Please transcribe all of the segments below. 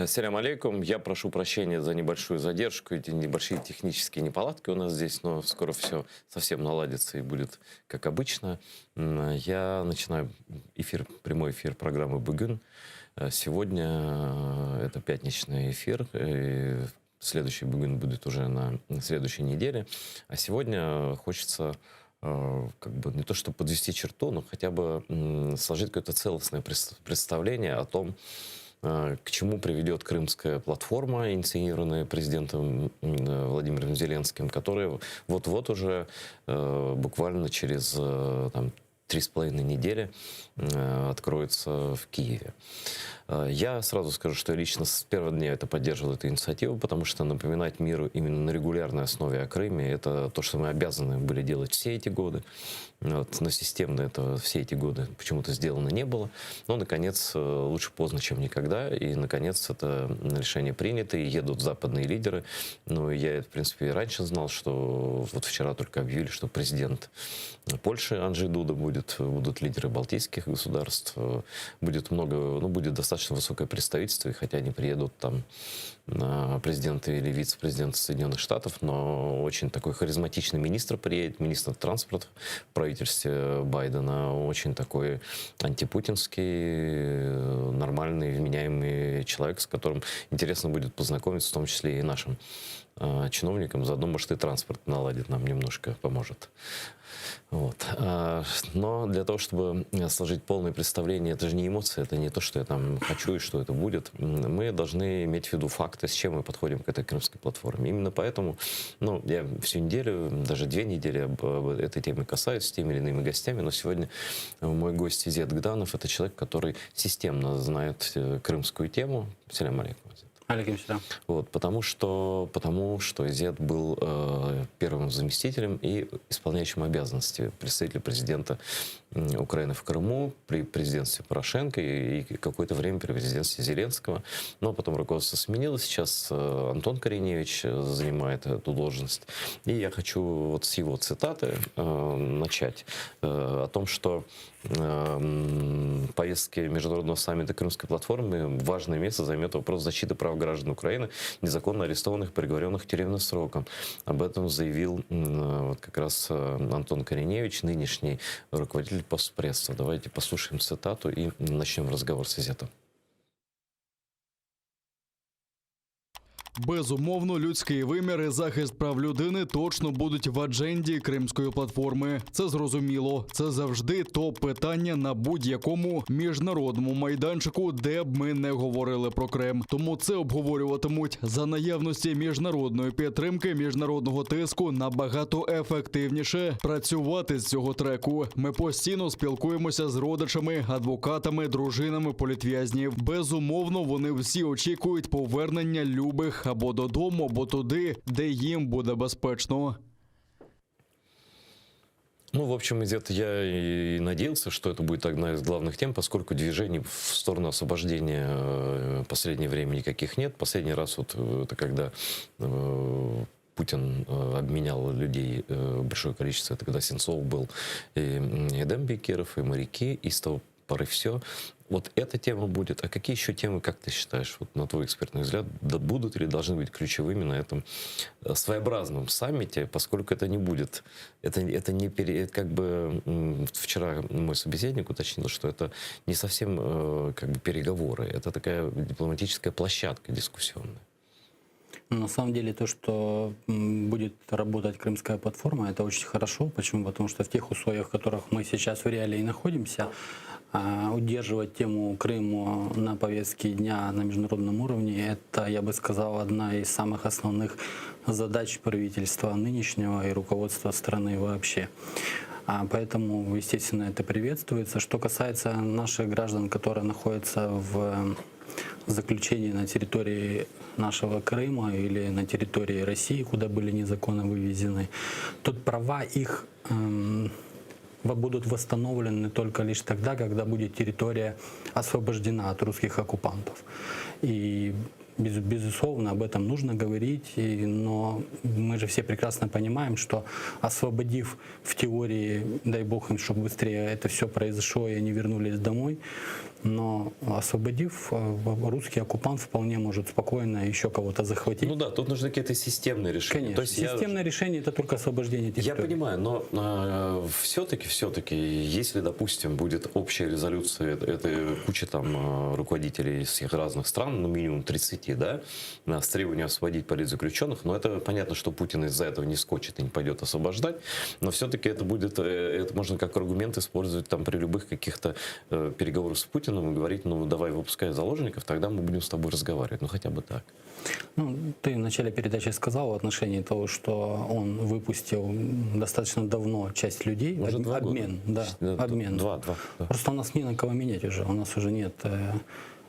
Салям алейкум. Я прошу прощения за небольшую задержку, эти небольшие технические неполадки у нас здесь, но скоро все совсем наладится и будет как обычно. Я начинаю прямой эфир программы «Бүгін». Сегодня это пятничный эфир, и следующий «Бүгін» будет уже на следующей неделе. А сегодня хочется как бы не то что подвести черту, но хотя бы сложить какое-то целостное представление о том, к чему приведет крымская платформа, инициированная президентом Владимиром Зеленским, которая вот-вот уже буквально через 3,5 недели откроется в Киеве. Я сразу скажу, что я лично с первого дня поддерживал эту инициативу, потому что напоминать миру именно на регулярной основе о Крыме — это то, что мы обязаны были делать все эти годы. Но системно это все эти годы почему-то сделано не было. Но, наконец, лучше поздно, чем никогда. И, наконец, это решение принято, и едут западные лидеры. Ну, я, в принципе, и раньше знал, что вот вчера только объявили, что президент Польши Анджей Дуда будут лидеры балтийских государств. Будет будет достаточно высокое представительство, и хотя они приедут там президенты или вице-президенты Соединенных Штатов, но очень такой харизматичный министр приедет, министр транспорта в правительстве Байдена, очень такой антипутинский, нормальный, вменяемый человек, с которым интересно будет познакомиться, в том числе и нашим чиновникам, заодно, может, и транспорт наладит, нам немножко поможет. Вот. Но для того, чтобы сложить полное представление, это же не эмоции, это не то, что я там хочу и что это будет. Мы должны иметь в виду факты, с чем мы подходим к этой крымской платформе. Именно поэтому я всю неделю, даже 2 недели об этой теме касаюсь с теми или иными гостями, но сегодня мой гость Изет Гданов — это человек, который системно знает крымскую тему. Салям алейкум. Вот, потому что Изет был первым заместителем и исполняющим обязанности представителя президента Украины в Крыму при президентстве Порошенко и какое-то время при президентстве Зеленского. Но потом руководство сменилось. Сейчас Антон Кореневич занимает эту должность. И я хочу вот с его цитаты начать о том, что повестке международного саммита Крымской платформы важное место займет вопрос защиты прав граждан Украины, незаконно арестованных, приговоренных к тюремным срокам. Об этом заявил вот как раз Антон Кореневич, нынешний руководитель постпресса. Давайте послушаем цитату и начнем разговор с Изетом. Безумовно, людський вимір і захист прав людини точно будуть в адженді Кримської платформи. Це зрозуміло. Це завжди топ-питання на будь-якому міжнародному майданчику, де б ми не говорили про Крим. Тому це обговорюватимуть за наявності міжнародної підтримки, міжнародного тиску набагато ефективніше працювати з цього треку. Ми постійно спілкуємося з родичами, адвокатами, дружинами політв'язнів. Безумовно, вони всі очікують повернення любих або додому, або туди, де їм буде безпечно. В общем, Изет, я и надеялся, что это будет одна из главных тем, поскольку движений в сторону освобождения в последнее время никаких нет. Последний раз это когда Путин обменял людей большое количество, это когда Сенцов был, и Эдем Бекиров, и моряки, и с того поры все. Вот эта тема будет. А какие еще темы, как ты считаешь, вот на твой экспертный взгляд, будут или должны быть ключевыми на этом своеобразном саммите, поскольку это не будет, это не как бы вчера мой собеседник уточнил, что это не совсем как бы переговоры, это такая дипломатическая площадка дискуссионная. На самом деле то, что будет работать крымская платформа, это очень хорошо. Почему? Потому что в тех условиях, в которых мы сейчас в реалии находимся, удерживать тему Крыма на повестке дня на международном уровне, это, я бы сказал, одна из самых основных задач правительства нынешнего и руководства страны вообще. Поэтому, естественно, это приветствуется. Что касается наших граждан, которые находятся в заключении на территории нашего Крыма или на территории России, куда были незаконно вывезены, тут права их будут восстановлены только лишь тогда, когда будет территория освобождена от русских оккупантов. И безусловно, об этом нужно говорить, но мы же все прекрасно понимаем, что освободив в теории, дай бог им, чтобы быстрее это все произошло и они вернулись домой, Но освободив, русский оккупант вполне может спокойно еще кого-то захватить. Ну да, тут нужны какие-то системные решения. Конечно. То есть Системное решение — это только освобождение территории. Я понимаю, но все-таки, если, допустим, будет общая резолюция этой кучи там руководителей всех разных стран, ну минимум 30, да, с требованием освободить политзаключенных, но это понятно, что Путин из-за этого не скочит и не пойдет освобождать, но все-таки это будет, это можно как аргумент использовать там при любых каких-то переговорах с Путиным и говорить, ну давай выпускай заложников, тогда мы будем с тобой разговаривать, ну хотя бы так. Ну, ты в начале передачи сказал в отношении того, что он выпустил достаточно давно часть людей. Уже 2 года. Обмен, да, обмен. Два. Просто у нас не на кого менять уже. У нас уже нет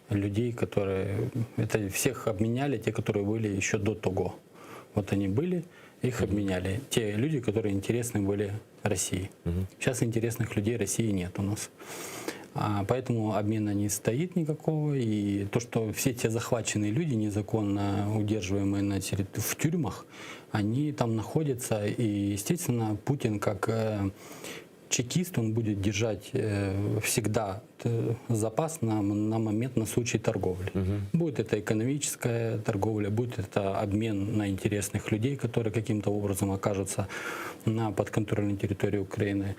людей, которые... Это всех обменяли, те, которые были еще до того. Вот они были, их обменяли. Те люди, которые интересны были России. Сейчас интересных людей России нет у нас. Поэтому обмена не стоит никакого. И то, что все те захваченные люди, незаконно удерживаемые в тюрьмах, они там находятся. И, естественно, Путин как чекист, он будет держать всегда запас на момент, на случай торговли. Будет это экономическая торговля, будет это обмен на интересных людей, которые каким-то образом окажутся на подконтрольной территории Украины.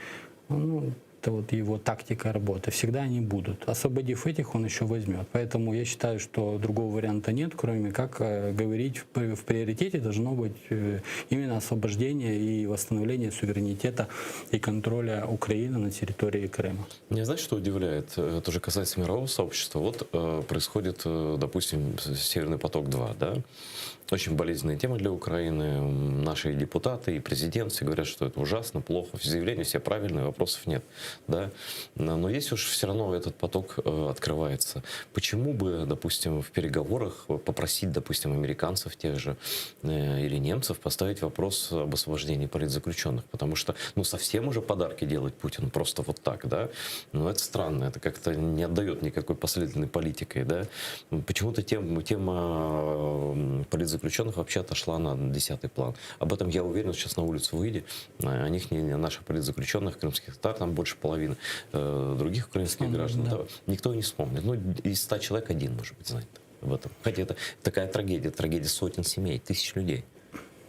Ну, это вот его тактика работы. Всегда они будут. Освободив этих, он еще возьмет. Поэтому я считаю, что другого варианта нет, кроме как говорить, в приоритете должно быть именно освобождение и восстановление суверенитета и контроля Украины на территории Крыма. Меня, знаешь, что удивляет? Это же касается мирового сообщества. Вот происходит, допустим, Северный поток-2, да? Очень болезненная тема для Украины. Наши депутаты и президент все говорят, что это ужасно, плохо. Заявления все правильные, вопросов нет. Да? Но если уж все равно этот поток открывается, почему бы, допустим, в переговорах попросить, допустим, американцев тех же или немцев поставить вопрос об освобождении политзаключенных? Потому что, ну, совсем уже подарки делать Путину просто вот так, да? Ну, это странно, это как-то не отдает никакой последовательной политикой, да? Почему-то тема политзаключенных вообще отошла на 10-й план. Об этом, я уверен, сейчас на улицу выйди. О них, наших политзаключенных, крымских татар, там больше половины других украинских граждан. Да. Никто не вспомнит. Ну, из 100 человек один, может быть, знает об этом. Хотя это такая трагедия сотен семей, тысяч людей.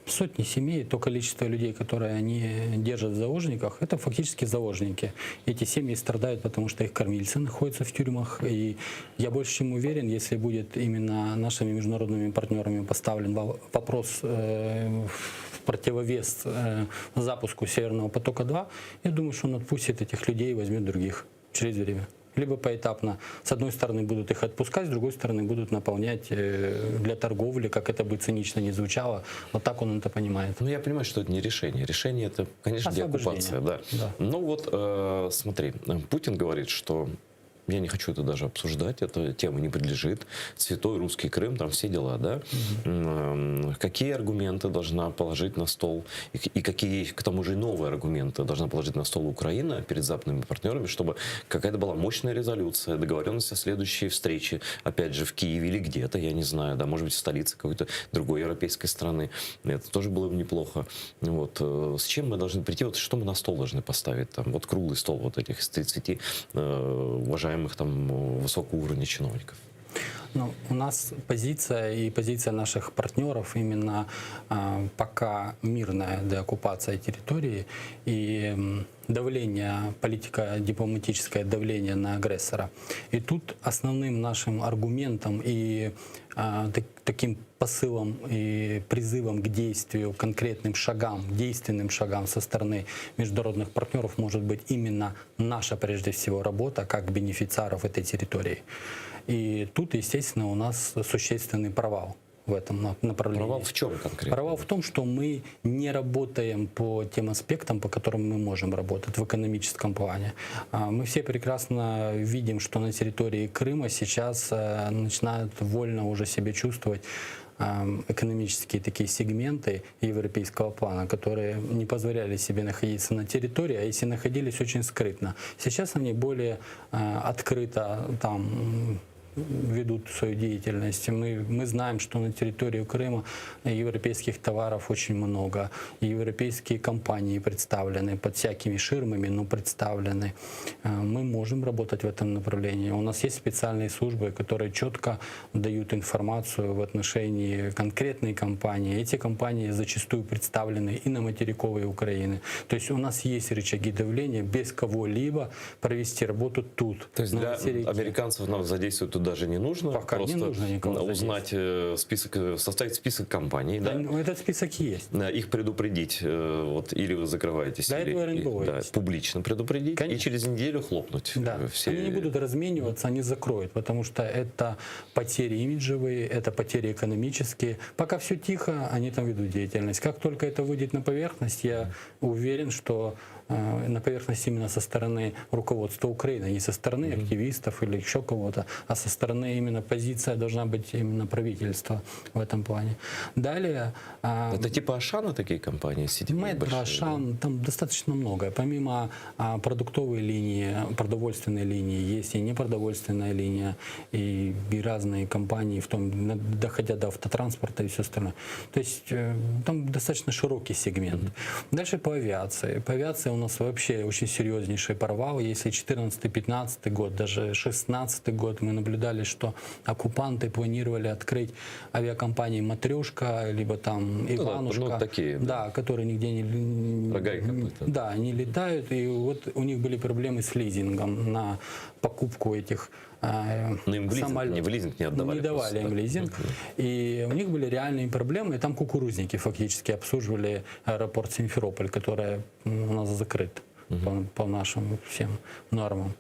Сотни семей, то количество людей, которые они держат в заложниках, это фактически заложники. Эти семьи страдают, потому что их кормильцы находятся в тюрьмах. И я больше чем уверен, если будет именно нашими международными партнерами поставлен вопрос в противовес запуску Северного потока-2, я думаю, что он отпустит этих людей и возьмет других через время. Либо поэтапно. С одной стороны будут их отпускать, с другой стороны будут наполнять для торговли, как это бы цинично не звучало. Вот так он это понимает. Ну, я понимаю, что это не решение. Решение это, конечно, деоккупация. Да. Ну вот, смотри, Путин говорит, что я не хочу это даже обсуждать, эта тема не подлежит. Святой русский Крым, там все дела, да? Какие аргументы должна положить на стол, и какие, к тому же, новые аргументы должна положить на стол Украина перед западными партнерами, чтобы какая-то была мощная резолюция, договоренность о следующей встрече, опять же, в Киеве или где-то, я не знаю, да, может быть, в столице какой-то другой европейской страны. Это тоже было бы неплохо. Вот. С чем мы должны прийти, вот что мы на стол должны поставить? Там, вот круглый стол вот этих из 30 уважаемых там высокого уровня чиновников. Ну, у нас позиция наших партнеров именно пока мирная деоккупация территории и давление, политико-дипломатическое давление на агрессора. И тут основным нашим аргументом и таким посылом и призывом к действию, конкретным шагам, действенным шагам со стороны международных партнеров может быть именно наша, прежде всего, работа как бенефициаров этой территории. И тут, естественно, у нас существенный провал в этом направлении. Провал в чем конкретно? Провал в том, что мы не работаем по тем аспектам, по которым мы можем работать в экономическом плане. Мы все прекрасно видим, что на территории Крыма сейчас начинают вольно уже себя чувствовать экономические такие сегменты европейского плана, которые не позволяли себе находиться на территории, а если находились, очень скрытно. Сейчас они более открыто там ведут свою деятельность. Мы знаем, что на территории Крыма европейских товаров очень много. И европейские компании представлены под всякими ширмами, но представлены. Мы можем работать в этом направлении. У нас есть специальные службы, которые четко дают информацию в отношении конкретной компании. Эти компании зачастую представлены и на материковой Украины. То есть у нас есть рычаги давления без кого-либо провести работу тут. То есть на для материке. американцев нам задействовать тут даже не нужно? Пока не просто нужно никого узнать список, составить список компаний, да? Ну, этот список есть. Их предупредить, вот, или вы закрываетесь, Для этого РНБО да, есть. публично предупредить, Конечно. и через неделю хлопнуть. Да, Все... они не будут размениваться, они закроют, потому что это потери имиджевые, это потери экономические. Пока все тихо, они там ведут деятельность. Как только это выйдет на поверхность, я уверен, что на поверхность именно со стороны руководства Украины, не со стороны активистов или еще кого-то, а со стороны именно позиция должна быть именно правительства в этом плане. Далее... Это типа Ашана такие компании? Медра, Ашан, там достаточно много. Помимо продуктовой линии, продовольственной линии, есть и непродовольственная линия, и разные компании, в том, доходя до автотранспорта и все остальное. То есть там достаточно широкий сегмент. Дальше по авиации. По авиации у нас вообще очень серьезнейший провал. Если 14-15 год, даже 16 год мы наблюдали, что оккупанты планировали открыть авиакомпании «Матрешка», либо там «Иванушка», ну, такие, да, которые нигде не... Рога и копыта. Да, они летают, и вот у них были проблемы с лизингом на покупку этих но им в лизинг, самолетов. в лизинг не отдавали. Не давали просто, им да. лизинг. И у них были реальные проблемы, и там кукурузники фактически обслуживали аэропорт Симферополь, который у нас закрыт по нашим всем нормам,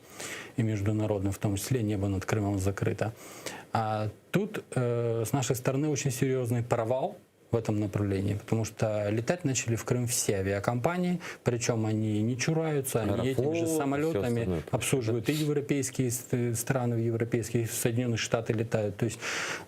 и международным в том числе, небо над Крымом закрыто. А тут с нашей стороны очень серьезный провал в этом направлении, потому что летать начали в Крым все авиакомпании, причем они не чураются, они этими же самолетами обслуживают и европейские страны, в европейские, в Соединенные Штаты летают. То есть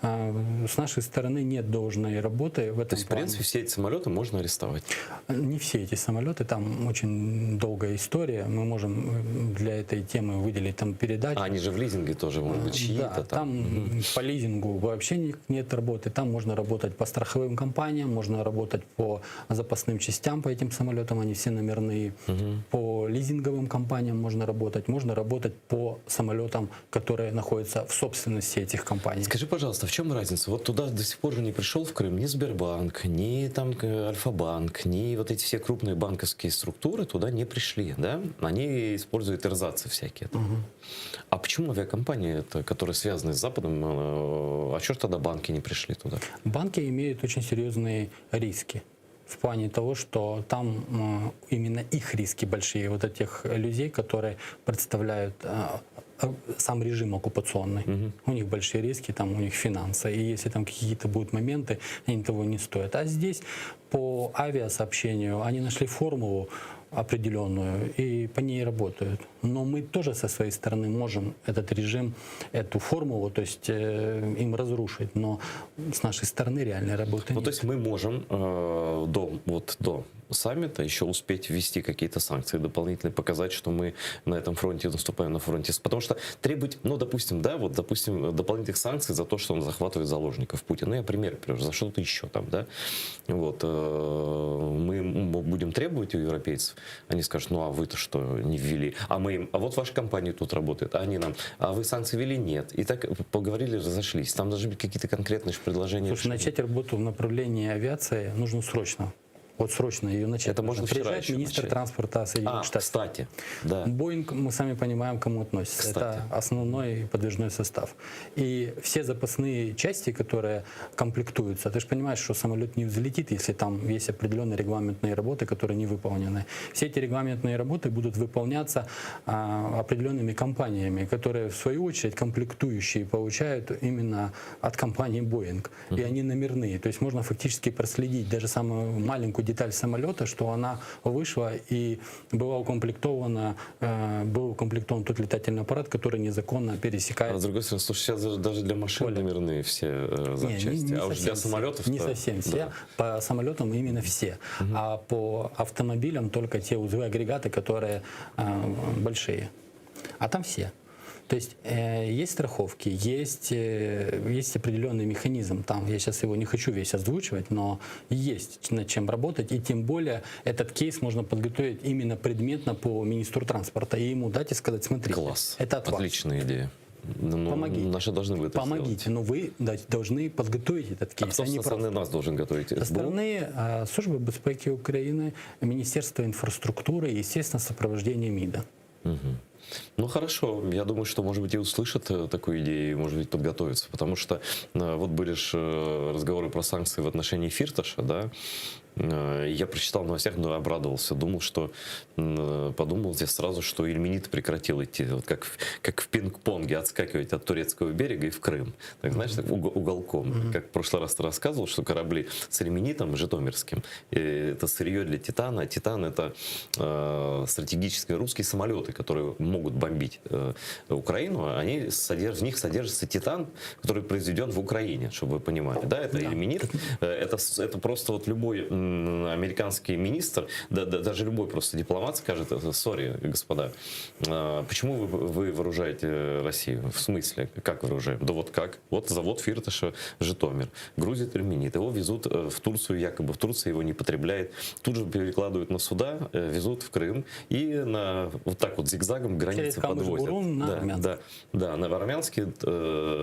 с нашей стороны нет должной работы в этом. То есть, в принципе, все эти самолеты можно арестовать? Не все эти самолеты, там очень долгая история. Мы можем для этой темы выделить там передачу. А они же в лизинге тоже могут быть чьи-то Да, там по лизингу вообще нет работы. Там можно работать по страховым компаниям, можно работать по запасным частям по этим самолетам, они все номерные. По лизинговым компаниям можно работать по самолетам, которые находятся в собственности этих компаний. Скажи, пожалуйста, в чем разница? Вот туда до сих пор же не пришел в Крым ни Сбербанк, ни там Альфа-банк, ни вот эти все крупные банковские структуры туда не пришли, да? Они используют эрзацы всякие. А почему авиакомпании, которые связаны с Западом, а что ж тогда банки не пришли туда? Банки имеют очень серьезные риски. В плане того, что там именно их риски большие, вот этих людей, которые представляют сам режим оккупационный. У них большие риски, там у них финансы. И если там какие-то будут моменты, они того не стоят. А здесь по авиасообщению они нашли формулу определенную и по ней работают. Но мы тоже со своей стороны можем этот режим, эту формулу, то есть им разрушить. Но с нашей стороны реальной работы нет. То есть мы можем до саммита еще успеть ввести какие-то санкции дополнительные, показать, что мы на этом фронте наступаем на фронте. Потому что требовать, допустим, дополнительных санкций за то, что он захватывает заложников Путин. Я пример привожу, за что-то еще там, да. Мы будем требовать у европейцев, они скажут, а вы-то что не ввели? А мы им, а вот ваша компания тут работает, а они нам, а вы санкции ввели? Нет. И так поговорили, разошлись. Там должны быть какие-то конкретные предложения. Слушай, начать работу в направлении авиации нужно срочно. Вот срочно ее начать. Это можно вчера приезжает еще министр начать. транспорта Соединенных Штатов. Кстати, да. Боинг, мы сами понимаем, к кому относится. Кстати. Это основной подвижной состав. И все запасные части, которые комплектуются, ты же понимаешь, что самолет не взлетит, если там есть определенные регламентные работы, которые не выполнены. Все эти регламентные работы будут выполняться определенными компаниями, которые в свою очередь комплектующие получают именно от компании Боинг. И они номерные. То есть можно фактически проследить даже самую маленькую деталь самолета, что она вышла и был укомплектован тот летательный аппарат, который незаконно пересекает. А с другой стороны, слушай, сейчас даже для машин номерные все запчасти, а уж для самолетов не совсем все. По самолетам именно все, а по автомобилям только те узлы, агрегаты, которые большие. А там все. То есть есть страховки, есть определенный механизм. Там я сейчас его не хочу весь озвучивать, но есть над чем работать. И тем более этот кейс можно подготовить именно предметно по министру транспорта и ему дать и сказать: смотри, Класс. это от вас. Отличная идея. Ну, Помогите. Наши должны будут это Помогите, сделать. но вы должны подготовить этот А кейс. кто а не со стороны просто. нас должен готовить? Со СБУ? стороны Службы безпеки Украины, Министерства инфраструктуры и, естественно, сопровождения МИДа. Мгм. Ну хорошо, я думаю, что, может быть, и услышат такую идею, и, может быть, подготовятся. Потому что вот были же разговоры про санкции в отношении Фирташа, да. Я прочитал в новостях, но обрадовался, думал, что подумал здесь сразу, что Ильменит прекратил идти, вот как в пинг-понге отскакивать от турецкого берега и в Крым. Так, знаешь, так уголком. Как в прошлый раз ты рассказывал, что корабли с Ильменитом житомирским, это сырье для Титана. А Титан — это стратегические русские самолеты, которые могут бомбить Украину. Они в них содержится Титан, который произведен в Украине, чтобы вы понимали. Да, это Ильменит. Это просто вот любой американский министр, даже любой просто дипломат скажет: сори, господа, почему вы вооружаете Россию? В смысле, как вооружаем? Да вот как? Вот завод Фирташа Житомир грузит Ильменит, его везут в Турцию, якобы в Турции его не потребляет, тут же перекладывают на суда, везут в Крым и вот так вот зигзагом границы подвозят. На Армянский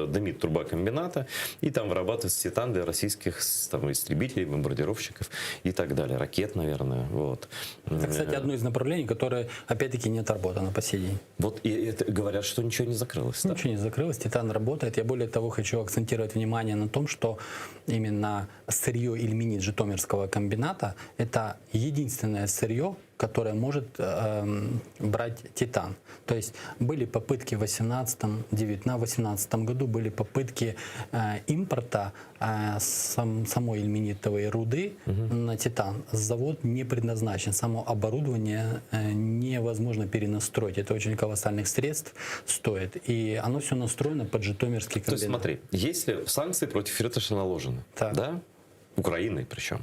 дымит турбокомбината, и там вырабатывается титан для российских там истребителей, бомбардировщиков и так далее. Ракет, наверное. Вот. Это, кстати, одно из направлений, которое, опять-таки, не отработано по сей день. Вот и это говорят, что ничего не закрылось. Ничего не закрылось, Титан работает. Я более того хочу акцентировать внимание на том, что именно сырье Ильменит Житомирского комбината – это единственное сырье, которое может брать титан. То есть были попытки в 2018 году, были попытки импорта самой ильменитовой руды на титан. Завод не предназначен, само оборудование невозможно перенастроить. Это очень колоссальных средств стоит. И оно все настроено под житомирский комбинат. То есть смотри, если санкции против Фирташа наложены, Так. да, Украиной причем,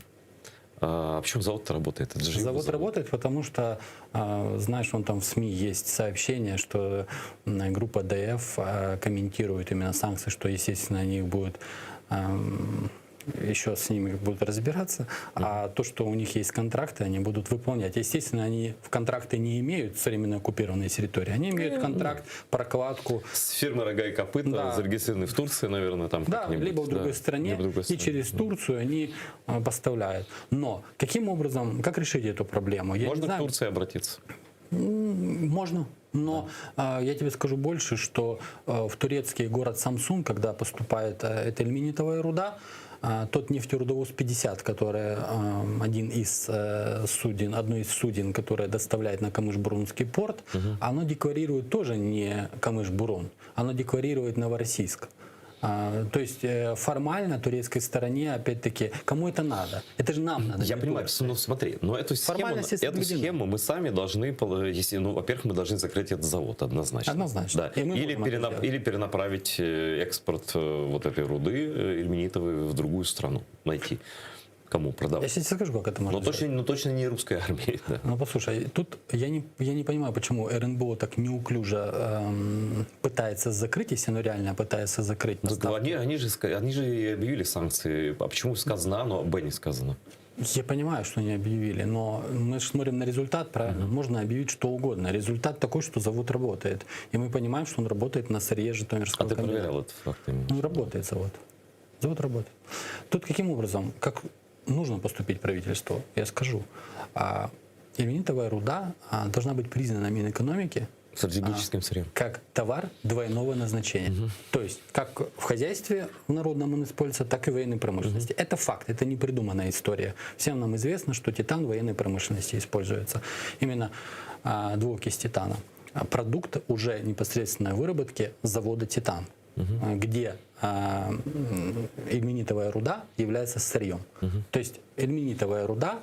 а почему завод-то работает? Это же его Завод работает, потому что, знаешь, вон там в СМИ есть сообщение, что группа ДФ комментирует именно санкции, что, естественно, они их будут еще с ними будут разбираться, а то, что у них есть контракты, они будут выполнять. Естественно, они в контракты не имеют с временно оккупированной территории, они имеют контракт, прокладку. С фирмы «Рога и копыта», Да. зарегистрированы в Турции, наверное, там Да, как-нибудь. либо в другой Да, стране, либо в другой и стране. через Турцию они поставляют. Но каким образом, как решить эту проблему? Я не Можно к знаю. Турции обратиться? Можно. Но я тебе скажу больше, что в турецкий город Самсун, когда поступает эта ильменитовая руда, тот нефтерудовоз 50, который одно из суден, которое доставляет на Камыш-Бурунский порт, оно декларирует тоже не Камыш-Бурун, оно декларирует Новороссийск. То есть формально турецкой стороне, опять-таки, кому это надо? Это же нам надо. Я не понимаю, Турции. ну смотри, но эту Формальности соблюдены. схему мы сами должны, во-первых, мы должны закрыть этот завод однозначно. Однозначно. Да. И мы можем это сделать. Или перенаправить экспорт вот этой руды ильменитовой в другую страну, найти. Кому продавать. Я сейчас скажу, как это можно сделать. Но точно не русской армии. Да. Ну, послушай, тут я не понимаю, почему РНБО так неуклюже пытается закрыть, если оно реально пытается закрыть Так поставки. они же и объявили санкции. А почему сказано А, но Б не сказано? Я понимаю, что они объявили, но мы же смотрим на результат, правильно? Можно объявить что угодно. Результат такой, что завод работает. И мы понимаем, что он работает на сырье А Житомирского ты комбината. проверял этот факт? именно? Ну, работает завод. Завод работает. Тут каким образом, как нужно поступить правительству, я скажу. Ильменитовая руда должна быть признана Минэкономики Стратегическим сырьем. как товар двойного назначения. То есть как в хозяйстве в народном он используется, так и в военной промышленности. Это факт, это не придуманная история. Всем нам известно, что титан в военной промышленности используется. Именно двуокись титана. Продукт уже непосредственной выработки завода «Титан», где ильменитовая руда является сырьем. То есть ильменитовая руда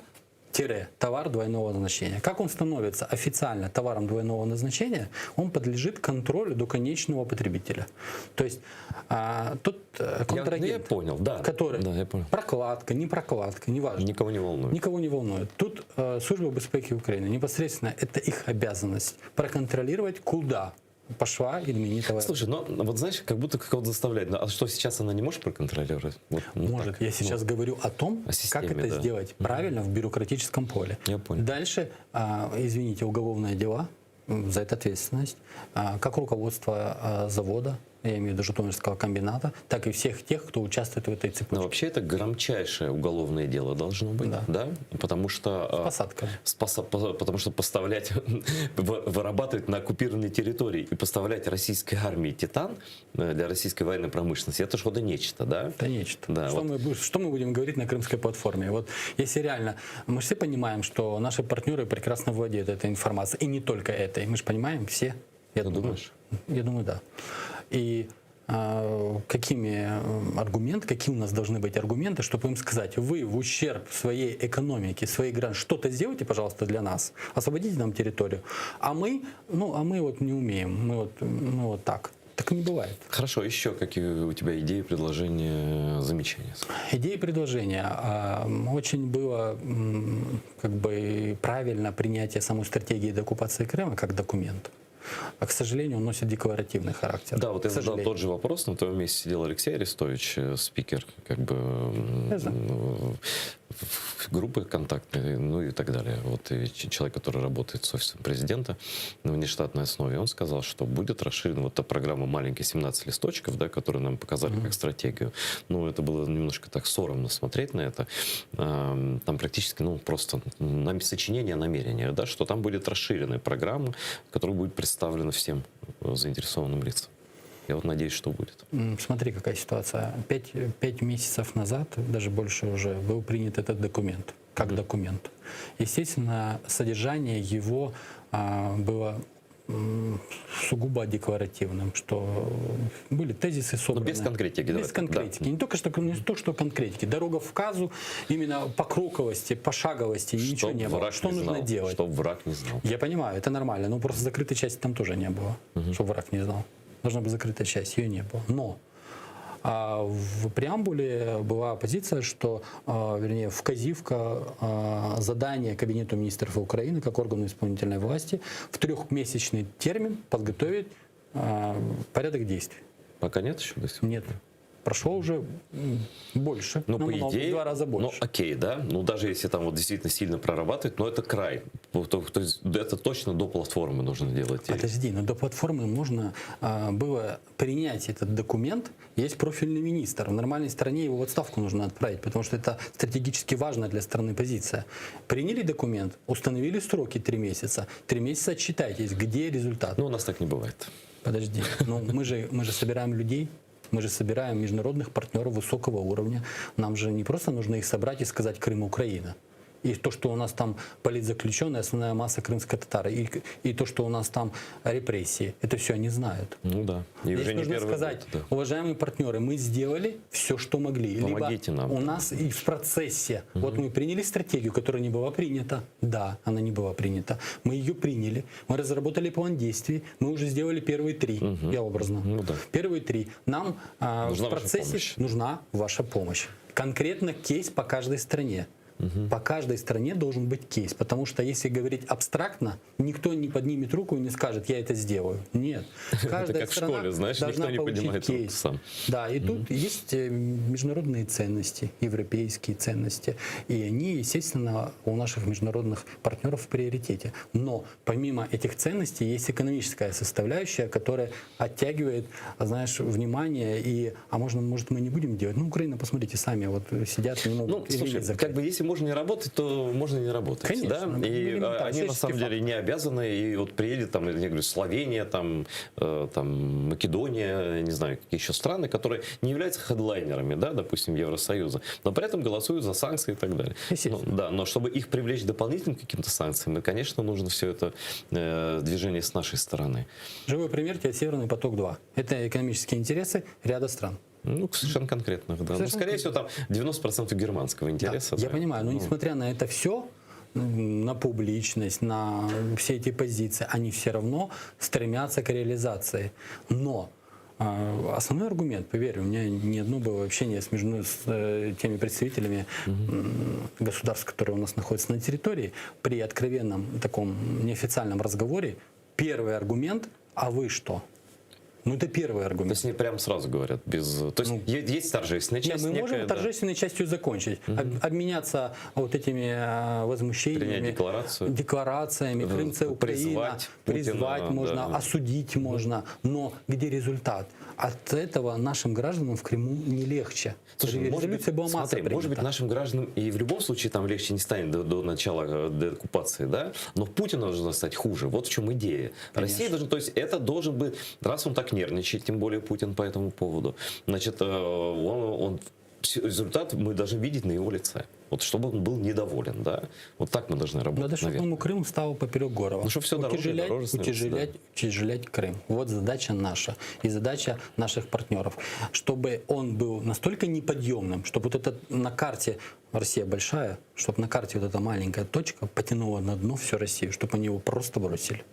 товар двойного назначения. Как он становится официально товаром двойного назначения? Он подлежит контролю до конечного потребителя. То есть тот контрагент, Я понял, да. который Да, я понял. прокладка, не прокладка, неважно. Никого не волнует. Никого не волнует. Тут Служба безпеки Украины непосредственно это их обязанность проконтролировать, куда пошла знаменитого. Слушай, ну вот знаешь, как будто кого-то заставляет. А что сейчас она не может проконтролировать? Вот, ну, Может, так, я сейчас говорю о том, о системе, как это да. сделать правильно в бюрократическом поле. Я понял. Дальше, извините, уголовные дела, за это ответственность, как руководство завода, я имею в виду Житомирского комбината, так и всех тех, кто участвует в этой Но цепочке. вообще это громчайшее уголовное дело должно быть, Да. Потому что Посадка. потому что поставлять, вырабатывать на оккупированной территории и поставлять российской армии титан для российской военной промышленности, это что-то нечто, да? Это нечто. Да, Что мы будем говорить на крымской платформе? Вот если реально, мы же все понимаем, что наши партнеры прекрасно владеют этой информацией, и не только этой. Мы же понимаем все. Я Ты думаю. думаешь? Я думаю, да. И какие у нас должны быть аргументы, чтобы им сказать: вы в ущерб своей экономике, своей граждан, что-то сделайте, пожалуйста, для нас, освободите нам территорию, а мы вот не умеем, мы вот так. Так не бывает. Хорошо, еще какие у тебя идеи, предложения, замечания? Идеи предложения. Очень было как бы правильно принятие самой стратегии деоккупации Крыма как документ. А, к сожалению, он носит декларативный характер. Да, вот я К задал сожалению. тот же вопрос, на твоем месте сидел Алексей Арестович, спикер, как бы Я знаю. группы контактные, ну и так далее. Вот и человек, который работает с офисом президента на внештатной основе, он сказал, что будет расширена вот та программа «Маленькие 17 листочков», да, которую нам показали как стратегию. Ну, это было немножко так соромно смотреть на это. Там практически, просто сочинение намерения, да, что там будет расширенная программа, которая будет представлена всем заинтересованным лицам. Я вот надеюсь, что будет. Смотри, какая ситуация. 5 месяцев назад, даже больше уже, был принят этот документ, как документ. Естественно, содержание его было сугубо декларативным, что были тезисы собраны. Но без конкретики. Без конкретики. Да. Не то, что конкретики. Дорога в казу, именно по кроковости, пошаговости, ничего не было. Что нужно делать? Чтобы враг не знал. Я понимаю, это нормально, но просто закрытой части там тоже не было, чтобы враг не знал. Должна быть закрытая часть, ее не было. Но в преамбуле была позиция, что, вернее, вказивка задание Кабинету министров Украины как органу исполнительной власти в 3-месячный термин подготовить порядок действий. Пока нет еще до сих пор? Нет. Прошло уже больше, Ну, по идее, в 2 раза больше. Ну, окей, да. Ну, даже если там вот действительно сильно прорабатывать, но это край. То есть это точно до платформы нужно делать. Подожди, но до платформы можно было принять этот документ. Есть профильный министр. В нормальной стране его в отставку нужно отправить, потому что это стратегически важная для страны позиция. Приняли документ, установили сроки 3 месяца. 3 месяца отчитайтесь, где результат. Ну, у нас так не бывает. Подожди, но мы же собираем людей. Мы же собираем международных партнеров высокого уровня. Нам же не просто нужно их собрать и сказать: Крым, Украина. И то, что у нас там политзаключенные, основная масса крымских татар, и то, что у нас там репрессии, это все они знают. Ну да. И Здесь уже не нужно первый сказать: год, да. уважаемые партнеры, мы сделали все, что могли. Помогите Либо нам. у нас и в процессе. Вот мы приняли стратегию, которая не была принята. Да, она не была принята. Мы ее приняли. Мы разработали план действий. Мы уже сделали первые 3, я образно. Ну да. Первые 3. Нам Нужна в ваша процессе помощь. нужна ваша помощь. Конкретно кейс по каждой стране. По каждой стране должен быть кейс, потому что если говорить абстрактно, никто не поднимет руку и не скажет: я это сделаю. Нет. Каждая как в страна школе, знаешь, должна никто не получить поднимает руку кейс. сам. Да, и тут есть международные ценности, европейские ценности, и они, естественно, у наших международных партнеров в приоритете. Но помимо этих ценностей есть экономическая составляющая, которая оттягивает, знаешь, внимание и, может, мы не будем делать. Ну, Украина, посмотрите сами, вот сидят, не могут. Ну, слушай, как бы если можно не работать, то можно не работать. Конечно. Да? Ну, И элементарно. они на Человеческий самом деле не обязаны. И вот приедет там, я говорю, Словения, там Македония, не знаю, какие еще страны, которые не являются хедлайнерами, да, допустим, Евросоюза, но при этом голосуют за санкции и так далее. Да, но чтобы их привлечь дополнительным к каким-то санкциям, конечно, нужно все это движение с нашей стороны. Живой пример тебе «Северный поток-2». Это экономические интересы ряда стран. Ну, совершенно конкретно, да. Ну, скорее всего, там 90% германского интереса. Да, я понимаю, но несмотря на это все, на публичность, на все эти позиции, они все равно стремятся к реализации. Но основной аргумент, поверь, у меня ни одно было общение с теми представителями государств, которые у нас находятся на территории, при откровенном таком неофициальном разговоре, первый аргумент а вы что? Ну, это первый То аргумент. есть они прямо сразу говорят, то есть есть торжественная Нет, часть мы некая, можем да. торжественной частью закончить, обменяться вот этими возмущениями, Принять декларацию. декларациями, Крым це Украина, Призвать Путина, призвать можно, да. осудить можно, но где результат? От этого нашим гражданам в Крыму не легче. Слушай, может быть, Резолюция была масса смотри, может быть, принята. нашим гражданам и в любом случае там легче не станет до начала деоккупации, да? Но Путину должно стать хуже. Вот в чем идея. Россия должна, то есть это должен быть, раз он так нервничает, тем более Путин по этому поводу, значит, результат мы должны видеть на его лице. Вот чтобы он был недоволен, да? Вот так мы должны работать, Надо, чтобы наверное. ему Крым стал поперек горла. Ну, чтоб всё дороже и дороже становится, утяжелять Крым. Вот задача наша и задача наших партнеров. Чтобы он был настолько неподъемным, чтобы вот это на карте, Россия большая, чтобы на карте вот эта маленькая точка потянула на дно всю Россию, чтобы они его просто бросили.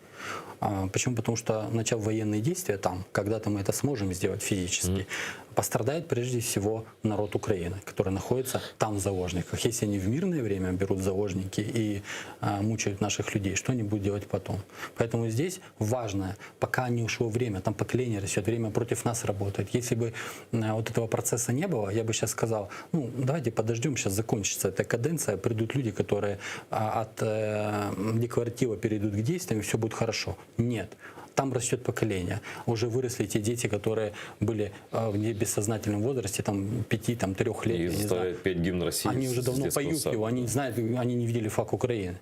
Почему? Потому что, начав военные действия там, когда-то мы это сможем сделать физически, пострадает прежде всего народ Украины, который находится там в заложниках. Если они в мирное время берут заложники и мучают наших людей, что они будут делать потом? Поэтому здесь важно, пока не ушло время, там поколение растет, время против нас работает. Если бы вот этого процесса не было, я бы сейчас сказал, ну давайте подождем, сейчас закончится эта каденция, придут люди, которые от декларатива перейдут к действиям, и все будет хорошо. Нет. Там растет поколение. Уже выросли те дети, которые были в бессознательном возрасте, там 5-3 лет. И я не знаю. заставляют петь гимн России. Они уже с давно детского поют сада. его, они знают, они не видели флаг Украины.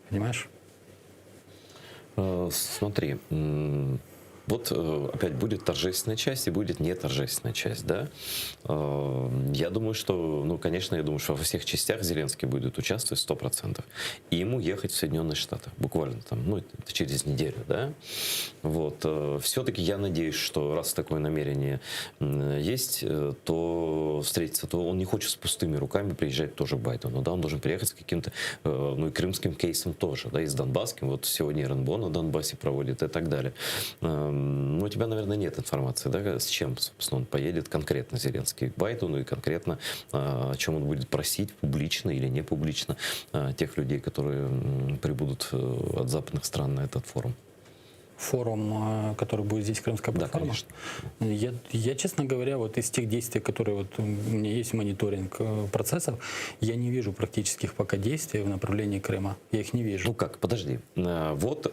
Понимаешь? Смотри, вот опять будет торжественная часть и будет неторжественная часть, да? Я думаю, что, ну, конечно, я думаю, что во всех частях Зеленский будет участвовать 100%. И ему ехать в Соединенные Штаты, буквально там, ну, это через неделю, да? Вот. Все-таки я надеюсь, что раз такое намерение есть, то встретиться, то он не хочет с пустыми руками приезжать тоже к Байдену, да? Он должен приехать с каким-то, ну, и крымским кейсом тоже, да, и с донбасским. Вот сегодня РНБО на Донбассе проводит и так далее. Ну, у тебя, наверное, нет информации, да, с чем, собственно, он поедет конкретно Зеленский к Байдену и конкретно о чем он будет просить публично или не публично тех людей, которые прибудут от западных стран на этот форум. Форум, который будет здесь, Крымская Да, платформа. конечно. Я, честно говоря, вот из тех действий, которые вот у меня есть мониторинг процессов, я не вижу практических пока действий в направлении Крыма. Я их не вижу. Ну как, подожди. Вот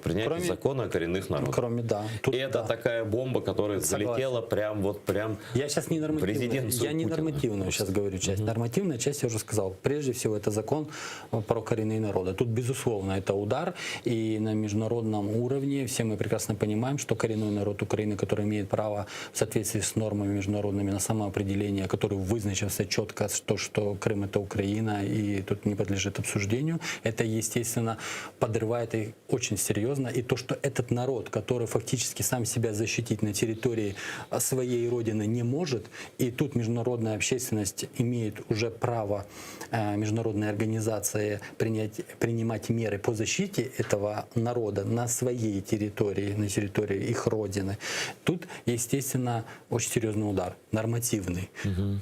принятие закона о коренных народах. Кроме, да. Тут, Это да. такая бомба, которая Согласен. залетела прям Я сейчас не нормативную, резиденцию я не Путина. нормативную сейчас говорю часть. Нормативная часть, я уже сказал, прежде всего это закон про коренные народы. Тут, безусловно, это удар, и на международном уровне все мы прекрасно понимаем, что коренной народ Украины, который имеет право в соответствии с нормами международными на самоопределение, который вызначился четко, что Крым это Украина, и тут не подлежит обсуждению, это, естественно, подрывает их очень серьезно. И то, что этот народ, который фактически сам себя защитить на территории своей родины не может, и тут международная общественность имеет уже право, международные организации принимать меры по защите этого народа на своей территории, на территории их родины. Тут, естественно, очень серьезный удар, нормативный,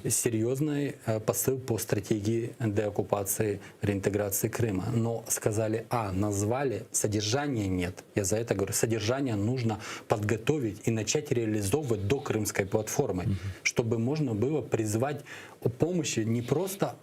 серьезный посыл по стратегии деоккупации, реинтеграции Крыма. Но сказали, назвали, содержания нет. Я за это говорю, содержание нужно подготовить и начать реализовывать до Крымской платформы, чтобы можно было призвать о помощи не просто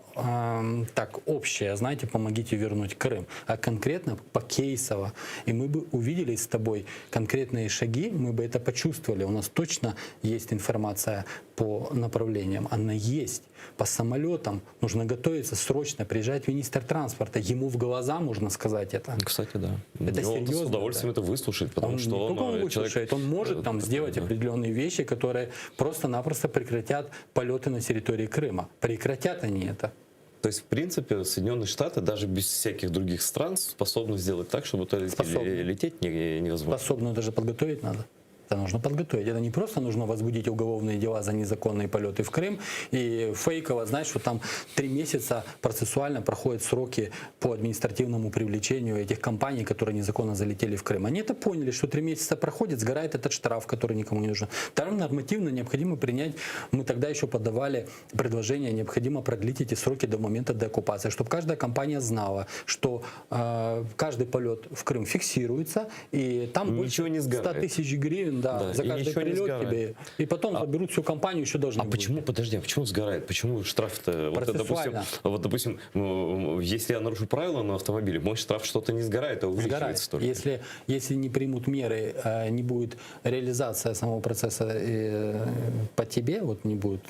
так общее, знаете, помогите вернуть Крым, а конкретно покейсово. И мы бы увидели с тобой конкретные шаги, мы бы это почувствовали. У нас точно есть информация по направлениям, она есть. По самолетам нужно готовиться срочно, приезжает министр транспорта, ему в глаза можно сказать это. Кстати, да. Это И он серьезно, с удовольствием это выслушает, потому Он что не он только он человек... выслушает, он может там сделать определенные вещи, которые просто-напросто прекратят полеты на территории Крыма. Прекратят они это. То есть, в принципе, Соединенные Штаты даже без всяких других стран способны сделать так, чтобы туда лететь невозможно. Способную даже подготовить надо. Это нужно подготовить. Это не просто нужно возбудить уголовные дела за незаконные полеты в Крым и фейково, знаешь, что там 3 месяца процессуально проходят сроки по административному привлечению этих компаний, которые незаконно залетели в Крым. Они это поняли, что 3 месяца проходит, сгорает этот штраф, который никому не нужен. Там нормативно необходимо принять, мы тогда еще подавали предложение, необходимо продлить эти сроки до момента деоккупации, чтобы каждая компания знала, что каждый полет в Крым фиксируется, и там Ничего больше не 100 сгорает. тысяч гривен Да, за и каждый ничего не прилет сгорает. тебе, и потом заберут всю компанию, еще должны А будут. почему, подожди, а почему сгорает? Почему штраф-то? Процессуально. Допустим, если я нарушу правила на автомобиле, мой штраф что-то не сгорает, а увеличивается Сгорает. только. Если не примут меры, не будет реализация самого процесса по тебе, вот не будет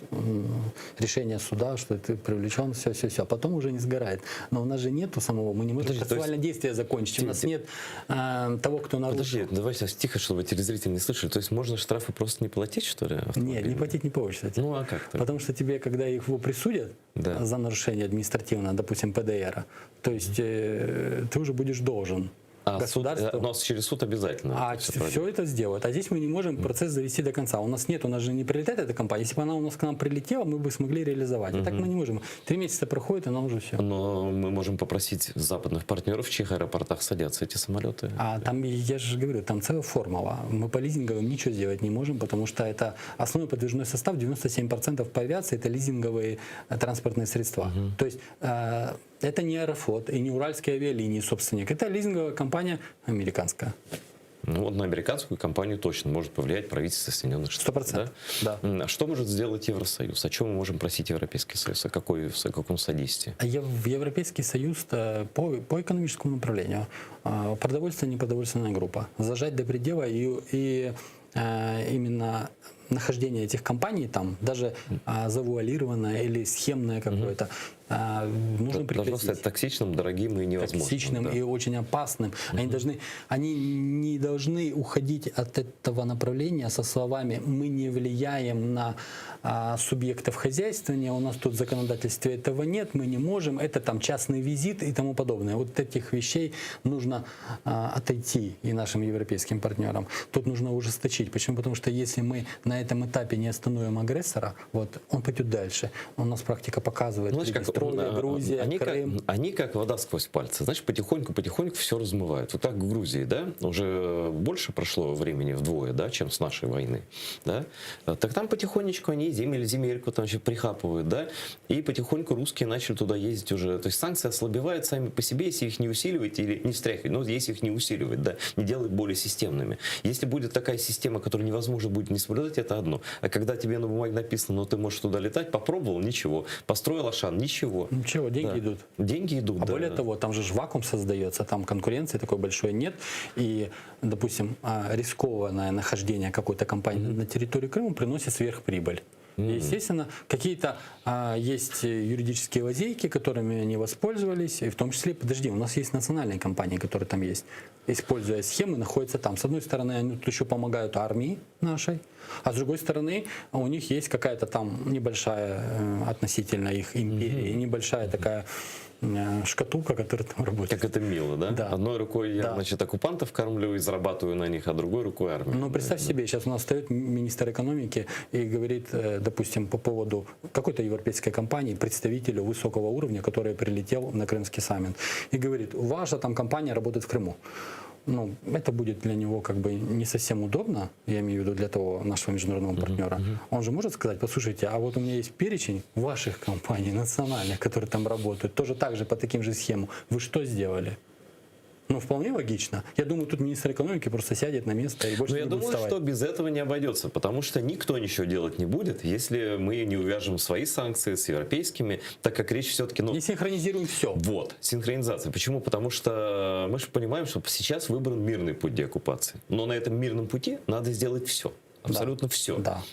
решения суда, что ты привлечен, все, а потом уже не сгорает. Но у нас же нету самого, мы не можем Подожди, то есть- процессуальное действие закончить. У нас нет того, кто нарушил. Подожди, давай сейчас тихо, чтобы телезрители не слышали. То есть можно штрафы просто не платить, что ли? Нет, не автомобильные? платить не получится. Ну а как-то? Потому что тебе, когда его присудят Да. за нарушение административное, допустим, ПДР, то есть ты уже будешь должен государству. Но через суд обязательно. А это всё все пройдет. это сделают. А здесь мы не можем процесс завести до конца. У нас же не прилетает эта компания. Если бы она у нас к нам прилетела, мы бы смогли реализовать. А так мы не можем. 3 месяца проходит, и нам уже все. Но мы можем попросить западных партнеров, в чьих аэропортах садятся эти самолеты. А там, я же говорю, там целая формула. Мы по лизинговым ничего сделать не можем, потому что это основной подвижной состав, 97% по авиации, это лизинговые транспортные средства. То есть это не Аэрофлот и не Уральские авиалинии собственник. Это лизинговая компания американская. Ну вот на американскую компанию точно может повлиять правительство Соединенных Штатов. 100%. Да. А что может сделать Евросоюз? О чем мы можем просить Европейский Союз? О каком содействии? В Европейский Союз по экономическому направлению. Продовольствие, непродовольственная группа. Зажать до предела и именно нахождение этих компаний там, даже завуалированное или схемное какое-то, нужно Должно прекратить. стать токсичным, дорогим и невозможным. Токсичным да. и очень опасным. Они не должны уходить от этого направления со словами «мы не влияем на субъектов хозяйствования, у нас тут в законодательстве этого нет, мы не можем, это там частный визит» и тому подобное. Вот этих вещей нужно отойти и нашим европейским партнерам. Тут нужно ужесточить. Почему? Потому что если мы на этом этапе не остановим агрессора, вот, он пойдет дальше. У нас практика показывает, Знаешь, как, Приднестровье, Грузия, Крым. они как вода сквозь пальцы. Значит, потихоньку все размывают. Вот так в Грузии, да, уже больше прошло времени вдвое, да, чем с нашей войны, да. Так там потихонечку они земельку там еще прихапывают, да, и потихоньку русские начали туда ездить уже. То есть санкции ослабевают сами по себе, если их не усиливать или не встряхивать, но если их не усиливать, да, не делать более системными. Если будет такая система, которую невозможно будет не соблюдать, это одно. А когда тебе на бумаге написано, но ты можешь туда летать, попробовал, ничего. Построил Ашан, ничего. Ничего, деньги Да. идут. Деньги идут, А да. более того, там же вакуум создается, там конкуренции такой большой нет. И, допустим, рискованное нахождение какой-то компании на территории Крыма приносит сверхприбыль. Естественно, какие-то есть юридические лазейки, которыми они воспользовались, и в том числе, подожди, у нас есть национальные компании, которые там есть, используя схемы, находятся там. С одной стороны, они тут еще помогают армии нашей, а с другой стороны, у них есть какая-то там небольшая относительно их империи, небольшая такая шкатулка, которая там работает. Как это мило, да? Да. Одной рукой я, Да. значит, оккупантов кормлю и зарабатываю на них, а другой рукой армию. Но представь себе, сейчас у нас встает министр экономики и говорит, допустим, по поводу какой-то европейской компании, представителю высокого уровня, который прилетел на Крымский саммит, и говорит, ваша там компания работает в Крыму. Ну, это будет для него как бы не совсем удобно, я имею в виду для того нашего международного партнера. Он же может сказать, послушайте, а вот у меня есть перечень ваших компаний национальных, которые там работают, тоже так же по таким же схемам. Вы что сделали? Ну, вполне логично. Я думаю, тут министр экономики просто сядет на место и больше Но не я будет думаю, вставать. что без этого не обойдется, потому что никто ничего делать не будет, если мы не увяжем свои санкции с европейскими, так как речь все-таки... Не синхронизируем все. Вот, синхронизация. Почему? Потому что мы же понимаем, что сейчас выбран мирный путь деоккупации. Но на этом мирном пути надо сделать все. Абсолютно все. Да.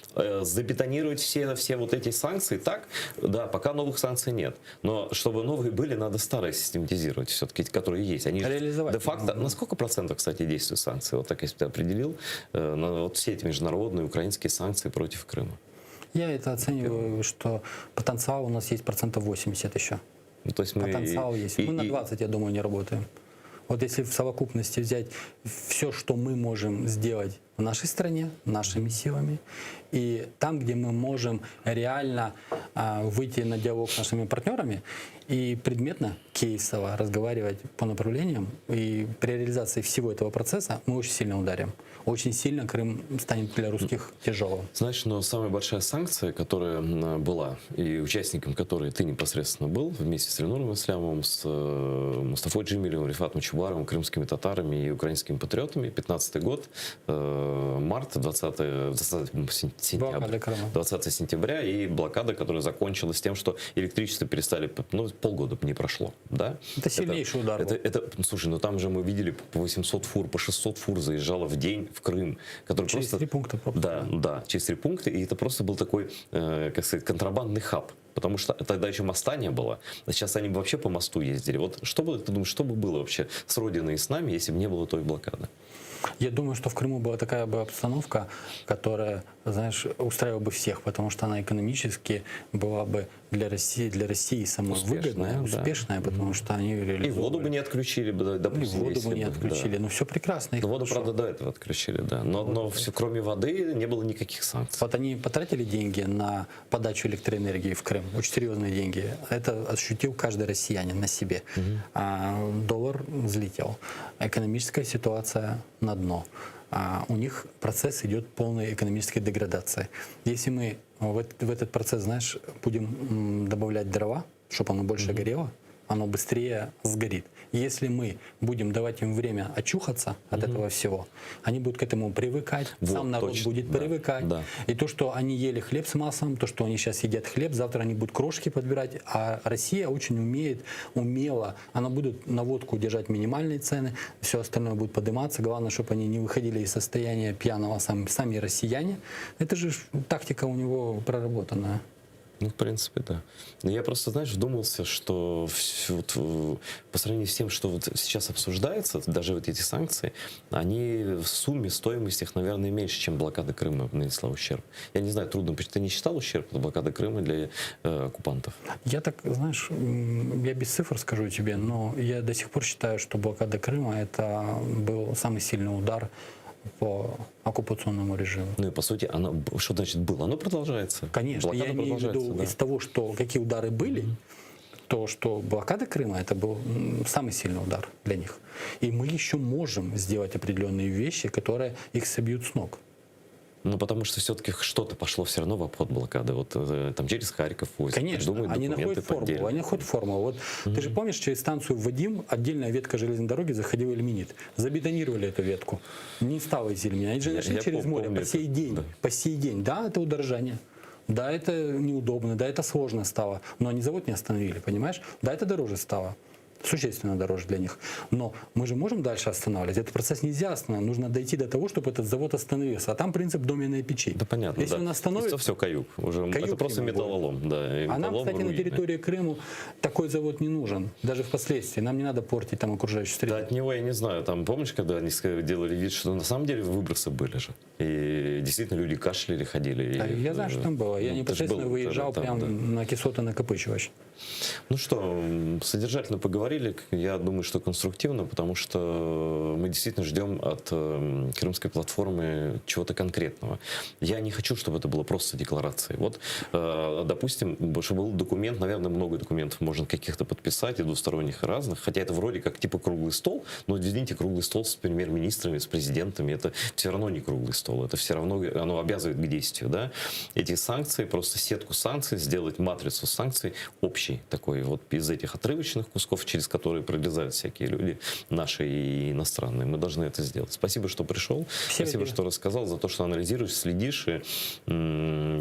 Забетонировать все вот эти санкции так, да, пока новых санкций нет. Но чтобы новые были, надо старые систематизировать все-таки, которые есть. Они Реализовать. де-факто, на сколько процентов, кстати, действуют санкции? Вот так, если ты определил, на вот все эти международные украинские санкции против Крыма. Я это оцениваю, что потенциал у нас есть 80% еще. Ну, то есть мы Потенциал есть. Мы на 20, я думаю, не работаем. Вот если в совокупности взять все, что мы можем сделать в нашей стране, нашими силами. И там, где мы можем реально выйти на диалог с нашими партнерами и предметно, кейсово разговаривать по направлениям, и при реализации всего этого процесса мы очень сильно ударим. Очень сильно Крым станет для русских тяжелым. Знаешь, но самая большая санкция, которая была, и участником которой ты непосредственно был, вместе с Ильнуром Ислямовым, с Мустафой Джемилевым, Рифатом Чубаровым, крымскими татарами и украинскими патриотами, 15 год, март, 20 сентября, 20 сентября, и блокада, которая закончилась тем, что электричество перестали, ну, полгода не прошло, да? Это сильнейший удар был. Слушай, ну там же мы видели по 800 фур, по 600 фур заезжало в день в Крым, который через просто... 3 пункта пропуска. Да, через 3 пункта, и это просто был такой, как сказать, контрабандный хаб. Потому что тогда еще моста не было, а сейчас они бы вообще по мосту ездили. Вот что бы, ты думаешь, что бы было вообще с Родиной и с нами, если бы не было той блокады? Я думаю, что в Крыму была такая бы обстановка, которая, знаешь, устраивала бы всех, потому что она экономически была бы для России самая Успешная, выгодная, да. успешная, потому что они реализовывали. И воду бы не отключили, допустим. И воду если бы не отключили. Да. Ну все прекрасно. Но воду, правда, до этого отключили, да. Но все, кроме воды не было никаких санкций. Вот они потратили деньги на подачу электроэнергии в Крым, очень серьезные деньги. Это ощутил каждый россиянин на себе. А доллар взлетел. Экономическая ситуация на дно. У них процесс идет полной экономической деградации. Если мы в этот процесс, знаешь, будем добавлять дрова, чтобы оно больше горело, оно быстрее сгорит. Если мы будем давать им время очухаться от этого всего, они будут к этому привыкать, Вот, сам народ точно, будет да, привыкать. да. И то, что они ели хлеб с маслом, то, что они сейчас едят хлеб, завтра они будут крошки подбирать. А Россия очень умело, она будет на водку держать минимальные цены, все остальное будет подниматься. Главное, чтобы они не выходили из состояния пьяного сами россияне. Это же тактика у него проработанная. Ну, в принципе, да. Но я просто, знаешь, вдумался, что по сравнению с тем, что вот сейчас обсуждается, даже вот эти санкции, они в сумме, стоимость их, наверное, меньше, чем блокада Крыма нанесла ущерб. Я не знаю, трудно, ты не считал ущерб от блокады Крыма для оккупантов? Я так, знаешь, я без цифр скажу тебе, но я до сих пор считаю, что блокада Крыма это был самый сильный удар по оккупационному режиму. Ну и по сути, что значит было? Оно продолжается. Конечно, Блокада я имею в виду да. из того, что какие удары были, то, что блокада Крыма, это был самый сильный удар для них. И мы еще можем сделать определенные вещи, которые их собьют с ног. Ну, потому что все-таки что-то пошло все равно в обход блокады. Вот там через Харьков возят. Конечно, они находят формулу. Вот ты же помнишь, через станцию Вадим отдельная ветка железной дороги заходила ильменит. Забетонировали эту ветку. Не стало из ильменя. Они же нашли через море по сей день. Да. По сей день. Да, это удорожание. Да, это неудобно, да, это сложно стало. Но они завод не остановили, понимаешь? Да, это дороже стало. Существенно дороже для них. Но мы же можем дальше останавливать. Этот процесс нельзя останавливать. Нужно дойти до того, чтобы этот завод остановился. А там принцип доменной печи. Да, понятно. Если он остановится... Это все каюк. Это просто металлолом. Да, а нам, кстати, на территории Крыма такой завод не нужен. Даже впоследствии. Нам не надо портить там окружающую среду. Да, от него я не знаю. Там, помнишь, когда они делали вид, что на самом деле выбросы были же. И действительно люди кашляли, ходили. Да, я знаю, что там было. Я непосредственно выезжал прямо на кислоты накопычивач. Ну что, содержательно поговорили. Я думаю, что конструктивно, потому что мы действительно ждем от крымской платформы чего-то конкретного. Я не хочу, чтобы это было просто декларацией. Вот, допустим, чтобы был документ, наверное, много документов можно каких-то подписать, и двусторонних, и разных, хотя это вроде как типа круглый стол, но, извините, круглый стол с премьер-министрами, с президентами, это все равно не круглый стол, это все равно, оно обязывает к действию, да. Эти санкции, просто сетку санкций, сделать матрицу санкций общей, такой вот из этих отрывочных кусков, через которые пролезают всякие люди, наши и иностранные. Мы должны это сделать. Спасибо, что пришел. Спасибо, что рассказал, за то, что анализируешь, следишь. И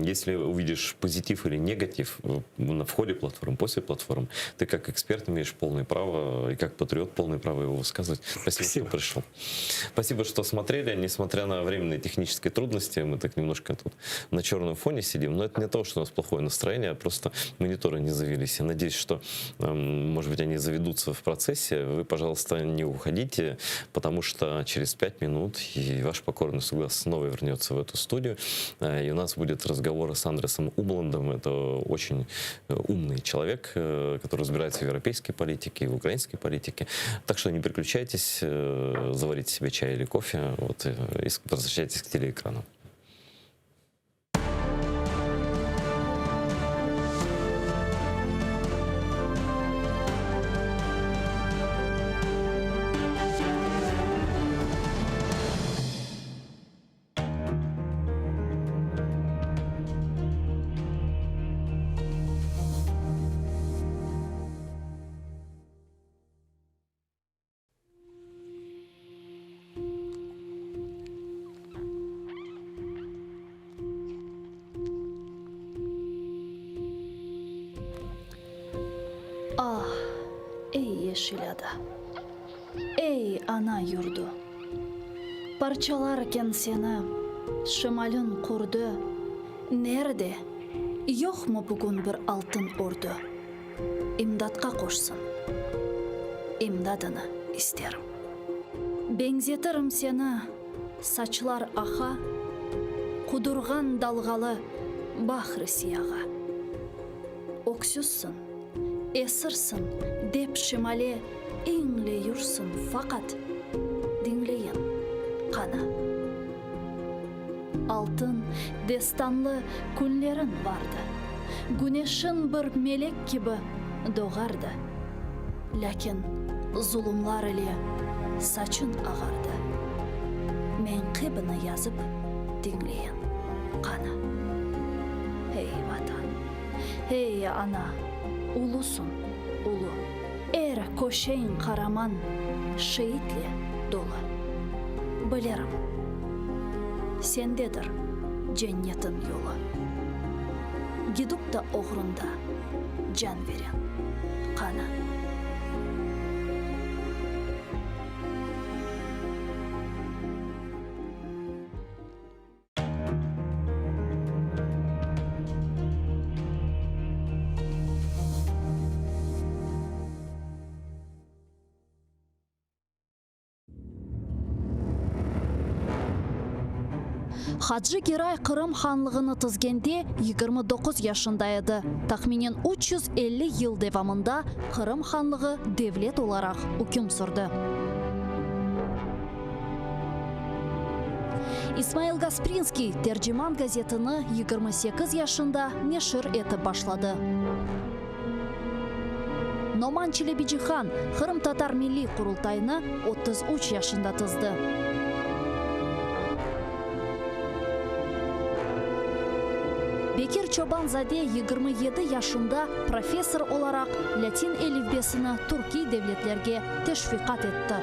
если увидишь позитив или негатив в ходе платформ, после платформ, ты как эксперт имеешь полное право, и как патриот полное право его высказывать. Спасибо, что пришел. Спасибо, что смотрели. Несмотря на временные технические трудности, мы так немножко тут на черном фоне сидим. Но это не то, что у нас плохое настроение, а просто мониторы не завелись. Я надеюсь, что, может быть, они заведут ведутся в процессе, вы, пожалуйста, не уходите, потому что через 5 минут и ваш покорный слуга снова вернется в эту студию, и у нас будет разговор с Андресом Умландом. Это очень умный человек, который разбирается в европейской политике и в украинской политике. Так что не переключайтесь, заварите себе чай или кофе, вот, и возвращайтесь к телеэкрану. Ah, ey yeşil ada, ey ana yurdu, parçalarken seni şımalın kurdu. Nerede? Yok mu bugün bir altın ordu? İmdatqa koşsun, imdadını isterim. Benzetirim seni saçlar ağa, kudurgan dalgalı bahri siyağa. Oksuzsun, esirsin, dep şimale inleyursun fakat dinleyin kana. Altın destanlı günlerin vardı. Güneşin bir melek gibi doğardı. Lakin zulümlar ile saçın ağardı. Menkıbını yazıp dinleyin kana. Hey vatan, hey ana, ulusun ulu. Koşeyn Karaman şehitle dolu. Bilirim, sendedir cennetin yolu. Gidip da uğrunda can veren kana. Хаджи Герай Кырым ханлығыны тізгенде 29 yaşında еді. Тахминен 350 yıl devamında Кырым ханлығы devlet olarak hüküm sürdü. İsmail Gasprinski Tercüman gazetini 28 yaşında neşir etip başladı. Номан Челебиджихан Кырым Татар Milli Kurultayını 33 yaşında tızdı. Bekir Çobanzade 27 yaşında profesör olarak Latin elifbesini Türkiye devletlerge teşvikat etti.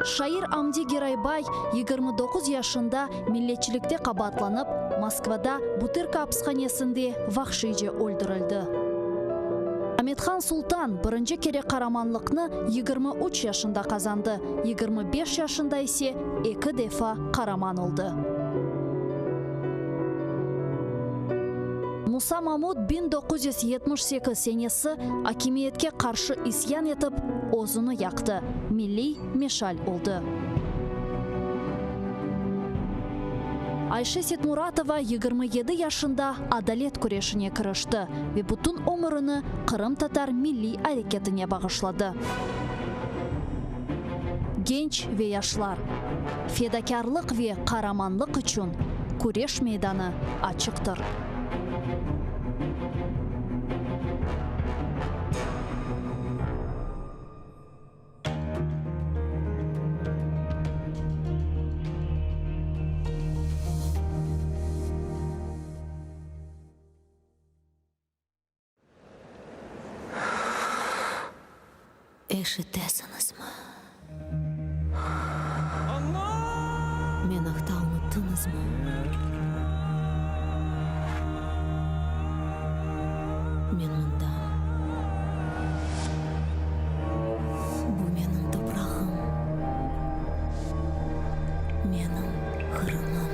Şair Amdi Geraybay 29 yaşında milletçilikte kabatlanıp Moskvada Butyrka hapishanesinde vahşice öldürüldü. Ahmetхан Sultan birinci kere karamanlıkını 23 yaşında kazandı. 25 yaşında ise 2 defa karaman oldu. Musa Mahmud 1978 senesi hakimiyetke karşı isyan etip ozunu yaktı. Milli meşal oldu. Ayşe Setmuratova 27 yaşında adalet kureşine kırıştı ve bütün ömrünü Kırım Tatar Milli Hareketine bağışladı. Genç ve yaşlar, fedakarlık ve kahramanlık için kureş meydanı açıktır. Eşitesiniz mi? Meni hata unuttunuz mu? Men bundan. Bu menin toprağım. Menin Kırımım.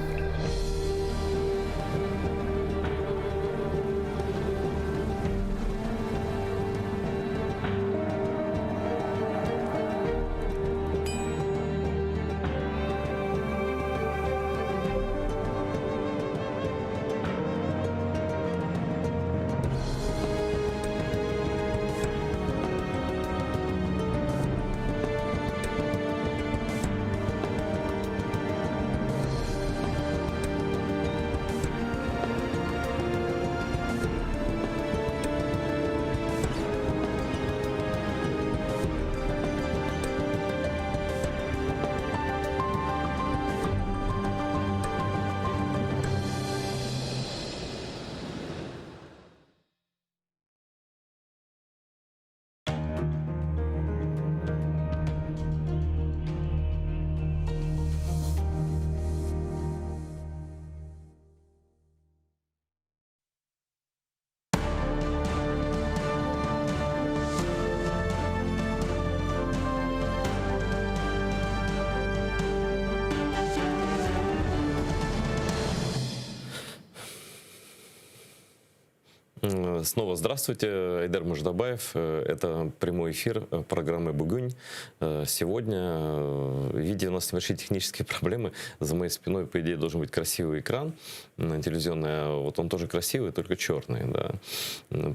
Снова здравствуйте, Айдар Муждабаев. Это прямой эфир программы «Бугунь». Сегодня, видя у нас небольшие технические проблемы, за моей спиной, по идее, должен быть красивый экран телевизионный. Вот он тоже красивый, только черный. Да.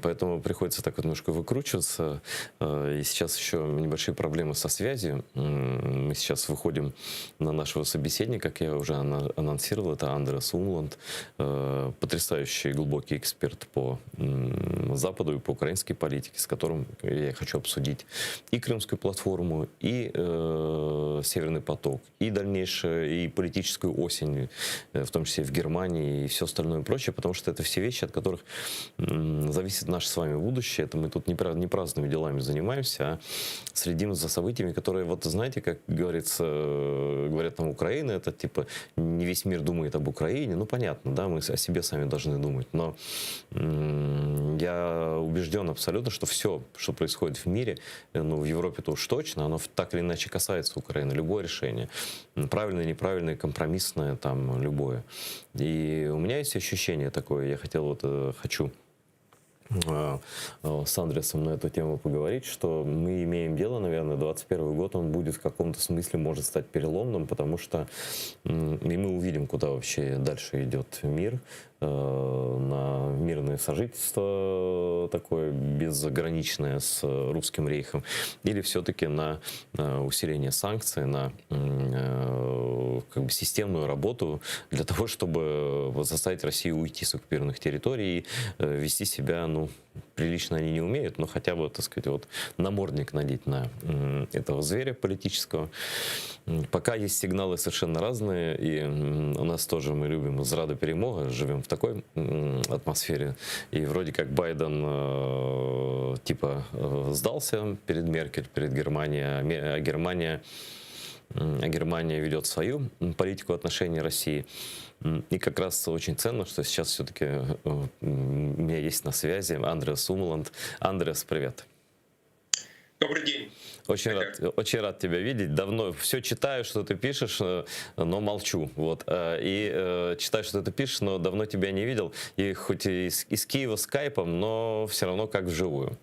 Поэтому приходится так вот немножко выкручиваться. И сейчас еще небольшие проблемы со связью. Мы сейчас выходим на нашего собеседника, как я уже анонсировал. Это Андреас Умланд, потрясающий глубокий эксперт по Западу и по украинской политике, с которым я хочу обсудить и Крымскую платформу, и Северный поток, и дальнейшее, и политическую осень, в том числе в Германии, и все остальное прочее, потому что это все вещи, от которых зависит наше с вами будущее. Это мы тут не праздными делами занимаемся, а следим за событиями, которые, вот знаете, как говорится, говорят нам, Украина, это типа не весь мир думает об Украине. Ну, понятно, да, мы о себе сами должны думать, но я убежден абсолютно, что все, что происходит в мире, ну, в Европе-то уж точно, оно так или иначе касается Украины. Любое решение, правильное, неправильное, компромиссное, там, любое. И у меня есть ощущение такое, я хочу с Андреасом на эту тему поговорить, что мы имеем дело, наверное, 2021 год, он будет в каком-то смысле, может стать переломным, потому что и мы увидим, куда вообще дальше идет мир, на мирное сожительство такое безграничное с русским рейхом, или все-таки на усиление санкций, на как бы системную работу для того, чтобы заставить Россию уйти с оккупированных территорий и вести себя, ну, прилично они не умеют, но хотя бы, так сказать, вот намордник надеть на этого зверя политического. Пока есть сигналы совершенно разные, и у нас тоже, мы любим зрада перемога, живем в такой атмосфере, и вроде как Байден сдался перед Меркель, перед Германией, а Германия ведет свою политику в отношении России. И как раз очень ценно, что сейчас все-таки у меня есть на связи Андреас Умланд. Андреас, привет. Добрый день. Очень рад тебя видеть. Давно все читаю, что ты пишешь, но молчу. Вот. И читаю, что ты пишешь, но давно тебя не видел. И хоть и из Киева скайпом, но все равно как вживую.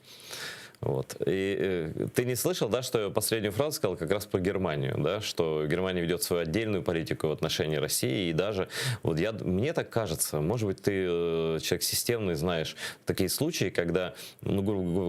Вот. И ты не слышал, да, что я последнюю фразу сказал как раз про Германию, да, что Германия ведет свою отдельную политику в отношении России, и даже, вот мне так кажется, может быть, ты человек системный, знаешь такие случаи, когда, ну,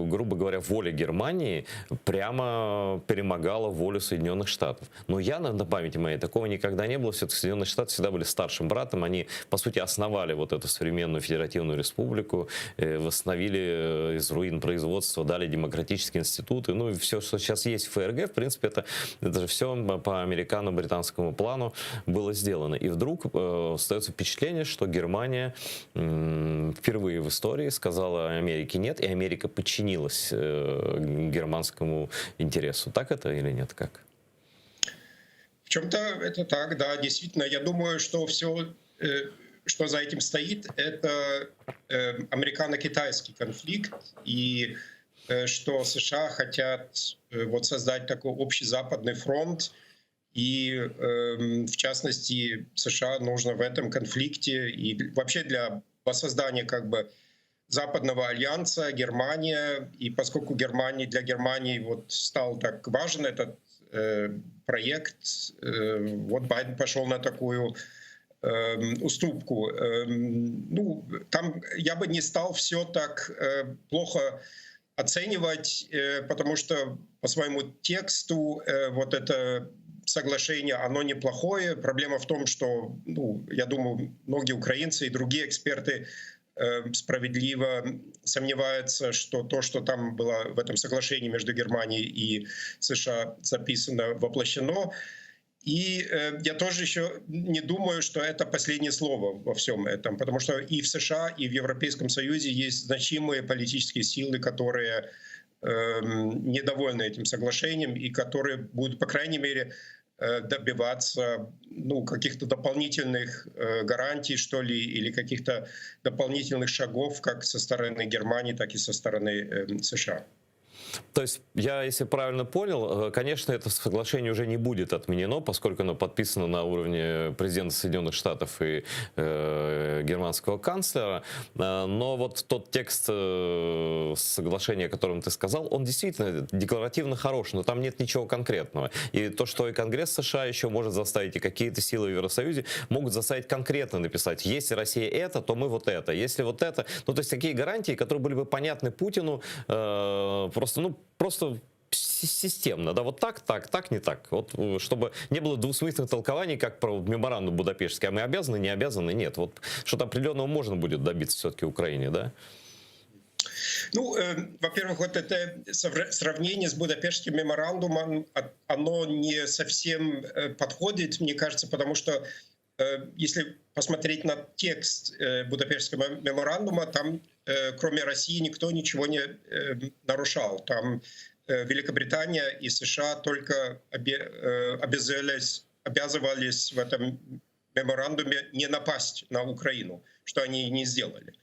грубо говоря, воля Германии прямо перемогала волю Соединенных Штатов. Но я, на памяти моей, такого никогда не было. Все-таки Соединенные Штаты всегда были старшим братом, они, по сути, основали вот эту современную федеративную республику, восстановили из руин производства, дали демократические институты, ну и все, что сейчас есть в ФРГ, в принципе, это же все по американо-британскому плану было сделано. И вдруг остается впечатление, что Германия впервые в истории сказала Америке нет, и Америка подчинилась германскому интересу. Так это или нет? Как? В чем-то это так, да, действительно. Я думаю, что все, что за этим стоит, это американо-китайский конфликт, и что США хотят вот создать такой общий западный фронт, и в частности США нужно в этом конфликте и вообще для воссоздания как бы западного альянса Германия, и поскольку для Германии вот стал так важен этот проект, вот Байден пошел на такую уступку. Ну, там я бы не стал все так плохо оценивать, потому что по своему тексту вот это соглашение, оно неплохое. Проблема в том, что, ну, я думаю, многие украинцы и другие эксперты справедливо сомневаются, что то, что там было в этом соглашении между Германией и США записано, воплощено. И я тоже еще не думаю, что это последнее слово во всем этом, потому что и в США, и в Европейском Союзе есть значимые политические силы, которые недовольны этим соглашением и которые будут, по крайней мере, добиваться, ну, каких-то дополнительных гарантий, что ли, или каких-то дополнительных шагов как со стороны Германии, так и со стороны США. То есть я, если правильно понял, конечно, это соглашение уже не будет отменено, поскольку оно подписано на уровне президента Соединенных Штатов и германского канцлера. Но вот тот текст соглашения, о котором ты сказал, он действительно декларативно хорош, но там нет ничего конкретного. И то, что и Конгресс США еще может заставить, и какие-то силы в Евросоюзе могут заставить конкретно написать: если Россия это, то мы вот это, если вот это. Ну, то есть такие гарантии, которые были бы понятны Путину просто системно, да, вот так, не так. Вот, чтобы не было двусмысленных толкований, как про меморандум Будапештский. А мы обязаны, не обязаны, нет. Вот что-то определенного можно будет добиться все-таки Украине, да? Ну, во-первых, вот это сравнение с Будапештским меморандумом, оно не совсем подходит, мне кажется, потому что если посмотреть на текст Будапештского меморандума, там кроме России никто ничего не нарушал. Там Великобритания и США только обязывались в этом меморандуме не напасть на Украину, что они и не сделали.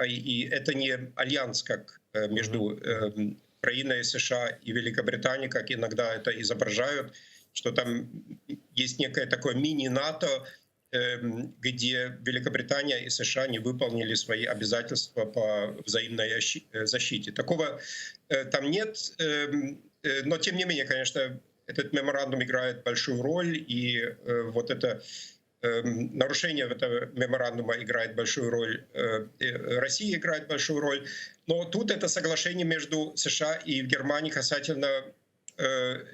И это не альянс, как между Украиной, США и Великобританией, как иногда это изображают, что там есть некое такое мини-НАТО, где Великобритания и США не выполнили свои обязательства по взаимной защите. Такого там нет, но тем не менее, конечно, этот меморандум играет большую роль, и вот это нарушение этого меморандума играет большую роль, Россия играет большую роль. Но тут это соглашение между США и Германией касательно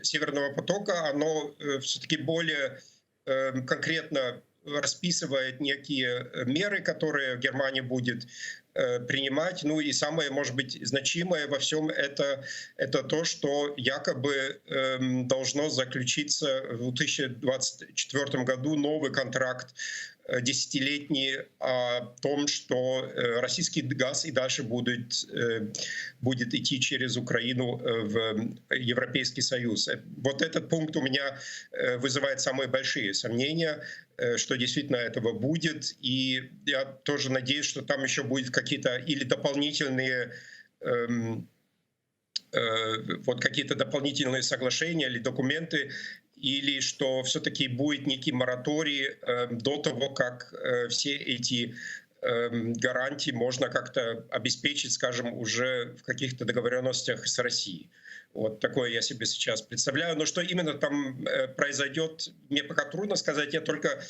Северного потока, оно все-таки более конкретно расписывает некие меры, которые Германия будет принимать. Ну и самое, может быть, значимое во всем это то, что якобы должно заключиться в 2024 году новый контракт десятилетний о том, что российский газ и дальше будет идти через Украину в Европейский Союз. Вот этот пункт у меня вызывает самые большие сомнения, что действительно этого будет. И я тоже надеюсь, что там еще будут какие-то или дополнительные какие-то дополнительные соглашения или документы, или что все-таки будет некий мораторий до того, как все эти гарантии можно как-то обеспечить, скажем, уже в каких-то договоренностях с Россией. Вот такое я себе сейчас представляю. Но что именно там произойдет, мне пока трудно сказать. Я только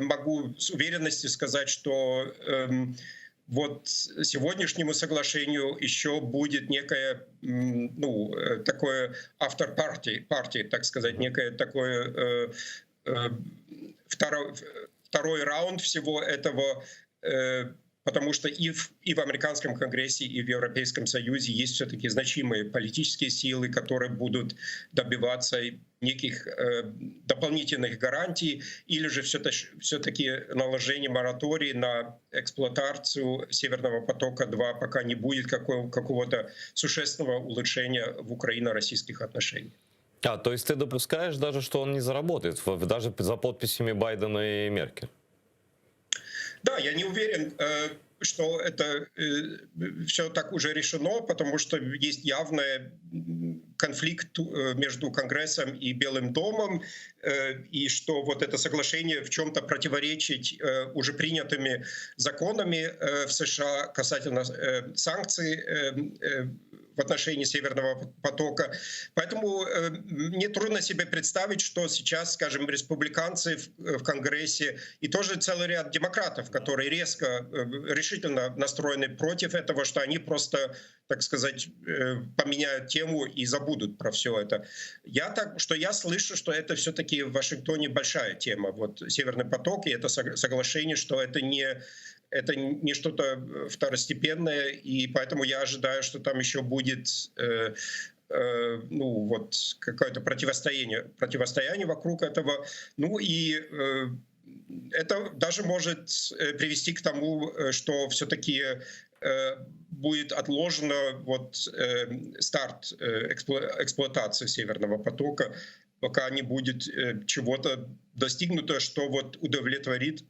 могу с уверенностью сказать, что вот сегодняшнему соглашению еще будет некое, такое after party, так сказать, некое такое второй раунд всего этого, потому что и в американском Конгрессе, и в Европейском Союзе есть все-таки значимые политические силы, которые будут добиваться неких дополнительных гарантий, или же все-таки наложение моратория на эксплуатацию Северного потока-2, пока не будет какого-то существенного улучшения в украино-российских отношениях. То есть ты допускаешь даже, что он не заработает, даже за подписями Байдена и Меркель? Да, я не уверен, что это все так уже решено, потому что есть явный конфликт между Конгрессом и Белым домом, и что вот это соглашение в чем-то противоречит уже принятыми законами в США касательно санкций в отношении Северного потока. Поэтому мне трудно себе представить, что сейчас, скажем, республиканцы в Конгрессе и тоже целый ряд демократов, которые решительно настроены против этого, что они просто, так сказать, поменяют тему и забудут про все это. Я слышу, что это все-таки в Вашингтоне большая тема. Вот Северный поток и это соглашение, что это не что-то второстепенное, и поэтому я ожидаю, что там еще будет какое-то противостояние вокруг этого. Ну и это даже может привести к тому, что все-таки будет отложено старт эксплуатации Северного потока, пока не будет чего-то достигнуто, что удовлетворит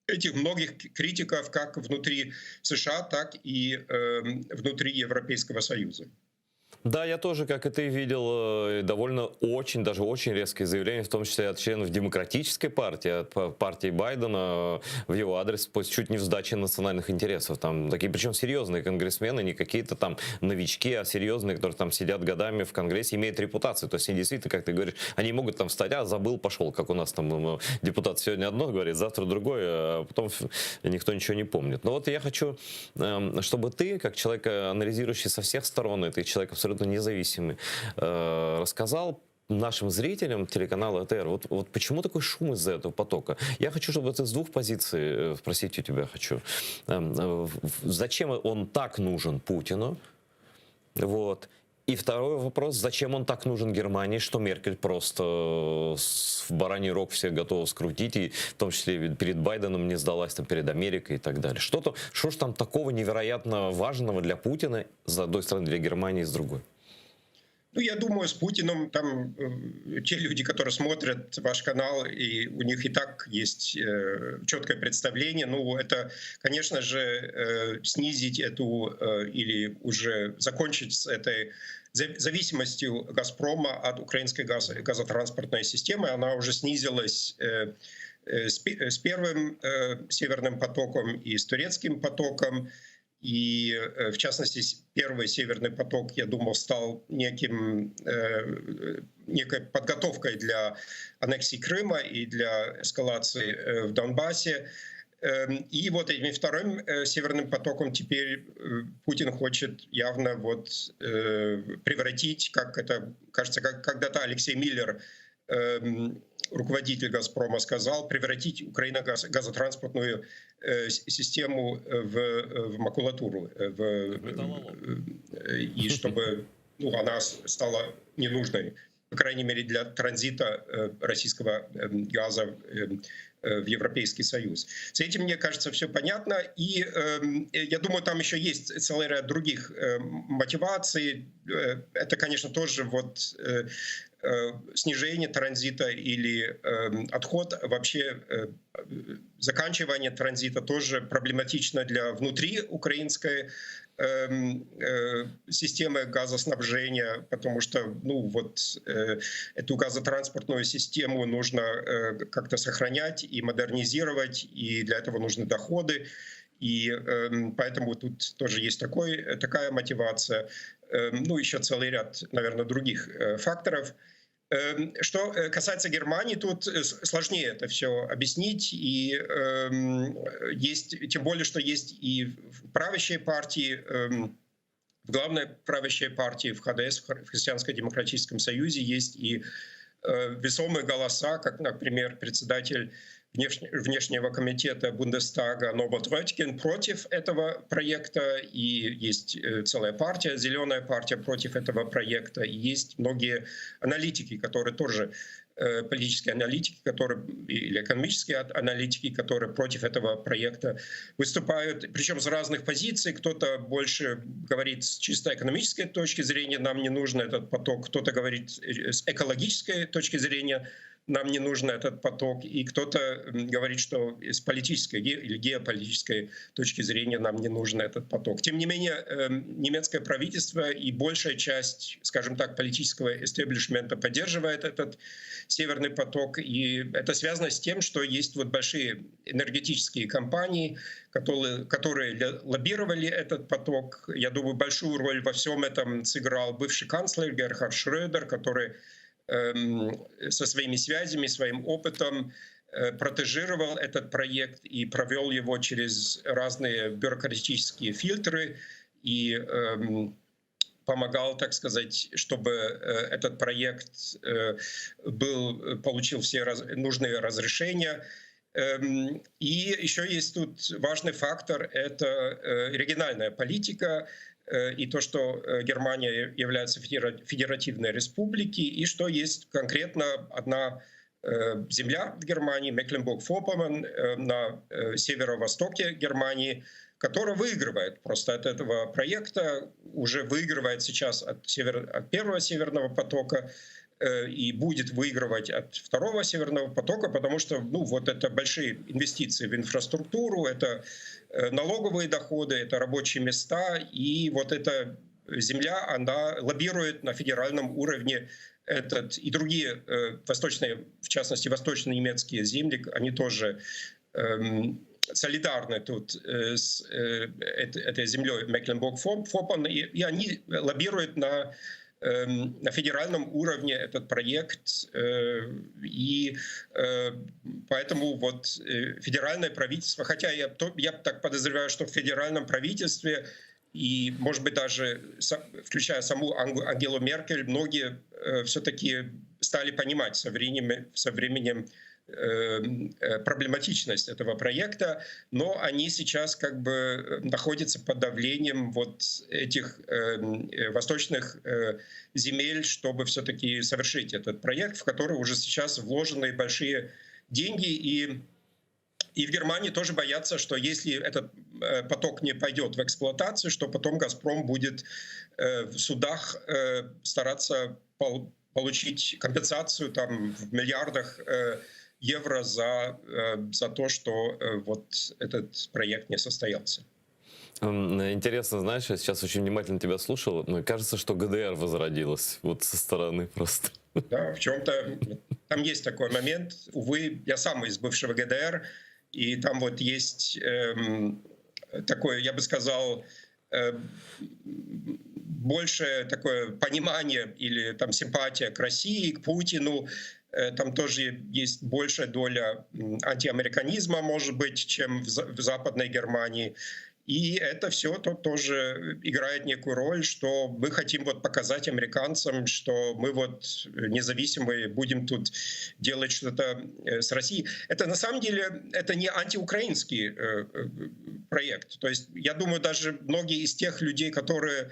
этих многих критиков как внутри США, так и внутри Европейского Союза. Да, я тоже, как и ты, видел довольно даже очень резкие заявления, в том числе от членов Демократической партии, от партии Байдена в его адрес, чуть не в сдаче национальных интересов. Там такие, причем серьезные конгрессмены, не какие-то там новички, а серьезные, которые там сидят годами в Конгрессе, имеют репутацию. То есть они действительно, как ты говоришь, они могут там встать, забыл, пошел, как у нас там депутат сегодня одно говорит, завтра другое, а потом никто ничего не помнит. Но вот я хочу, чтобы ты, как человек, анализирующий со всех сторон, и ты человек абсолютно независимый, рассказал нашим зрителям телеканала АТР, вот почему такой шум из-за этого потока? Я хочу, чтобы ты с двух позиций спросить у тебя хочу. Зачем он так нужен Путину? Вот. И второй вопрос, зачем он так нужен Германии, что Меркель просто в бараний рог все готова скрутить, и в том числе перед Байденом не сдалась, там, перед Америкой и так далее. Что ж там такого невероятно важного для Путина, с одной стороны, для Германии, с другой? Ну, я думаю, с Путиным там те люди, которые смотрят ваш канал, и у них и так есть четкое представление. Ну, это, конечно же, снизить эту или уже закончить с этой зависимостью «Газпрома» от украинской газотранспортной системы. Она уже снизилась с первым «Северным потоком» и с турецким потоком. И, в частности, первый «Северный поток», я думал, стал некой подготовкой для аннексии Крыма и для эскалации в Донбассе. И вот этим вторым «Северным потоком» теперь Путин хочет явно превратить, как это, кажется, когда-то Алексей Миллер, руководитель «Газпрома», сказал, превратить газотранспортную систему в макулатуру, и чтобы она стала ненужной, по крайней мере, для транзита российского газа в Европейский Союз. С этим, мне кажется, все понятно. И я думаю, там еще есть целый ряд других мотиваций. Это, конечно, тоже снижение транзита или отход, вообще заканчивание транзита тоже проблематично для внутриукраинской системы газоснабжения, потому что эту газотранспортную систему нужно как-то сохранять и модернизировать, и для этого нужны доходы. И поэтому тут тоже есть такая мотивация. Ну, еще целый ряд, наверное, других факторов. Что касается Германии, тут сложнее это все объяснить. И есть, тем более, что есть и в правящей партии, в главной правящей партии, в ХДС, в Христианско-демократическом союзе, есть и весомые голоса, как, например, председатель внешнего комитета Бундестага Норберт Рöttgen против этого проекта, и есть целая партия, зеленая партия против этого проекта, и есть многие аналитики, которые тоже, политические аналитики, или экономические аналитики, которые против этого проекта выступают, причем с разных позиций. Кто-то больше говорит с чисто экономической точки зрения, нам не нужен этот поток, кто-то говорит с экологической точки зрения, нам не нужен этот поток, и кто-то говорит, что с политической или геополитической точки зрения нам не нужен этот поток. Тем не менее, немецкое правительство и большая часть, скажем так, политического эстеблишмента поддерживает этот «Северный поток», и это связано с тем, что есть большие энергетические компании, которые лоббировали этот поток. Я думаю, большую роль во всем этом сыграл бывший канцлер Герхард Шрёдер, который со своими связями, своим опытом протежировал этот проект и провел его через разные бюрократические фильтры и помогал, так сказать, чтобы этот проект получил все нужные разрешения. И еще есть тут важный фактор — это региональная политика, и то, что Германия является федеративной республикой, и что есть конкретно одна земля в Германии, Мекленбург-Форпоммерн, на северо-востоке Германии, которая выигрывает просто от этого проекта, уже выигрывает сейчас от первого «Северного потока», и будет выигрывать от второго «Северного потока», потому что это большие инвестиции в инфраструктуру, это налоговые доходы, это рабочие места, и это земля, она лоббирует на федеральном уровне этот и другие восточные, в частности, восточно-немецкие земли, они тоже солидарны тут с этой землей Мекленбург-Форпоммерн, и они лоббируют на федеральном уровне этот проект, и поэтому вот федеральное правительство, хотя я так подозреваю, что в федеральном правительстве и, может быть, даже включая саму Ангелу Меркель, многие все-таки стали понимать со временем проблематичность этого проекта, но они сейчас как бы находятся под давлением вот этих восточных земель, чтобы все-таки совершить этот проект, в который уже сейчас вложены большие деньги, и в Германии тоже боятся, что если этот поток не пойдет в эксплуатацию, что потом «Газпром» будет в судах стараться получить компенсацию там в миллиардах евро за то, что вот этот проект не состоялся. Интересно, знаешь, я сейчас очень внимательно тебя слушал, но кажется, что ГДР возродилась вот со стороны просто. Да, в чем-то там есть такой момент. Увы, я сам из бывшего ГДР, и там вот есть такое, я бы сказал, большее такое понимание или там симпатия к России, к Путину. Там тоже есть большая доля антиамериканизма, может быть, чем в Западной Германии. И это все тоже играет некую роль, что мы хотим вот показать американцам, что мы вот независимые будем тут делать что-то с Россией. Это на самом деле это не антиукраинский проект. То есть я думаю, даже многие из тех людей, которые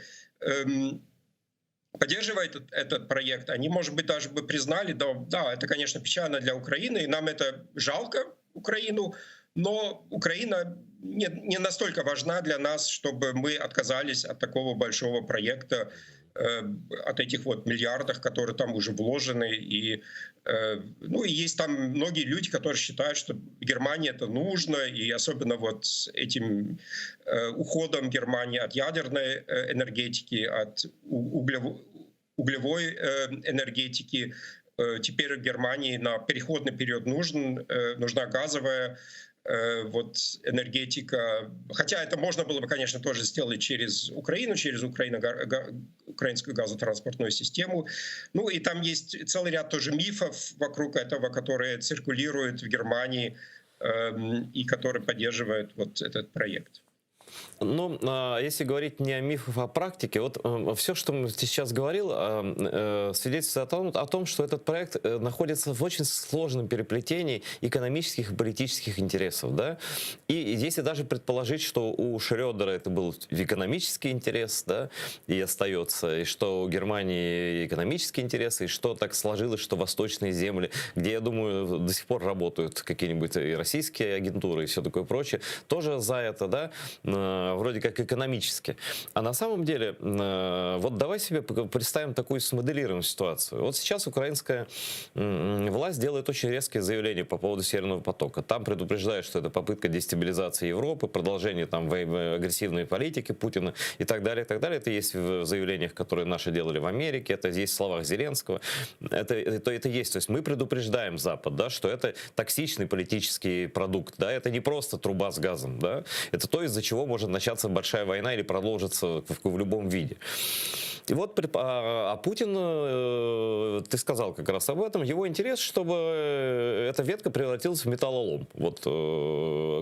поддерживают этот проект, они, может быть, даже бы признали, да, это, конечно, печально для Украины, и нам это жалко, Украину, но Украина не настолько важна для нас, чтобы мы отказались от такого большого проекта, от этих вот миллиардов, которые там уже вложены. И есть там многие люди, которые считают, что Германии это нужно, и особенно вот с этим уходом Германии от ядерной энергетики, от углевой энергетики. Теперь Германии на переходный период нужна газовая вот энергетика. Хотя это можно было бы, конечно, тоже сделать через Украину, через украинскую газотранспортную систему. Ну и там есть целый ряд тоже мифов вокруг этого, которые циркулируют в Германии и которые поддерживают вот этот проект. Ну, если говорить не о мифах, а о практике, вот все, что мы сейчас говорил, свидетельствует о том, что этот проект находится в очень сложном переплетении экономических и политических интересов, да, и если даже предположить, что у Шрёдера это был экономический интерес, да, и остается, и что у Германии экономические интересы, и что так сложилось, что восточные земли, где, я думаю, до сих пор работают какие-нибудь и российские агентуры и все такое прочее, тоже за это, да, вроде как экономически. А на самом деле, вот давай себе представим такую смоделированную ситуацию. Вот сейчас украинская власть делает очень резкие заявления по поводу Северного потока. Там предупреждают, что это попытка дестабилизации Европы, продолжение там агрессивной политики Путина и так далее, и так далее. Это есть в заявлениях, которые наши делали в Америке, это есть в словах Зеленского. Это есть. То есть мы предупреждаем Запад, да, что это токсичный политический продукт, да, это не просто труба с газом, да, это то, из-за чего может начаться большая война или продолжиться в любом виде. И вот, Путин, ты сказал как раз об этом, его интерес, чтобы эта ветка превратилась в металлолом, вот,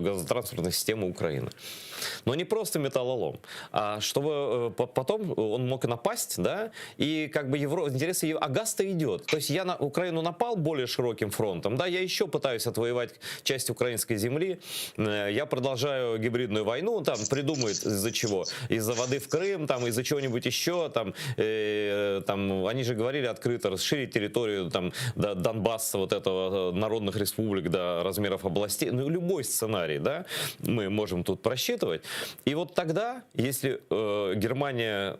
газотранспортной системы Украины. Но не просто металлолом, а чтобы потом он мог напасть, да, и как бы интересы, а газ-то идет. То есть я на Украину напал более широким фронтом, да, я еще пытаюсь отвоевать часть украинской земли, я продолжаю гибридную войну, там, придумают из-за чего, из-за воды в Крым, там, из-за чего-нибудь еще, там, они же говорили открыто, расширить территорию, там, до Донбасса, вот этого, народных республик, до размеров областей, ну, любой сценарий, да, мы можем тут просчитывать. И вот тогда, если Германия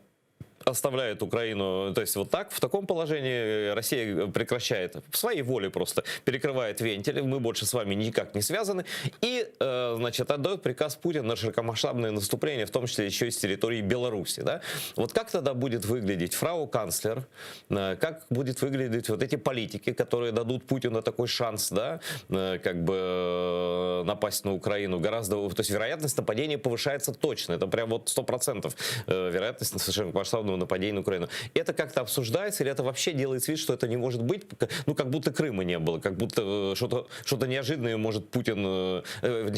оставляет Украину, то есть вот так, в таком положении Россия прекращает в своей воле просто, перекрывает вентили, мы больше с вами никак не связаны, и, значит, отдает приказ Путин на широкомасштабное наступление, в том числе еще и с территории Беларуси, да? Вот как тогда будет выглядеть фрау-канцлер, как будет выглядеть вот эти политики, которые дадут Путину такой шанс, да, как бы напасть на Украину гораздо, то есть вероятность нападения повышается точно, это прям вот 100% вероятность совершенно масштабного нападения на Украину. Это как-то обсуждается или это вообще делается вид, что это не может быть, ну как будто Крыма не было, как будто что-то неожиданное может Путин,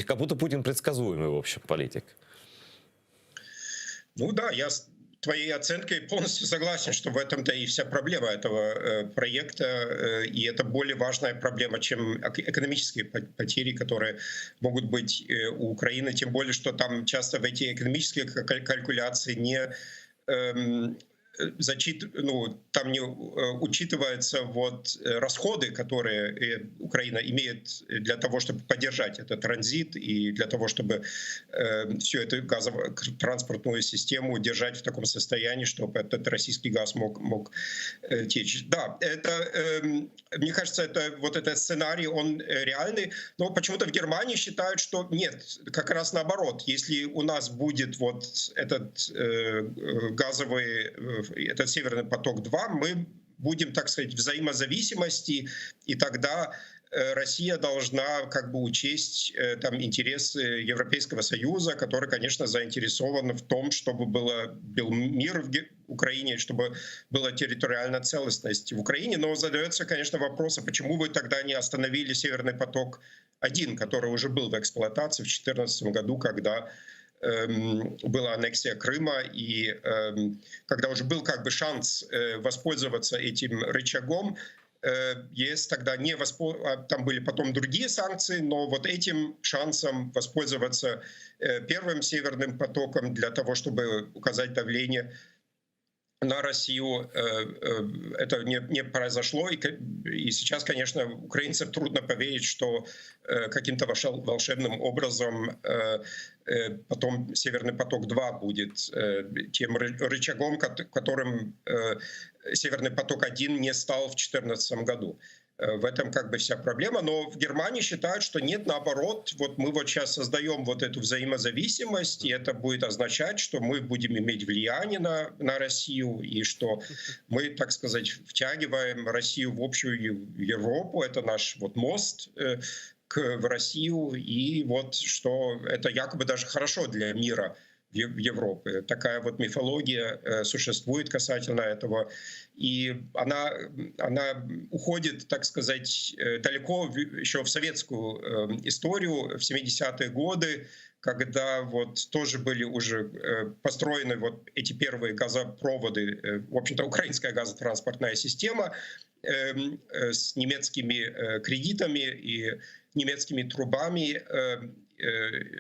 как будто Путин предсказуемый, в общем, политик. Ну да, я с твоей оценкой полностью согласен, что в этом-то и вся проблема этого проекта, и это более важная проблема, чем экономические потери, которые могут быть у Украины, тем более, что там часто в эти экономические калькуляции не там не учитываются вот расходы, которые Украина имеет для того, чтобы поддержать этот транзит и для того, чтобы всю эту газово-транспортную систему держать в таком состоянии, чтобы этот российский газ мог течь. Да, это, мне кажется, вот этот сценарий, он реальный, но почему-то в Германии считают, что нет, как раз наоборот, если у нас будет вот этот газовый, этот Северный поток-2, мы будем, так сказать, в взаимозависимости, и тогда Россия должна как бы учесть там интересы Европейского Союза, который, конечно, заинтересован в том, чтобы был мир в Украине, чтобы была территориальная целостность в Украине. Но задается, конечно, вопрос, а почему вы тогда не остановили Северный поток-1, который уже был в эксплуатации в 2014 году, когда была аннексия Крыма, и когда уже был как бы шанс воспользоваться этим рычагом, ЕС тогда не воспользовался, там были потом другие санкции, но вот этим шансом воспользоваться первым Северным потоком для того, чтобы указать давление на Россию, это не произошло. И сейчас, конечно, украинцам трудно поверить, что каким-то волшебным образом потом Северный поток-2 будет тем рычагом, которым Северный поток-1 не стал в 2014 году. В этом как бы вся проблема. Но в Германии считают, что нет, наоборот, вот мы вот сейчас создаем вот эту взаимозависимость, и это будет означать, что мы будем иметь влияние на Россию, и что мы, так сказать, втягиваем Россию в общую Европу. Это наш вот мост в Россию, и вот что это якобы даже хорошо для мира в Европе. Такая вот мифология существует касательно этого. И она уходит, так сказать, далеко еще в советскую историю, в 70-е годы, когда вот тоже были уже построены вот эти первые газопроводы, в общем-то, украинская газотранспортная система с немецкими кредитами и немецкими трубами,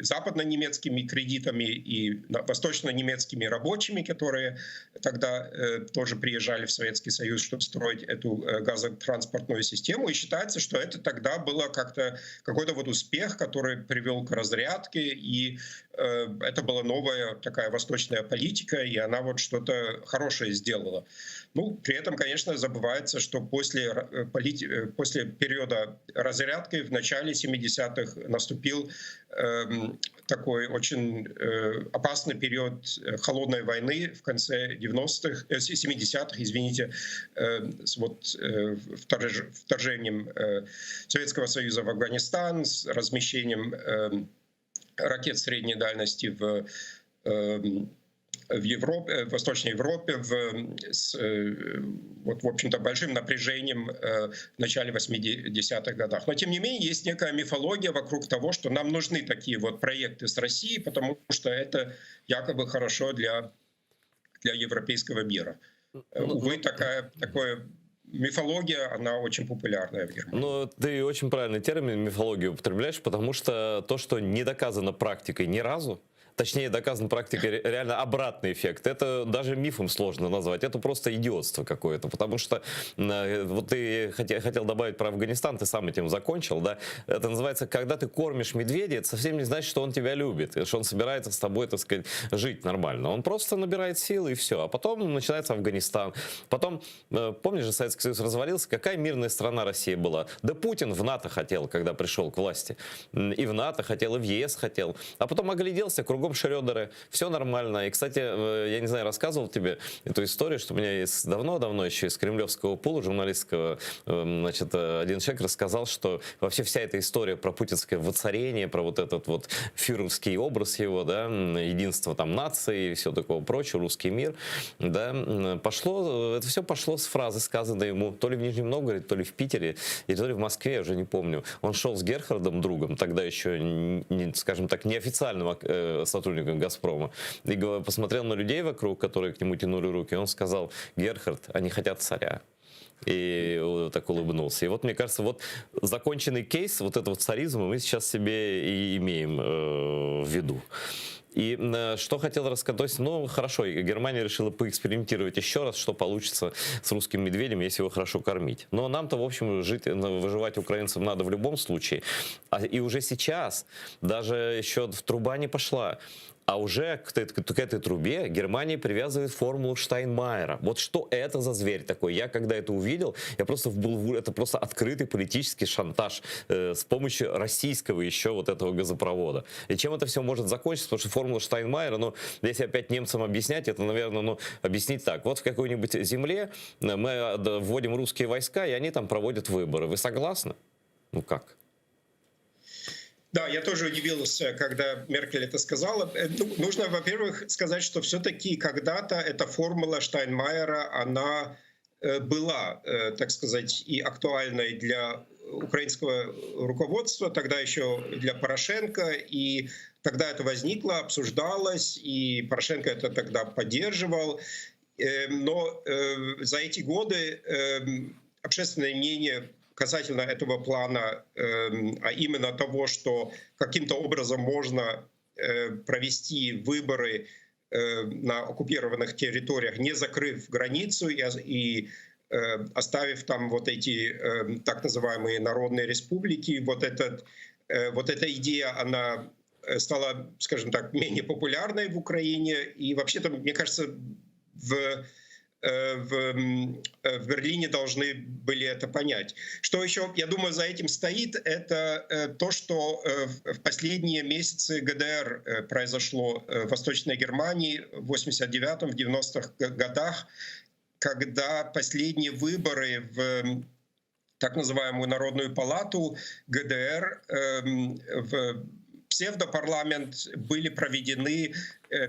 западно-немецкими кредитами и восточно-немецкими рабочими, которые тогда тоже приезжали в Советский Союз, чтобы строить эту газотранспортную систему. И считается, что это тогда было как-то какой-то вот успех, который привел к разрядке, и это была новая такая восточная политика, и она вот что-то хорошее сделала. Ну, при этом, конечно, забывается, что после периода разрядки в начале 70-х наступил такой очень опасный период холодной войны в конце 70-х, извините, с вот вторжением Советского Союза в Афганистан, с размещением ракет средней дальности в Европе, в Восточной Европе, вот, в общем-то, большим напряжением в начале 80-х годах. Но, тем не менее, есть некая мифология вокруг того, что нам нужны такие вот проекты с Россией, потому что это якобы хорошо для европейского мира. Увы, такое мифология, она очень популярная в Германии. Ну, ты очень правильный термин «мифологию» употребляешь, потому что то, что не доказано практикой ни разу, Точнее, доказан практикой реально обратный эффект. Это даже мифом сложно назвать. Это просто идиотство какое-то. Потому что вот ты хотел добавить про Афганистан, ты сам этим закончил, да? Это называется, когда ты кормишь медведя, это совсем не значит, что он тебя любит, и что он собирается с тобой, так сказать, жить нормально. Он просто набирает силы и все. А потом начинается Афганистан. Потом, помнишь же, Советский Союз развалился, какая мирная страна Россия была? Да Путин в НАТО хотел, когда пришел к власти. И в НАТО хотел, и в ЕС хотел. А потом огляделся, кругом Шрёдеры, все нормально. И, кстати, я не знаю, рассказывал тебе эту историю, что у меня есть давно-давно еще из кремлевского пула журналистского, значит, один человек рассказал, что вообще вся эта история про путинское воцарение, про вот этот вот фюрерский образ его, да, единство там нации и все такого прочего, русский мир, да, это все пошло с фразы, сказанной ему то ли в Нижнем Новгороде, то ли в Питере, или то ли в Москве, я уже не помню. Он шел с Герхардом, другом, тогда еще, скажем так, неофициальным сотрудником «Газпрома», и посмотрел на людей вокруг, которые к нему тянули руки, и он сказал: «Герхард, они хотят царя». И так улыбнулся. И вот, мне кажется, вот законченный кейс вот этого царизма мы сейчас себе и имеем в виду. И что хотел рассказать, то есть, ну, хорошо, Германия решила поэкспериментировать еще раз, что получится с русским медведем, если его хорошо кормить. Но нам-то, в общем, выживать украинцам надо в любом случае. И уже сейчас, даже еще труба не пошла, а уже к этой трубе Германия привязывает формулу Штайнмайера. Вот что это за зверь такой? Я когда это увидел, это просто открытый политический шантаж с помощью российского еще вот этого газопровода. И чем это все может закончиться? Потому что формула Штайнмайера, ну, если опять немцам объяснять, это, наверное, ну, объяснить так. Вот в какой-нибудь земле мы вводим русские войска, и они там проводят выборы. Вы согласны? Ну как? Да, я тоже удивился, когда Меркель это сказала. Нужно, во-первых, сказать, что все-таки когда-то эта формула Штайнмайера, она была, так сказать, и актуальной для украинского руководства, тогда еще для Порошенко, и тогда это возникло, обсуждалось, и Порошенко это тогда поддерживал. Но за эти годы общественное мнение касательно этого плана, а именно того, что каким-то образом можно провести выборы на оккупированных территориях, не закрыв границу и оставив там вот эти так называемые народные республики, вот эта идея, она стала, скажем так, менее популярной в Украине. И вообще-то, мне кажется, в Берлине должны были это понять. Что еще, я думаю, за этим стоит, это то, что в последние месяцы ГДР произошло в Восточной Германии в 89-м, в 90-х годах, когда последние выборы в так называемую Народную палату ГДР, в псевдопарламент, были проведены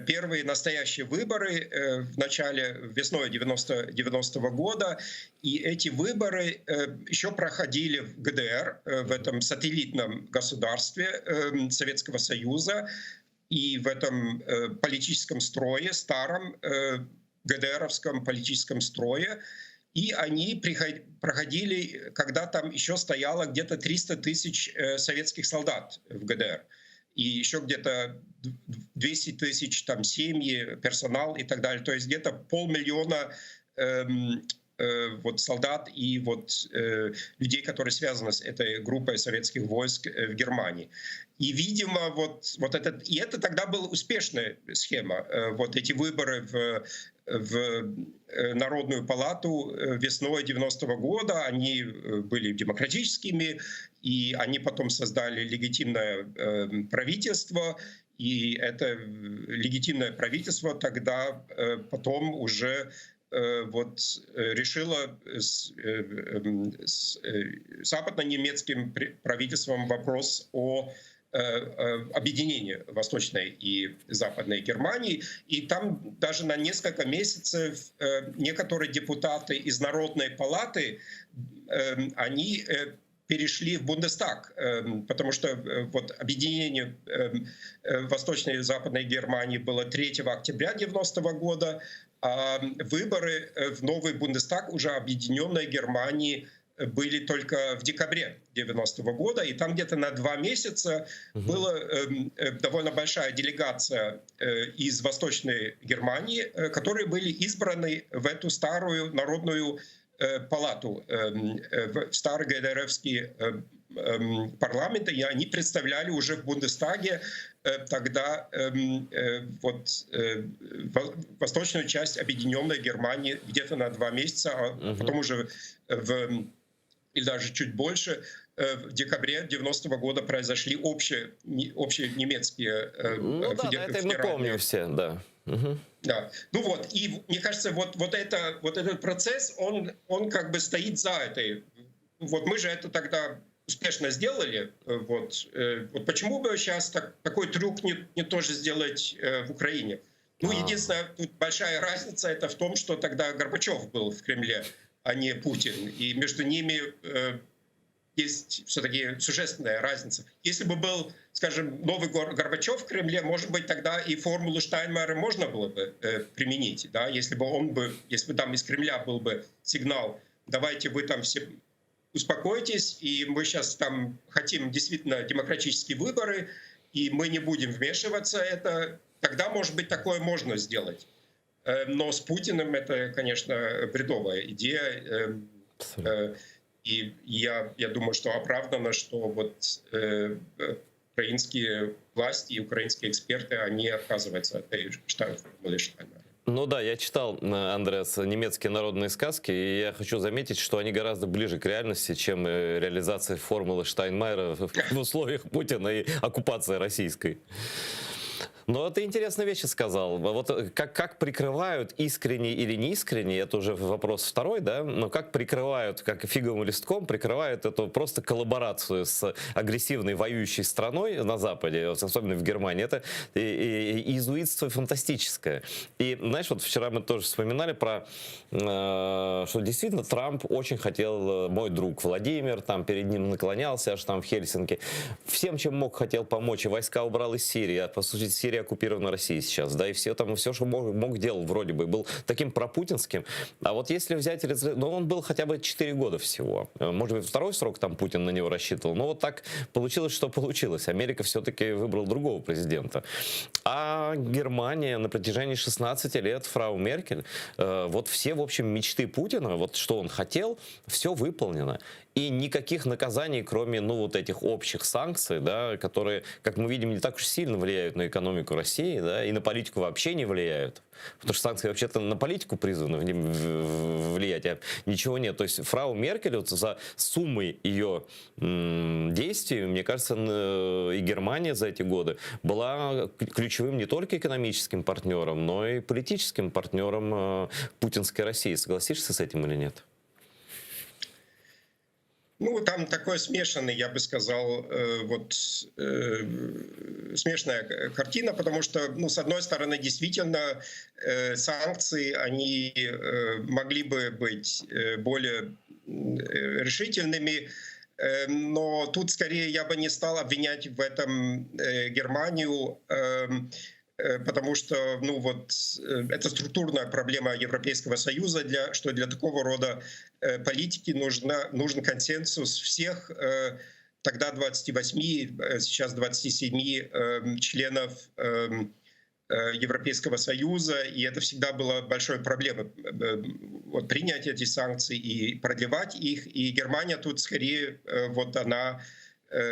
первые настоящие выборы в начале, весной 90-го года. И эти выборы еще проходили в ГДР, в этом сателлитном государстве Советского Союза, и в этом политическом строе, старом ГДРовском политическом строе. И они проходили, когда там еще стояло где-то 300 тысяч советских солдат в ГДР. И еще где-то 200 тысяч там семьи, персонал и так далее. То есть где-то 500 000 вот солдат и вот людей, которые связаны с этой группой советских войск в Германии. И, видимо, вот это тогда была успешная схема. Вот эти выборы в Народную палату весной 90-го года, они были демократическими, и они потом создали легитимное правительство, и это легитимное правительство тогда потом уже вот решило с западно-немецким правительством вопрос о объединении Восточной и Западной Германии. И там даже на несколько месяцев некоторые депутаты из Народной палаты, они перешли в Бундестаг, потому что вот объединение Восточной и Западной Германии было 3 октября 90-го года, а выборы в новый Бундестаг уже объединенной Германии были только в декабре 90-го года, и там где-то на 2 месяца была довольно большая делегация из Восточной Германии, которые были избраны в эту старую народную палату, в старый ГДРовский парламент, и они представляли уже в Бундестаге тогда восточную часть объединенной Германии где-то на 2 месяца, а потом уже или даже чуть больше, в декабре 90-го года произошли общие немецкие Ну да, это мы помним все, да. Да. Ну вот, и мне кажется, вот этот процесс, он как бы стоит за этой. Вот мы же это тогда успешно сделали. Вот почему бы сейчас такой трюк не тоже сделать в Украине? Ну, единственная тут большая разница это в том, что тогда Горбачев был в Кремле, а не Путин. И между ними есть все-таки существенная разница. Если бы был, скажем, новый Горбачев в Кремле, может быть, тогда и формулу Штайнмайера можно было бы применить. Да? Если бы там из Кремля был бы сигнал, давайте вы там все успокойтесь, и мы сейчас там хотим действительно демократические выборы, и мы не будем вмешиваться, тогда, может быть, такое можно сделать. Но с Путиным это, конечно, бредовая идея. И я думаю, что оправдано, что вот украинские власти и украинские эксперты, они отказываются от этой формулы Штайнмайера. Ну да, я читал, Андреас, немецкие народные сказки, и я хочу заметить, что они гораздо ближе к реальности, чем реализация формулы Штайнмайера в условиях Путина и оккупации российской. Но ты интересные вещи сказал. Вот как прикрывают, искренне или не искренне, это уже вопрос второй, да? Но как прикрывают, как фиговым листком, прикрывают эту просто коллаборацию с агрессивной воюющей страной на Западе, особенно в Германии, это иезуитство фантастическое. И, знаешь, вот вчера мы тоже вспоминали про, что действительно Трамп очень хотел, мой друг Владимир, там перед ним наклонялся аж там в Хельсинки, всем, чем мог, хотел помочь, и войска убрал из Сирии, а по сути Сирия оккупирована Россией сейчас, да, и все что мог делал вроде бы, был таким пропутинским. А вот если взять, ну, он был хотя бы 4 года всего. Может быть, второй срок там Путин на него рассчитывал, но вот так получилось, что получилось. Америка все-таки выбрала другого президента. А Германия на протяжении 16 лет, фрау Меркель, вот все, в общем, мечты Путина, вот что он хотел, все выполнено. И никаких наказаний, кроме, ну, вот этих общих санкций, да, которые, как мы видим, не так уж сильно влияют на экономику России, да, и на политику вообще не влияют. Потому что санкции вообще-то на политику призваны влиять, а ничего нет. То есть фрау Меркель вот за суммой ее действий, мне кажется, и Германия за эти годы была ключевым не только экономическим партнером, но и политическим партнером путинской России. Согласишься с этим или нет? Ну, там такой смешанный, я бы сказал, смешанная картина, потому что, ну, с одной стороны, действительно, санкции, они могли бы быть более решительными, но тут скорее я бы не стал обвинять в этом Германию, потому что, ну вот, это структурная проблема Европейского Союза, что для такого рода политики нужен консенсус всех тогда 28, сейчас 27 членов Европейского Союза, и это всегда была большой проблемой, вот, принять эти санкции и продлевать их. И Германия тут скорее, вот она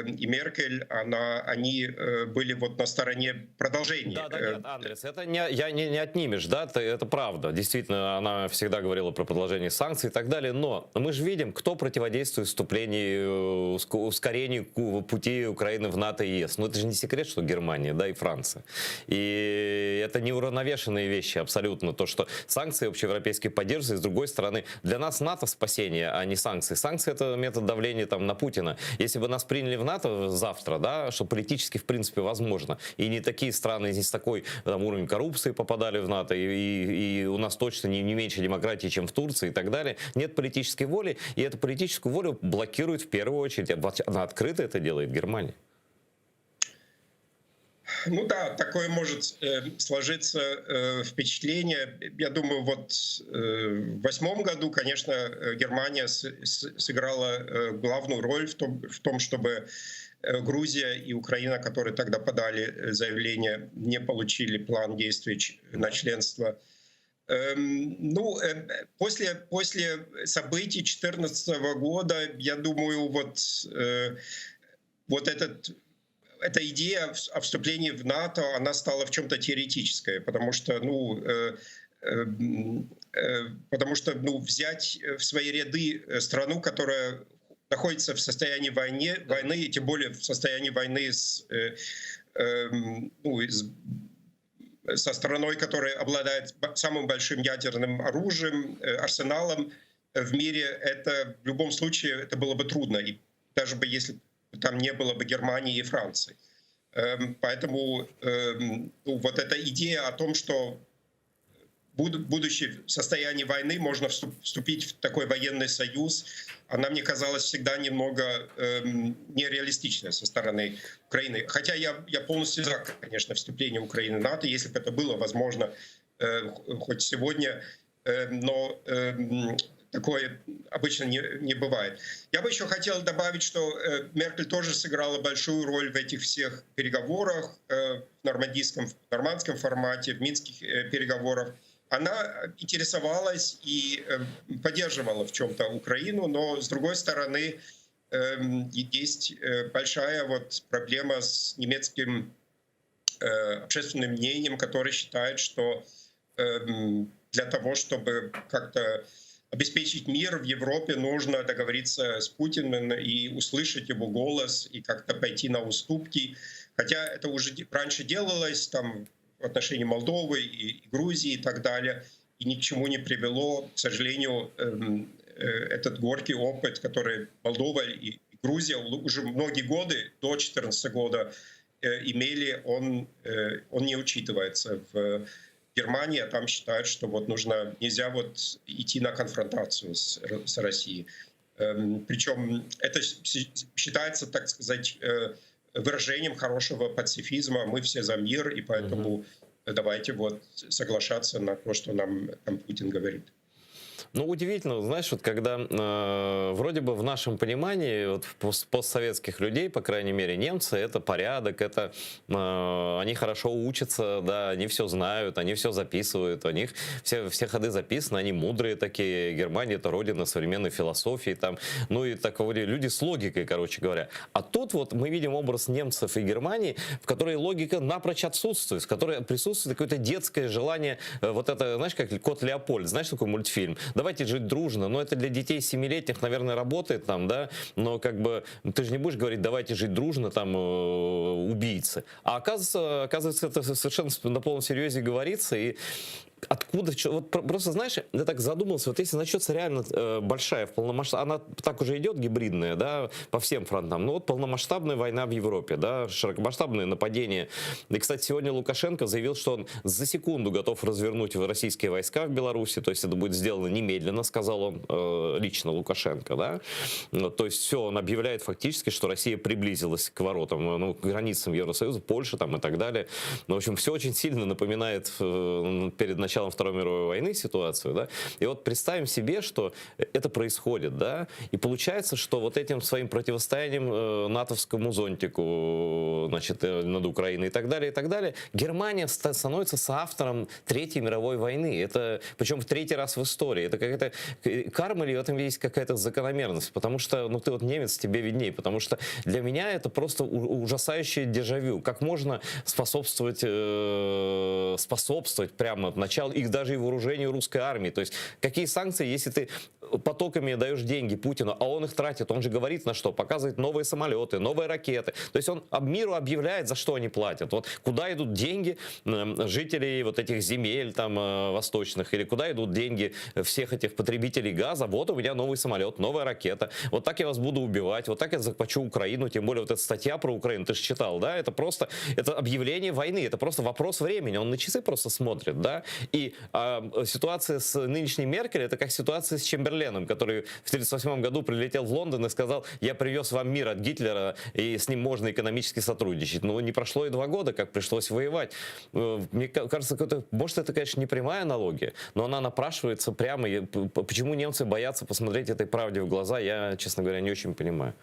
и Меркель, они были вот на стороне продолжения. Да, нет, Андрес, это не отнимешь, да, это правда. Действительно, она всегда говорила про продолжение санкций и так далее, но мы же видим, кто противодействует вступлению, ускорению пути Украины в НАТО и ЕС. Ну, это же не секрет, что Германия, да, и Франция. И это неуравновешенные вещи абсолютно. То, что санкции общеевропейские поддерживаются, и с другой стороны, для нас НАТО спасение, а не санкции. Санкции — это метод давления там на Путина. Если бы нас приняли в НАТО завтра, да, что политически в принципе возможно, и не такие страны не с такой там уровнем коррупции попадали в НАТО, и у нас точно не меньше демократии, чем в Турции и так далее, нет политической воли, и эту политическую волю блокирует в первую очередь, она открыто это делает Германия. Ну да, такое может сложиться впечатление. Я думаю, вот в 2008 году, конечно, Германия сыграла главную роль в том, чтобы Грузия и Украина, которые тогда подали заявление, не получили план действий на членство. Ну, после событий 2014 года, я думаю, вот эта идея о вступлении в НАТО, она стала в чем-то теоретической, потому что, взять в свои ряды страну, которая находится в состоянии войны, и тем более в состоянии войны со страной, которая обладает самым большим ядерным оружием, арсеналом в мире, это в любом случае это было бы трудно, и даже бы если там не было бы Германии и Франции. Поэтому вот эта идея о том, что будучи в состоянии войны, можно вступить в такой военный союз, она мне казалась всегда немного нереалистичной со стороны Украины. Хотя я полностью за, конечно, вступление Украины в НАТО, если бы это было возможно хоть сегодня, но такое обычно не бывает. Я бы еще хотел добавить, что Меркель тоже сыграла большую роль в этих всех переговорах, в нормандском формате, в минских переговорах. Она интересовалась и поддерживала в чем-то Украину, но, с другой стороны, есть большая вот проблема с немецким общественным мнением, которое считает, что для того, чтобы как-то обеспечить мир в Европе, нужно договориться с Путиным и услышать его голос, и как-то пойти на уступки. Хотя это уже раньше делалось, там, в отношении Молдовы и Грузии и так далее, и ни к чему не привело. К сожалению, этот горький опыт, который Молдова и Грузия уже многие годы, до 2014 года, имели, он не учитывается в Германии, а там считают, что вот нельзя вот идти на конфронтацию с Россией. Причем это считается, так сказать, выражением хорошего пацифизма. Мы все за мир, и поэтому давайте вот соглашаться на то, что нам там Путин говорит. Ну, удивительно, знаешь, вот когда вроде бы в нашем понимании вот, постсоветских людей, по крайней мере, немцы, это порядок, это они хорошо учатся, да, они все знают, они все записывают, у них все ходы записаны, они мудрые такие. Германия — это родина современной философии, там, ну и такого люди с логикой, короче говоря. А тут вот мы видим образ немцев и Германии, в которой логика напрочь отсутствует, в которой присутствует какое-то детское желание, вот это, знаешь, как «Кот Леопольд», знаешь такой мультфильм? Давайте жить дружно. Но это для детей 7-летних, наверное, работает там, да, но как бы ты же не будешь говорить, давайте жить дружно, там, убийцы. А оказывается, это совершенно на полном серьезе говорится, и откуда, вот просто, знаешь, я так задумался, вот если начнется реально большая, она так уже идет гибридная, да, по всем фронтам, ну вот полномасштабная война в Европе, да, широкомасштабное нападение. И, кстати, сегодня Лукашенко заявил, что он за секунду готов развернуть российские войска в Беларуси, то есть это будет сделано немедленно, сказал он лично Лукашенко, да, то есть все, он объявляет фактически, что Россия приблизилась к воротам, ну, к границам Евросоюза, Польши там и так далее. Ну, в общем, все очень сильно напоминает перед началом Второй мировой войны ситуацию, да, и вот представим себе, что это происходит, да, и получается, что вот этим своим противостоянием натовскому зонтику, значит, над Украиной и так далее, Германия становится соавтором Третьей мировой войны, это, причем в третий раз в истории, это какая-то карма или в этом есть какая-то закономерность, потому что, ну, ты вот немец, тебе видней, потому что для меня это просто ужасающее дежавю, как можно способствовать прямо от начала их даже и вооружению русской армии. То есть какие санкции, если ты потоками даешь деньги Путину, а он их тратит, он же говорит на что? Показывает новые самолеты, новые ракеты. То есть он миру объявляет, за что они платят. Вот куда идут деньги жителей вот этих земель там восточных, или куда идут деньги всех этих потребителей газа? Вот у меня новый самолет, новая ракета. Вот так я вас буду убивать, вот так я захвачу Украину. Тем более вот эта статья про Украину, ты же читал, да? Это просто, это объявление войны, это просто вопрос времени. Он на часы просто смотрит, да? И ситуация с нынешней Меркель — это как ситуация с Чемберленом, который в 1938 году прилетел в Лондон и сказал: я привез вам мир от Гитлера, и с ним можно экономически сотрудничать. Но не прошло и 2 года, как пришлось воевать. Мне кажется, может, это, конечно, не прямая аналогия, но она напрашивается прямо. Почему немцы боятся посмотреть этой правде в глаза, я, честно говоря, не очень понимаю.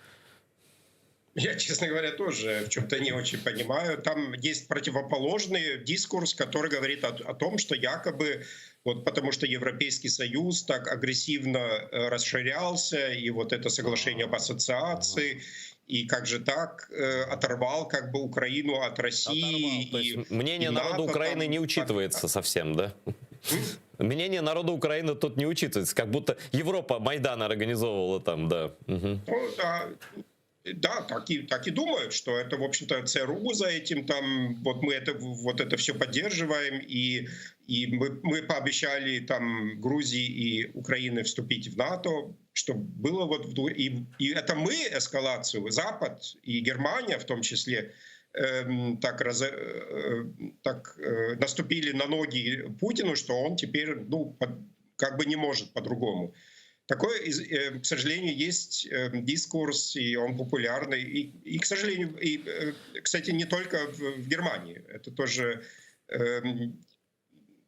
Я, честно говоря, тоже в чем-то не очень понимаю. Там есть противоположный дискурс, который говорит о том, что якобы вот потому что Европейский Союз так агрессивно расширялся, и вот это соглашение об ассоциации, и как же так оторвал как бы Украину от России. То есть мнение народа Украины не учитывается совсем, да? Мнение народа Украины тут не учитывается, как будто Европа Майдан организовывала там, да. Ну, да. Да, так и думают, что это, в общем-то, ЦРУ за этим, там, вот мы это все поддерживаем, и мы пообещали там Грузии и Украине вступить в НАТО, чтобы было вот, и это мы эскалацию, Запад и Германия в том числе, наступили на ноги Путину, что он теперь, ну, как бы не может по-другому. Такой, к сожалению, есть дискурс, и он популярный. И к сожалению, кстати, не только в Германии. Это тоже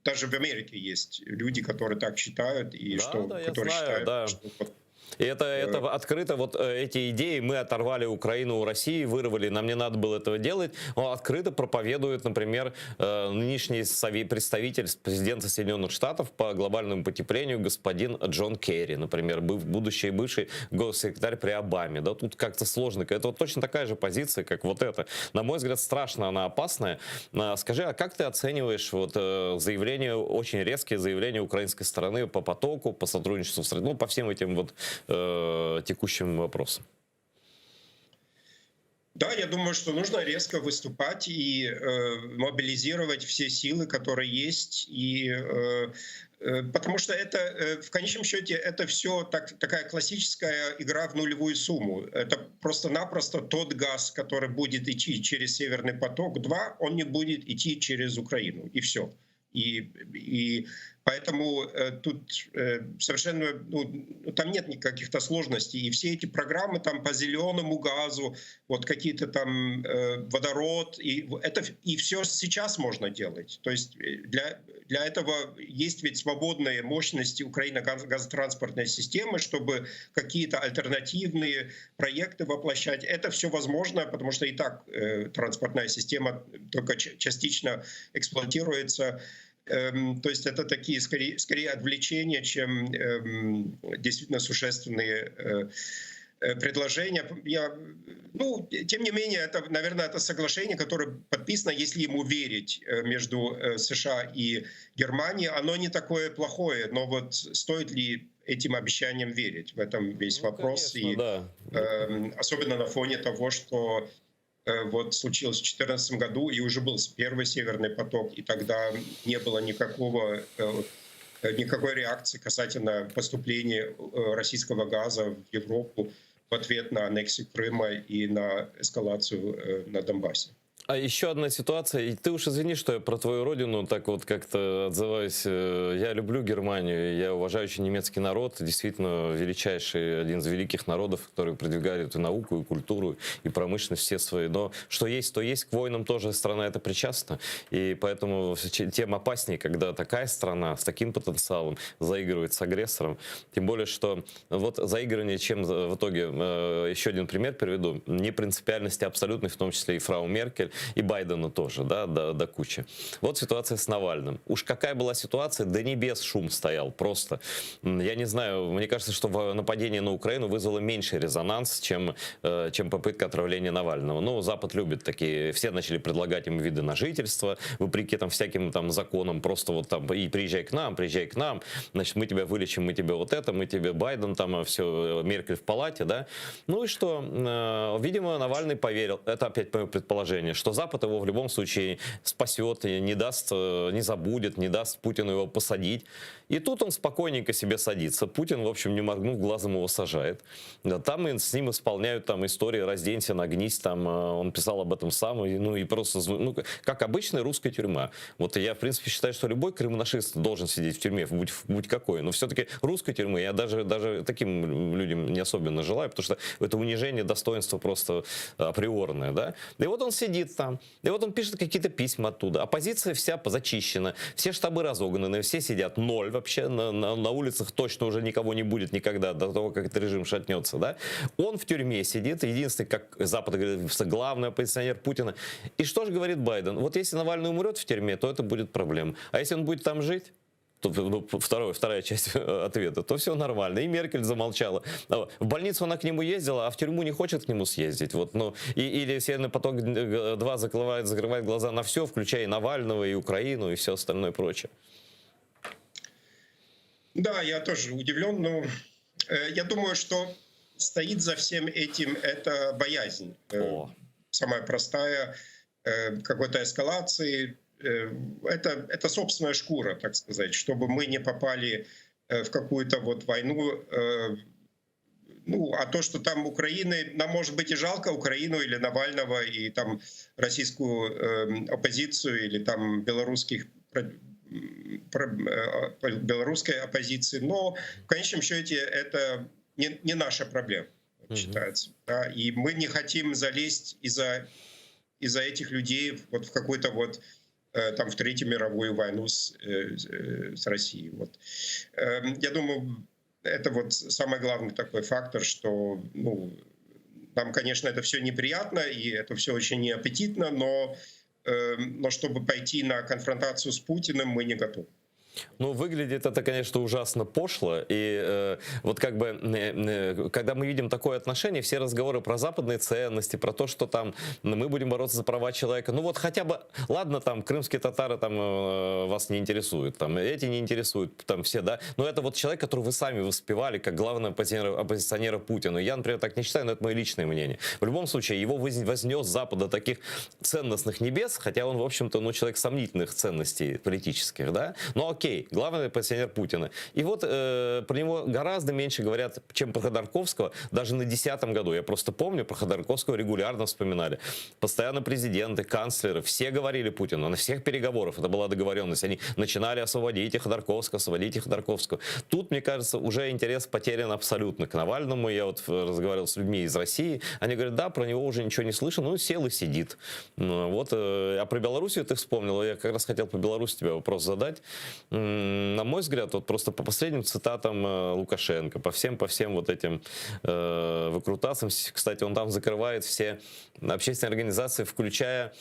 даже в Америке есть люди, которые так считают, и которые считают, что... И это открыто, вот эти идеи, мы оторвали Украину у России, вырвали, нам не надо было этого делать. Он открыто проповедует, например, нынешний представитель президента Соединенных Штатов по глобальному потеплению господин Джон Керри, например, будущий бывший госсекретарь при Обаме. Да, тут как-то сложно. Это вот точно такая же позиция, как вот эта. На мой взгляд, страшно, она опасная. Скажи, а как ты оцениваешь вот заявление, очень резкие заявления украинской стороны по потоку, по сотрудничеству, ну, по всем этим вот текущим вопросам? Да, я думаю, что нужно резко выступать и мобилизировать все силы, которые есть, потому что это, в конечном счете, это все такая классическая игра в нулевую сумму. Это просто-напросто тот газ, который будет идти через Северный поток-2, он не будет идти через Украину, и все. И поэтому тут совершенно, там нет никаких-то сложностей. И все эти программы там по зеленому газу, вот какие-то там водород, и все сейчас можно делать. То есть для этого есть ведь свободные мощности Украины газотранспортной системы, чтобы какие-то альтернативные проекты воплощать. Это все возможно, потому что и так транспортная система только частично эксплуатируется. То есть это такие скорее отвлечения, чем действительно существенные предложения. Тем не менее, наверное, это соглашение, которое подписано, если ему верить, между США и Германией. Оно не такое плохое, но вот стоит ли этим обещаниям верить? В этом весь вопрос. Конечно, да. Особенно на фоне того, что вот случилось в 2014 году, и уже был первый Северный поток, и тогда не было никакой реакции касательно поступления российского газа в Европу в ответ на аннексию Крыма и на эскалацию на Донбассе. А еще одна ситуация, и ты уж извини, что я про твою родину так вот как-то отзываюсь. Я люблю Германию, я уважаю очень немецкий народ, действительно величайший, один из великих народов, который продвигает и науку, и культуру, и промышленность все свои. Но что есть, то есть, к войнам тоже страна это причастна. И поэтому тем опаснее, когда такая страна с таким потенциалом заигрывает с агрессором. Тем более, что вот заигрывание, чем в итоге, еще один пример приведу, непринципиальности абсолютной, в том числе и фрау Меркель, и Байдена тоже, да, до кучи. Вот ситуация с Навальным. Уж какая была ситуация, до небес шум стоял просто. Я не знаю, мне кажется, что нападение на Украину вызвало меньший резонанс, чем попытка отравления Навального. Ну, Запад любит такие, все начали предлагать ему виды на жительство, вопреки там всяким там законам, просто вот там, и приезжай к нам, значит, мы тебя вылечим, мы тебе вот это, мы тебе Байден, там все, Меркель в палате, да. Ну и что? Видимо, Навальный поверил, это опять мое предположение, что Запад его в любом случае спасет, не даст, не забудет, не даст Путину его посадить. И тут он спокойненько себе садится. Путин, в общем, не моргнув глазом, его сажает. Там с ним исполняют там истории «Разденься, нагнись». Там он писал об этом сам. И просто, как обычная русская тюрьма. Вот я, в принципе, считаю, что любой крымнашист должен сидеть в тюрьме, будь какой. Но все-таки русской тюрьмы я даже таким людям не особенно желаю, потому что это унижение достоинства просто априорное, да. И вот он сидит там, и вот он пишет какие-то письма оттуда. Оппозиция вся зачищена, все штабы разогнаны, все сидят, ноль вообще, на улицах точно уже никого не будет никогда, до того, как этот режим шатнется, да. Он в тюрьме сидит, единственный, как Запад говорит, главный оппозиционер Путина. И что же говорит Байден? Вот если Навальный умрет в тюрьме, то это будет проблема. А если он будет там жить? Вторая часть ответа, то все нормально. И Меркель замолчала. В больницу она к нему ездила, а в тюрьму не хочет к нему съездить. Вот, ну, или Северный поток-2 закрывает глаза на все, включая и Навального, и Украину, и все остальное прочее. Да, я тоже удивлен, но я думаю, что стоит за всем этим это боязнь. Самая простая, какой-то эскалации. Это собственная шкура, так сказать, чтобы мы не попали в какую-то вот войну. Ну, а то, что там Украины, нам может быть и жалко Украину или Навального, и там российскую оппозицию, или там белорусской оппозиции, но в конечном счете это не наша проблема, считается. Да? И мы не хотим залезть из-за этих людей вот в какой-то вот там в Третью мировую войну с Россией. Вот. Я думаю, это вот самый главный такой фактор, что ну, нам, конечно, это все неприятно, и это все очень неаппетитно, но чтобы пойти на конфронтацию с Путиным, мы не готовы. Ну, выглядит это, конечно, ужасно пошло. И вот как бы, когда мы видим такое отношение, все разговоры про западные ценности, про то, что там мы будем бороться за права человека. Ну вот хотя бы, ладно, там крымские татары там вас не интересуют, там эти не интересуют, там все, да. Но это вот человек, которого вы сами воспевали как главного оппозиционера Путину. Я, например, так не считаю, но это мое личное мнение. В любом случае, его вознес Запад до таких ценностных небес, хотя он, в общем-то, ну, человек сомнительных ценностей политических, да. Но окей, главный оппозиционер Путина. И вот про него гораздо меньше говорят, чем про Ходорковского, даже на 2010 году. Я просто помню, про Ходорковского регулярно вспоминали. Постоянно президенты, канцлеры, все говорили Путину, на всех переговорах, это была договоренность. Они начинали освободите Ходорковского. Тут, мне кажется, уже интерес потерян абсолютно к Навальному. Я вот разговаривал с людьми из России, они говорят, да, про него уже ничего не слышно, ну, сел и сидит. Вот, а про Белоруссию ты вспомнил, я как раз хотел по Беларуси тебе вопрос задать. На мой взгляд, вот просто по последним цитатам Лукашенко, по всем вот этим выкрутасам, кстати, он там закрывает все общественные организации, включая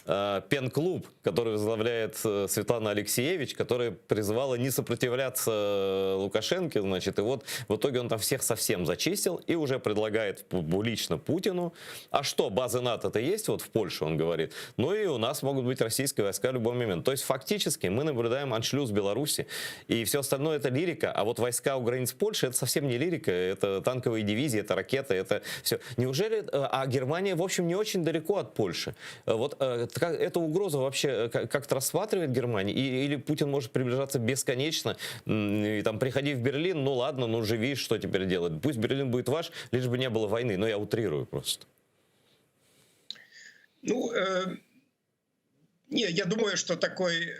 Пен-клуб, который возглавляет Светлана Алексеевич, которая призывала не сопротивляться Лукашенко, значит, и вот в итоге он там всех совсем зачистил и уже предлагает публично Путину, а что, базы НАТО-то есть вот в Польше, он говорит, ну и у нас могут быть российские войска в любой момент. То есть фактически мы наблюдаем аншлюз Беларуси, и все остальное это лирика, а вот войска у границ Польши это совсем не лирика, это танковые дивизии, это ракеты, это все. Неужели, а Германия, в общем, не очень далеко от Польши. Вот эту угрозу вообще как-то рассматривает Германия? Или Путин может приближаться бесконечно, и там, приходи в Берлин, ну ладно, ну живи, что теперь делать? Пусть Берлин будет ваш, лишь бы не было войны, но я утрирую просто. Ну, я думаю, что такой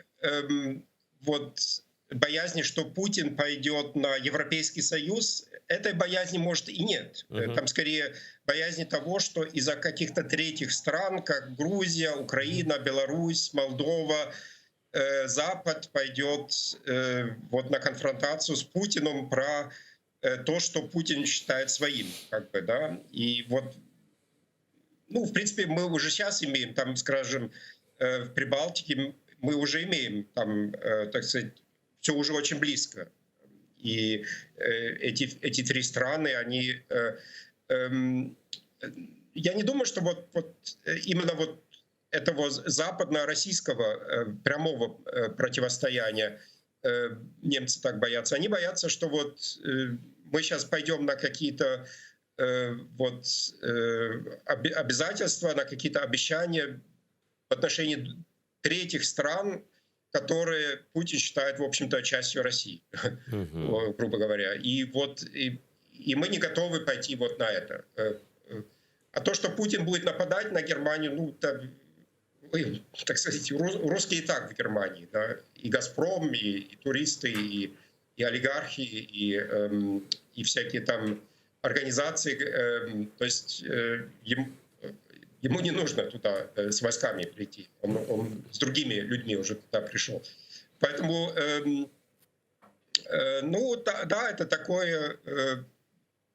вот боязни, что Путин пойдет на Европейский Союз, этой боязни, может, и нет. Там скорее боязни того, что из-за каких-то третьих стран, как Грузия, Украина, Беларусь, Молдова, Запад пойдет вот на конфронтацию с Путиным про то, что Путин считает своим, как бы, да. И вот, ну, в принципе, мы уже сейчас имеем, там, скажем, в Прибалтике мы уже имеем, там, так сказать, все уже очень близко. И эти три страны, они... Я не думаю, что вот именно вот этого западно-российского прямого противостояния немцы так боятся. Они боятся, что вот мы сейчас пойдем на какие-то вот обязательства, на какие-то обещания в отношении третьих стран, которые Путин считает, в общем-то, частью России, грубо говоря. И вот и мы не готовы пойти вот на это. А то, что Путин будет нападать на Германию, ну, так сказать, русские и так в Германии, да, и «Газпром», и туристы, и олигархи, и всякие там организации, то есть ему не нужно туда с войсками прийти, он с другими людьми уже туда пришел. Поэтому, ну да, это такое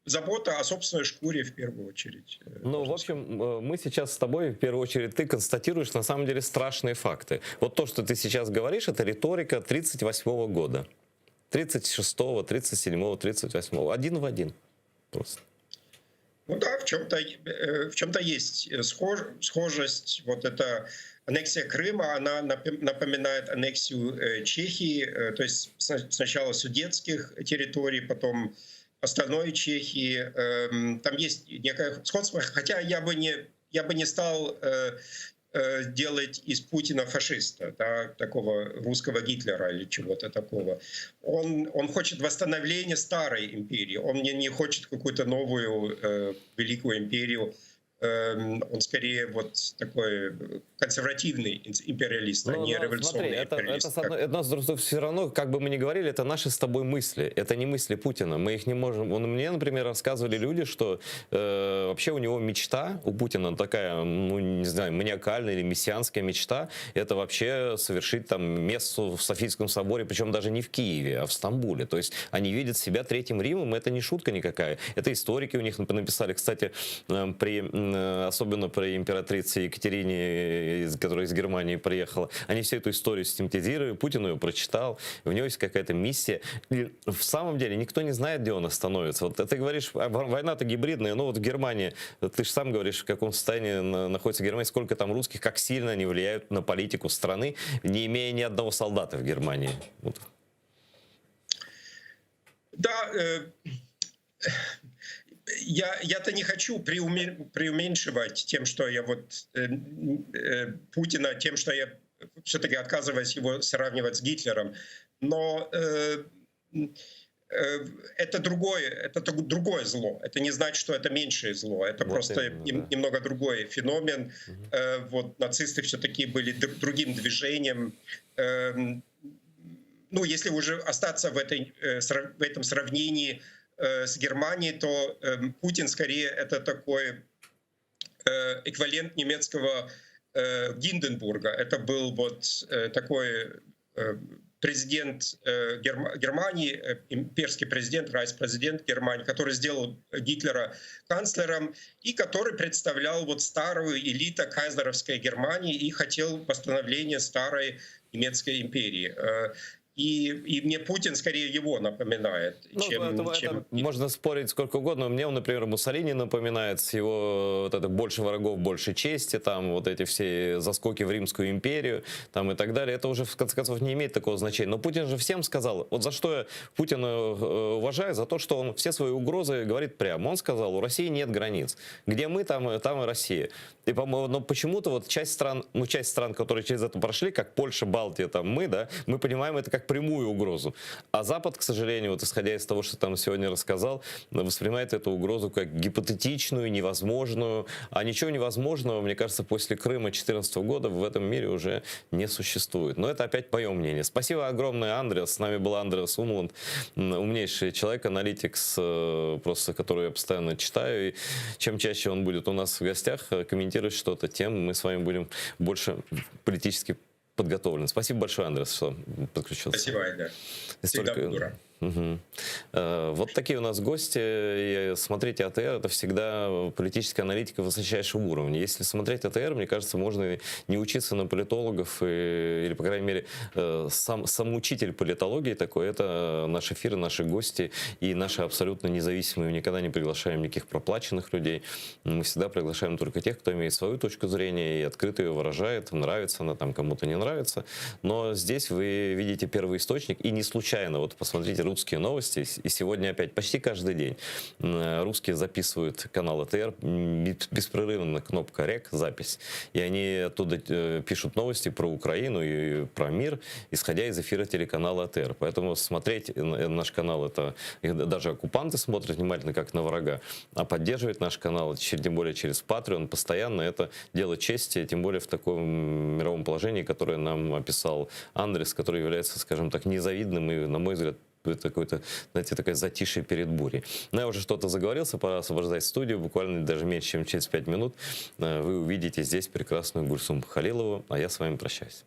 забота о собственной шкуре в первую очередь. Ну, в общем, мы сейчас с тобой, в первую очередь, ты констатируешь на самом деле страшные факты. Вот то, что ты сейчас говоришь, это риторика 38-го года. 36-го, 37-го, 38-го. Один в один просто. Ну да, в чем-то есть схожесть. Вот эта аннексия Крыма, она напоминает аннексию Чехии, то есть сначала судетских территорий, потом остальной Чехии. Там есть некое сходство, хотя я бы не стал делать из Путина фашиста, да, такого русского Гитлера или чего-то такого. Он хочет восстановления старой империи, он не хочет какую-то новую великую империю. Он скорее вот такой консервативный империалист, а не революционный империалист. Это все равно, как бы мы ни говорили, это наши с тобой мысли. Это не мысли Путина. Мы их не можем... Мне, например, рассказывали люди, что вообще у него мечта, у Путина такая, ну, не знаю, маниакальная или мессианская мечта, это вообще совершить там мессу в Софийском соборе, причем даже не в Киеве, а в Стамбуле. То есть они видят себя Третьим Римом, это не шутка никакая. Это историки у них написали, кстати, особенно при императрице Екатерине, которая из Германии приехала. Они всю эту историю систематизировали, Путин ее прочитал, у него есть какая-то миссия. И в самом деле никто не знает, где он остановится. Вот ты говоришь, война-то гибридная, но вот в Германии, ты же сам говоришь, в каком состоянии находится Германия, сколько там русских, как сильно они влияют на политику страны, не имея ни одного солдата в Германии. Вот. Да, я-то не хочу преуменьшивать тем, что я вот Путина, тем, что я все-таки отказываюсь его сравнивать с Гитлером. Но это другое зло. Это не значит, что это меньшее зло. Это вот просто немного другой феномен. Вот нацисты все-таки были другим движением. Ну, если уже остаться в этом сравнении с Германией, то Путин скорее это такой эквивалент немецкого Гинденбурга. Это был вот такой президент Германии, имперский президент, райхспрезидент Германии, который сделал Гитлера канцлером и который представлял вот старую элиту кайзеровской Германии и хотел восстановления старой немецкой империи. И мне Путин скорее его напоминает, чем... Можно спорить сколько угодно. Мне он, например, Муссолини напоминает с его вот это «больше врагов, больше чести», там вот эти все заскоки в Римскую империю там, и так далее. Это уже, в конце концов, не имеет такого значения. Но Путин же всем сказал, вот за что я Путина уважаю, за то, что он все свои угрозы говорит прямо. Он сказал, у России нет границ. Где мы, там и Россия. И, но почему-то вот часть стран, которые через это прошли, как Польша, Балтия, там мы, да, мы понимаем это как прямую угрозу. А Запад, к сожалению, вот исходя из того, что там сегодня рассказал, воспринимает эту угрозу как гипотетичную, невозможную. А ничего невозможного, мне кажется, после Крыма 2014 года в этом мире уже не существует. Но это опять мое мнение. Спасибо огромное, Андреас. С нами был Андреас Умланд, умнейший человек, аналитик, просто который я постоянно читаю. И чем чаще он будет у нас в гостях, комментировать что-то, тем мы с вами будем больше политически подготовлен. Спасибо большое, Андреас, что подключился. Спасибо, Айдар. Всегда буду рад. Угу. Вот такие у нас гости. И смотрите АТР, это всегда политическая аналитика высочайшего уровня. Если смотреть АТР, мне кажется, можно не учиться на политологов, или, по крайней мере, сам учитель политологии такой, это наши эфиры, наши гости и наши абсолютно независимые. Мы никогда не приглашаем никаких проплаченных людей. Мы всегда приглашаем только тех, кто имеет свою точку зрения и открыто ее выражает. Нравится она там, кому-то не нравится. Но здесь вы видите первый источник, и не случайно, вот посмотрите, русские новости. И сегодня опять почти каждый день русские записывают канал АТР, беспрерывно кнопка «Рек», запись. И они оттуда пишут новости про Украину и про мир, исходя из эфира телеканала АТР. Поэтому смотреть наш канал, это даже оккупанты смотрят внимательно, как на врага, а поддерживать наш канал, тем более через Patreon, постоянно, это дело чести, тем более в таком мировом положении, которое нам описал Андрес, который является, скажем так, незавидным и, на мой взгляд, это какое-то, знаете, такое затишье перед бурей. Но я уже что-то заговорился, пора освобождать студию. Буквально даже меньше, чем через 5 минут вы увидите здесь прекрасную Гульсум Халилову, а я с вами прощаюсь.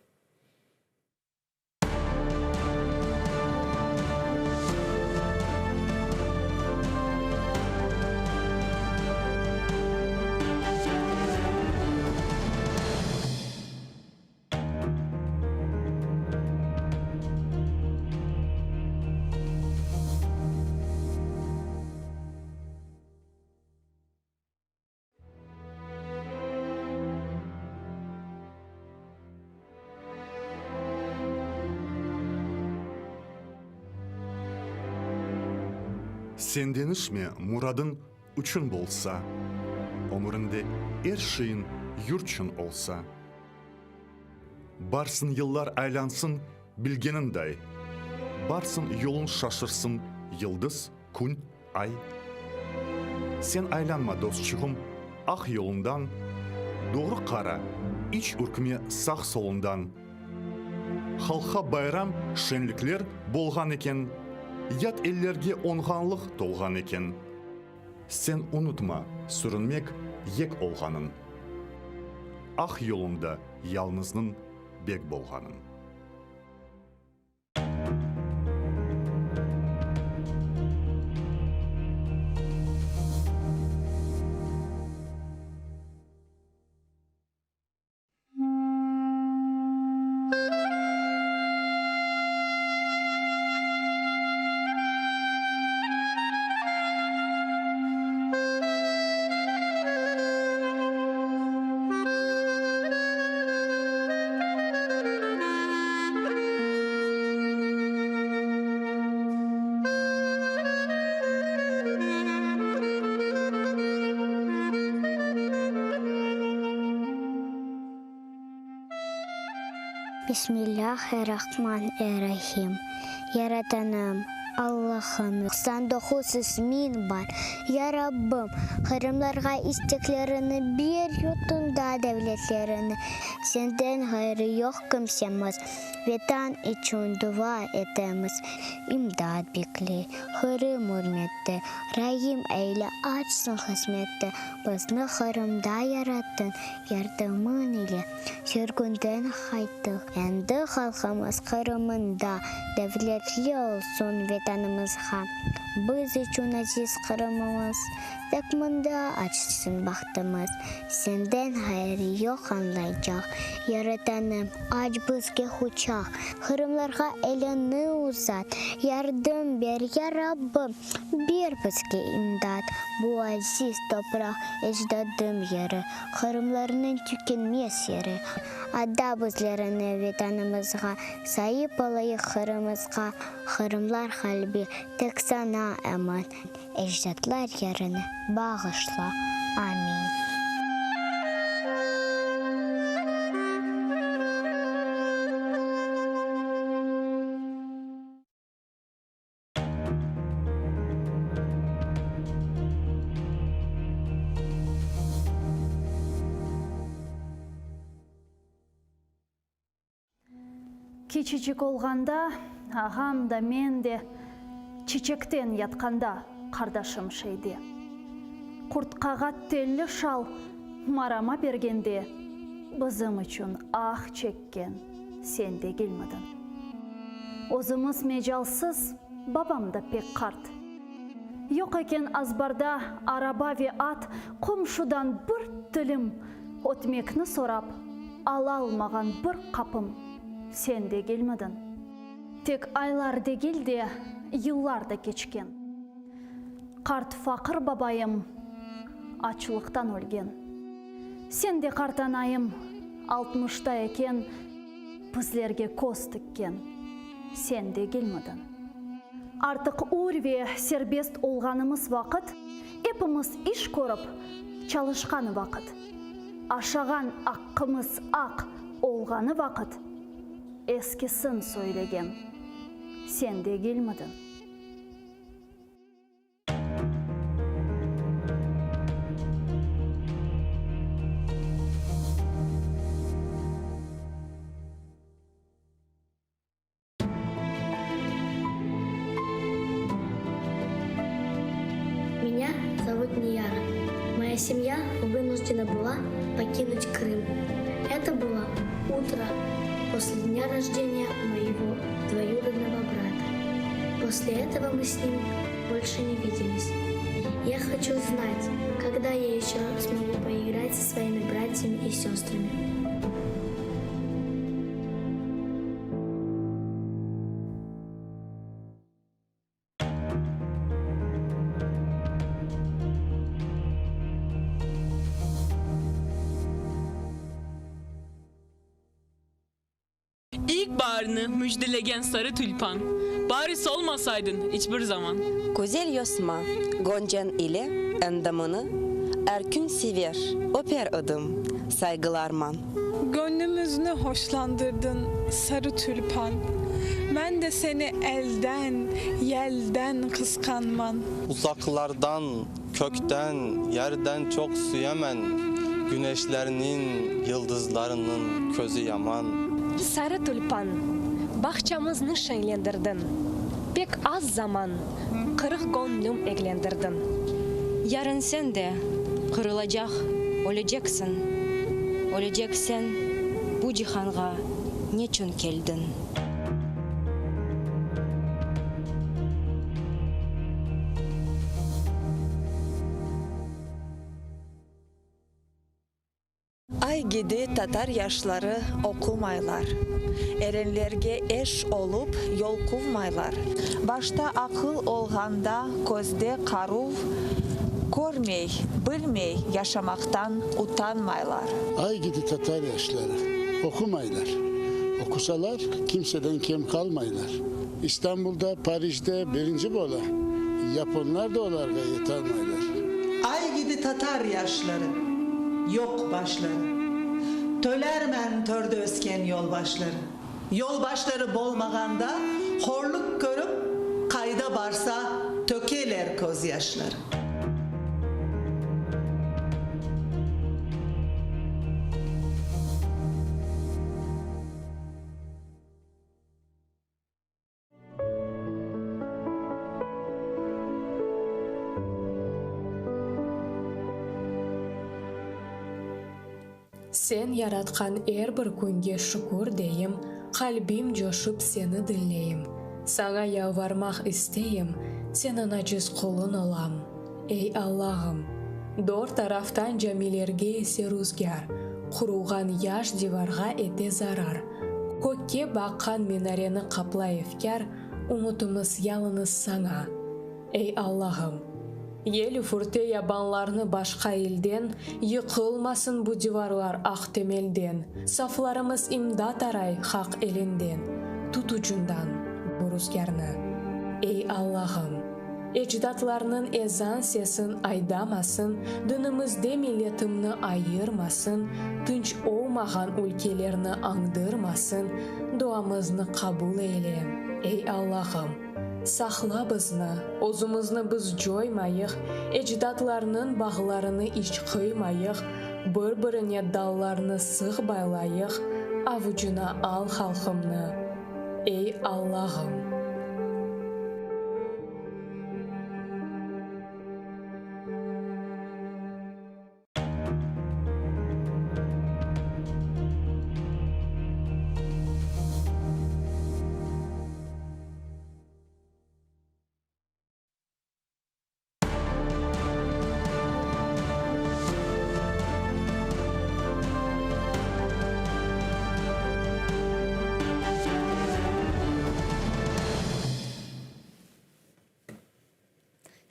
Сенденішме мұрадың үшін болса, өмірінде әр шейін юрчын олса. Барсын yıllar айлансын білгеніндей, барсын yolun шашырсын yıldız, күн, ай. Сен айланма достчығым ақ yolundan, doğru қара, iç үркіме сақ солundan. Халқа байрам шенліклер болған екен, ят еллерге оңғанлық толған екен. Сен ұнытма, сүрінмек ек олғанын. Ақ yolunda ялнызның бек болғанын. Бисмиллахир-рахманир-рахим. Яратаным, Allah'ım, 99 ismin var. Ya Rabbim, Kırımlarga isteklerini bir yutunda devletlerini. Senden hayrı yok kimsemiz. Vatan için dua etemiz. İmdad bekle, Kırım hürmette. Rahim eyle açsın hizmette. Bizni Kırım'da yarattın, yardımın ile. Sürgünden kaytık. Endi halkımız Kırım'ında devletli olsun vatanımızga. Biz için aziz Kırım'ımız. Takmında açsın baktımız. Senden hayrı yok anlayacak. Yaratanım aç bizge uçak. Kırımlarga elini uzat. Yardım ver ya Rabbim. Bir bizge imdat. Bu aziz toprak ecdadım yeri. Kırımlarının tükenmez yeri. Adda bizlerini vatanımızga. Sahip olayı Kırım'ızga. Kırımlar kalbi tek sana eman. Ecdatlar yerini bağışla. Amin. Кичичик олғанда, ағам да мен де чечектен ятканда қардашым шейде. Құртқағат телі шал марама бергенде, бізім үшін ақ чеккен сенде келмедің. Озымыз межалсыз, бабам да пек қарт. Yok екен азбарда араба ве ат, құмшудан бір тілім, отмекні сорап, ала алмаған бір қапым. Sen de gelmedin. Tek aylar değil de yıllar da geçken. Kart fakir babayım açlıktan ölgen. Sen de kartanayım 60'ta eken bizlerge koz tıkken. Sen de gelmedin. Artık uğur ve serbest olganımız vakit, hepimiz iş korup çalışkanı vakit. Aşağan hakkımız ak olganı vakit. Eskisin söylegen, sen de gelmedin. Меня зовут Нияра. Моя семья вынуждена была покинуть Крым. Это было утро после дня рождения моего двоюродного брата. После этого мы с ним больше не виделись. Я хочу знать, когда я еще смогу поиграть со своими братьями и сестрами. İlkbaharını müjdelegen sarı tülpan. Bari solmasaydın hiçbir zaman. Güzel yosma, Goncan ile endamını, erkün sever, öper adım, saygılarman. Gönlümüzünü hoşlandırdın sarı tülpan. Ben de seni elden, yelden kıskanman. Uzaklardan, kökten, yerden çok süyemen. Güneşlerinin, yıldızlarının közü yaman. Sarı tülpan, bahçamızı şenlendirdin. Pek az zaman, kırık gönlüm eklendirdin. Yarın sen de kırılacak, olacaksın. Olacaksın, bu cihanga niçin geldin? Ay gidi Tatar yaşları okumaylar. Erenlerge eş olup yol kuvmaylar. Başta akıl olganda gözde karuv, görmey, bilmey yaşamaktan utanmaylar. Ay gidi Tatar yaşları okumaylar. Okusalar kimseden kem kalmaylar. İstanbul'da, Paris'te birinci bola. Japonlar da olarga yetanmaylar. Ay gidi Tatar yaşları, yok başları. Tölermen törde ösken yolbaşları. Yolbaşları bolmaganda horluk görüp kayda barsa tökeler koz yaşları. Sen yaratkan her bir kunge şükür deyim, kalbim coşup seni dinleyim. Sana yalvarmak isteyim, senin aciz kulun olam. Ey Allah'ım, dört taraftan camilerge ese rüzgar, kurugan yaş divarga ete zarar. Kökke bakkan minareni kapla efkar, umutumuz yalnız sana. Ey Allah'ım, Yel üfürte yabanlarını başka elden, yıkılmasın bu divarlar ak temelden. Saflarımız imdat aray hak elinden, tutucundan bu rüzgarını. Ey Allah'ım, ecdatlarının ezan sesin aydamasın, dinimizde milletimni ayırmasın, tınç olmagan ülkelerini andırmasın, duamızını kabul eyle. Ey Allah'ım, Saqla bizni, o'zimizni biz joymayıq, ecdatlarının bağlarını iç qıymayıq, bir-birine dallarını sığı baylayıq, avucuna al xalqımni. Ey Allah'ım!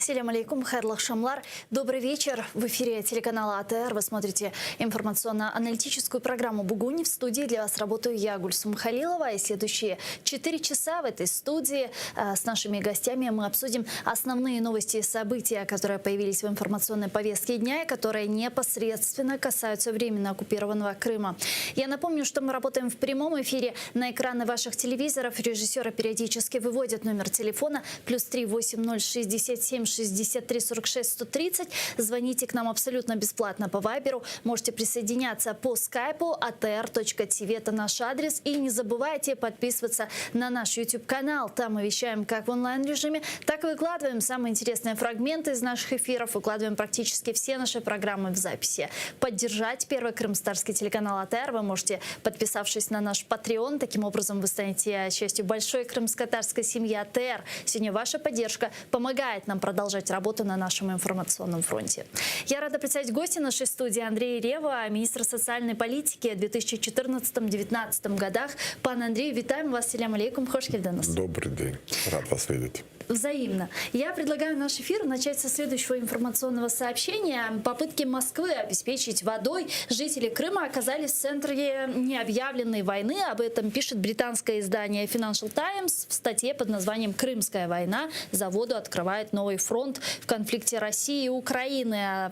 Селям алейкум, хайрлах шамлар. Добрый вечер. В эфире телеканала АТР. Вы смотрите информационно-аналитическую программу «Бугуни». В студии для вас работаю я, Гульсум Халилова. И следующие 4 часа в этой студии с нашими гостями мы обсудим основные новости и события, которые появились в информационной повестке дня и которые непосредственно касаются временно оккупированного Крыма. Я напомню, что мы работаем в прямом эфире. На экраны ваших телевизоров режиссеры периодически выводят номер телефона +3 80 67 63 46 130. Звоните к нам абсолютно бесплатно по Вайберу. Можете присоединяться по скайпу atr.tv. Это наш адрес. И не забывайте подписываться на наш YouTube-канал. Там мы вещаем как в онлайн-режиме, так и выкладываем самые интересные фрагменты из наших эфиров. Выкладываем практически все наши программы в записи. Поддержать первый крымстарский телеканал АТР вы можете, подписавшись на наш Patreon. Таким образом, вы станете частью большой крымско-татарской семьи АТР. Сегодня ваша поддержка помогает нам продолжать работу на нашем информационном фронте. Я рада представить гостя нашей студии Андрей Рева, министр социальной политики в 2014-2019 годах. Пан Андрей, витаем вас. Селям алейкум, хош келдіңіз. Добрый день. Рад вас видеть. Взаимно. Я предлагаю наш эфир начать со следующего информационного сообщения. Попытки Москвы обеспечить водой жители Крыма оказались в центре необъявленной войны. Об этом пишет британское издание Financial Times в статье под названием «Крымская война. За воду открывает новый фронт в конфликте России и Украины».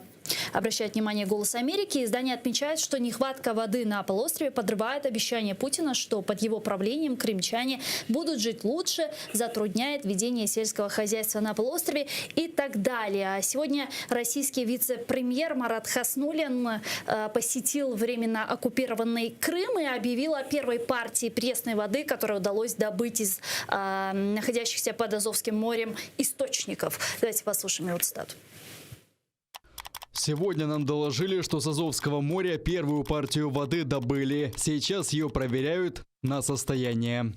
Обращает внимание «Голос Америки». Издание отмечает, что нехватка воды на полуострове подрывает обещание Путина, что под его правлением крымчане будут жить лучше, затрудняет ведение сельского хозяйства на полуострове и так далее. Сегодня российский вице-премьер Марат Хаснуллин посетил временно оккупированный Крым и объявил о первой партии пресной воды, которую удалось добыть из находящихся под Азовским морем источников. Давайте послушаем его цитату. Сегодня нам доложили, что с Азовского моря первую партию воды добыли. Сейчас ее проверяют на состояние.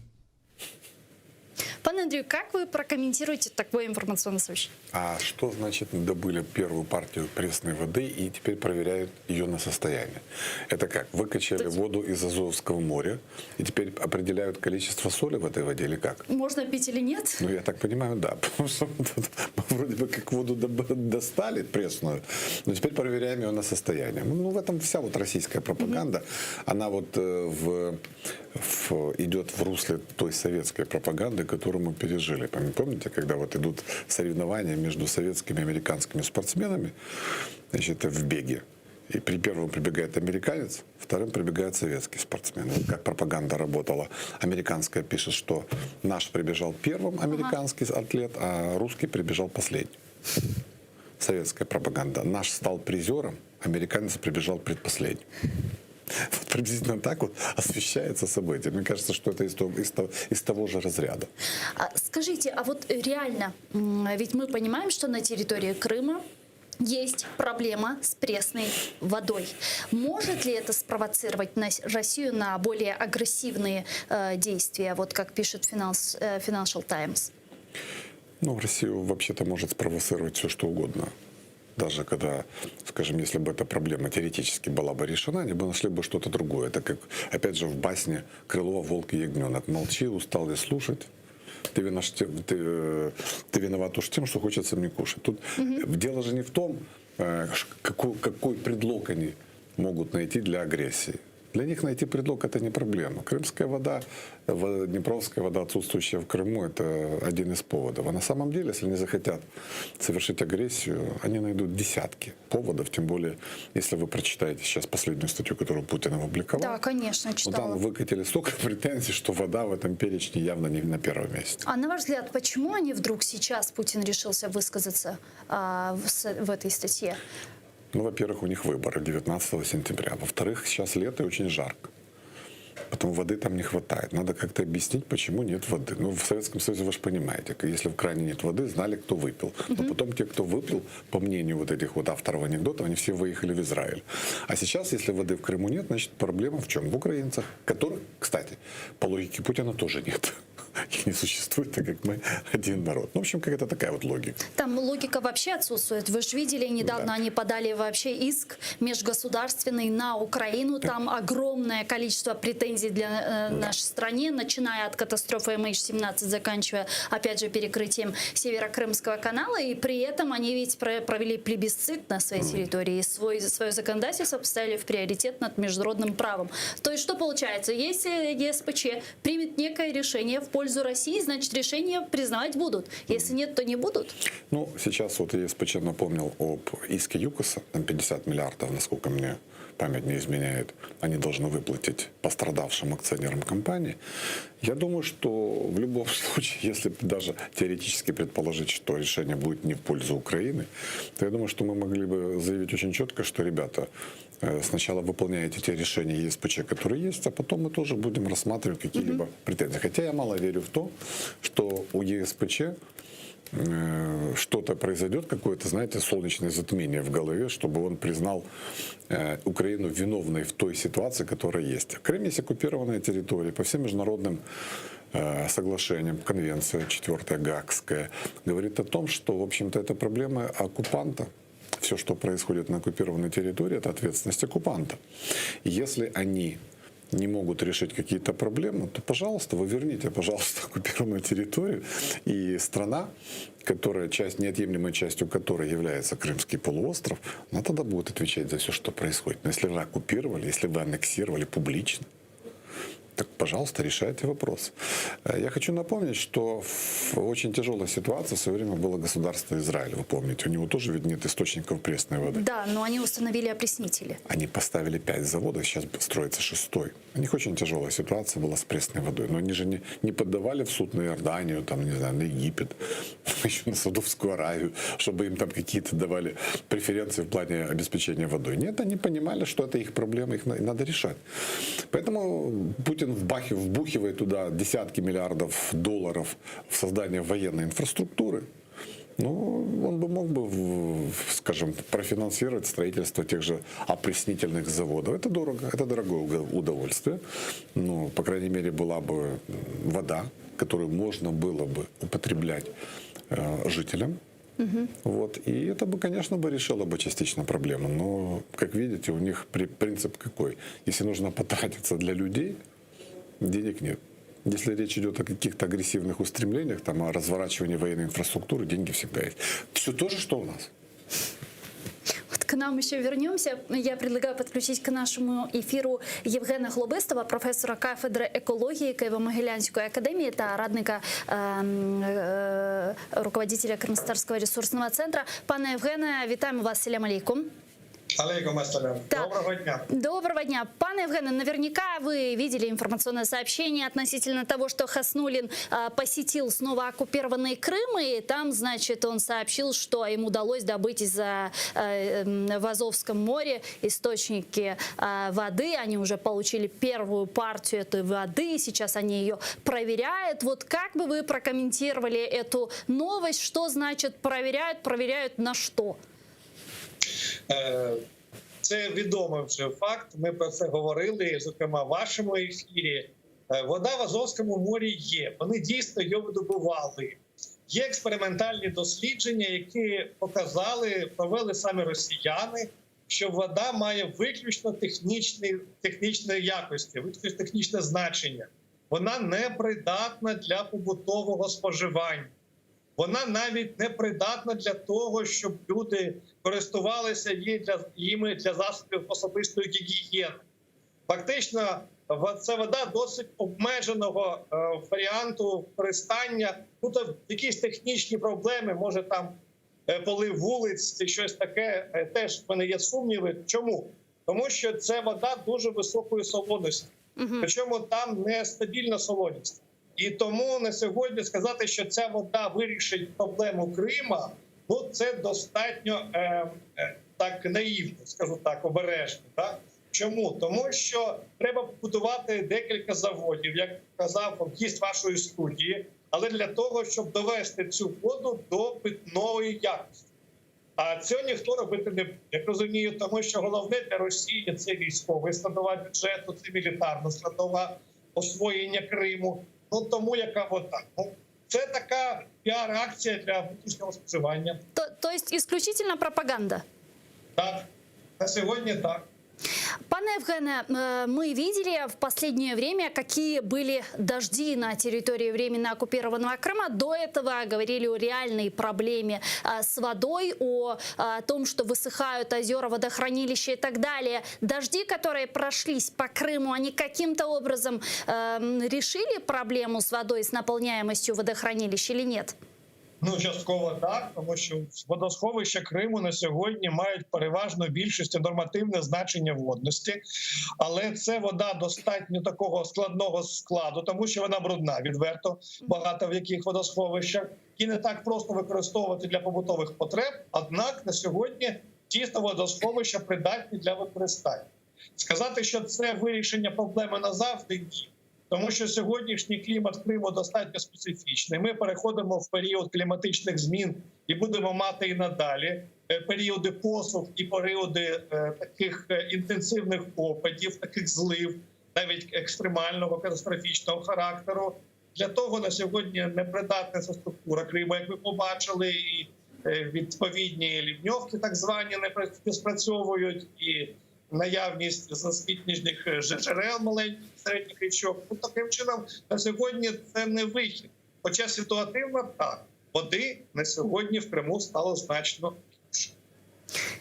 Пан Андрей, как вы прокомментируете такое информационное сообщение? А что значит добыли первую партию пресной воды и теперь проверяют ее на состояние? Это как? Выкачали воду из Азовского моря и теперь определяют количество соли в этой воде или как? Можно пить или нет? Ну, я так понимаю, да. Потому что вроде бы как воду достали пресную, но теперь проверяем ее на состояние. Ну, в этом вся вот российская пропаганда. Она вот идет в русле той советской пропаганды, которую мы пережили. Помните, когда вот идут соревнования между советскими и американскими спортсменами, значит, в беге. И при первом прибегает американец, вторым прибегает советский спортсмен. Вот как пропаганда работала. Американская пишет, что наш прибежал первым, американский атлет, а русский прибежал последним. Советская пропаганда. Наш стал призером, американец прибежал предпоследним. Вот приблизительно так вот освещается событие. Мне кажется, что это из того же разряда. Скажите, а вот реально, ведь мы понимаем, что на территории Крыма есть проблема с пресной водой. Может ли это спровоцировать Россию на более агрессивные действия, вот как пишет Financial Times? Ну, Россию вообще-то может спровоцировать все, что угодно. Даже когда, скажем, если бы эта проблема теоретически была бы решена, они бы нашли бы что-то другое. Это как, опять же, в басне Крылова «Волк и ягненок». Молчи, устал я слушать. Ты виноват уж тем, что хочется мне кушать. Тут дело же не в том, какой предлог они могут найти для агрессии. Для них найти предлог – это не проблема. Крымская вода, Днепровская вода, отсутствующая в Крыму – это один из поводов. А на самом деле, если они захотят совершить агрессию, они найдут десятки поводов. Тем более, если вы прочитаете сейчас последнюю статью, которую Путин опубликовал. Да, конечно, читала. Там выкатили столько претензий, что вода в этом перечне явно не на первом месте. А на ваш взгляд, почему они вдруг сейчас, Путин решился высказаться в этой статье? Ну, во-первых, у них выборы 19 сентября. Во-вторых, сейчас лето и очень жарко. Потом воды там не хватает. Надо как-то объяснить, почему нет воды. Ну, в Советском Союзе, вы же понимаете, если в кране нет воды, знали, кто выпил. Но потом те, кто выпил, по мнению вот этих вот авторов анекдотов, они все выехали в Израиль. А сейчас, если воды в Крыму нет, значит, проблема в чем? В украинцах, которых, кстати, по логике Путина тоже нет. их не существует, так как мы один народ. Ну, в общем, какая-то такая вот логика. Там логика вообще отсутствует. Вы же видели, недавно они подали вообще иск межгосударственный на Украину. Там огромное количество претензий для нашей стране, начиная от катастрофы MH17, заканчивая, опять же, перекрытием Северокрымского канала. И при этом они ведь провели плебисцит на своей территории. И свое законодательство поставили в приоритет над международным правом. То есть что получается? Если ЕСПЧ примет некое решение в пользу России, значит, решение признавать будут. Если нет, то не будут. Ну, сейчас вот ЕСПЧ напомнил об иске ЮКОСа, там 50 миллиардов, насколько мне память не изменяет, они должны выплатить пострадавшим акционерам компании. Я думаю, что в любом случае, если даже теоретически предположить, что решение будет не в пользу Украины, то я думаю, что мы могли бы заявить очень четко, что, ребята, сначала выполняйте те решения ЕСПЧ, которые есть, а потом мы тоже будем рассматривать какие-либо претензии. Хотя я мало верю в то, что у ЕСПЧ что-то произойдет, какое-то, знаете, солнечное затмение в голове, чтобы он признал Украину виновной в той ситуации, которая есть. Крым есть оккупированная территория. По всем международным соглашениям, конвенция 4-я Гаагская, говорит о том, что, в общем-то, это проблема оккупанта. Все, что происходит на оккупированной территории, это ответственность оккупанта. И если они не могут решить какие-то проблемы, то, пожалуйста, вы верните, пожалуйста, оккупированную территорию. И страна, которая неотъемлемой частью которой является Крымский полуостров, она тогда будет отвечать за все, что происходит. Но если вы оккупировали, если вы аннексировали публично, так, пожалуйста, решайте вопрос. Я хочу напомнить, что в очень тяжелой ситуации в свое время было государство Израиль. Вы помните, у него тоже ведь нет источников пресной воды. Да, но они установили опреснители. Они поставили 5 заводов, сейчас строится 6-й. У них очень тяжелая ситуация была с пресной водой. Но они же не поддавали в суд на Иорданию, там, не знаю, на Египет, еще на Саудовскую Аравию, чтобы им там какие-то давали преференции в плане обеспечения водой. Нет, они понимали, что это их проблема, их надо решать. Поэтому Путин вбухивает туда десятки миллиардов долларов в создание военной инфраструктуры. Ну, он бы мог бы, скажем, профинансировать строительство тех же опреснительных заводов. Это дорого, это дорогое удовольствие. Но, по крайней мере, была бы вода, которую можно было бы употреблять жителям. Вот. И это бы, конечно, решило бы частично проблему. Но, как видите, у них принцип какой? Если нужно потратиться для людей, денег нет. Если речь идет о каких-то агрессивных устремлениях, там, о разворачивании военной инфраструктуры, деньги всегда есть. Все то же, что у нас. Вот к нам еще вернемся. Я предлагаю подключить к нашему эфиру Євгена Хлобистова, професора кафедри екології Києво-Могилянської академії та радника руководителя Кримськотатарського ресурсного центру. Пане Євгене, вітаємо вас. Салям алейкум. Алейкум ассалям. Доброго дня. Доброго дня. Пане Евгене, наверняка вы видели информационное сообщение относительно того, что Хаснуллин посетил снова оккупированный Крым, и там, значит, он сообщил, что им удалось добыть в Азовском море источники воды. Они уже получили первую партию этой воды, сейчас они ее проверяют. Вот как бы вы прокомментировали эту новость? Что значит проверяют? Проверяют на что? Це відомий вже факт, ми про це говорили, зокрема в вашому ефірі. Вода в Азовському морі є, вони дійсно її видобували. Є експериментальні дослідження, які провели самі росіяни, що вода має виключно технічні якості, виключно технічне значення. Вона не придатна для побутового споживання. Вона навіть не придатна для того, щоб люди користувалися їми для засобів особистої гігієни. Фактично, це вода досить обмеженого варіанту використання. Тут якісь технічні проблеми, може там полив вулиць чи щось таке, теж в мене є сумніви. Чому? Тому що це вода дуже високої солоності. Причому там нестабільна солоність. І тому на сьогодні сказати, що ця вода вирішить проблему Крима, ну це достатньо так наївно, скажу так, обережно. Так? Чому? Тому що треба побудувати декілька заводів, як казав гість вашої студії, але для того, щоб довести цю воду до питної якості. А цього ніхто робити не буде. Я розумію, тому що головне для Росії – це військовий складова бюджету, це мілітарна складова освоєння Криму. Ну тому яка вода. Ну, це така піар-акція для внутрішнього споживання. То есть исключительно пропаганда? Так, на сьогодні так. Пане Евгене, мы видели в последнее время, какие были дожди на территории временно оккупированного Крыма. До этого говорили о реальной проблеме с водой, о том, что высыхают озера, водохранилища и так далее. Дожди, которые прошлись по Крыму, они каким-то образом решили проблему с водой, с наполняемостью водохранилищ или нет? Ну, частково так, тому що водосховища Криму на сьогодні мають переважно більшість нормативне значення водності, але це вода достатньо такого складного складу, тому що вона брудна, відверто, багато в яких водосховищах, і не так просто використовувати для побутових потреб, однак на сьогодні дійсно водосховища придатні для використання. Сказати, що це вирішення проблеми назавжди – ні. Тому що сьогоднішній клімат Криму достатньо специфічний. Ми переходимо в період кліматичних змін і будемо мати і надалі періоди посух і періоди таких інтенсивних опадів, таких злив, навіть екстремального, катастрофічного характеру. Для того на сьогодні непридатна структура Криму, як ви побачили, і відповідні лівньовки так звані не спрацьовують, і наявність засмітнених джерел маленьких, середніх річок. Ну, таким чином, на сьогодні це не вихід. Хоча ситуативно так, води на сьогодні в Криму стало значно більше.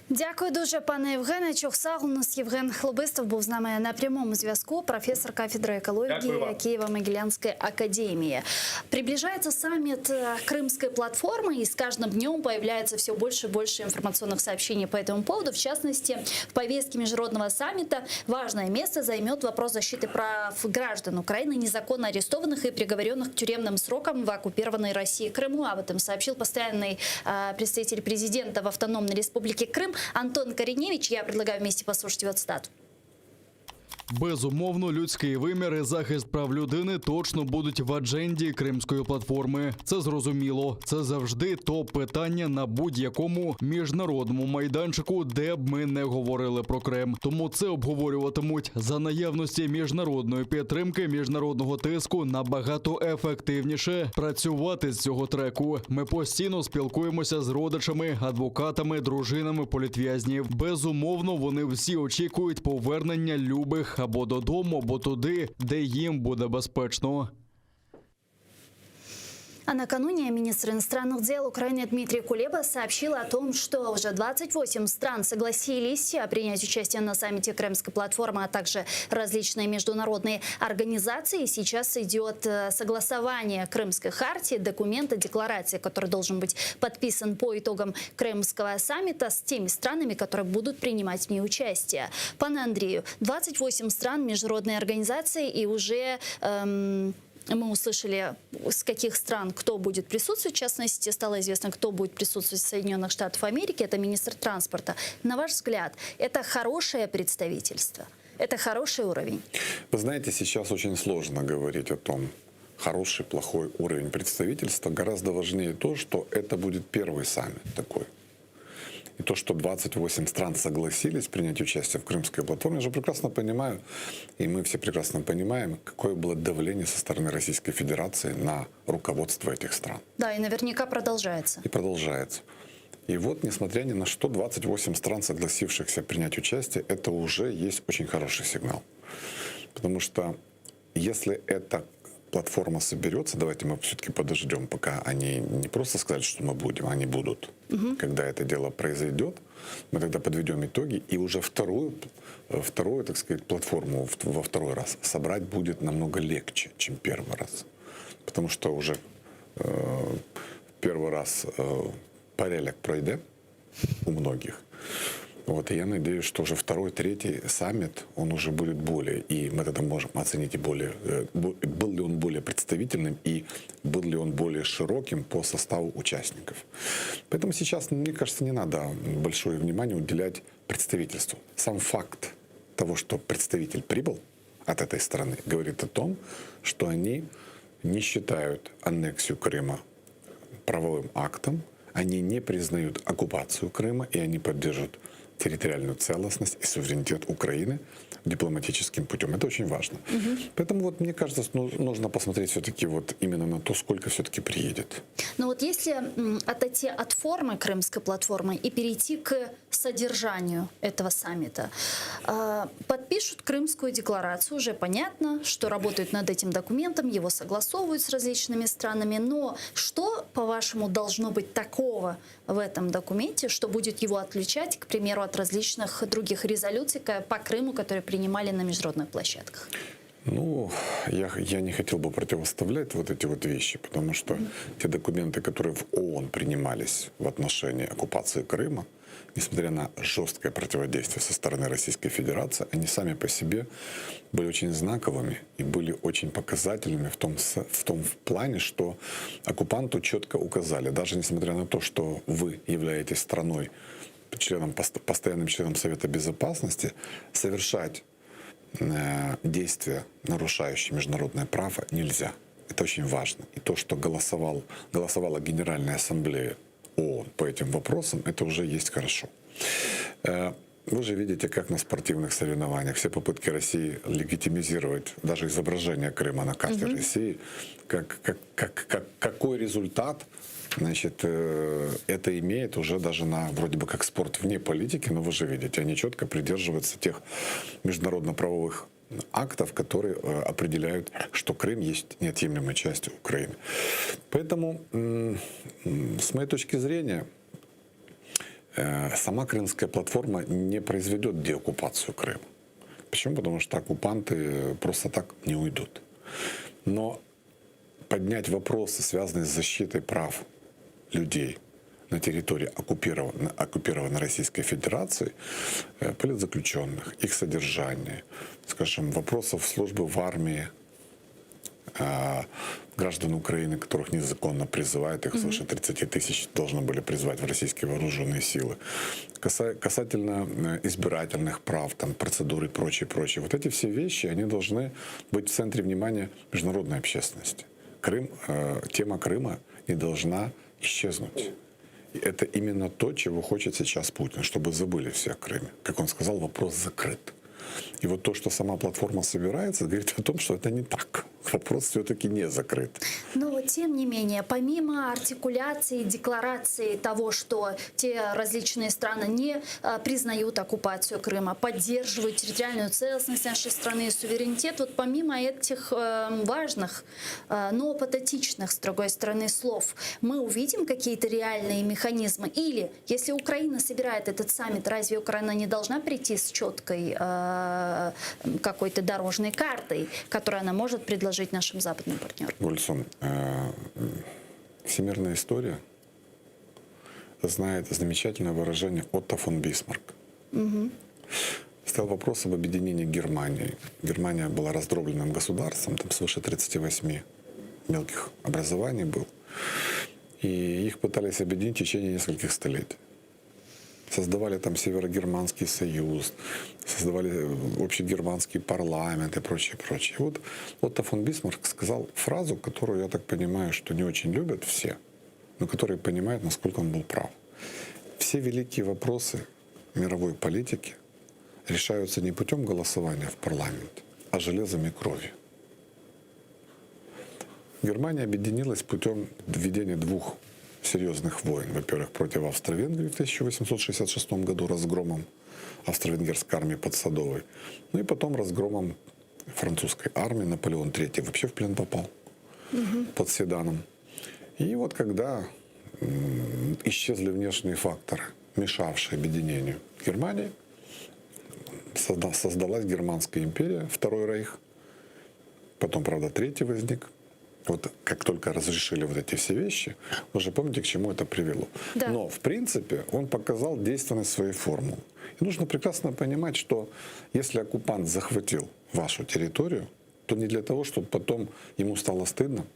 Дякую дуже, пане Євгене. Чохсаг, у нас Євген Хлобистов був з нами на прямому зв'язку, профессор кафедры экологии Киево-Могилянской академии. Приближается саммит Крымской платформы, и с каждым днем появляется все больше и больше информационных сообщений по этому поводу. В частности, в повестке международного саммита важное место займет вопрос защиты прав граждан Украины, незаконно арестованных и приговоренных к тюремным срокам в оккупированной России Крыму. Об этом сообщил постоянный представитель президента в Автономной Республике Крым Антон Кореневич. Я предлагаю вместе послушать его цитату. Безумовно, людський вимір і захист прав людини точно будуть в адженді Кримської платформи. Це зрозуміло. Це завжди топ-питання на будь-якому міжнародному майданчику, де б ми не говорили про Крим. Тому це обговорюватимуть за наявності міжнародної підтримки, міжнародного тиску набагато ефективніше працювати з цього треку. Ми постійно спілкуємося з родичами, адвокатами, дружинами політв'язнів. Безумовно, вони всі очікують повернення любих або додому, або туди, де їм буде безпечно. А накануне министр иностранных дел Украины Дмитрий Кулеба сообщил о том, что уже 28 стран согласились принять участие на саммите Крымской платформы, а также различные международные организации. Сейчас идет согласование Крымской хартии, документа, декларации, который должен быть подписан по итогам Крымского саммита с теми странами, которые будут принимать в ней участие. Пане Андрею, 28 стран, международные организации, и уже... Мы услышали, с каких стран кто будет присутствовать. В частности, стало известно, кто будет присутствовать из Соединенных Штатов Америки. Это министр транспорта. На ваш взгляд, это хорошее представительство? Это хороший уровень? Вы знаете, сейчас очень сложно говорить о том, хороший, плохой уровень представительства. Гораздо важнее то, что это будет первый саммит такой. И то, что 28 стран согласились принять участие в Крымской платформе, я же прекрасно понимаю, и мы все прекрасно понимаем, какое было давление со стороны Российской Федерации на руководство этих стран. Да, и наверняка продолжается. И продолжается. И вот, несмотря ни на что, 28 стран, согласившихся принять участие, это уже есть очень хороший сигнал. Потому что если эта платформа соберется, давайте мы все-таки подождем, пока они не просто скажут, что мы будем, они будут. Когда это дело произойдет, мы тогда подведем итоги, и уже вторую, так сказать, платформу во второй раз собрать будет намного легче, чем первый раз. Потому что уже первый раз порядок пройдет у многих. Вот, и я надеюсь, что уже второй, третий саммит, он уже будет более, и мы тогда можем оценить, и более, был ли он более представительным, и был ли он более широким по составу участников. Поэтому сейчас, мне кажется, не надо большое внимание уделять представительству. Сам факт того, что представитель прибыл от этой страны, говорит о том, что они не считают аннексию Крыма правовым актом, они не признают оккупацию Крыма, и они поддержат территориальную целостность и суверенитет Украины дипломатическим путем. Это очень важно. Поэтому вот мне кажется, нужно посмотреть все-таки вот именно на то, сколько все-таки приедет. Но вот если отойти от формы Крымской платформы и перейти к содержанию этого саммита, подпишут Крымскую декларацию, уже понятно, что работают над этим документом, его согласовывают с различными странами, но что, по-вашему, должно быть такого в этом документе, что будет его отличать, к примеру, от различных других резолюций по Крыму, которые принимали на международных площадках? Ну, я не хотел бы противоставлять вот эти вот вещи, потому что те документы, которые в ООН принимались в отношении оккупации Крыма, несмотря на жесткое противодействие со стороны Российской Федерации, они сами по себе были очень знаковыми и были очень показательными в том плане, что оккупанту четко указали, даже несмотря на то, что вы являетесь страной, постоянным членом Совета Безопасности, совершать действия, нарушающие международное право, нельзя. Это очень важно. И то, что голосовала Генеральная Ассамблея ООН по этим вопросам, это уже есть хорошо. Вы же видите, как на спортивных соревнованиях все попытки России легитимизировать даже изображение Крыма на карте России, какой результат, значит, это имеет уже даже на вроде бы как спорт вне политики, но вы же видите, они четко придерживаются тех международно-правовых актов, которые определяют, что Крым есть неотъемлемой частью Украины. Поэтому, с моей точки зрения, сама Крымская платформа не произведет деоккупацию Крыма. Почему? Потому что оккупанты просто так не уйдут. Но поднять вопросы, связанные с защитой прав людей на территории оккупированной Российской Федерации, политзаключенных, их содержания, скажем, вопросов службы в армии, граждан Украины, которых незаконно призывают, их свыше 30 тысяч должны были призвать в российские вооруженные силы. Касательно избирательных прав, там, процедур и прочее. Вот эти все вещи, они должны быть в центре внимания международной общественности. Тема Крыма не должна исчезнуть. И это именно то, чего хочет сейчас Путин, чтобы забыли все о Крыме. Как он сказал, вопрос закрыт. И вот то, что сама платформа собирается, говорит о том, что это не так. Вопрос все-таки не закрыт. Но тем не менее, помимо артикуляции, декларации того, что те различные страны не признают оккупацию Крыма, поддерживают территориальную целостность нашей страны и суверенитет, вот помимо этих важных, но патетичных, с другой стороны, слов, мы увидим какие-то реальные механизмы? Или, если Украина собирает этот саммит, разве Украина не должна прийти с четкой какой-то дорожной картой, которую она может предложить нашим западным партнерам? Гульсон, всемирная история знает замечательное выражение Отто фон Бисмарк. Стоял вопрос об объединении Германии. Германия была раздробленным государством, там свыше 38 мелких образований был. И их пытались объединить в течение нескольких столетий. Создавали там Северогерманский союз, создавали общегерманский парламент и прочее. Вот Отто фон Бисмарк сказал фразу, которую, я так понимаю, что не очень любят все, но которые понимают, насколько он был прав. Все великие вопросы мировой политики решаются не путем голосования в парламенте, а железом и кровью. Германия объединилась путем введения двух серьезных войн. Во-первых, против Австро-Венгрии в 1866 году разгромом австро-венгерской армии под Садовой. Ну и потом разгромом французской армии. Наполеон III вообще в плен попал под Седаном. И вот когда исчезли внешние факторы, мешавшие объединению Германии, создалась Германская империя, Второй Рейх. Потом, правда, Третий возник. Вот как только разрешили вот эти все вещи, вы же помните, к чему это привело. Да. Но, в принципе, он показал действенность своей формулы. И нужно прекрасно понимать, что если оккупант захватил вашу территорию, то не для того, чтобы потом ему стало стыдно.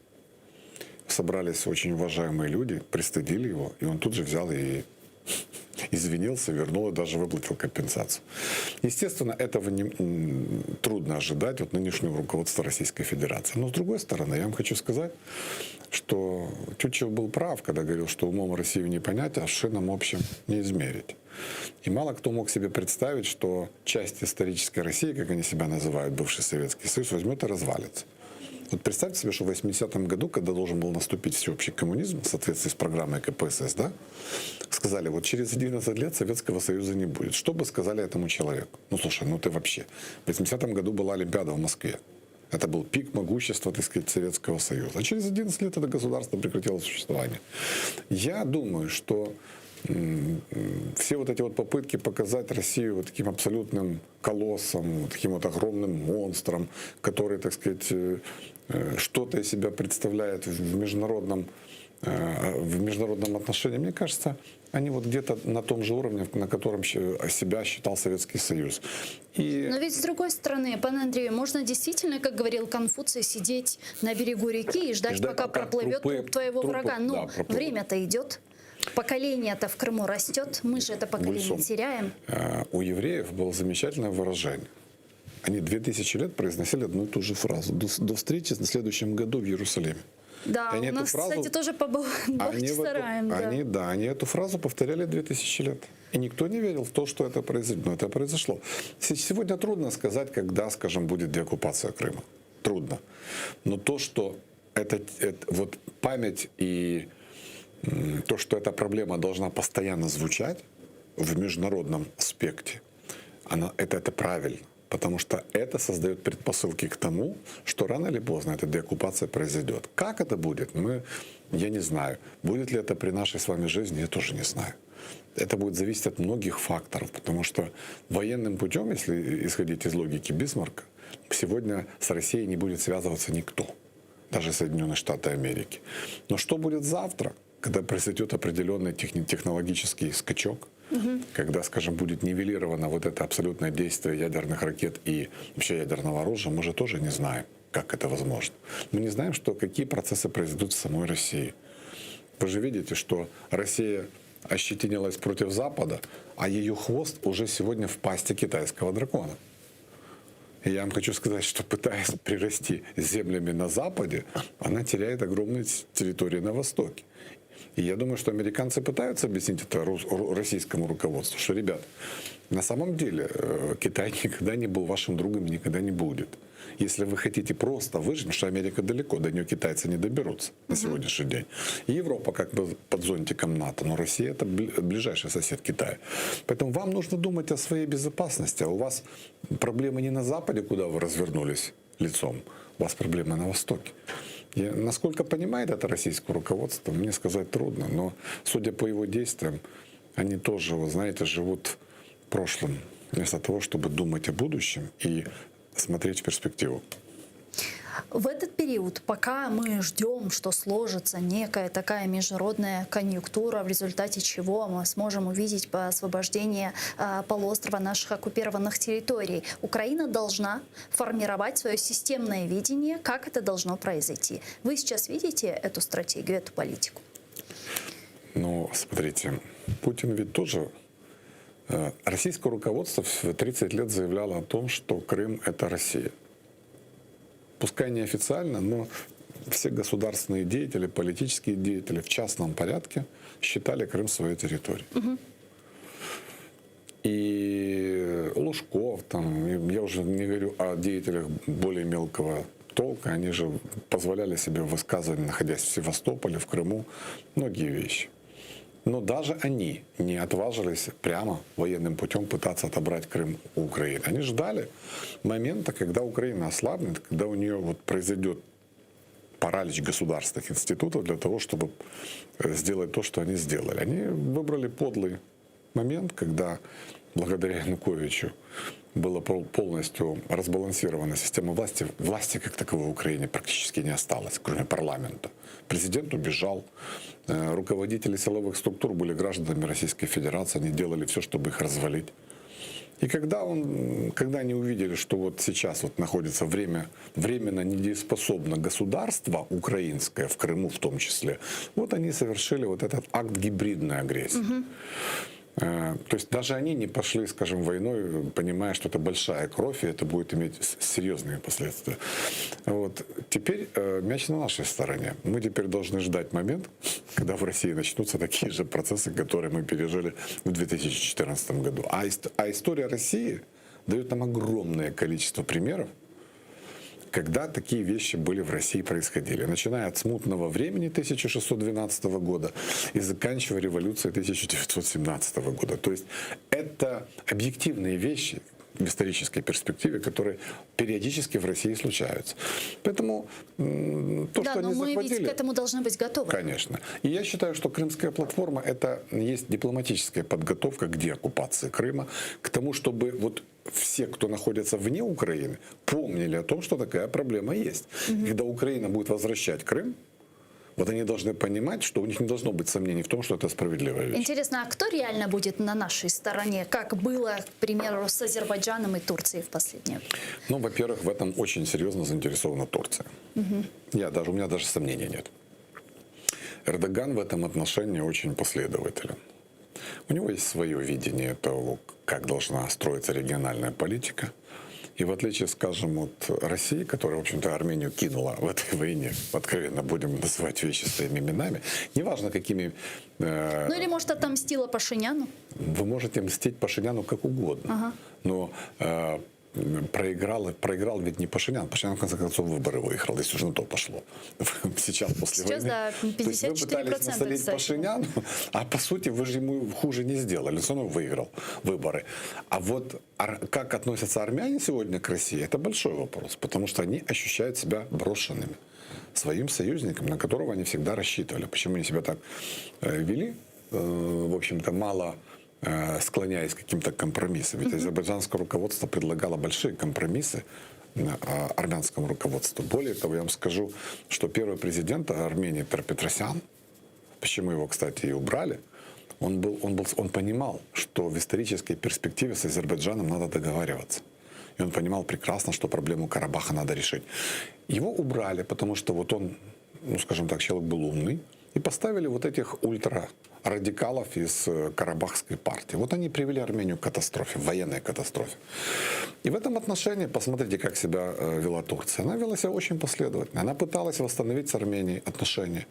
Собрались очень уважаемые люди, пристыдили его, и он тут же взял и извинился, вернул и даже выплатил компенсацию. Естественно, этого трудно ожидать от нынешнего руководства Российской Федерации. Но с другой стороны, я вам хочу сказать, что Тютчев был прав, когда говорил, что умом Россию не понять, а шином общим не измерить. И мало кто мог себе представить, что часть исторической России, как они себя называют, бывший Советский Союз, возьмет и развалится. Вот представьте себе, что в 80-м году, когда должен был наступить всеобщий коммунизм в соответствии с программой КПСС, да, сказали, вот через 11 лет Советского Союза не будет. Что бы сказали этому человеку? Ну, слушай, ну ты вообще. В 80-м году была Олимпиада в Москве. Это был пик могущества, так сказать, Советского Союза. А через 11 лет это государство прекратило существование. Я думаю, что все вот эти вот попытки показать Россию вот таким абсолютным колоссом, вот таким вот огромным монстром, который, так сказать, что-то из себя представляет в международном отношении, мне кажется, они вот где-то на том же уровне, на котором себя считал Советский Союз. Но ведь с другой стороны, пан Андрей, можно действительно, как говорил Конфуций, сидеть на берегу реки и ждать пока проплывет труп твоего врага. Но да, время-то идет. Поколение-то в Крыму растет, мы же это поколение теряем. У евреев было замечательное выражение. Они 2000 лет произносили одну и ту же фразу. До встречи на следующем году в Иерусалиме. Да, у нас, кстати, тоже по Бахчисараям. Они эту фразу повторяли 2000 лет. И никто не верил в то, что это произойдет. Но это произошло. Сегодня трудно сказать, когда, скажем, будет деоккупация Крыма. Трудно. Но то, что это вот память и то, что эта проблема должна постоянно звучать в международном аспекте, это правильно. Потому что это создает предпосылки к тому, что рано или поздно эта деоккупация произойдет. Как это будет, я не знаю. Будет ли это при нашей с вами жизни, я тоже не знаю. Это будет зависеть от многих факторов, потому что военным путем, если исходить из логики Бисмарка, сегодня с Россией не будет связываться никто, даже Соединенные Штаты Америки. Но что будет завтра, когда произойдет определенный технологический скачок, когда, скажем, будет нивелировано вот это абсолютное действие ядерных ракет и вообще ядерного оружия, мы же тоже не знаем, как это возможно. Мы не знаем, какие процессы произойдут в самой России. Вы же видите, что Россия ощетинилась против Запада, а ее хвост уже сегодня в пасти китайского дракона. И я вам хочу сказать, что пытаясь прирасти землями на Западе, она теряет огромные территории на Востоке. И я думаю, что американцы пытаются объяснить это российскому руководству, что, ребят, на самом деле Китай никогда не был вашим другом и никогда не будет. Если вы хотите просто выжить, потому что Америка далеко, до нее китайцы не доберутся на сегодняшний день. И Европа как бы под зонтиком НАТО, но Россия — это ближайший сосед Китая. Поэтому вам нужно думать о своей безопасности. А у вас проблемы не на Западе, куда вы развернулись лицом, у вас проблемы на Востоке. Насколько понимает это российское руководство, мне сказать трудно, но судя по его действиям, они тоже, вы знаете, живут прошлым, вместо того, чтобы думать о будущем и смотреть в перспективу. В этот период, пока мы ждем, что сложится некая такая международная конъюнктура, в результате чего мы сможем увидеть освобождение полуострова, наших оккупированных территорий, Украина должна формировать свое системное видение, как это должно произойти. Вы сейчас видите эту стратегию, эту политику? Ну, смотрите, Путин ведь тоже... Российское руководство в 30 лет заявляло о том, что Крым — это Россия. Пускай неофициально, но все государственные деятели, политические деятели в частном порядке считали Крым своей территорией. И Лужков, я уже не говорю о деятелях более мелкого толка, они же позволяли себе высказывать, находясь в Севастополе, в Крыму, многие вещи. Но даже они не отважились прямо военным путем пытаться отобрать Крым у Украины. Они ждали момента, когда Украина ослабнет, когда у нее произойдет паралич государственных институтов для того, чтобы сделать то, что они сделали. Они выбрали подлый момент, когда благодаря Януковичу была полностью разбалансирована система власти. Власти как таковой в Украине практически не осталось, кроме парламента. Президент убежал, руководители силовых структур были гражданами Российской Федерации, они делали все, чтобы их развалить. И когда они увидели, что вот сейчас находится временно недееспособно государство украинское, в Крыму в том числе, вот они совершили вот этот акт гибридной агрессии. То есть даже они не пошли, скажем, войной, понимая, что это большая кровь, и это будет иметь серьезные последствия. Вот. Теперь мяч на нашей стороне. Мы теперь должны ждать момент, когда в России начнутся такие же процессы, которые мы пережили в 2014 году. А история России дает нам огромное количество примеров, когда такие вещи были в России, происходили. Начиная от смутного времени 1612 года и заканчивая революцией 1917 года. То есть это объективные вещи в исторической перспективе, которые периодически в России случаются. Поэтому то, да, что но они мы захватили... ведь к этому должны быть готовы. Конечно. И я считаю, что Крымская платформа — это есть дипломатическая подготовка к деоккупации Крыма, к тому, чтобы вот все, кто находится вне Украины, помнили о том, что такая проблема есть. Когда Украина будет возвращать Крым, вот они должны понимать, что у них не должно быть сомнений в том, что это справедливая вещь. Интересно, а кто реально будет на нашей стороне, как было, к примеру, с Азербайджаном и Турцией в последнее время? Ну, во-первых, в этом очень серьезно заинтересована Турция. У меня даже сомнений нет. Эрдоган в этом отношении очень последователен. У него есть свое видение того, как должна строиться региональная политика. И в отличие, скажем, от России, которая, в общем-то, Армению кинула в этой войне, откровенно будем называть вещи своими именами, неважно какими... Ну или, может, отомстила Пашиняну? Вы можете мстить Пашиняну как угодно. Но проиграл ведь не Пашинян. Пашинян, в конце концов, выборы выиграл, если уже на то пошло. Сейчас, после Сейчас, войны. да, 54% То есть вы пытались насолить Пашиняну, а по сути вы же ему хуже не сделали. Он все равно выиграл выборы. А вот как относятся армяне сегодня к России, это большой вопрос. Потому что они ощущают себя брошенными своим союзником, на которого они всегда рассчитывали. Почему они себя так вели? В общем-то, мало... склоняясь к каким-то компромиссам. Ведь азербайджанское руководство предлагало большие компромиссы армянскому руководству. Более того, я вам скажу, что первый президент Армении Петросян, почему его, кстати, и убрали, он понимал, что в исторической перспективе с Азербайджаном надо договариваться. И он понимал прекрасно, что проблему Карабаха надо решить. Его убрали, потому что вот он, ну, скажем так, человек был умный, и поставили вот этих ультрарадикалов из Карабахской партии. Вот они привели Армению к катастрофе, военной катастрофе. И в этом отношении, посмотрите, как себя вела Турция. Она вела себя очень последовательно. Она пыталась восстановить с Арменией отношения.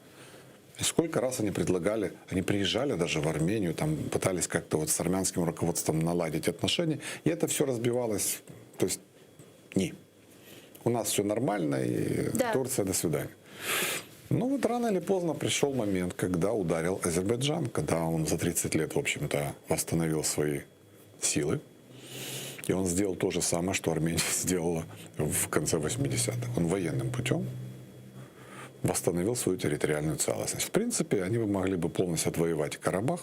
И сколько раз они предлагали, они приезжали даже в Армению, там пытались как-то вот с армянским руководством наладить отношения. И это все разбивалось, то есть у нас все нормально, и Турция, до свидания. Ну вот рано или поздно пришел момент, когда ударил Азербайджан, когда он за 30 лет, в общем-то, восстановил свои силы. И он сделал то же самое, что Армения сделала в конце 80-х. Он военным путем восстановил свою территориальную целостность. В принципе, они могли бы полностью отвоевать Карабах.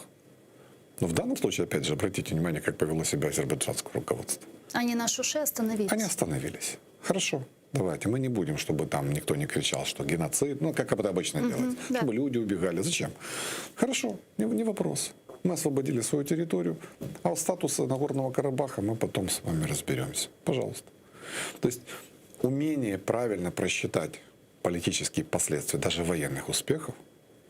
Но в данном случае, опять же, обратите внимание, как повело себя азербайджанское руководство. Они на Шуше остановились. Они остановились. Хорошо. Давайте, мы не будем, чтобы там никто не кричал, что геноцид, ну, как это обычно делается, чтобы люди убегали. Зачем? Хорошо, не вопрос. Мы освободили свою территорию, а статус Нагорного Карабаха мы потом с вами разберемся. Пожалуйста. То есть умение правильно просчитать политические последствия даже военных успехов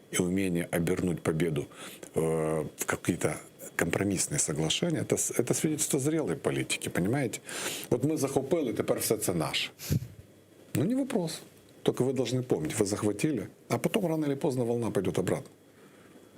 и умение обернуть победу в какие-то компроміссне соглашення, это свидетельство зрелой политики, понимаете? Вот мы захопили, теперь все это наше. Ну не вопрос. Только вы должны помнить, вы захватили, а потом рано или поздно волна пойдет обратно.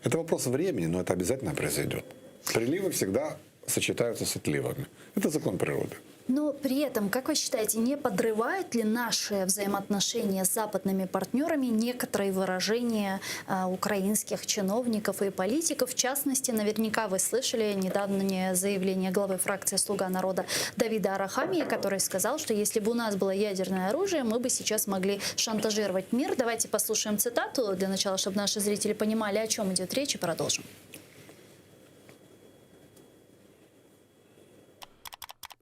Это вопрос времени, но это обязательно произойдет. Приливы всегда сочетаются с отливами. Это закон природы. Но при этом, как вы считаете, не подрывают ли наши взаимоотношения с западными партнерами некоторые выражения украинских чиновников и политиков? В частности, наверняка вы слышали недавнее заявление главы фракции «Слуга народа» Давида Арахамии, который сказал, что если бы у нас было ядерное оружие, мы бы сейчас могли шантажировать мир. Давайте послушаем цитату для начала, чтобы наши зрители понимали, о чем идет речь, и продолжим.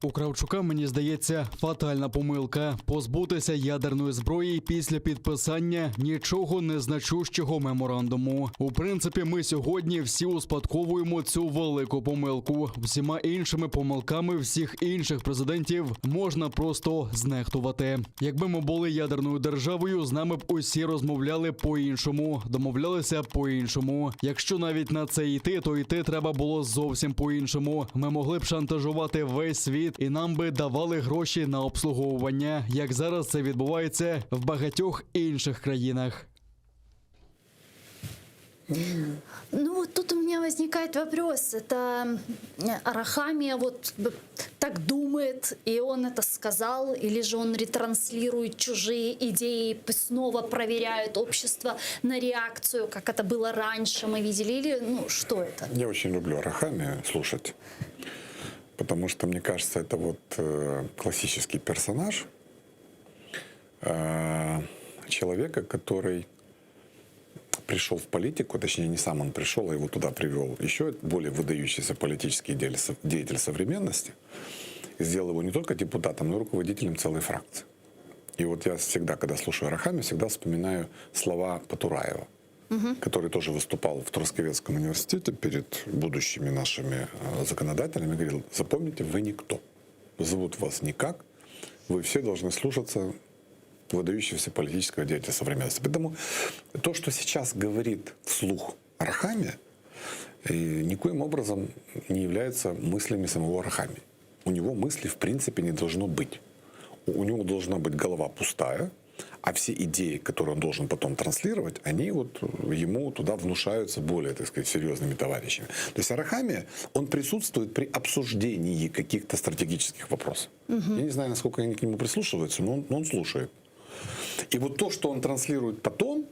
У Кравчука, мені здається, фатальна помилка – позбутися ядерної зброї після підписання нічого не значущого меморандуму. У принципі, ми сьогодні всі успадковуємо цю велику помилку. Всіма іншими помилками всіх інших президентів можна просто знехтувати. Якби ми були ядерною державою, з нами б усі розмовляли по-іншому, домовлялися по-іншому. Якщо навіть на це йти, то йти треба було зовсім по-іншому. Ми могли б шантажувати весь світ і нам би давали гроші на обслуговування, як зараз це відбувається в багатьох інших країнах. Ну вот тут у меня возникает вопрос. Это Арахамия вот так думает, и он это сказал, или же он ретранслирует чужие идеи, снова проверяет общество на реакцию, как это было раньше, мы видели, или что это? Я очень люблю Арахамию слушать, потому что, мне кажется, это вот классический персонаж человека, который пришел в политику, точнее не сам он пришел, а его туда привел еще более выдающийся политический деятель современности, и сделал его не только депутатом, но и руководителем целой фракции. И вот я всегда, когда слушаю Арахамию, всегда вспоминаю слова Потураева, который тоже выступал в Трускавецком университете перед будущими нашими законодателями, говорил: запомните, вы никто, зовут вас никак, вы все должны слушаться выдающегося политического деятеля современности. Поэтому то, что сейчас говорит вслух Арахамия, никоим образом не является мыслями самого Арахамии. У него мыслей в принципе не должно быть. У него должна быть голова пустая, а все идеи, которые он должен потом транслировать, они вот ему туда внушаются более, так сказать, серьезными товарищами. То есть Арахамия, он присутствует при обсуждении каких-то стратегических вопросов. Я не знаю, насколько они к нему прислушиваются, но он слушает. И вот то, что он транслирует потом,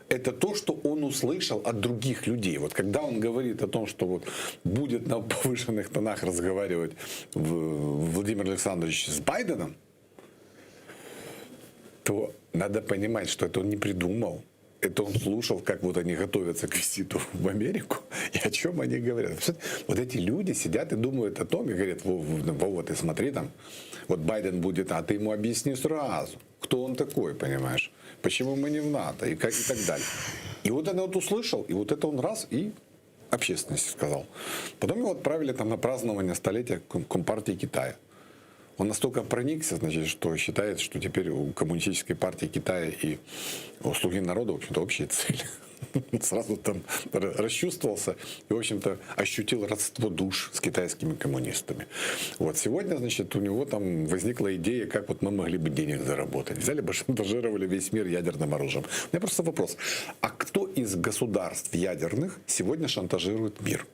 это то, что он услышал от других людей. Вот когда он говорит о том, что вот будет на повышенных тонах разговаривать Владимир Александрович с Байденом, то надо понимать, что это он не придумал. Это он слушал, как вот они готовятся к визиту в Америку и о чем они говорят. Вот эти люди сидят и думают о том, и говорят: Вова, ты смотри там, вот Байден будет, а ты ему объясни сразу, кто он такой, понимаешь, почему мы не в НАТО и так далее. И вот он вот услышал, и вот это он раз и общественности сказал. Потом его отправили там на празднование столетия Компартии Китая. Он настолько проникся, значит, что считает, что теперь у Коммунистической партии Китая и у «Слуги народа», в общем-то, общие цели. Сразу там расчувствовался и, в общем-то, ощутил родство душ с китайскими коммунистами. Вот сегодня, значит, у него там возникла идея, как вот мы могли бы денег заработать. Взяли бы, шантажировали весь мир ядерным оружием. У меня просто вопрос: а кто из государств ядерных сегодня шантажирует мир?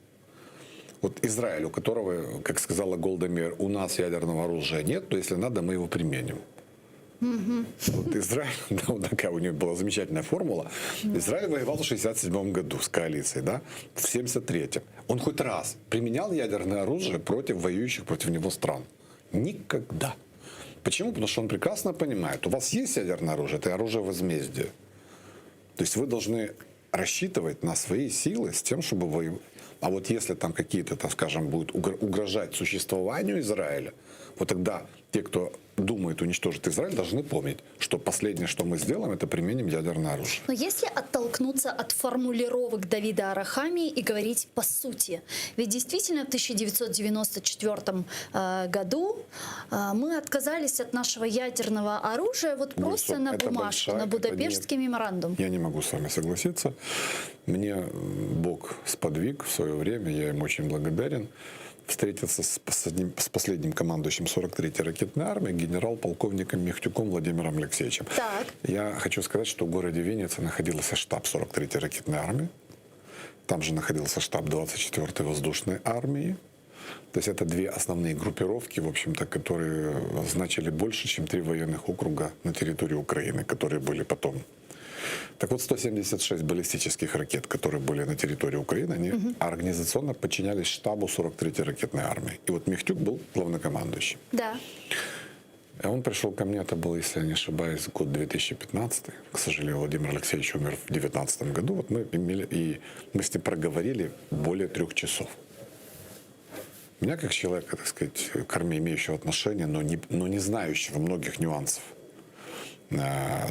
Вот Израиль, у которого, как сказала Голда Меир, у нас ядерного оружия нет, то если надо, мы его применим. Вот Израиль, да, вот такая у него была замечательная формула. Израиль воевал в 1967 году с коалицией, да, в 1973. Он хоть раз применял ядерное оружие против воюющих против него стран? Никогда. Почему? Потому что он прекрасно понимает, у вас есть ядерное оружие, это оружие возмездия. То есть вы должны рассчитывать на свои силы с тем, чтобы воевать. А вот если там какие-то, так скажем, будут угрожать существованию Израиля, вот тогда те, кто думает уничтожить Израиль, должны помнить, что последнее, что мы сделаем, это применим ядерное оружие. Но если оттолкнуться от формулировок Давида Арахамии и говорить по сути, ведь действительно в 1994 году мы отказались от нашего ядерного оружия вот просто на бумажке, на Будапештский меморандум. Я не могу с вами согласиться. Мне Бог сподвиг в свое время, я им очень благодарен, встретиться с последним командующим 43-й ракетной армии, генерал-полковником Мехтюком Владимиром Алексеевичем. Так. Я хочу сказать, что в городе Винница находился штаб 43-й ракетной армии. Там же находился штаб 24-й воздушной армии. То есть это две основные группировки, в общем-то, которые значили больше, чем 3 военных округа на территории Украины, которые были потом. Так вот, 176 баллистических ракет, которые были на территории Украины, они организационно подчинялись штабу 43-й ракетной армии. И вот Мехтюк был главнокомандующим. Да. А он пришел ко мне, это был, если я не ошибаюсь, год 2015. К сожалению, Владимир Алексеевич умер в 2019 году. Вот мы с ним проговорили более 3 часов. Меня как человека, так сказать, к армии имеющего отношение, но не знающего многих нюансов,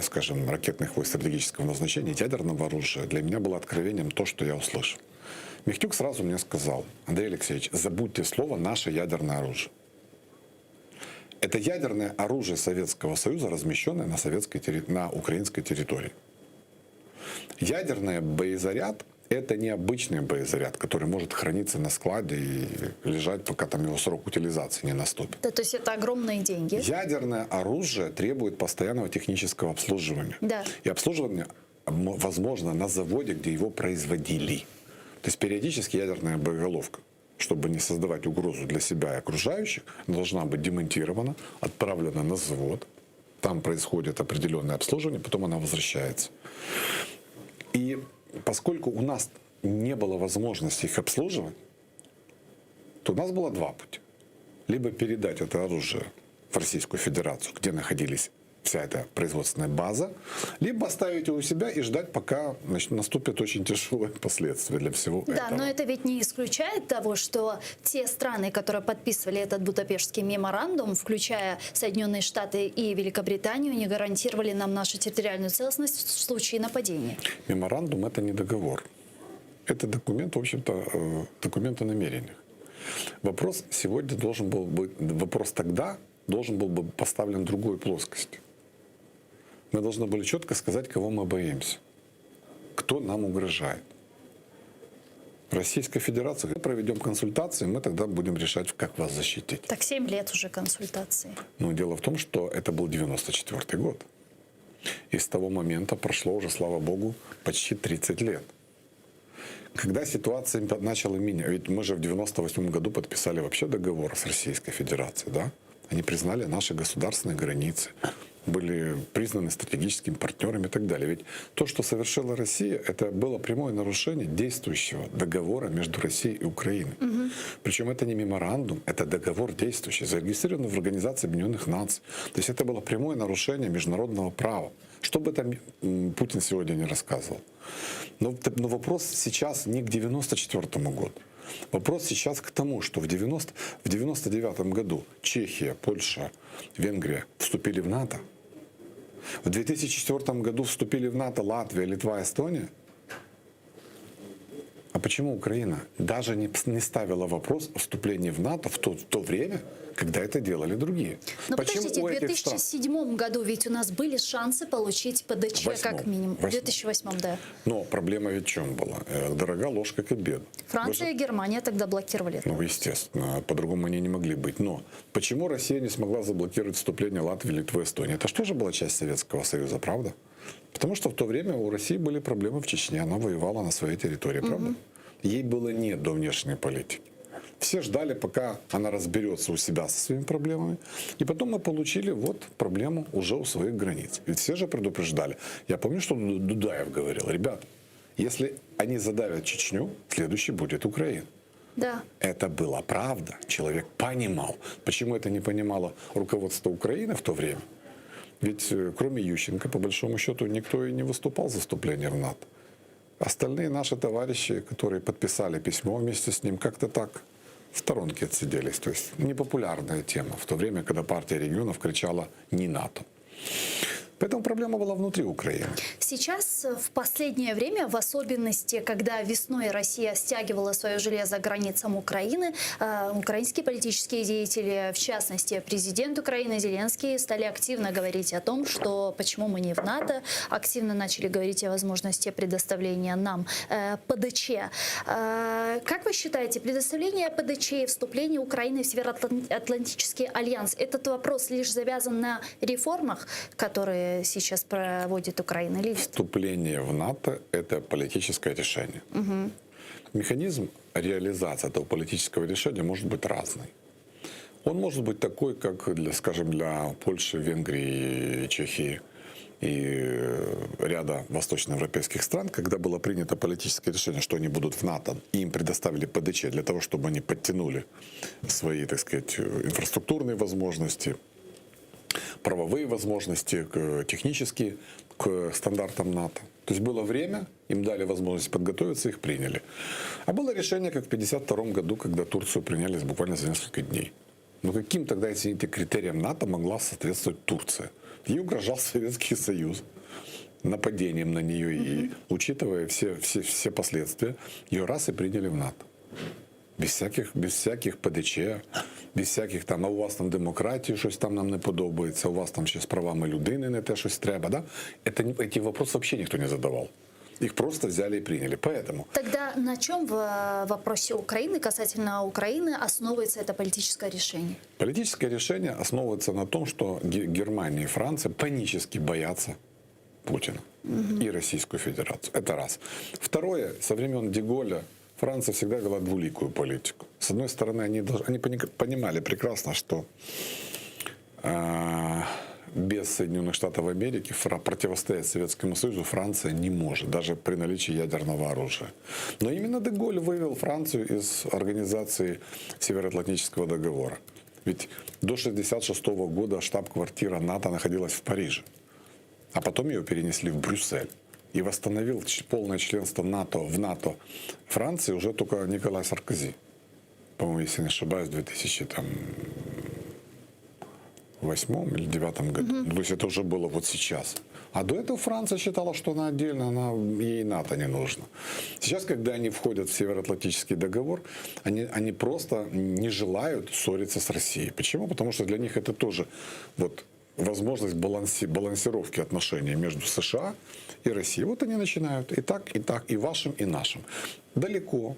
скажем, ракетных войск стратегического назначения, ядерного оружия, для меня было откровением то, что я услышал. Михтюк сразу мне сказал: Андрей Алексеевич, забудьте слово «наше ядерное оружие». Это ядерное оружие Советского Союза, размещенное на украинской территории. Ядерный боезаряд – это не обычный боезаряд, который может храниться на складе и лежать, пока там его срок утилизации не наступит. Да, то есть это огромные деньги. Ядерное оружие требует постоянного технического обслуживания. Да. И обслуживание возможно на заводе, где его производили. То есть периодически ядерная боеголовка, чтобы не создавать угрозу для себя и окружающих, должна быть демонтирована, отправлена на завод. Там происходит определенное обслуживание, потом она возвращается. И поскольку у нас не было возможности их обслуживать, то у нас было два пути. Либо передать это оружие в Российскую Федерацию, где находились вся эта производственная база, либо оставить его у себя и ждать, пока наступят очень тяжелые последствия для всего этого. Да, но это ведь не исключает того, что те страны, которые подписывали этот Будапештский меморандум, включая Соединенные Штаты и Великобританию, не гарантировали нам нашу территориальную целостность в случае нападения. Меморандум – это не договор. Это документ, в общем-то, документ о намерениях. Вопрос сегодня должен был быть, вопрос тогда должен был бы поставлен в другой плоскости. Мы должны были четко сказать, кого мы боимся, кто нам угрожает. В Российской Федерации мы проведем консультации, мы тогда будем решать, как вас защитить. Так 7 лет уже консультации. Но дело в том, что это был 94-й год. И с того момента прошло уже, слава богу, почти 30 лет. Когда ситуация начала менять, ведь мы же в 98 году подписали вообще договор с Российской Федерацией, да? Они признали наши государственные границы, были признаны стратегическими партнерами и так далее. Ведь то, что совершила Россия, это было прямое нарушение действующего договора между Россией и Украиной. Причем это не меморандум, это договор действующий, зарегистрированный в Организации Объединенных Наций. То есть это было прямое нарушение международного права. Что бы там Путин сегодня не рассказывал. Но вопрос сейчас не к 94 году. Вопрос сейчас к тому, что в 99 году Чехия, Польша, Венгрия вступили в НАТО. В 2004 году вступили в НАТО Латвия, Литва, Эстония. А почему Украина даже не ставила вопрос о вступлении в НАТО в то время, когда это делали другие? Но почему подождите, в 2007 году ведь у нас были шансы получить ПДЧ как минимум. В 2008, да. Но проблема ведь в чем была? Дорога ложка к обеду. Франция и Германия тогда блокировали это. Ну, естественно, по-другому они не могли быть. Но почему Россия не смогла заблокировать вступление Латвии, Литвы, Эстонии? Это же тоже была часть Советского Союза, правда? Потому что в то время у России были проблемы в Чечне. Она воевала на своей территории, правда? Ей было нет до внешней политики. Все ждали, пока она разберется у себя со своими проблемами. И потом мы получили вот проблему уже у своих границ. Ведь все же предупреждали. Я помню, что Дудаев говорил: ребят, если они задавят Чечню, следующий будет Украина. Да. Это была правда. Человек понимал. Почему это не понимало руководство Украины в то время? Ведь кроме Ющенко, по большому счету, никто и не выступал за вступление в НАТО. Остальные наши товарищи, которые подписали письмо вместе с ним, как-то так в сторонке отсиделись. То есть непопулярная тема в то время, когда партия регионов кричала «не НАТО». Поэтому проблема была внутри Украины. Сейчас, в последнее время, в особенности, когда весной Россия стягивала свое железо к границам Украины, украинские политические деятели, в частности, президент Украины Зеленский, стали активно говорить о том, что почему мы не в НАТО, активно начали говорить о возможности предоставления нам ПДЧ. Как вы считаете, предоставление ПДЧ и вступление Украины в Североатлантический альянс, этот вопрос лишь завязан на реформах, которые сейчас проводит Украина? Или... Вступление в НАТО – это политическое решение. Механизм реализации этого политического решения может быть разный. Он может быть такой, как, скажем, для Польши, Венгрии, Чехии и ряда восточноевропейских стран, когда было принято политическое решение, что они будут в НАТО, и им предоставили ПДЧ для того, чтобы они подтянули свои, так сказать, инфраструктурные возможности, правовые возможности, технические к стандартам НАТО. То То есть было время, им дали возможность подготовиться, их приняли. А было решение, как в 1952 году, когда Турцию приняли буквально за несколько дней. Но каким тогда, извините, критериям НАТО могла соответствовать Турция? Ей угрожал Советский Союз нападением на нее. И, учитывая все последствия, ее раз и приняли в НАТО. Без всяких ПДЧ, без всяких там, а у вас там демократія, щось там нам не подобається, у вас там ще з правами людини не те, щось треба. Да? Эти вопросы вообще никто не задавал. Их просто взяли и приняли. Поэтому... Тогда на чем в вопросе Украины, касательно Украины, основывается это политическое решение? Политическое решение основывается на том, что Германия и Франция панически боятся Путина и Российскую Федерацию. Это раз. Второе, со времен Де-Голля Франция всегда вела двуликую политику. С одной стороны, они понимали прекрасно, что без Соединенных Штатов Америки противостоять Советскому Союзу Франция не может, даже при наличии ядерного оружия. Но именно Де-Голль вывел Францию из организации Североатлантического договора. Ведь до 1966 года штаб-квартира НАТО находилась в Париже, а потом ее перенесли в Брюссель. И восстановил полное членство в НАТО Франции уже только Николай Саркози. По-моему, если не ошибаюсь, в 2008 или 2009 году. То есть это уже было вот сейчас. А до этого Франция считала, что она отдельно, ей НАТО не нужно. Сейчас, когда они входят в Североатлантический договор, они просто не желают ссориться с Россией. Почему? Потому что для них это тоже возможность балансировки отношений между США и Россией. Вот они начинают и так, и вашим, и нашим. Далеко.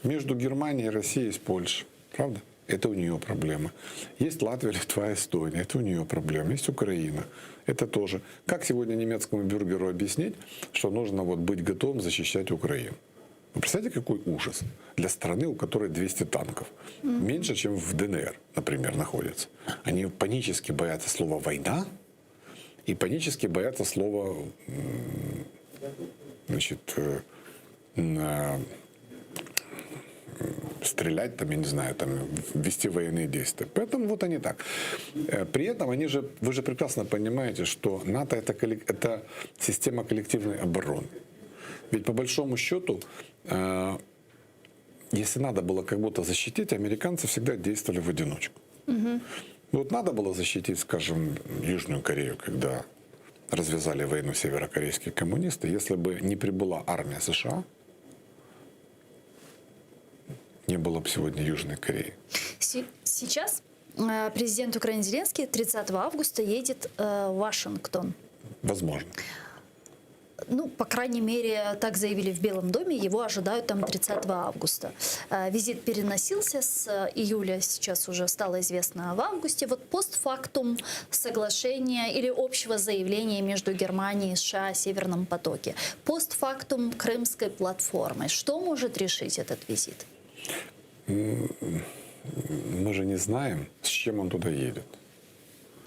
Между Германией и Россией есть Польша. Правда? Это у нее проблема. Есть Латвия, Литва, Эстония. Это у нее проблема. Есть Украина. Это тоже. Как сегодня немецкому бюргеру объяснить, что нужно быть готовым защищать Украину? Вы представляете, какой ужас для страны, у которой 200 танков. Меньше, чем в ДНР, например, находится. Они панически боятся слова «война» и панически боятся слова стрелять, там, я не знаю, там, вести военные действия. Поэтому вот они так. При этом вы же прекрасно понимаете, что НАТО это система коллективной обороны. Ведь по большому счету, если надо было как будто защитить, американцы всегда действовали в одиночку. Вот надо было защитить, скажем, Южную Корею, когда развязали войну северокорейские коммунисты. Если бы не прибыла армия США, не было бы сегодня Южной Кореи. Сейчас президент Украины Зеленский 30 августа едет в Вашингтон. Возможно. Ну, по крайней мере, так заявили в Белом доме, его ожидают там 30 августа. Визит переносился с июля, сейчас уже стало известно в августе. Вот постфактум соглашения или общего заявления между Германией и США о Северном потоке. Постфактум Крымской платформы. Что может решить этот визит? Мы же не знаем, с чем он туда едет.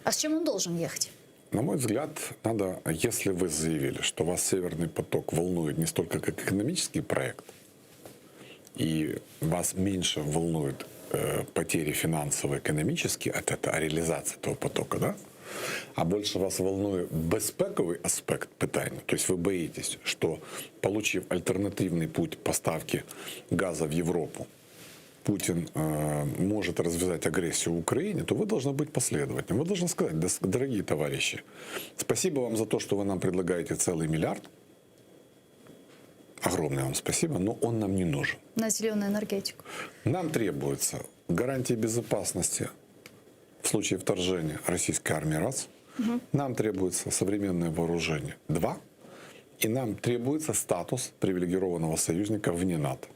А с чем он должен ехать? На мой взгляд, надо, если вы заявили, что вас Северный поток волнует не столько как экономический проект, и вас меньше волнуют потери финансово-экономические от этого, реализации этого потока, да? А больше вас волнует безпековый аспект питания. То есть вы боитесь, что, получив альтернативный путь поставки газа в Европу, Путин может развязать агрессию в Украине, то вы должны быть последовательным. Вы должны сказать: дорогие товарищи, спасибо вам за то, что вы нам предлагаете целый миллиард. Огромное вам спасибо, но он нам не нужен. На зеленую энергетику. Нам требуется гарантии безопасности в случае вторжения российской армии, раз. Нам требуется современное вооружение, два. И нам требуется статус привилегированного союзника вне НАТО.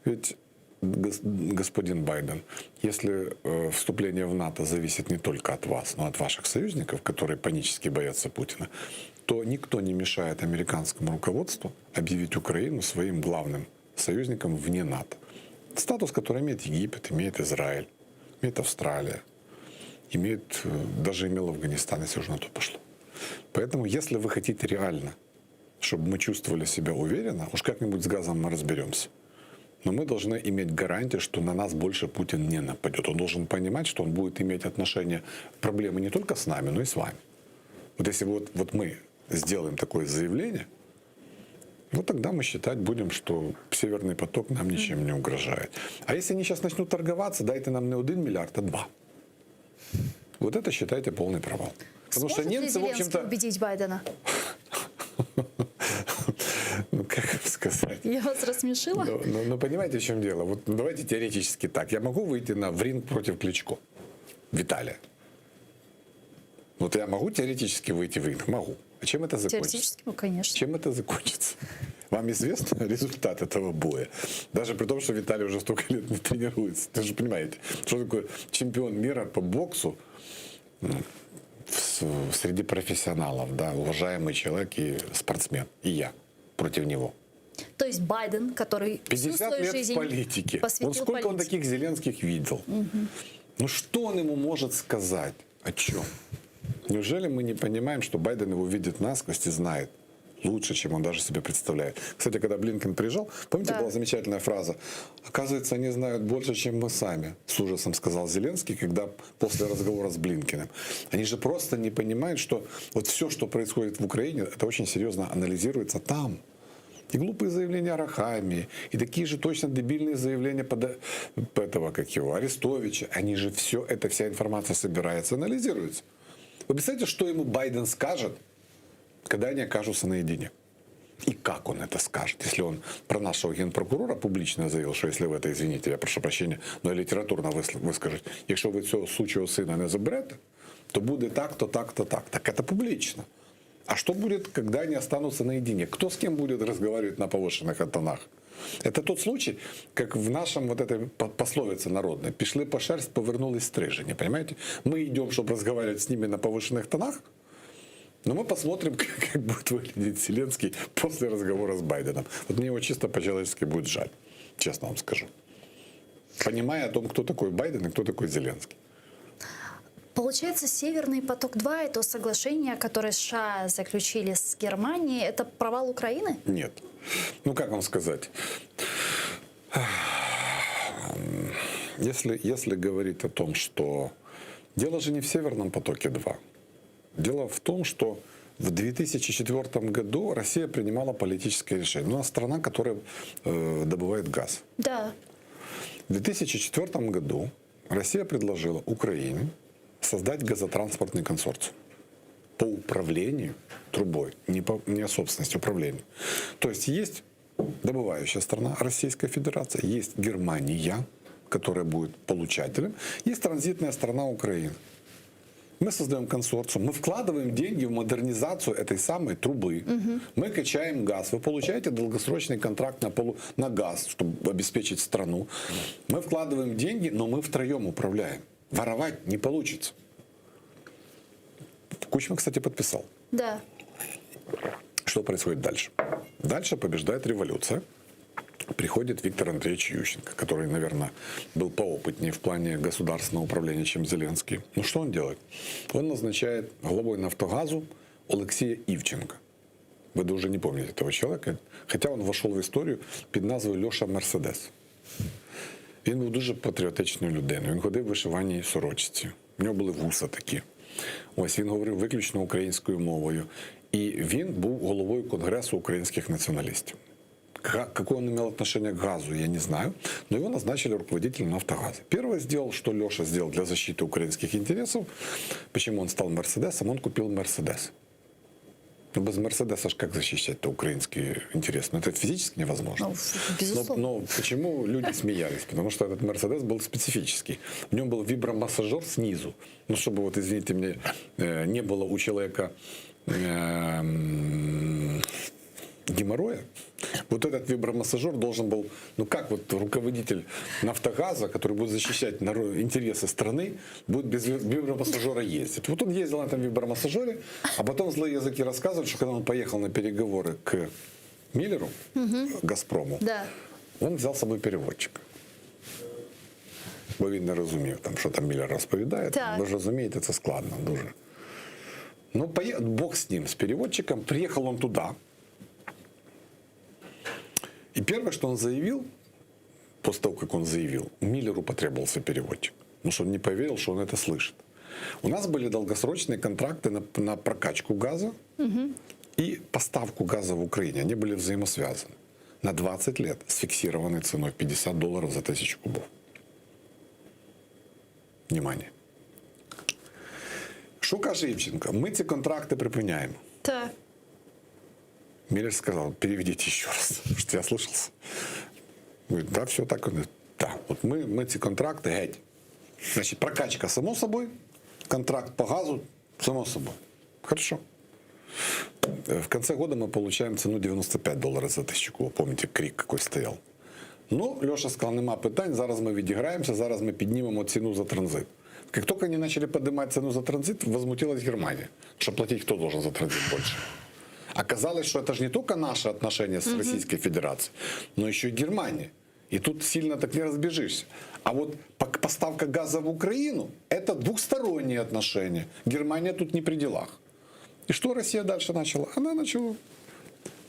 Ведь, господин Байден, если вступление в НАТО зависит не только от вас, но от ваших союзников, которые панически боятся Путина, то никто не мешает американскому руководству объявить Украину своим главным союзником вне НАТО. Статус, который имеет Египет, имеет Израиль, имеет Австралия, даже имел Афганистан, если уже на то пошло. Поэтому, если вы хотите реально, чтобы мы чувствовали себя уверенно, уж как-нибудь с газом мы разберемся. Но мы должны иметь гарантию, что на нас больше Путин не нападет. Он должен понимать, что он будет иметь отношение, проблемы не только с нами, но и с вами. Вот если вот мы сделаем такое заявление, Вот тогда мы считать будем, что Северный поток нам ничем не угрожает. А если они сейчас начнут торговаться, дайте нам не 1 миллиард, а 2. Вот это, считайте, полный провал. Потому что Сможет ли немцы, в Зеленский общем-то... убедить Байдена? Ну, как вам сказать? Я вас рассмешила? Ну, понимаете, в чем дело? Вот давайте теоретически так. Я могу выйти в ринг против Кличко, Виталия? Вот я могу теоретически выйти в ринг? Могу. А чем это закончится? Теоретически, ну, конечно. Чем это закончится? Вам известен результат этого боя? Даже при том, что Виталий уже столько лет не тренируется. Вы же понимаете, что такое чемпион мира по боксу среди профессионалов, да, уважаемый человек и спортсмен, и я против него. То есть Байден, который всю 50 свою лет жизнь в политике. посвятил Вот сколько он политике. таких Зеленских видел? Ну что он ему может сказать? О чем? Неужели мы не понимаем, что Байден его видит насквозь и знает лучше, чем он даже себе представляет? Кстати, когда Блинкен приезжал, помните, была замечательная фраза? Оказывается, они знают больше, чем мы сами, с ужасом сказал Зеленский, когда после разговора с Блинкеном. Они же просто не понимают, что вот все, что происходит в Украине, это очень серьезно анализируется там. И глупые заявления о Рахамии, и такие же точно дебильные заявления этого, как его, Арестовича. Они же все, эта вся информация собирается, анализируется. Вы представляете, что ему Байден скажет, когда они окажутся наедине? И как он это скажет, если он про нашего генпрокурора публично заявил, что если вы это, извините, я прошу прощения, но літературно выскажете, якщо ви цього сучого сина не заберете, то буде так-то, так-то, так. Так это публично. А что будет, когда они останутся наедине? Кто с кем будет разговаривать на повышенных тонах? Это тот случай, как в нашем вот этой пословице народной. Пішли по шерсть, повернулись стрижені. Понимаете? Мы идем, чтобы разговаривать с ними на повышенных тонах, но мы посмотрим, как будет выглядеть Зеленский после разговора с Байденом. Вот мне его чисто по-человечески будет жаль, честно вам скажу. Понимая о том, кто такой Байден и кто такой Зеленский. Получается, Северный поток-2 – это соглашение, которое США заключили с Германией. Это провал Украины? Нет. Ну, как вам сказать? Если говорить о том, что дело же не в Северном потоке-2. Дело в том, что в 2004 году Россия принимала политическое решение. У нас страна, которая добывает газ. Да. В 2004 году Россия предложила Украине создать газотранспортный консорциум по управлению трубой, не о собственности, управлению. То есть есть добывающая страна, Российская Федерация, есть Германия, которая будет получателем, есть транзитная страна Украина. Мы создаем консорциум, мы вкладываем деньги в модернизацию этой самой трубы. Мы качаем газ. Вы получаете долгосрочный контракт на газ, чтобы обеспечить страну. Мы вкладываем деньги, но мы втроем управляем. Воровать не получится. Кучма, кстати, подписал. Да. Что происходит дальше? Дальше побеждает революция. Приходит Виктор Андреевич Ющенко, который, наверное, был поопытнее в плане государственного управления, чем Зеленский. Ну что он делает? Он назначает главой «Нафтогазу» Олексія Івченка. Вы даже не помните этого человека, хотя он вошел в историю під назвою Льоша Мерседес. Він був дуже патріотичною людиною. Він ходив в вишиваній сорочці. У нього були вуса такі. Ось він говорив виключно українською мовою. І він був головою Конгресу українських націоналістів. Какое он имел отношение к газу, я не знаю, но его назначили руководителем «Нафтогаза». Первое сделал, что Леша сделал для защиты украинских интересов. Почему он стал Мерседесом? Он купил Мерседес. Но без Мерседеса как защищать-то украинские интересы? Ну, это физически невозможно. Но почему люди смеялись? Потому что этот Мерседес был специфический. В нем был вибромассажер снизу. Ну, чтобы, вот, извините меня, не было у человека геморроя. Вот этот вибромассажер должен был, ну как вот руководитель «Нафтогаза», который будет защищать интересы страны, будет без вибромассажера ездить. Вот он ездил на этом вибромассажере, а потом злые языки рассказывают, что когда он поехал на переговоры к Миллеру, «Газпрому», он взял с собой переводчика. Бо він не розумів, там, що там Міллер розповідає. Ви ж розумієте, це складно дуже. Ну, Бог с ним, с переводчиком. Приехал он туда. И первое, что он заявил, после того, как он заявил, Миллеру потребовался переводчик. Потому что он не поверил, что он это слышит. У нас были долгосрочные контракты на прокачку газа и поставку газа в Украине, они были взаимосвязаны. На 20 лет с фиксированной ценой $50 за 1000 кубов. Внимание. Що каже Івченко? Ми ці контракти припиняємо. Так. Миллер сказал, переведите еще раз, что я слышался. Говорит, да, все так. Да, вот мы эти контракты, геть. Значит, прокачка, само собой. Контракт по газу, само собой. Хорошо. В конце года мы получаем цену $95 за 1000 кубов. Помните, крик какой стоял. Ну, Леша сказал, нема питань, зараз ми відіграємося, зараз ми піднімемо ціну за транзит. Как только они начали поднимать цену за транзит, возмутилась Германия. Что платить кто должен за транзит больше? Оказалось, что это же не только наши отношения с Российской Федерацией, но еще и Германия. И тут сильно так не разбежишься. А вот поставка газа в Украину – это двухсторонние отношения. Германия тут не при делах. И что Россия дальше начала? Она начала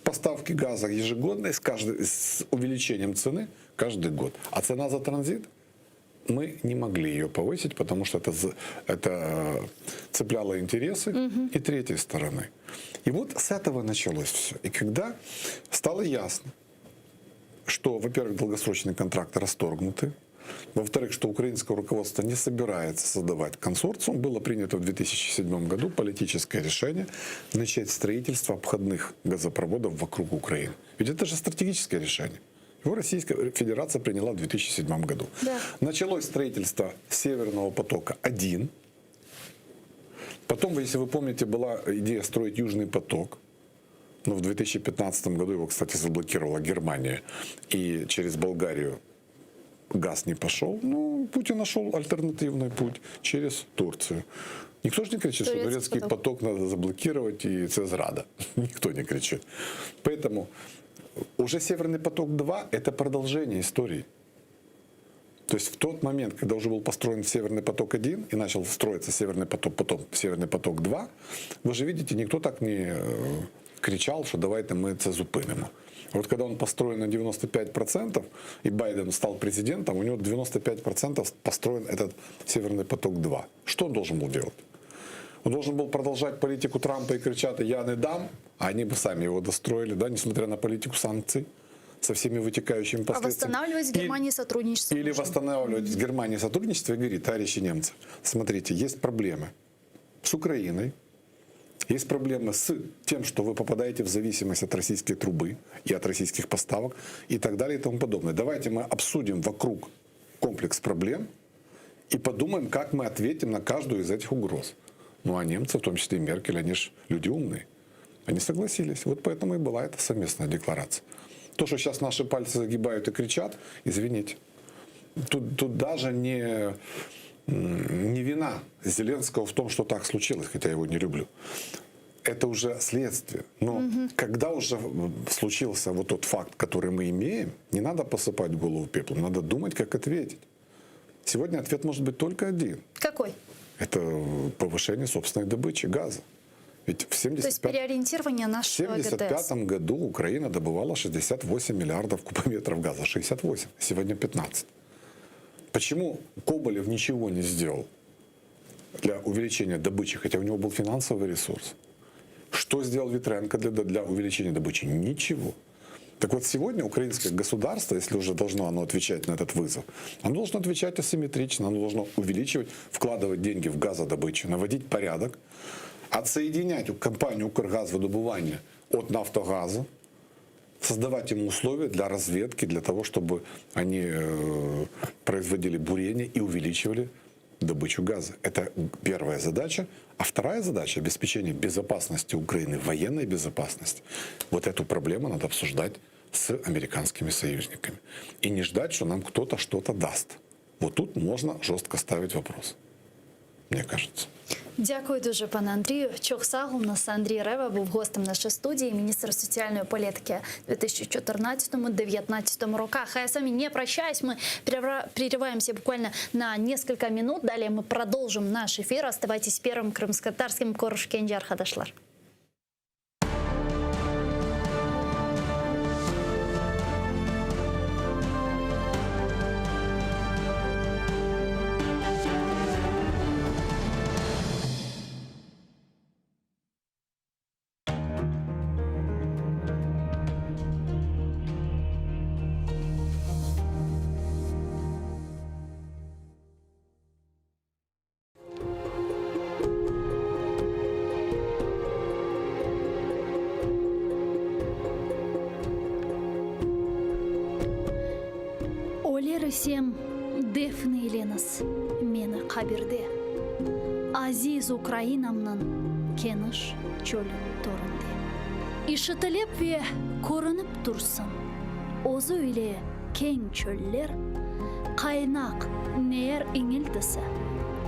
поставки газа ежегодно с увеличением цены каждый год. А цена за транзит? Мы не могли ее повысить, потому что это цепляло интересы и третьей стороны. И вот с этого началось все. И когда стало ясно, что, во-первых, долгосрочные контракты расторгнуты, во-вторых, что украинское руководство не собирается создавать консорциум, было принято в 2007 году политическое решение начать строительство обходных газопроводов вокруг Украины. Ведь это же стратегическое решение. Его Российская Федерация приняла в 2007 году. Да. Началось строительство Северного потока-1. Потом, если вы помните, была идея строить Южный поток. Но в 2015 году его, кстати, заблокировала Германия. И через Болгарию газ не пошел. Ну, Путин нашел альтернативный путь через Турцию. Никто же не кричит, что турецкий поток надо заблокировать, и это зрада. Никто не кричит. Поэтому уже Северный поток-2 – это продолжение истории. То есть в тот момент, когда уже был построен Северный поток-1 и начал строиться Северный поток, потом Северный поток-2, вы же видите, никто так не кричал, что давайте мы это зупинимо. Вот когда он построен на 95%, и Байден стал президентом, у него 95% построен этот Северный поток-2. Что он должен был делать? Он должен был продолжать политику Трампа и кричать «я не дам», а они бы сами его достроили, да, несмотря на политику санкций со всеми вытекающими последствиями. А восстанавливать с Германией сотрудничество? Или восстанавливать с Германией сотрудничество и говорить, товарищи немцы, смотрите, есть проблемы с Украиной, есть проблемы с тем, что вы попадаете в зависимость от российской трубы и от российских поставок и так далее и тому подобное. Давайте мы обсудим вокруг комплекс проблем и подумаем, как мы ответим на каждую из этих угроз. Ну а немцы, в том числе и Меркель, они же люди умные. Они согласились. Вот поэтому и была эта совместная декларация. То, что сейчас наши пальцы загибают и кричат, извините. Тут даже не вина Зеленского в том, что так случилось, хотя я его не люблю. Это уже следствие. Но когда уже случился вот тот факт, который мы имеем, не надо посыпать голову пеплом, надо думать, как ответить. Сегодня ответ может быть только один. Какой? Это повышение собственной добычи газа. Ведь в 75... То есть переориентирование нашего ГТС. В 1975 году Украина добывала 68 миллиардов кубометров газа. 68. Сегодня 15. Почему Коболев ничего не сделал для увеличения добычи, хотя у него был финансовый ресурс? Что сделал Ветренко для увеличения добычи? Ничего. Так вот, сегодня украинское государство, если уже должно оно отвечать на этот вызов, оно должно отвечать асимметрично, оно должно увеличивать, вкладывать деньги в газодобычу, наводить порядок, отсоединять компанию «Укргазвыдобывание» от «Нафтогаза», создавать им условия для разведки, для того, чтобы они производили бурение и увеличивали добычу газа. Это первая задача. А вторая задача – обеспечение безопасности Украины, военной безопасности. Вот эту проблему надо обсуждать с американскими союзниками. И не ждать, что нам кто-то что-то даст. Вот тут можно жестко ставить вопрос, мне кажется. Дякую дуже, пане Андрію. Чохсагу, у нас Андрій Рева був гостем нашої студії, міністр соціальної політики в 2014-2019 роках. А я с вами не прощаюсь, мы прерываемся буквально на несколько минут. Далее мы продолжим наш эфир. Оставайтесь первым крымско-татарским. Корыш Кенджи Архадашлар. Келсем, Дефне Еленас мені қабірде. Азиз Украинамнан кеніш чөлі торынде. Ишітілеп ве көрініп тұрсын. Озы үйле кең чөллер, қайнақ нер еңілдісі,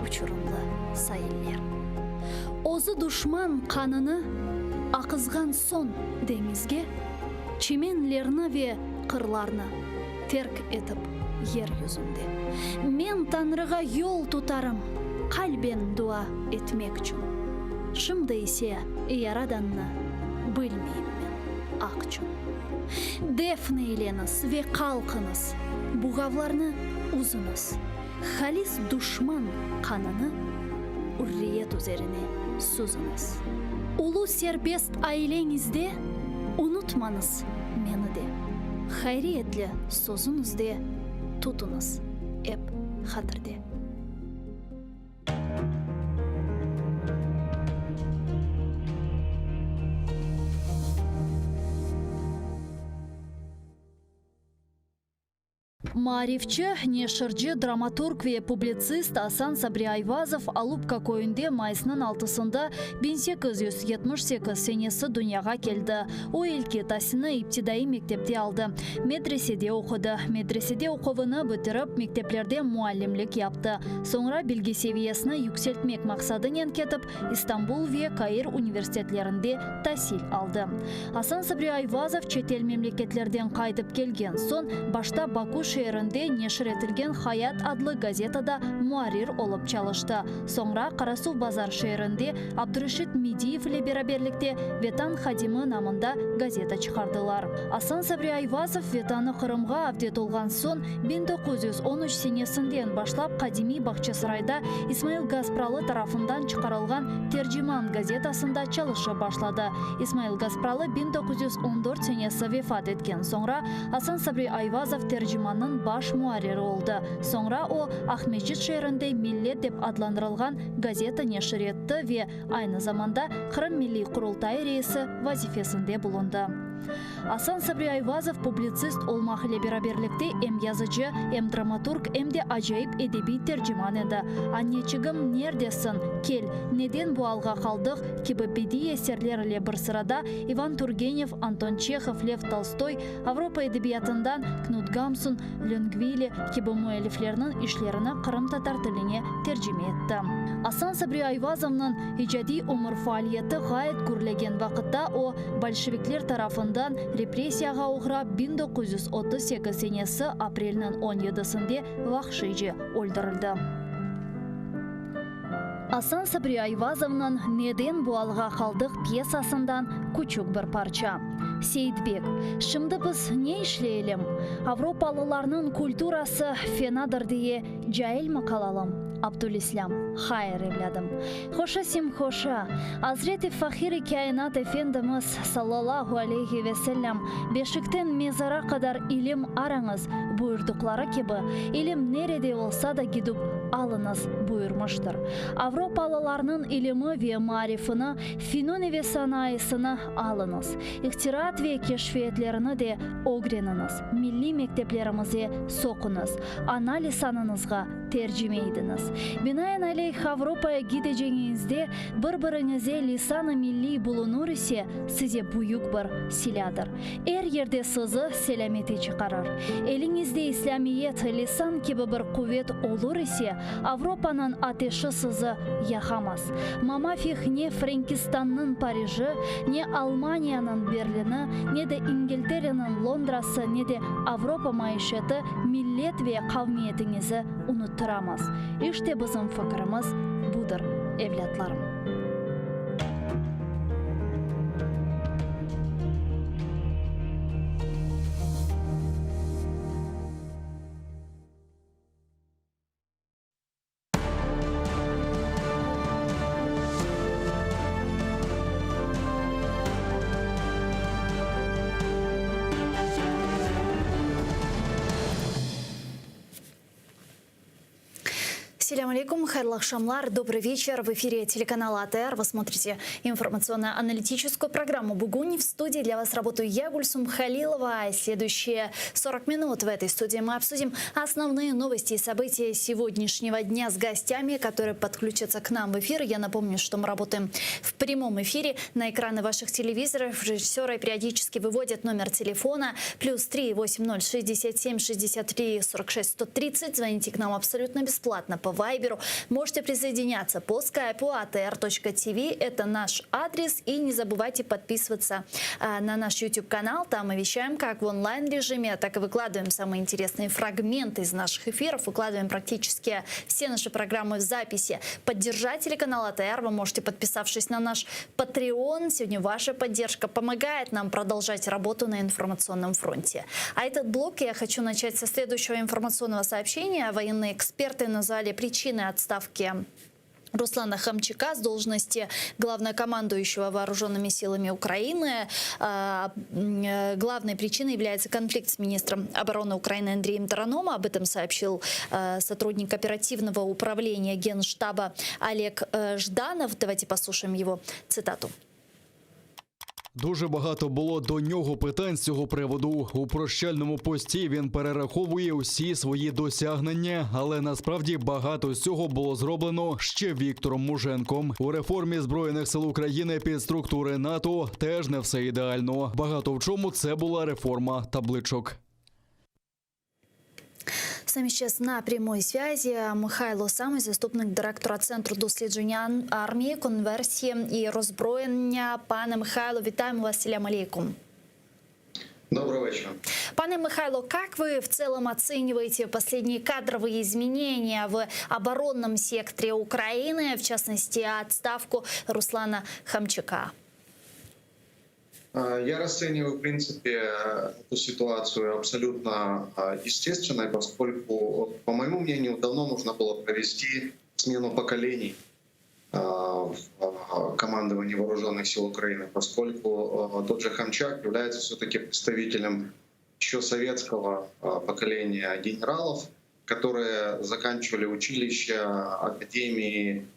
учурумлы сайыллер. Озы душман қаныны ақызған сон деңізге, чеменлерні ве қырларны терк етіп ер yüzünde. Мен Танрыға yol тұтарым, қалбен дуа етмек чүн. Шымды есе яраданны білмейм мен ақ чүн. Дефне еленіз ве қалқыныз, бұғавларны ұзыныз. Халис душман қаныны үрриет üzerine сузыныз. Улу сербест айлеңізде ұнытманыз мені де. Хайриетлі сөзіңізде тұтыңыз еп хатырде. Марифчы, нешірджі драматург ве публицист Асан Сабри Айвазов Алупка көйінде майысының 6-сында 1878 сенесі дүнияға келді. О елке тасыны иптидаи мектепте алды. Медреседе оқыды. Медреседе оқуыны бітіріп, мектеплерде муалlimlik yaptı. Sonra bilgi seviyesini yükseltmek maqsadымен кетіп, Istanbul ve Каир университеттерінде тәсіл алды. Асан Сабри Айвазов четел мемлекеттерден қайтып келген сон, башта Баку шерінде нешір етілген Хаят адлы газетада муарир олып çalışты. Sonra Қарасу базар шерінде Абдурашид Медиев ile бераберлікте Ветан Хадимы намында газета çıkardылар. Асан Сабри Айвазов Ветаны Қырымға авдет олған сон 1913 сенесінден башлап Қадими Бақчасырайда Исмаил Гаспралы тарафından çıkarılған Tercüman газетасында çalışı başladı. Исмаил Гаспралы 1914 senesi vefat etken sonra Асан Сабри Айвазов tercümanın baş muharriri oldu. Sonra o Ahmetçit şehrinde Millet деп adlandırılған газета neşr etti ve aynı zamanda Kırım Milli Kurultayı reisi vazifesinde bulundu. Асан Сабри Айвазов публицист olmak ile beraberlikte hem yazıcı, hem dramaturg, hem de acayip edebi tercüman edi. Anneciğim neredesin? Kel, neden bu alga kaldık? Gibi bedi eserler ile bir sırada Ivan Turgenev, Anton Çekhov, Lev Tolstoy, Avrupa edebiyatından Knut Gamsun, Longvili gibi müelliflerinin işlerini Kırım Tatar tiline tercüme etti. Асан Сабри Айвазовның icadi umur faaliyeti gayet gürlegen vakitte o Bolşevikler tarafından represiyaga uğrab 1938 senesi aprelinin 17'sinde vahşice öldürüldü. Асан Сабри Айвазовның Neden bu alga kaldık piyasasından küçük bir parça. Seyitbek, şimdi biz ne işleyelim? Avrupalılarının kulturası fenadır diye cahil mi kalalım? Abdülislam, hayır evladım. Hoşa sim hoşa. Hazreti Fahir-i Kainat Efendimiz sallallahu aleyhi ve sellem beşikten mezara kadar ilim aranız buyurdukları gibi ilim nerede olsa da gidip alınız buyurmuştur. Avrupalılarının ilimi ve marifini, fenoni ve sanayisini alınız. İhtirat ve keşfiyetlerini de öğreniniz. Milli mekteplerimize sokunuz. Ana lisanınızga tercüme ediniz. Binaenaleyh Avrupa'ya gideceğinizde birbirinize lisan-ı milli bulunur ise size büyük bir siladır. Her yerde sizi selameti çıkarır. Elinizde İslamiyet, lisan gibi bir kuvvet olur ise Avrupa'nın ateşi sizi yakamaz. Mamafih ne Frankistan'ın Paris'i, ne Almanya'nın Berlin'i, ne de İngiltere'nin Londra'sı, ne de Avrupa maişeti millet ve kavmiyetinizi unutturamaz. İşte bizim fikrimiz budur evlatlarım. Ассаляму алейкум, хайрлах шамлар, добрый вечер. В эфире телеканала АТР. Вы смотрите информационно-аналитическую программу «Бугунь». В студии для вас работаю я, Гульсум Халилова. Следующие 40 минут в этой студии мы обсудим основные новости и события сегодняшнего дня с гостями, которые подключатся к нам в эфир. Я напомню, что мы работаем в прямом эфире. На экраны ваших телевизоров режиссеры периодически выводят номер телефона +3 80 67 63 46 130. Звоните к нам абсолютно бесплатно по Вайберу. Можете присоединяться по скайпу atr.tv. Это наш адрес. И не забывайте подписываться на наш YouTube-канал. Там мы вещаем как в онлайн-режиме, так и выкладываем самые интересные фрагменты из наших эфиров. Выкладываем практически все наши программы в записи. Поддержать телеканал АТР вы можете, подписавшись на наш Patreon. Сегодня ваша поддержка помогает нам продолжать работу на информационном фронте. А этот блок я хочу начать со следующего информационного сообщения. Военные эксперты назвали причины отставки Руслана Хамчака с должности главнокомандующего вооруженными силами Украины. Главной причиной является конфликт с министром обороны Украины Андреем Тараном. Об этом сообщил сотрудник оперативного управления Генштаба Олег Жданов. Давайте послушаем его цитату. Дуже багато було до нього питань з цього приводу. У прощальному пості він перераховує усі свої досягнення, але насправді багато з цього було зроблено ще Віктором Муженком. У реформі Збройних сил України під структури НАТО теж не все ідеально. Багато в чому це була реформа табличок. С нами сейчас на прямой связи Михайло Самий, заступник директора Центру дослідження армії, конверсії і роззброєння. Пане Михайло, вітаємо вас. Ассаляму алейкум. Доброго вечера. Пане Михайло, как вы в целом оцениваете последние кадровые изменения в оборонном секторе Украины, в частности, отставку Руслана Хамчака? Я расцениваю, в принципе, эту ситуацию абсолютно естественной, поскольку, по моему мнению, давно нужно было провести смену поколений в командовании Вооруженных сил Украины, поскольку тот же Хамчак является все-таки представителем еще советского поколения генералов, которые заканчивали училища, академии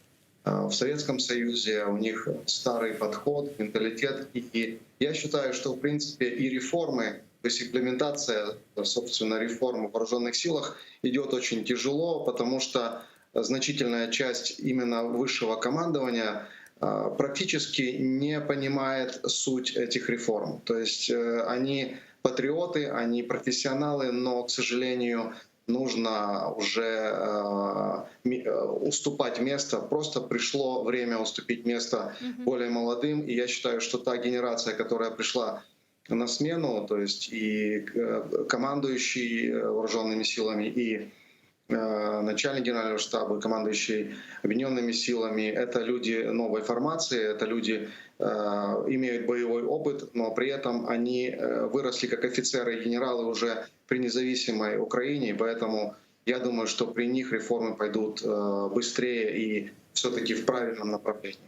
в Советском Союзе, у них старый подход, менталитет. И я считаю, что, в принципе, и реформы, то есть имплементация, собственно, реформ в вооруженных силах идет очень тяжело, потому что значительная часть именно высшего командования практически не понимает суть этих реформ. То есть они патриоты, они профессионалы, но, к сожалению, нужно уже уступать место. Просто пришло время уступить место более молодым. И я считаю, что та генерация, которая пришла на смену, то есть и командующий вооруженными силами, и начальник генерального штаба, командующий объединенными силами, это люди новой формации, это люди имеют боевой опыт, но при этом они выросли как офицеры и генералы уже при независимой Украине, и поэтому я думаю, что при них реформы пойдут быстрее и все-таки в правильном направлении.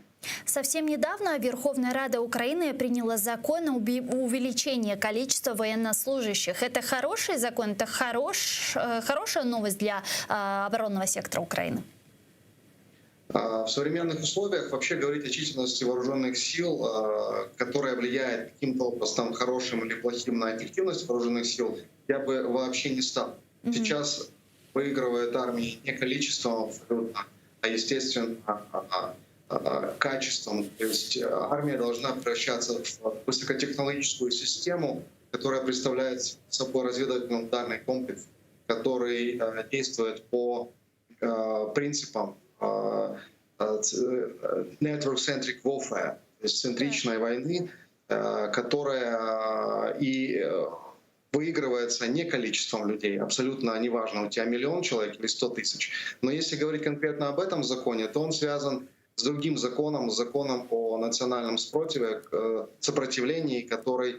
Совсем недавно Верховная Рада Украины приняла закон о увеличении количества военнослужащих. Это хороший закон, это хорошая новость для оборонного сектора Украины? В современных условиях вообще говорить о численности вооруженных сил, которая влияет каким-то образом, хорошим или плохим, на эффективность вооруженных сил, я бы вообще не стал. Сейчас выигрывает армия не количеством абсолютно, а естественно качеством. То есть армия должна превращаться в высокотехнологическую систему, которая представляет собой разведывательно-ударный комплекс, который действует по принципам network-centric warfare, то есть центричной войны, которая и выигрывается не количеством людей, абсолютно неважно, у тебя 1 миллион человек или 100 тысяч. Но если говорить конкретно об этом законе, то он связан с другим законом, законом о национальном сопротивлении, который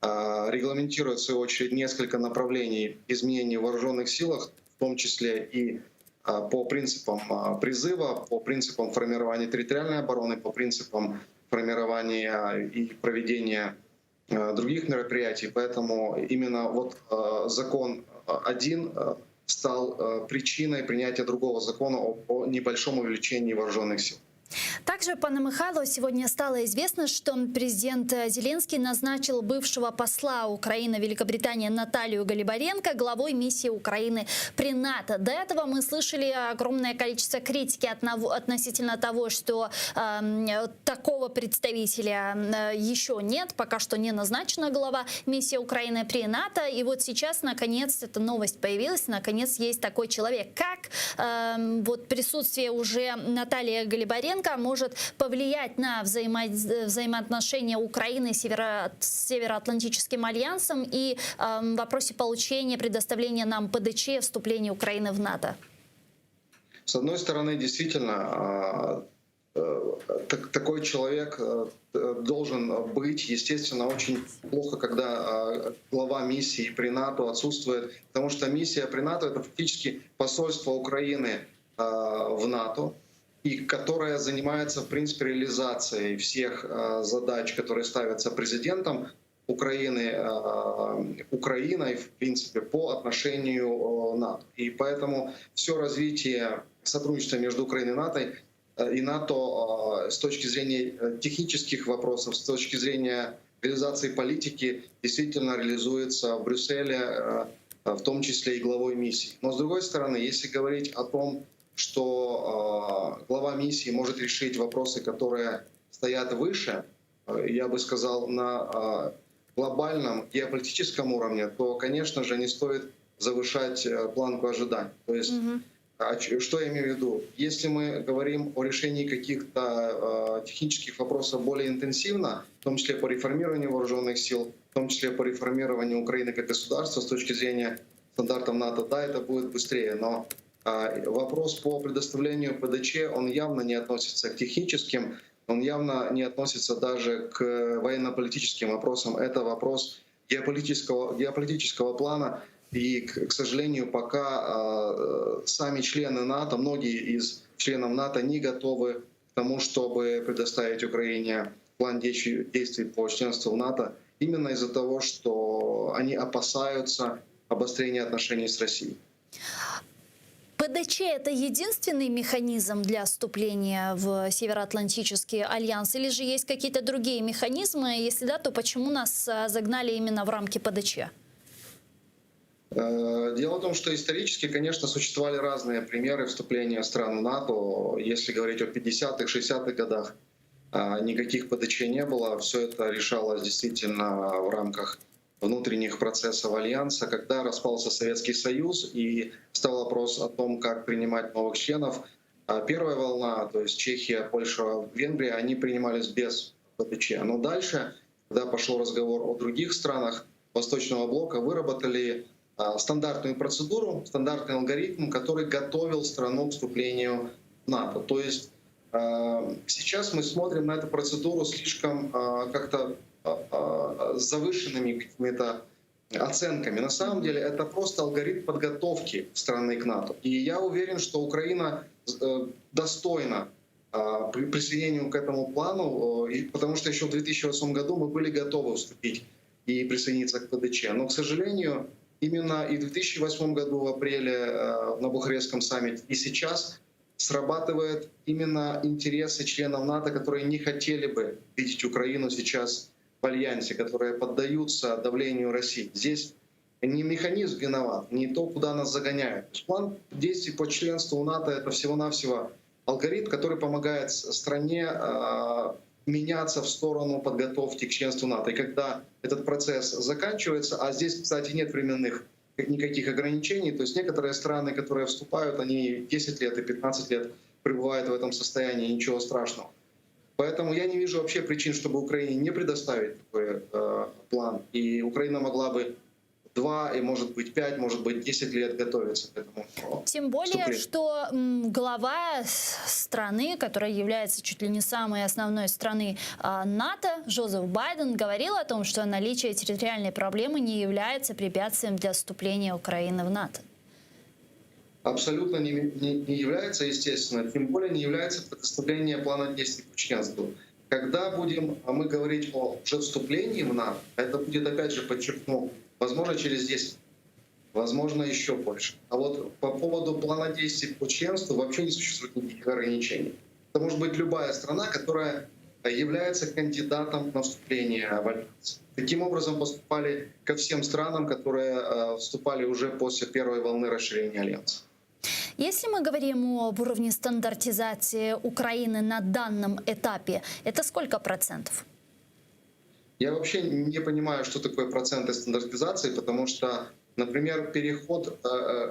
регламентирует, в свою очередь, несколько направлений изменений в вооруженных силах, в том числе и по принципам призыва, по принципам формирования территориальной обороны, по принципам формирования и проведения других мероприятий. Поэтому именно вот закон один стал причиной принятия другого закона о небольшом увеличении вооруженных сил. Также, пане Михайло, сегодня стало известно, что президент Зеленский назначил бывшего посла Украины в Великобритании Наталью Галибаренко главой миссии Украины при НАТО. До этого мы слышали огромное количество критики относительно того, что такого представителя еще нет, пока что не назначена глава миссии Украины при НАТО. И вот сейчас, наконец, эта новость появилась, наконец есть такой человек. Как вот присутствие уже Натальи Галибаренко может повлиять на взаимоотношения Украины с Североатлантическим альянсом и в вопросе получения, предоставления нам ПДЧ, вступления Украины в НАТО? С одной стороны, действительно, такой человек должен быть. Естественно, очень плохо, когда глава миссии при НАТО отсутствует, потому что миссия при НАТО — это фактически посольство Украины в НАТО, и которая занимается, в принципе, реализацией всех задач, которые ставятся президентом Украиной, в принципе, по отношению НАТО. И поэтому все развитие сотрудничества между Украиной и НАТО с точки зрения технических вопросов, с точки зрения реализации политики действительно реализуется в Брюсселе, в том числе и главой миссии. Но с другой стороны, если говорить о том, что глава миссии может решить вопросы, которые стоят выше, я бы сказал, на глобальном геополитическом уровне, то, конечно же, не стоит завышать планку ожиданий. То есть, что я имею в виду? Если мы говорим о решении каких-то технических вопросов более интенсивно, в том числе по реформированию вооруженных сил, в том числе по реформированию Украины как государства с точки зрения стандартов НАТО, да, это будет быстрее. Но вопрос по предоставлению ПДЧ, он явно не относится к техническим, он явно не относится даже к военно-политическим вопросам. Это вопрос геополитического плана. И, к сожалению, пока сами члены НАТО, многие из членов НАТО не готовы к тому, чтобы предоставить Украине план действий по членству в НАТО, именно из-за того, что они опасаются обострения отношений с Россией. ПДЧ – это единственный механизм для вступления в Североатлантический альянс? Или же есть какие-то другие механизмы? Если да, то почему нас загнали именно в рамки ПДЧ? Дело в том, что исторически, конечно, существовали разные примеры вступления стран в НАТО. Если говорить о 50-х, 60-х годах, никаких ПДЧ не было. Все это решалось действительно в рамках внутренних процессов Альянса. Когда распался Советский Союз и стал вопрос о том, как принимать новых членов, первая волна, то есть Чехия, Польша, Венгрия, они принимались без ПДЧ. Но дальше, когда пошел разговор о других странах Восточного блока, выработали стандартную процедуру, стандартный алгоритм, который готовил страну к вступлению в НАТО. То есть сейчас мы смотрим на эту процедуру слишком как-то с завышенными какими-то оценками. На самом деле это просто алгоритм подготовки страны к НАТО. И я уверен, что Украина достойна присоединению к этому плану, потому что еще в 2008 году мы были готовы вступить и присоединиться к ПДЧ. Но, к сожалению, именно и в 2008 году, в апреле, на Бухарестском саммите, и сейчас срабатывают именно интересы членов НАТО, которые не хотели бы видеть Украину сейчас в альянсе, которые поддаются давлению России. Здесь не механизм виноват, не то, куда нас загоняют. План действий по членству в НАТО — это всего-навсего алгоритм, который помогает стране меняться в сторону подготовки к членству НАТО. И когда этот процесс заканчивается, а здесь, кстати, нет временных никаких ограничений, то есть некоторые страны, которые вступают, они 10 лет и 15 лет пребывают в этом состоянии, ничего страшного. Поэтому я не вижу вообще причин, чтобы Украине не предоставить такой план. И Украина могла бы 2, и, может быть, 5, может быть, 10 лет готовиться к этому. Тем более, что глава страны, которая является чуть ли не самой основной страны НАТО, Джозеф Байден, говорил о том, что наличие территориальной проблемы не является препятствием для вступления Украины в НАТО. Абсолютно не является, естественно, тем более не является предоставление плана действий по членству. Когда будем мы говорить о уже вступлении в НАТО, это будет, опять же, подчеркну, возможно, через 10. возможно, еще больше. А вот по поводу плана действий по членству вообще не существует никаких ограничений. Это может быть любая страна, которая является кандидатом на вступление в Альянс. Таким образом поступали ко всем странам, которые вступали уже после первой волны расширения Альянса. Если мы говорим об уровне стандартизации Украины на данном этапе, это сколько процентов? Я вообще не понимаю, что такое проценты стандартизации, потому что, например, переход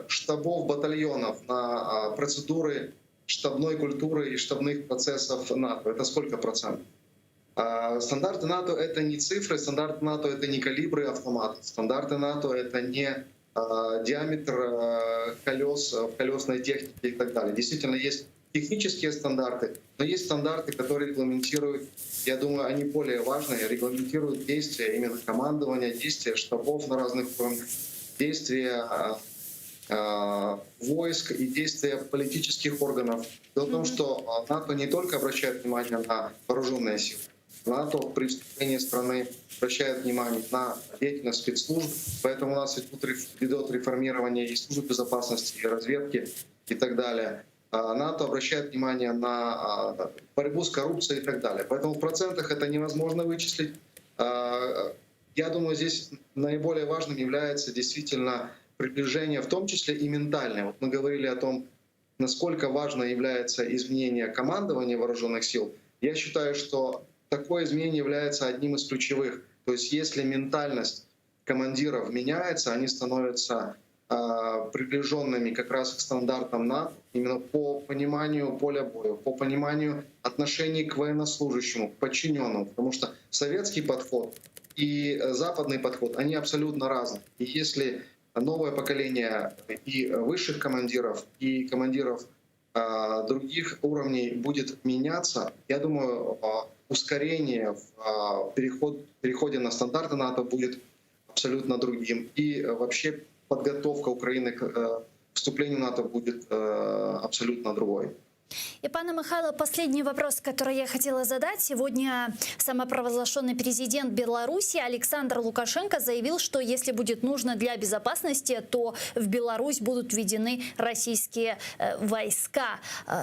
штабов батальонов на процедуры штабной культуры и штабных процессов НАТО — это сколько процентов? Стандарты НАТО — это не цифры, стандарты НАТО — это не калибры автоматов, стандарты НАТО — это не диаметр колес в колесной технике и так далее. Действительно, есть технические стандарты, но есть стандарты, которые регламентируют, я думаю, они более важные, регламентируют действия именно командования, действия штабов на разных уровнях, действия войск и действия политических органов. Дело в том, что НАТО не только обращает внимание на вооруженные силы. НАТО при вступлении страны обращает внимание на деятельность спецслужб, поэтому у нас идет реформирование и службы безопасности, и разведки и так далее. НАТО обращает внимание на борьбу с коррупцией и так далее. Поэтому в процентах это невозможно вычислить. Я думаю, здесь наиболее важным является действительно приближение, в том числе и ментальное. Вот мы говорили о том, насколько важно является изменение командования вооруженных сил. Я считаю, что такое изменение является одним из ключевых. То есть если ментальность командиров меняется, они становятся приближенными как раз к стандартам НАТО, именно по пониманию поля боя, по пониманию отношений к военнослужащему, к подчиненному. Потому что советский подход и западный подход, они абсолютно разные. И если новое поколение и высших командиров, и командиров других уровней будет меняться, я думаю, ускорение в переходе на стандарты НАТО будет абсолютно другим. И вообще подготовка Украины к вступлению в НАТО будет абсолютно другой. И, пане Михайло, последний вопрос, который я хотела задать. Сегодня самопровозглашенный президент Беларуси Александр Лукашенко заявил, что если будет нужно для безопасности, то в Беларусь будут введены российские войска.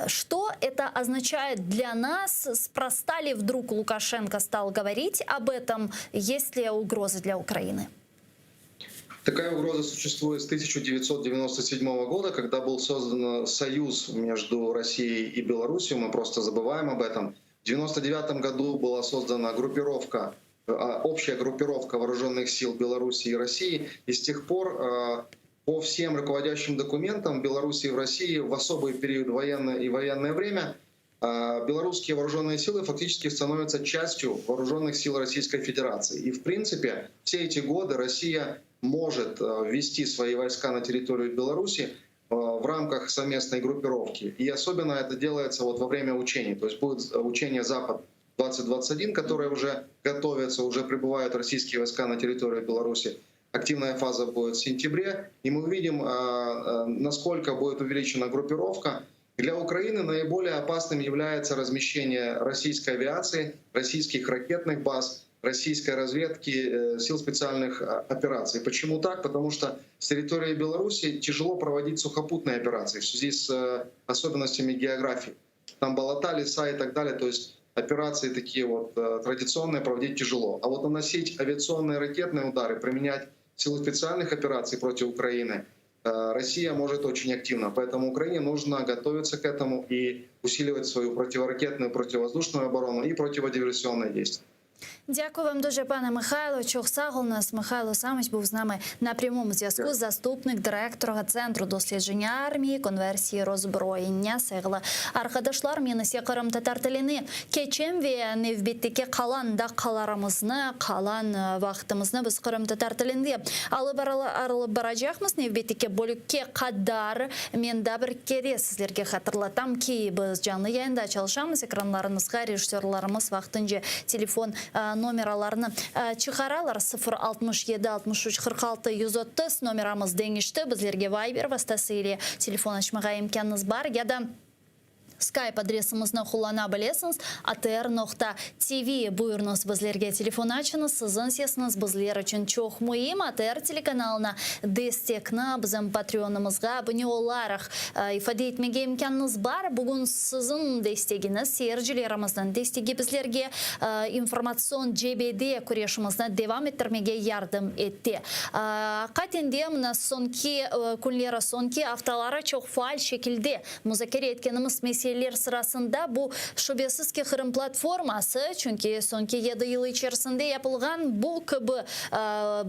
Что это означает для нас? Спроста ли вдруг Лукашенко стал говорить об этом? Есть ли угрозы для Украины? Такая угроза существует с 1997 года, когда был создан союз между Россией и Беларусью. Мы просто забываем об этом. В 1999 году была создана группировка, общая группировка вооруженных сил Беларуси и России. И с тех пор по всем руководящим документам Беларуси и в России в особый период военное время белорусские вооруженные силы фактически становятся частью вооруженных сил Российской Федерации. И в принципе все эти годы Россия может ввести свои войска на территорию Беларуси в рамках совместной группировки. И особенно это делается вот во время учений. То есть будет учение «Запад-2021», которое уже готовится, уже прибывают российские войска на территорию Беларуси. Активная фаза будет в сентябре. И мы увидим, насколько будет увеличена группировка. Для Украины наиболее опасным является размещение российской авиации, российских ракетных баз, российской разведки, сил специальных операций. Почему так? Потому что с территории Беларуси тяжело проводить сухопутные операции в связи с особенностями географии. Там болота, леса и так далее. То есть операции такие вот традиционные проводить тяжело. А вот наносить авиационные ракетные удары, применять силы специальных операций против Украины Россия может очень активно. Поэтому Украине нужно готовиться к этому и усиливать свою противоракетную, противовоздушную оборону и противодиверсионные действия. Дякую вам дуже, пане Михайло. Чохсагл, у нас Михайло Самич був з нами на прямому зв'язку. Заступник директора Центру дослідження армії, конверсії, роззброєння, Сегла Архадашлар, Менесі Кырым татар тіліни. Кечем ве невбеттеке қалан да қаларымызны, қалан вақытымызны біз Кырым татар тілінде. Алып баражақмыз невбеттеке бөлікке қадар. Мен да бір кере сіздерге қатырлатам ки біз жанлы яйында çalışамыз. Экранларыңызға режиссерларымыз вақтынже телефон номераларını çıkararlar. 067 63 46 130 номерамыз деңішті. Bizlerге Viber vasıtasıyla telefon açmağa imkanınız var. Ya da Skype адресімізні қолана білесіңіз. ATR.TV бұйырыңыз бізлерге телефон açınız. Сізін сесіңіз бізлер үшін чоқ мұйым. ATR телеканалына дестекні біздің патреонымызға бұне оларық ифаде етмеге имканыңыз бар. Бүгін сізін дестегіңіз серджілеріміздің дестеге бізлерге информацион ЖБД көрешімізді девам еттермеге ярдым етті. Қатенде мұна сонки күнлері сонки автолары чоқ фаал шекілде музакер еткеніміз меселелер сырасында бұл шубесізке қырым платформасы, чүнки сонки 7 yılı içerisinde yapılgan bu kıbı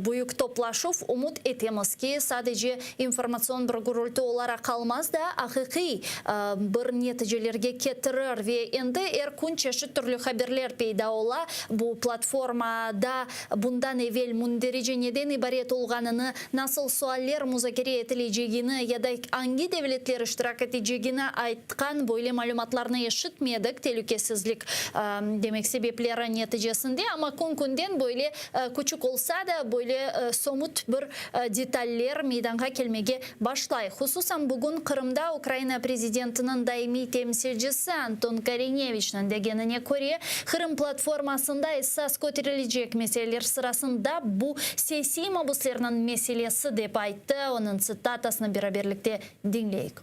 büyük toplaşıf umut etemiz ki sadece informasyon bir gürültü olarak kalmaz da hakiki bir neticelerge getirir ve endi erkun çeşit türlü haberler peyda ola bu platformada bundan evvel münderici neden ibaret olganını, nasıl sualler muzakere etileceğini ya da hangi devletler iştirak edeceğini aytkan böyle malumatlarını eşitmedik tehlikesizlik demek sebepleri neticesinde ama kun-kunden böyle küçük olsa da böyle somut bir detaller meydana gelmeye başlay. Hususan bugün Kırım'da Ukrayna prezidentinin daimi temsilcisi Anton Karinyevich'nin degenine göre Kırım platformasında esas götürülecek meseleler sırasında bu siyasi mabuslarının meselesi dep aytты. Onun цитатасını beraberlikte dinleyik.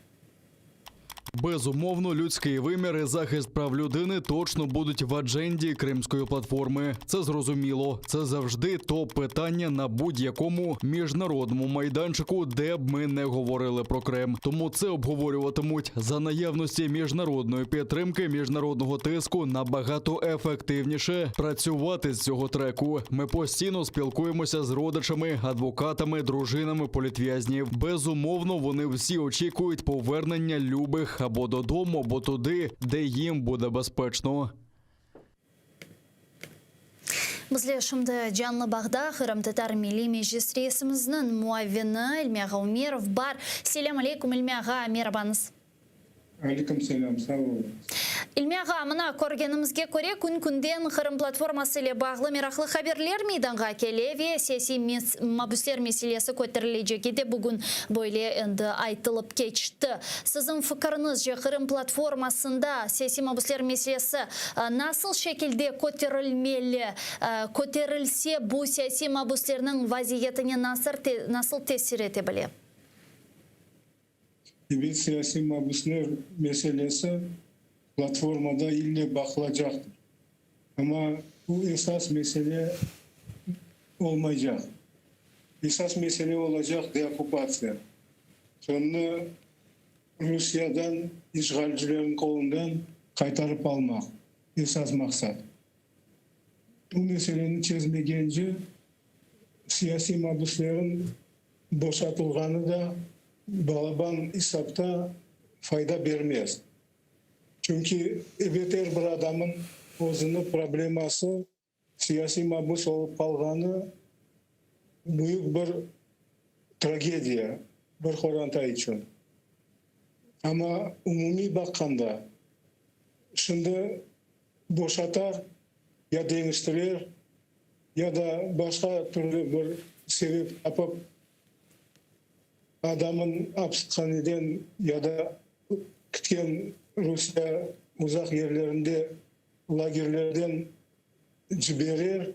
Безумовно, людський вимір і захист прав людини точно будуть в адженді Кримської платформи. Це зрозуміло. Це завжди топ-питання на будь-якому міжнародному майданчику, де б ми не говорили про Крим. Тому це обговорюватимуть за наявності міжнародної підтримки, міжнародного тиску набагато ефективніше працювати з цього треку. Ми постійно спілкуємося з родичами, адвокатами, дружинами політв'язнів. Безумовно, вони всі очікують повернення любих або додому, або туди, де їм буде безпечно. Bizler şimdi canlı bağda Kırım Tatar Milli Meclis Reisimizin muavini İlmiağa Umerov var. Selam aleykum İlmiağa, merhabanız. Aleyküm selam, sağ olun. İlmiağa, mına көргенімізге көре күн-күнден Kırım platforması ile bağlı meraklı haberler meydanға келе ve siyasi mabuslar meselesi көтерілeceği de bugün böyle aytılıp geçti. Sizin fikriniz Kırım platformasında siyasi mabuslar meselesi nasıl şekilde көтерілmeli? Көтерілсе bu siyasi mabuslarının vaziyetine nasıl tesir edebilir? Evet, siyasi mabuslar meselesi platformada ille bakılacaktır. Ama bu esas mesele olmayacak. Esas mesele olacak deokupasya. Sonra Rusya'dan, işgalcilerin kolundan kaytarıp almak. Esas maksat. Bu meselenin çözmeyince siyasi mabusların boşaltılganı da balaban hesapta fayda vermez. Çünkü evet her bir adamın özünün probleması siyasi mabus olup kalganı büyük bir tragediya, bir horanta için. Ama umumi bakanda şimdi boşatar ya değiştirir ya da başka türlü bir sebep yapıp adamın hapishaneden ya da gitken Rusya uzak yerlerinde lagerlerden ciberir.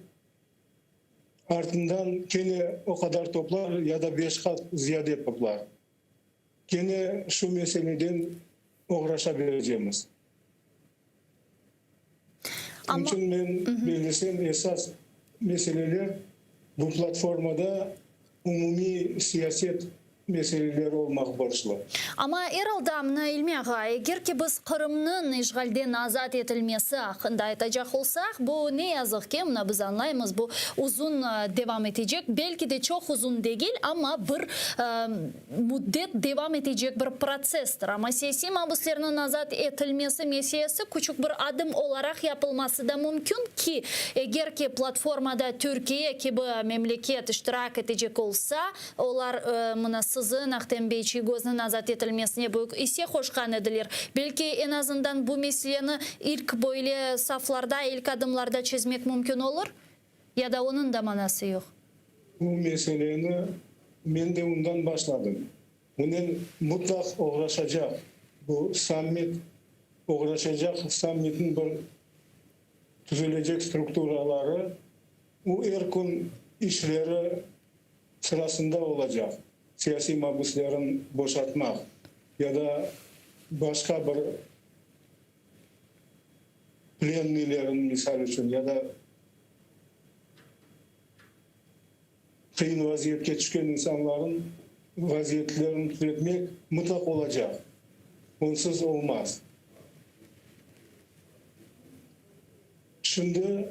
Ardından gene o kadar toplar ya da 5 kat ziyade toplar. Gene şu meseleden uğraşabileceğimiz. Onun için ben belirlesem esas meseleler bu platformada umumi siyaset meseleleri olmak borçlu. Ama Eraldam'na İlmiağa, eğer ki biz Kırım'ın işgalden azat etilmesi hakkında aytacak olsak, bu ne yazık ki biz anlayımız bu uzun devam edecek. Belki de çok uzun değil ama bir müddet devam edecek bir prosestir. Ama siyasi mabuslarının azat etilmesi meselesi küçük bir adım olarak yapılması da mümkün ki eğer ki platformada Türkiye gibi memleket iştirak edecek olsa, onlar sizin Aktembeçi gözünün azat etilmesine büyük ise hoşkan edilir. Belki en azından bu meseleni ilk böyle saflarda, ilk adımlarda çözmek mümkün olur ya da onun da manası yok. Bu meseleni ben de ondan başladım. Bunun mutlak uğraşacak. Bu summit uğraşacak sammitin bir düzelecek strukturaları bu erkun işleri sırasında olacak. Siyasi mahpusların boşaltmak ya da başka bir plennilerin misal için ya da kıyın vaziyette çıkan insanların vaziyetlerini düzeltmek mutlak olacak. Onsuz olmaz. Şimdi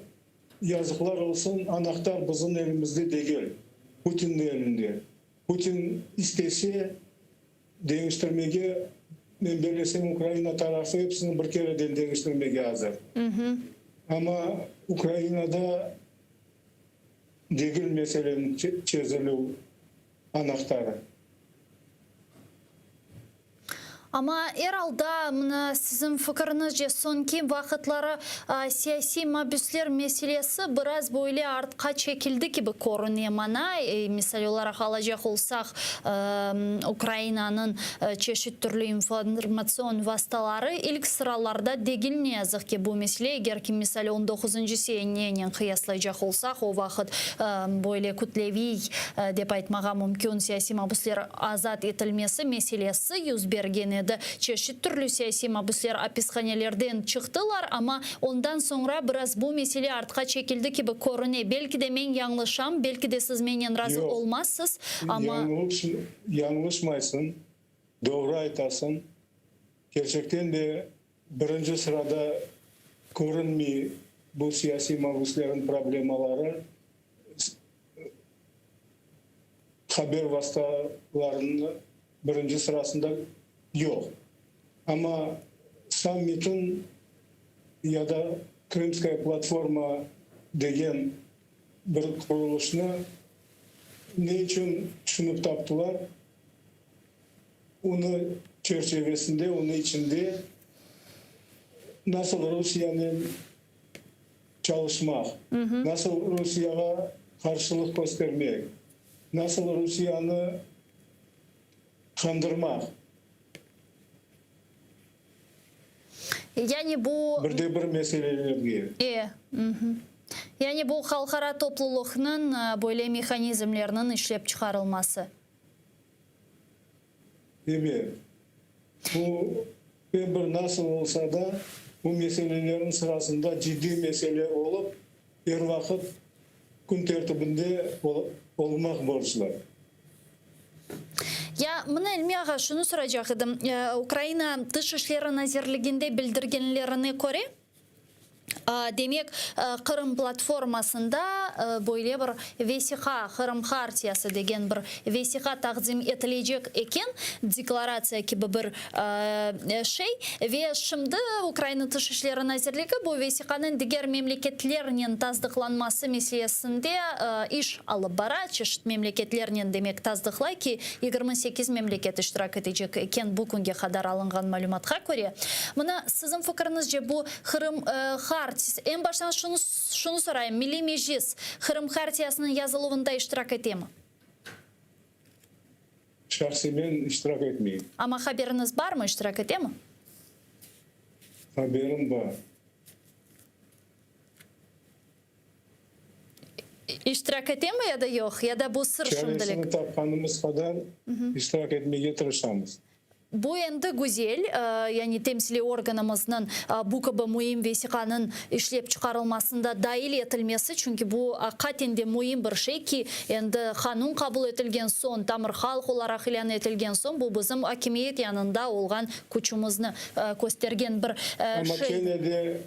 yazıklar olsun, anahtar bizim elimizde değil. Putin'in elinde. Putin istese değiştirmeye, ben belirlesem Ukrayna tarafı hepsini bir kereden değiştirmeye hazır. Ama Ukrayna'da değil meselenin çözülü anahtarı. Ama herhalde mına sizin fikrinizce sonki vakitleri siyasi mahbuslar meselesi biraz böyle artqa çekildi gibi korunuyor bana. Misal olarak alacak olsak Ukrayna'nın çeşit türlü informasyon vasıtaları ilk sıralarda değil ne yazık ki bu mesele. Eğer ki misal 19. seneyle kıyaslayacak olsak o vakit böyle kütlevi dep aytmağa mümkün siyasi mahbuslar azat etilmesi meselesi yüz bergen çeşit türlü siyasi mahbuslar hapishanelerden çıktılar ama ondan sonra biraz bu mesele artqa çekildi gibi korunuyor. Belki de ben yanlışam, belki de siz benden razı olmazsınız ama... Yanlışmaysın, doğru aytasın. Gerçekten de birinci sırada görünmüyor bu siyasi mahbusların problemaları. Haber vasıtalarının birinci sırasında yok. Ama sammitin ya da Krimskaya platforma degen bir kuruluşunu ne için düşünüp taptılar? Onu çerçevesinde, onun içinde nasıl Rusya'nın çalışmak, nasıl Rusya'ya karşılık göstermek, nasıl Rusya'nı kandırmak. Yani bu... Bir meselelerge. Yani bu halkara topluluğunun böyle mekanizmlerinin işlep çıkarılması. Evet. Bu bir nasıl olsa da bu meselelerin sırasında ciddi mesele olup her vakit gün tertibinde olmak borçlar. Ya mına Elmi ağa şunu soracaktım. Ukrayna Dışişleri Nazirliğinde bildirgenlerine göre demek Kırım platformasında böyle bir vesika, Kırım Hartiyası degen bir vesika takdim edilecek eken deklarasiya gibi bir şey ve şimdi Ukrayna Dışişleri Nazirliği bu vesikanın diğer memleketlerinin tasdiklanması meselesinde iş alıp bara. Çeşit memleketlerinin demek tasdiklay ki 28 memleket iştirak edecek eken bu günge kadar alıngan malumatga göre. Buna sizin fikrinizce bu Kırım Hartiyası, en baştan şunu sorayım. Milli Meclis Kırım Hartiyasının yazılımında iştirak etti mi? Şahsi ben iştirak etmeyeyim. Ama haberiniz var mı, iştirak etti mi? Haberim var. İştirak etti mi ya da yok? Ya da bu sır şimdilik? Çaresini tapkanımız kadar iştirak etmeye tırışamız. Bu endi güzel, yani temsili organımızın bu gibi mühim vesikanın işlep çıkarılmasında dahil etilmesi, çünkü bu katinde mühim bir şey ki endi kanun kabul etilgen son, tamir halk olarak ilan etilgen son, bu bizim hakimiyet yanında olgan kuchumuzni göstergen bir Ama şey. Kenne'de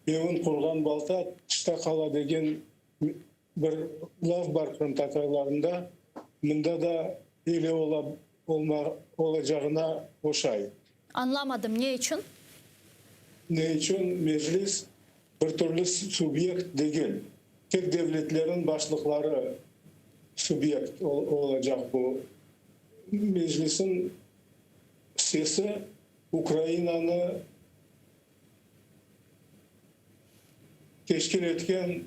evin kurgan balta çıta kala degen bir laf var Kırım Tatarlarında. Bunda da ile olacağına boşay. Anlamadım, ne için? Ne için? Meclis bir türlü subjekt değil. Tek devletlerin başlıkları subjekt olacak bu. Meclisin sesi Ukrayna'nı teşkil etken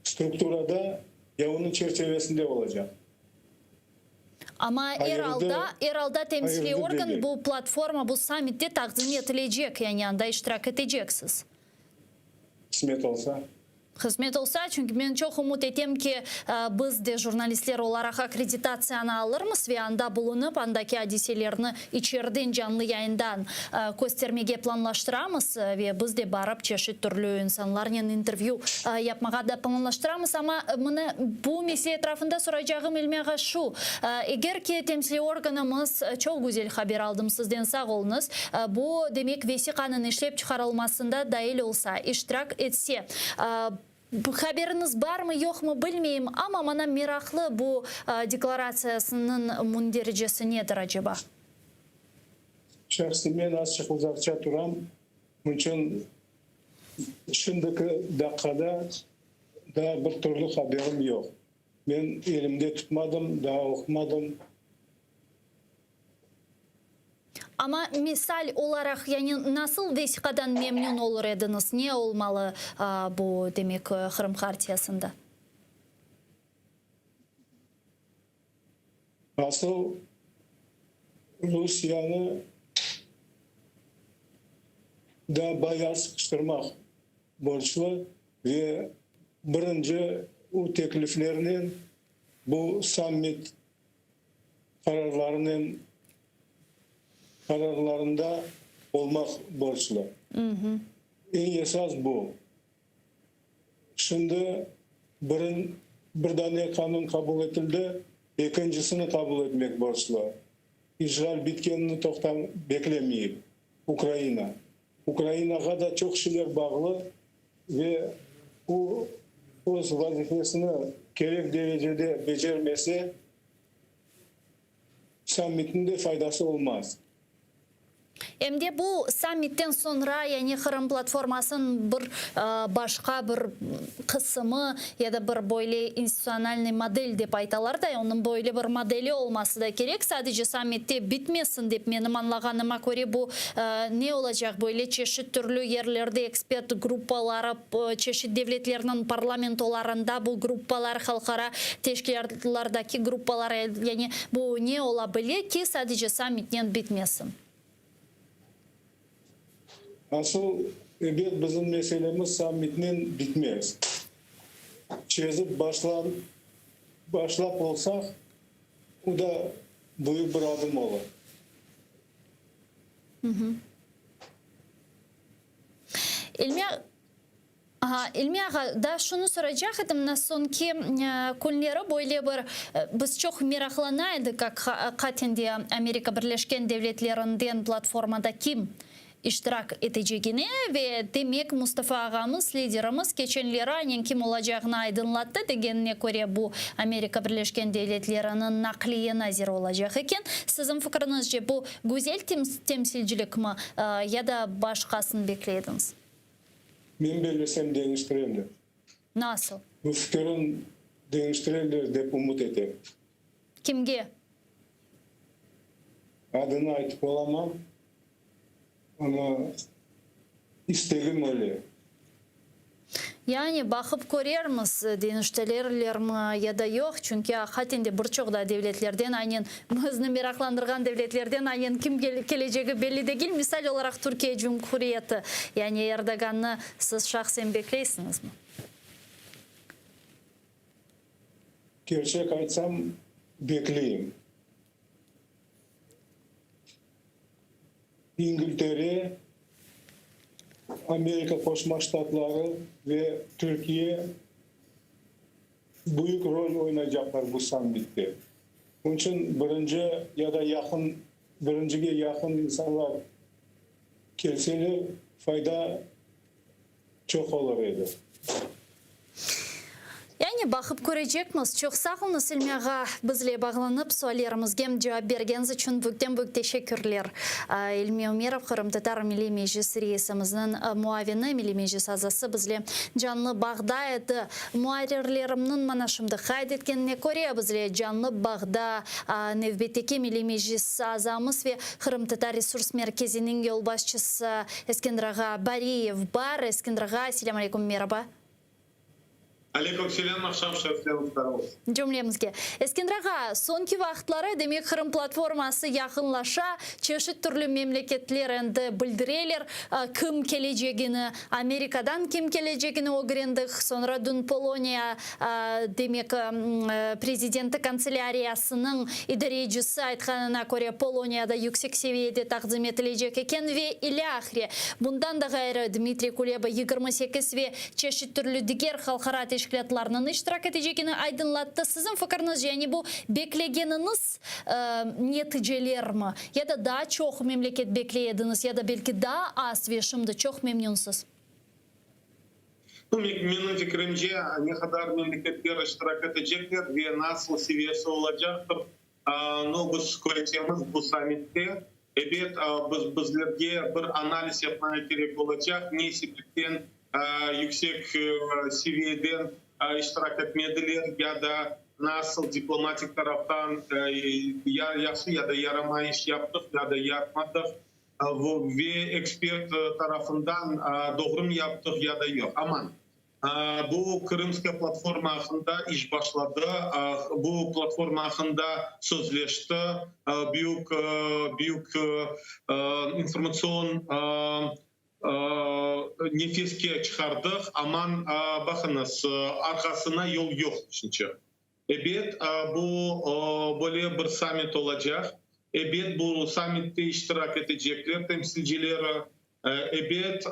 strukturada ya onun çerçevesinde olacak. Ama Eral'da temsili organ bu platforma, bu summit'te takdim edilecek, yani anda iştirak edeceksiniz. Kısmet olsa. Hizmet olsa, çünkü ben çok umut ettim ki biz de jurnalistler olarak akreditasyonu alırmız ve anda bulunup andaki hadiselerini içeriden canlı yayından göstermeye planlaştıramız ve biz de barıp çeşit türlü insanlarla interview yapmaya da planlaştıramız. Ama bu mesele etrafında soracağım ilmeğe şu: eğer ki temsili organımız, çok güzel haber aldım sizden, sağ olunuz, bu demek vesikanın işlep çıkarılmasında dahil olsa, iştirak etse, bu haberiniz var mı yok mu bilmeyeyim, ama bana meraklı bu deklarasiyasının munderecesi nedir acaba? Şahsi men açık uzakça turam. Bunun için şimdiki dakikada daha bir türlü haberim yok. Ben elimde tutmadım, daha okumadım. Ama misal olarak, yani nasıl vesikadan memnun olur ediniz? Ne olmalı bu demek Kırım Hartiyası'nda? Asıl Rusya'nı da bayağı sıkıştırmak borçlu ve birinci o tekliflerinin, bu summit kararlarında olmak borçlu. En esas bu. Şimdi bir tane kanun kabul edildi, ikincisini kabul etmek borçlu. İşgal bitkenini beklemeyip Ukrayna. Ukrayna'ya da çok şeyler bağlı ve o vazifesini gerek derecede becermesi summitin de faydası olmaz. Hem de bu summitten sonra, yani Kırım platformasının bir başka bir kısmı ya da bir böyle institusyonel model dep aytalar da, onun böyle bir modeli olması da gerek. Sadece summitte bitmesin dep benim anlaganyma göre bu ne olacak, böyle çeşit türlü yerlerde ekspert gruppaları, çeşit devletlerinin parlamentolarında bu gruppalar, halkara teşkilatlardaki gruppalar, yani bu ne olabilir ki sadece summitten bitmesin? Asıl bizim meselemiz summitinin bitmez. Çözüp başlap olsak, o da büyük bir adım olur. İlmiye da şunu soracaktım, sonki günleri böyle bir biz çok meraklanaydık katinde Amerika Birleşken Devletleri'nden platformada kim iştirak edeceğini ve demek Mustafa ağamız, liderimiz geçenleri aynen kim olacağını aydınlattı. Degenine göre bu Amerika Birleşken Devletleri'nin nakliye nazir olacak iken, sizin fikrinizce bu güzel temsilcilik mi ya da başkasını beklediniz? Ben belirlesem değiştirirler. Nasıl? Bu fikrin değiştirirler diye umut ederim. Kimge? Adını aytıp olamam. Ama isteğim öyle. Yani bakıp görürüz değiştirirler mi ya da yok. Çünkü hatinde birçok da devletlerden, aynen bizni meraklandırgan devletlerden aynen kim geleceği belli değil. Misal olarak Türkiye Cumhuriyeti, yani Erdoğan'ı siz şahsen bekleysiniz mi? Gerçek aytsam bekleyeyim. İngiltere, Amerika Koşma Ştatları ve Türkiye büyük rol oynayacaklar bu summitte. Onun için birinciye yakın insanlar gelseler fayda çok olur edi. Yani bakıp görecekmiz. Çok sağ olun Silmiyağa bizle bağlanıp suallarımızga cevap bergeniz için büyük teşekkürler. İlmiya Umerov, Kırım Tatar Milli Meclis reisimizin muavini, Milli Meclis azası bizle canlı bağda edi. Muarirlerimnin mana şimdi kaydetkenine göre bizle canlı bağda növbeteki Milli Meclis azamız ve Kırım Tatar Resurs Merkezi'nin yol başçısı Eskender Ağa Bariyev var. Eskender Ağa, selamun aleyküm, merhaba. Алейкум селям, ақшам шарфлем Жомлемізге. Ескендраға, сонки вақытлары демек Қырым платформасы яқынлаша, чешет түрлі мемлекетлер әнді білдірелер, кім кележегіні, Америкадан кім кележегіні оғырендік, sonra дүн Полония демек президенті канцеляриясының идарейджісі айтқанына көре Полонияда yüksek seviyede тақзым етілежек екен ве илі ақре. Бұндан да ғайры Дмитрий Кулеба 28 ве чешет түрлі дигер халқара тешкілетларының іштірак етежекені айдынлатты. Сізін фікіріңіз және бұл беклегеніңіз нетіжелер ма? Яда да чоқ мемлекет беклеедіңіз, яда белкі да аз вешімді чоқ мемненсіз? Менің фикірімше, не қадар мемлекеттер іштірак етежектер ве насыл севесі оладжақтыр. Біз көретеміз бұл саммитте. Эбет біздерге бір анализ yapmaya керек olacak. Не себептен yüksek seviyeden iştirak etmediler ya da nasıl diplomatik taraftan yaxşı ya da yaramayış yaptık ya da yapmadık ve ekspert tarafından doğru mu yaptık ya da yok. Aman bu Kırımska platforma hakkında iş başladı. Bu platforma hakkında sözleşti. Büyük informasyon nefeske çıkardık. Aman bakınız arkasına yol yok çünkü. Evet bu böyle bir summit olacak. Evet bu summitte iştirak edecekler temsilcileri. Evet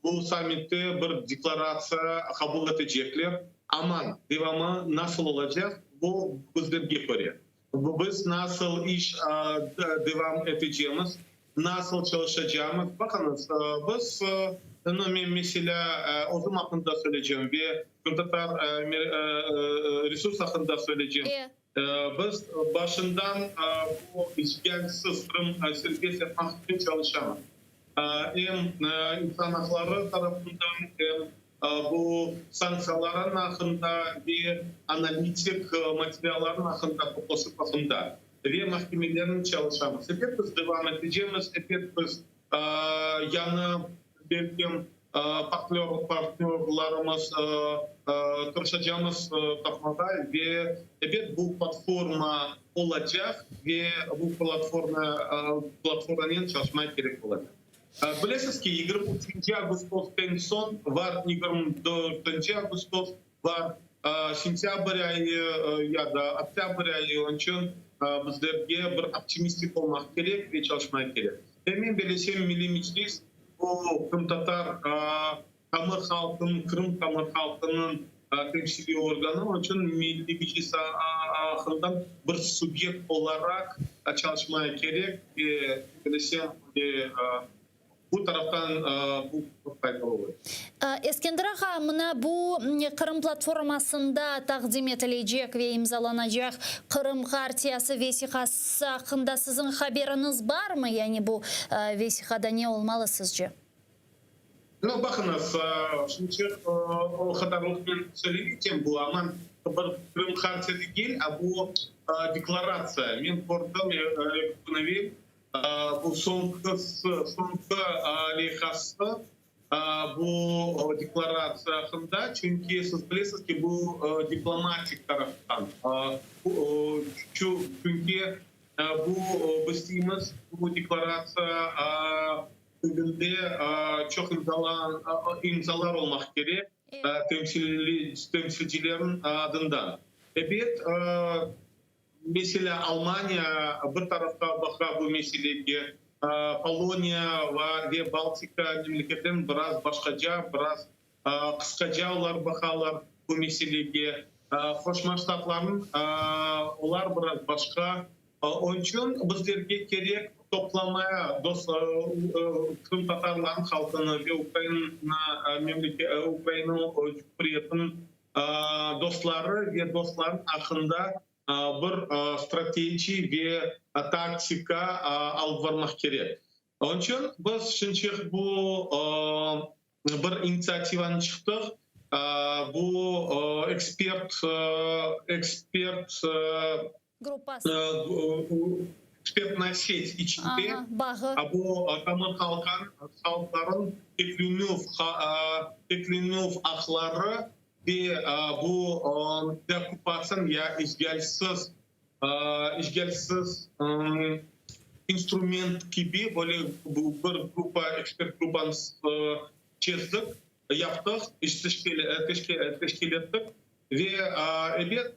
bu summitte bir deklarasyon kabul edecekler. Aman devamı nasıl olacak? Bu bizlerge göre. Biz nasıl iş devam edeceğimiz, nasıl çalışacağımız. Bakınız biz mesela o zaman hakkında söyleyeceğim ve Kırımtatar resurs hakkında söyleyeceğim. Biz başından bu işgalsiz Kırım serbest yapmak için çalışamaz. Hem insan hakları tarafından hem bu sanksiyaların hakkında ve analitik materyalların hakkında toplası hakkında ve mahkemelerin çalışamaz. Hep biz devam edeceğimiz, hep biz yanı belki partnerlarımız çalışacağımız tapmada ve evet bu platforma olacak ve bu platformanın çalışmaya gerek olacak. Bilesiniz ki 23 Ağustos'tan son var 24 Ağustos var sentyabr ayı ya da oktyabr ayı onun için bizlerge bir optimistik olmak gerek ve çalışmak gerek. Hemen belesem Milli Meclis bu Kırım Tatar Tamır halkının, Kırım Tamır halkının temsili organı onun için Milli Meclis hakkında bir subjekt olarak çalışmaya gerek ve belesem bu taraftan bu faydalı olur. Eskendirağa mına bu Kırım platformasında taqdim edilecek ve imzalanacak Kırım Xartiyası vesikası hakkında sizin haberiniz var mı? Yani bu vesikada ne olmalı sizce? Bakınız, şimdi o kadarlık ben söyleyeceğim bu ama Kırım Xartiyası değil, bu deklarasyon. Ben gördüm, ekonomi bu sonuçta lehası bu deklarasyon hakkında çünkü siz bilirsiniz ki bu diplomatik taraftan çünkü bu bestimiz bu deklarasyon önünde çok imzalar olmak gerek temsilcilerin adından. Evet mesela Almanya bir tarafta bakar bu meseleye, Polonya ve Baltika memleketlerin biraz başkaca, biraz kıskaca bakarlar bu meseleye. Koşma Ştatların onlar biraz başka. Onun için bizlerge gerek toplamaya Kırım Tatarların halkını ve Ukrayna Cumhuriyeti'nin dostları ve dostların hakkında bir strateji ve taktika alıp varmak gerek. Onun için biz şimdi bu bir inisiyatifan çıktık. Bu expert экспертная сеть içinde bu Tamır halkların teklinuf hakları ve bu deokupasyon ya işgalsiz instrument gibi böyle bir grupa ekspert grupını çizdik, yaptık, teşkil ettik ve evet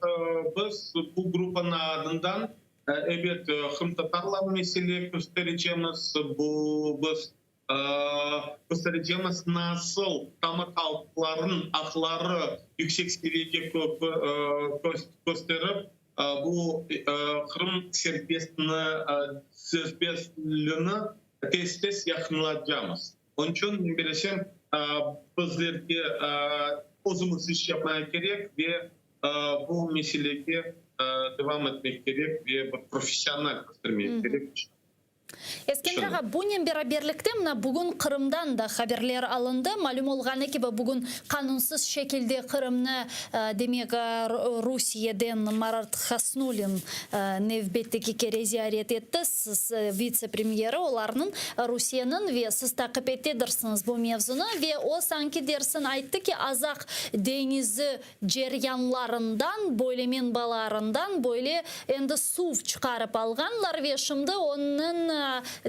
biz bu grupın adından evet Kırım Tatarlar mesele göstereceğimiz biz göstereceğimiz nasıl Tamır halkların hakları yüksek seviyede gösterip bu Kırım serbestliğini tez yakınlayacağımız. Onun için bilesem bizlerge özümüz iş yapmaya gerek ve bu meseleye devam etmek gerek ve profesyonel göstermek gerek. Eskender ağa, bunun beraberlikte bugün Kırım'dan da haberler alındı. Malum olğanı gibi bugün kanunsuz şekilde Kırım'ı demek Rusya'dan Marat Khasnulin nevbetteki kere ziyaret etti. Siz vice-premieri olarının Rusya'nın ve siz takip edersiniz bu mevzunu ve o sanki dersin aytты ki Azak denizi ceryanlarından, böyle menbalarından böyle endi su çıkarıp alganlar ve şimdi onun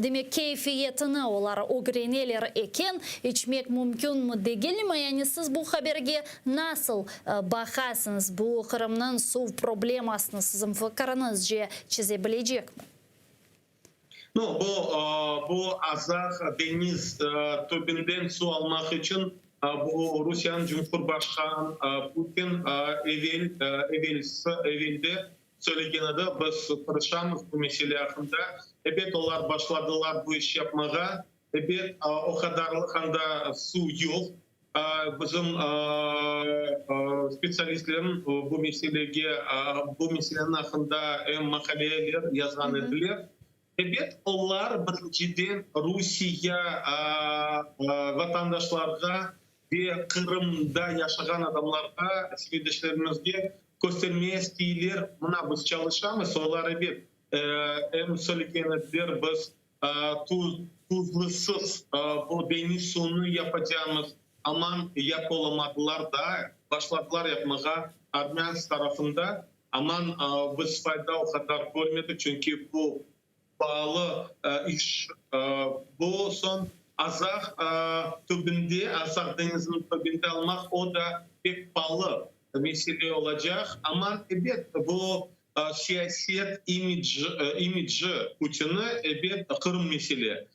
demek keyfiyetini olar öğrenirler eken içmek mümkün mü değil mi? Yani siz bu haberge nasıl bakasınız? Bu Kırım'ın su problemasını sizin fikrinizce çizebilecek mi? No, bu Azak deniz tübünden su almak için bu Rusya'nın Cumhurbaşkanı Putin evvelde söylegenide biz karışamız bu mesele hakkında. Evet, onlar başladılar bu iş yapmaya. Evet, o kadarlıkında su yok. Bizim spesyalistlerin bu meselenin hakkında makaleler yazgan ediler. Evet, onlar birinciden Rusya vatandaşlarına ve Kırım'da yaşayan adamlarga, sevdişlerimizge göstermeye istiyorlar. Buna biz çalışamız. Onlar evet, söyleyenler biz tuzlusuz bu deniz suyunu yapacağımız aman yapılamadılar da başladılar yapmaya Armen tarafında. Aman biz fayda o kadar görmedik çünkü bu pahalı iş. Bu son Azak tübünde, Azak denizinin tübünde almak o da pek pahalı mesele olacak. Ama evet bu siyaset imajı Putin'i evet Kırım mesele.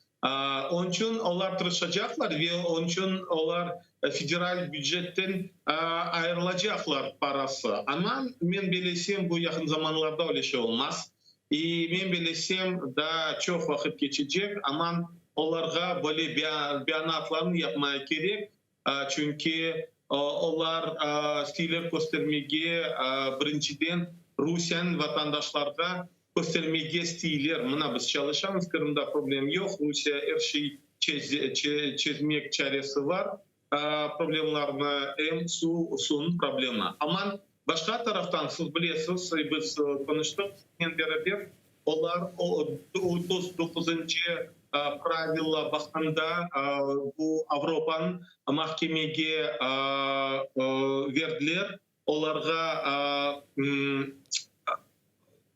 Onun için onlar tırışacaklar ve onun için onlar federal bütçetten ayrılacaklar parası. Ama ben bilesem bu yakın zamanlarda öyle şey olmaz. Ben bilesem daha çok vakit geçecek ama onlarga böyle beyanatlarını yapmaya gerek. Çünkü onlar stiller göstermeye birinciden Rusya'nın vatandaşlarına göstermeye stiller. Buna biz çalışamız. Kırım'da problem yok. Rusya her şeyi çözmek çaresi var. Problemlerine suyun problemi. Ama başka taraftan siz biliyorsunuz, biz konuştuk. Beraber onlar 39. правила bakımda bu Avrupa'nın mahkemeye verdiler. Onlarga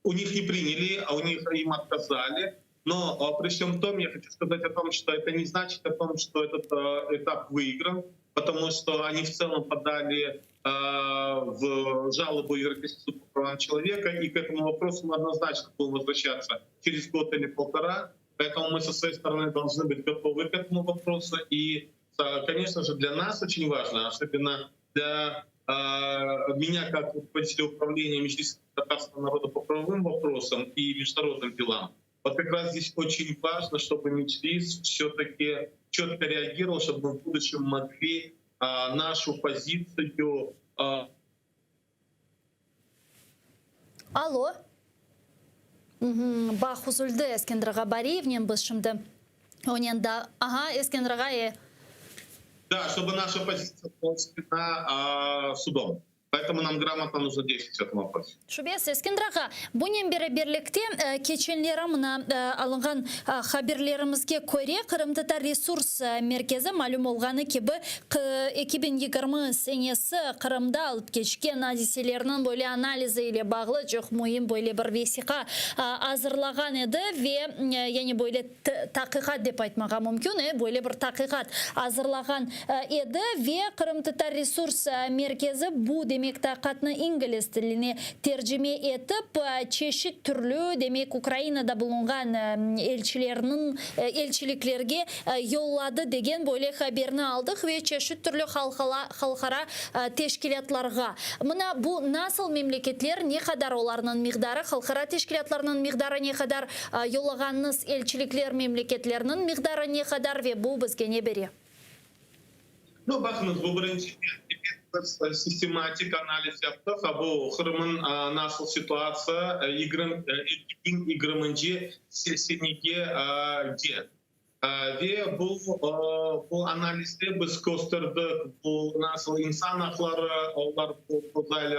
у них не приняли, а у них им отказали. Но при всем том я хочу сказать о том, что это не значит о том, что этот этап выигран, потому что они в целом подали в жалобу в Европейский суд по правам человека, и к этому вопросу мы однозначно будем возвращаться через год или полтора. Поэтому мы со своей стороны должны быть готовы к этому вопросу. И, конечно же, для нас очень важно, особенно для меня как руководителя управления Межлисом татарского народа по правовым вопросам и международным делам. Вот как раз здесь очень важно, чтобы Меджлис все-таки четко реагировал, чтобы мы в будущем могли нашу позицию... Алло. Бах uzuldu Eskender Gabariev'nin biz şimdi. Onun da, Eskender Ga'ya. Да, чтобы наша позиция была судом. Поэтому нам грамотно нужно действовать в этом вопросе. Шубес, Ескендраға, бұнен бері берлікте кеченлері мұна алынған хаберлерімізге көре Қырым-Татар ресурс меркезі мәлім олғаны кебі 2020 сенесі Қырымда алып кешкен адиселерінің бөлі анализы или бағлы жоқ мойын бөлі бір весиқа азырлаған еді ве яғни бөлі тақиқат деп айтмаға мүмкін, бөлі бір тақиқат азырлаған еді ве Қырым-Татар ресурс меркезі бұл демек тақатны инглиз тіліне тержеме етіп, чешік түрлі демек Украинада бұлынған елшіліклерге yolлады деген бөлек хаберні алдық ве чешік түрлі халқара тешкілетларға. Мұна бұл насыл мемлекетлер не қадар оларының миғдары, халқара тешкілетлерінің миғдары не қадар, yolлағаныңыз елшіліклер мемлекетлерінің миғдары не қадар ве бұл бізге не бере? Ну, бақыңыз, бұл бірінші систематик анализ yaptık. Bu Kırım'ın nasıl situasya, İgrim'ince sesinike de. Ve bu analizde biz gösterdik bu nasıl insan hakları, onlar подали,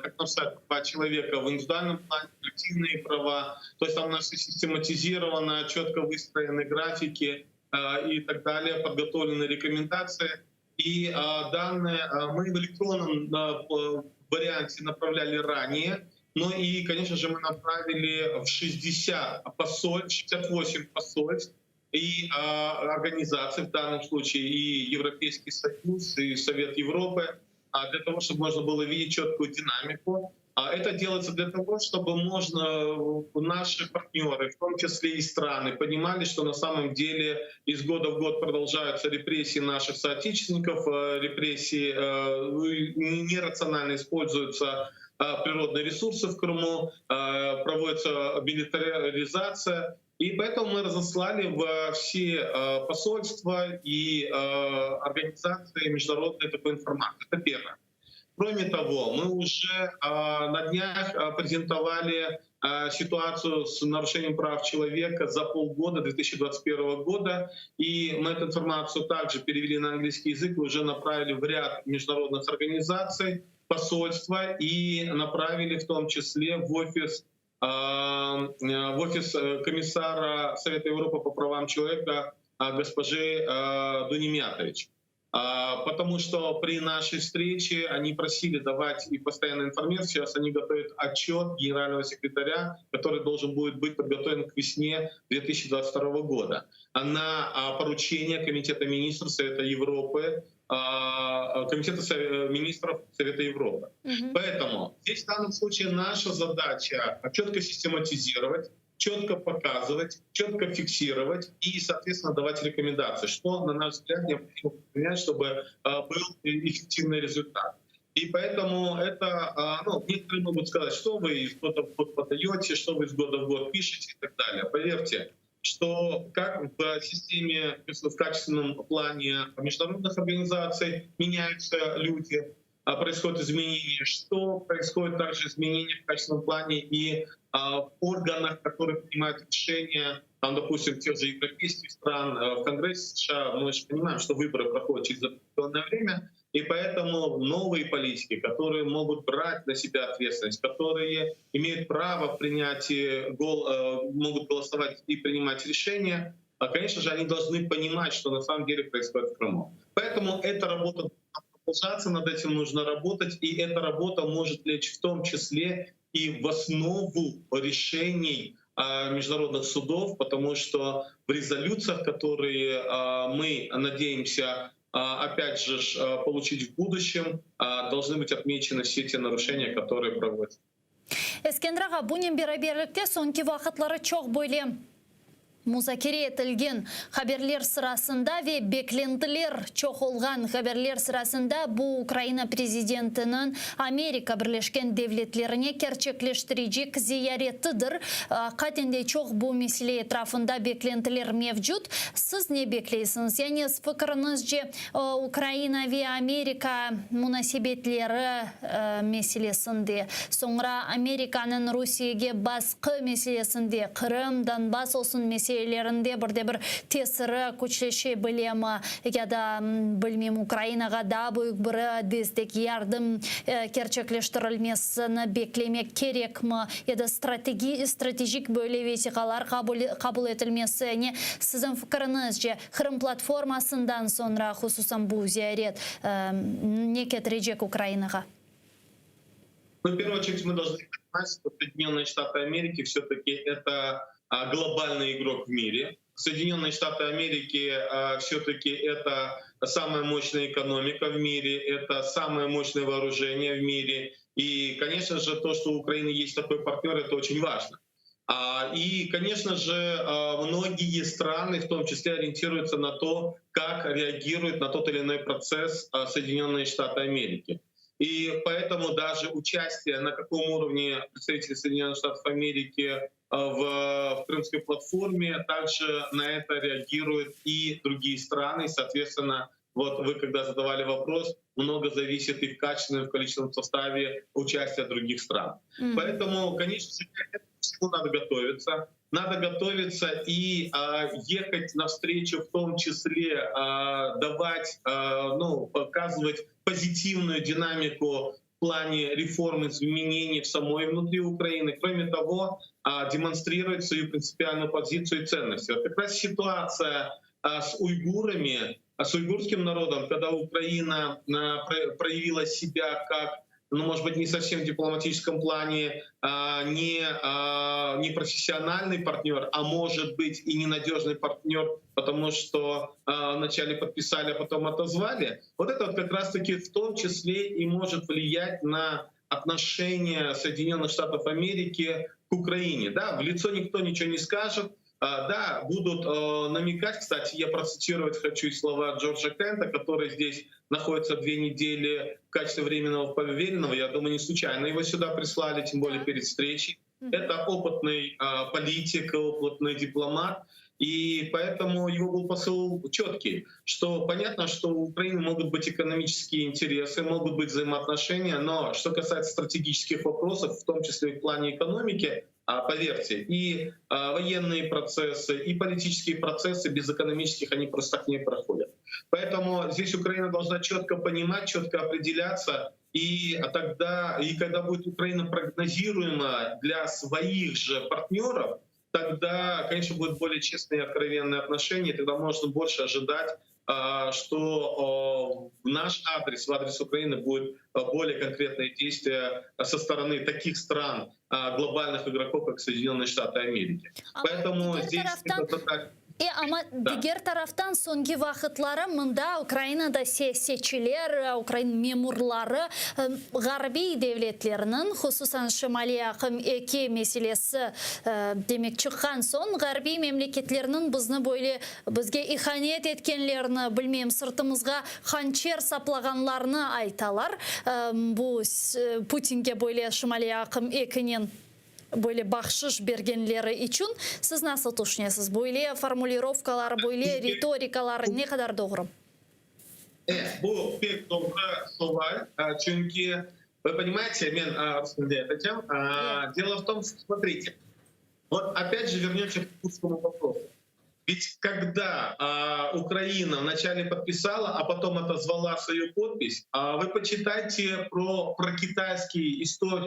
как нарушают права человека в индивидуальном плане, коллективные права. То есть там наши систематизировано, четко выстроены графики и так далее, подготовлены рекомендации. И данные мы в электронном варианте направляли ранее, но и, конечно же, мы направили в 68 посольств и организаций, в данном случае и Европейский Союз, и Совет Европы, для того, чтобы можно было видеть четкую динамику. Это делается для того, чтобы наши партнеры, в том числе и страны, понимали, что на самом деле из года в год продолжаются репрессии наших соотечественников, репрессии, нерационально используются природные ресурсы в Крыму, проводится милитаризация. И поэтому мы разослали во все посольства и организации международной такой информации. Это первое. Кроме того, мы уже на днях презентовали ситуацию с нарушением прав человека за полгода 2021 года. И мы эту информацию также перевели на английский язык и уже направили в ряд международных организаций, посольства и направили в том числе в офис комиссара Совета Европы по правам человека госпожи Дуни Мятович. Потому что при нашей встрече они просили давать и постоянную информацию. Сейчас они готовят отчет генерального секретаря, который должен будет быть подготовлен к весне 2022 года на поручение Комитета министров Совета Европы, Комитета министров Совета Европы. Поэтому здесь в данном случае наша задача четко систематизировать, четко показывать, четко фиксировать и, соответственно, давать рекомендации, что, на наш взгляд, необходимо принять, чтобы был эффективный результат. И поэтому это, некоторые могут сказать, что вы из года в год подаете, что вы из года в год пишете и так далее. Поверьте, что как в системе, в качественном плане международных организаций меняются люди, происходят изменения, что происходит также изменения в качественном плане и в органах, которые принимают решения, там, допустим, тех же европейских стран, в Конгрессе США, мы же понимаем, что выборы проходят через определенное время, и поэтому новые политики, которые могут брать на себя ответственность, которые имеют право в принятии, могут голосовать и принимать решения, конечно же, они должны понимать, что на самом деле происходит в Крыму. Поэтому эта работа продолжаться, над этим нужно работать, и эта работа может лечь в том числе и в основу решений международных судов, потому что в резолюциях, которые мы надеемся опять же получить в будущем, должны быть отмечены все те нарушения, которые проводятся. Ескендраға, бұнен бері-берлікте соңғы вақытлары чоқ бойлы музакире етілген хаберлер сырасында ве бекленділер чоқылған хаберлер сырасында бұл Украина президентінің Америка Бірлешкен Девлетлеріне керчеклештірежек зияретідір. Қатенде чоқ бұл меселе етрафында бекленділер мевжуд. Сіз не беклейсіңіз? Яғни с пікіріңіз же Украина ве Америка мұнасебетлері меселесінде, соңыра Американың Русияге басқы меселесінде, Қырым, Донбасс олсын меселесінде шейлерінде бірде-бір тесірі көчлеше білемі, яда білмем Украинаға да бөйік бірі дездек ярдым керчеклештірілмесіні беклемек керек ме, яда стратегик бөлі ветиқалар қабыл етілмесі. Сіздің фікіріңіз же Қырым платформасындан sonra хусусан бұл зиярет не кетірежек Украинаға? В первую очередь мы должны понимать, что Соединенные Штаты Америки все-таки это глобальный игрок в мире. Соединенные Штаты Америки все-таки это самая мощная экономика в мире, это самое мощное вооружение в мире. И, конечно же, то, что у Украины есть такой партнер, это очень важно. И, конечно же, многие страны, в том числе, ориентируются на то, как реагируют на тот или иной процесс Соединенные Штаты Америки. И поэтому даже участие, на каком уровне представители Соединенных Штатов Америки в Крымской платформе, также на это реагируют и другие страны. И, соответственно, вот вы когда задавали вопрос, много зависит и в качественном, и в количественном составе участия других стран. Поэтому, конечно, к всему надо готовиться. Надо готовиться и ехать навстречу, в том числе давать, показывать позитивную динамику в плане реформ, изменений в самой внутри Украины. Кроме того, демонстрировать свою принципиальную позицию и ценности. Вот как раз ситуация с уйгурами, с уйгурским народом, когда Украина проявила себя как, может быть, не совсем в дипломатическом плане, не профессиональный партнер, а может быть и ненадежный партнер, потому что вначале подписали, а потом отозвали. Вот это вот как раз-таки в том числе и может влиять на отношение Соединенных Штатов Америки к Украине. Да, в лицо никто ничего не скажет. Да, будут намекать, кстати, я процитировать хочу слова Джорджа Кента, который здесь находится 2 недели в качестве временного поверенного. Я думаю, не случайно его сюда прислали, тем более перед встречей. Это опытный политик, опытный дипломат. И поэтому его был посыл четкий, что понятно, что у Украины могут быть экономические интересы, могут быть взаимоотношения, но что касается стратегических вопросов, в том числе и в плане экономики, поверьте, и военные процессы, и политические процессы без экономических, они просто так не проходят. Поэтому здесь Украина должна четко понимать, четко определяться, и тогда, и когда будет Украина прогнозируема для своих же партнеров, тогда, конечно, будут более честные и откровенные отношения, тогда можно больше ожидать, что в наш адрес, в адрес Украины будут более конкретные действия со стороны таких стран, глобальных игроков, как Соединенные Штаты Америки. Поэтому здесь это так. Ama diğer taraftan sonki vakitlары mında Ukraynada siyasetçiler, Ukrayna memurları Garbi devletlerinin, hususan Şimali Yakın 2 meselesi demek çıkan son, Garbi memleketlerinin bizge ihanet etkenlerini, bilmem sırtımızga hançer saplaganlarını aytalar. Bu Putin'ge böyle Şimali Yakın 2'nin böyle bahşiş bergenleri için siz nasıl düşünüyorsunuz? Böyle formulировкалар, böyle ritorikalar ne kadar doğru? Bu pek doğru sual. Çünkü вы понимаете, мен этим. Дело в том, что, смотрите, вот опять же вернемся к курскому вопросу. Ведь когда Украина вначале подписала, а потом отозвала свою подпись, вы почитайте про китайские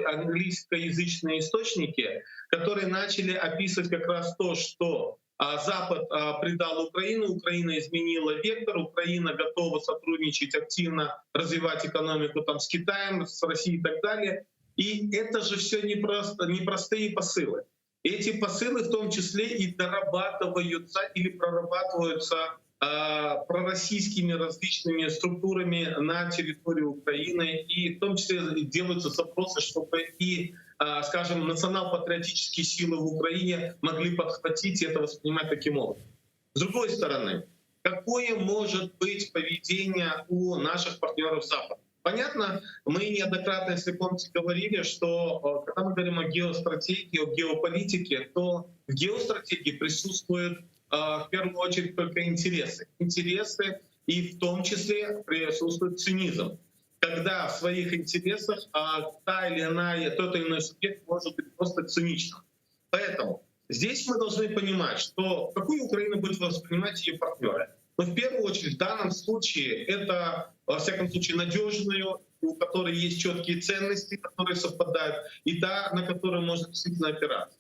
английскоязычные источники, которые начали описывать как раз то, что Запад предал Украину, Украина изменила вектор, Украина готова сотрудничать активно, развивать экономику там, с Китаем, с Россией и так далее. И это же все непростые посылы. Эти посылы в том числе и дорабатываются или прорабатываются пророссийскими различными структурами на территории Украины, и в том числе делаются запросы, чтобы и, скажем, национал-патриотические силы в Украине могли подхватить и это воспринимать таким образом. С другой стороны, какое может быть поведение у наших партнеров Запада? Понятно, мы неоднократно, если помните, говорили, что когда мы говорим о геостратегии, о геополитике, то в геостратегии присутствуют в первую очередь только интересы. Интересы, и в том числе присутствует цинизм. Когда в своих интересах тот или иной субъект может быть просто циничным. Поэтому здесь мы должны понимать, что какую Украину будут воспринимать ее партнеры. Но в первую очередь в данном случае это, во всяком случае, надежную, у которой есть четкие ценности, которые совпадают, и та, на которую можно действительно опираться.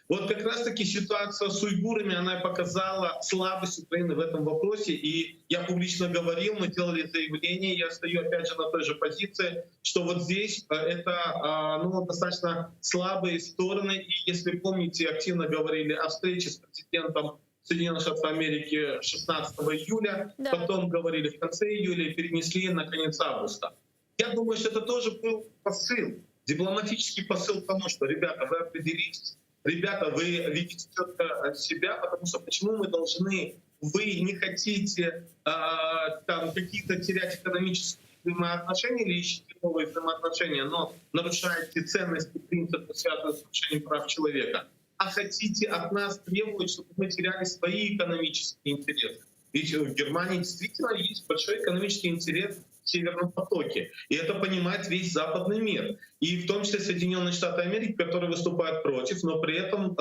Вот как раз-таки ситуация с уйгурами, она показала слабость Украины в этом вопросе. И я публично говорил, мы делали заявление, я стою опять же на той же позиции, что вот здесь это достаточно слабые стороны. И если помните, активно говорили о встрече с президентом Соединенных Штатов Америки 16 июля, потом говорили в конце июля и перенесли на конец августа. Я думаю, что это тоже был посыл, дипломатический посыл к тому, что, ребята, вы определитесь, ребята, вы видите четко себя, потому что почему мы должны, вы не хотите там какие-то терять экономические взаимоотношения или ищете новые взаимоотношения, но нарушаете ценности, принципы, связанные с нарушением прав человека, а хотите от нас требовать, чтобы мы теряли свои экономические интересы. Ведь в Германии действительно есть большой экономический интерес в Северном потоке. И это понимает весь западный мир. И в том числе Соединенные Штаты Америки, которые выступают против, но при этом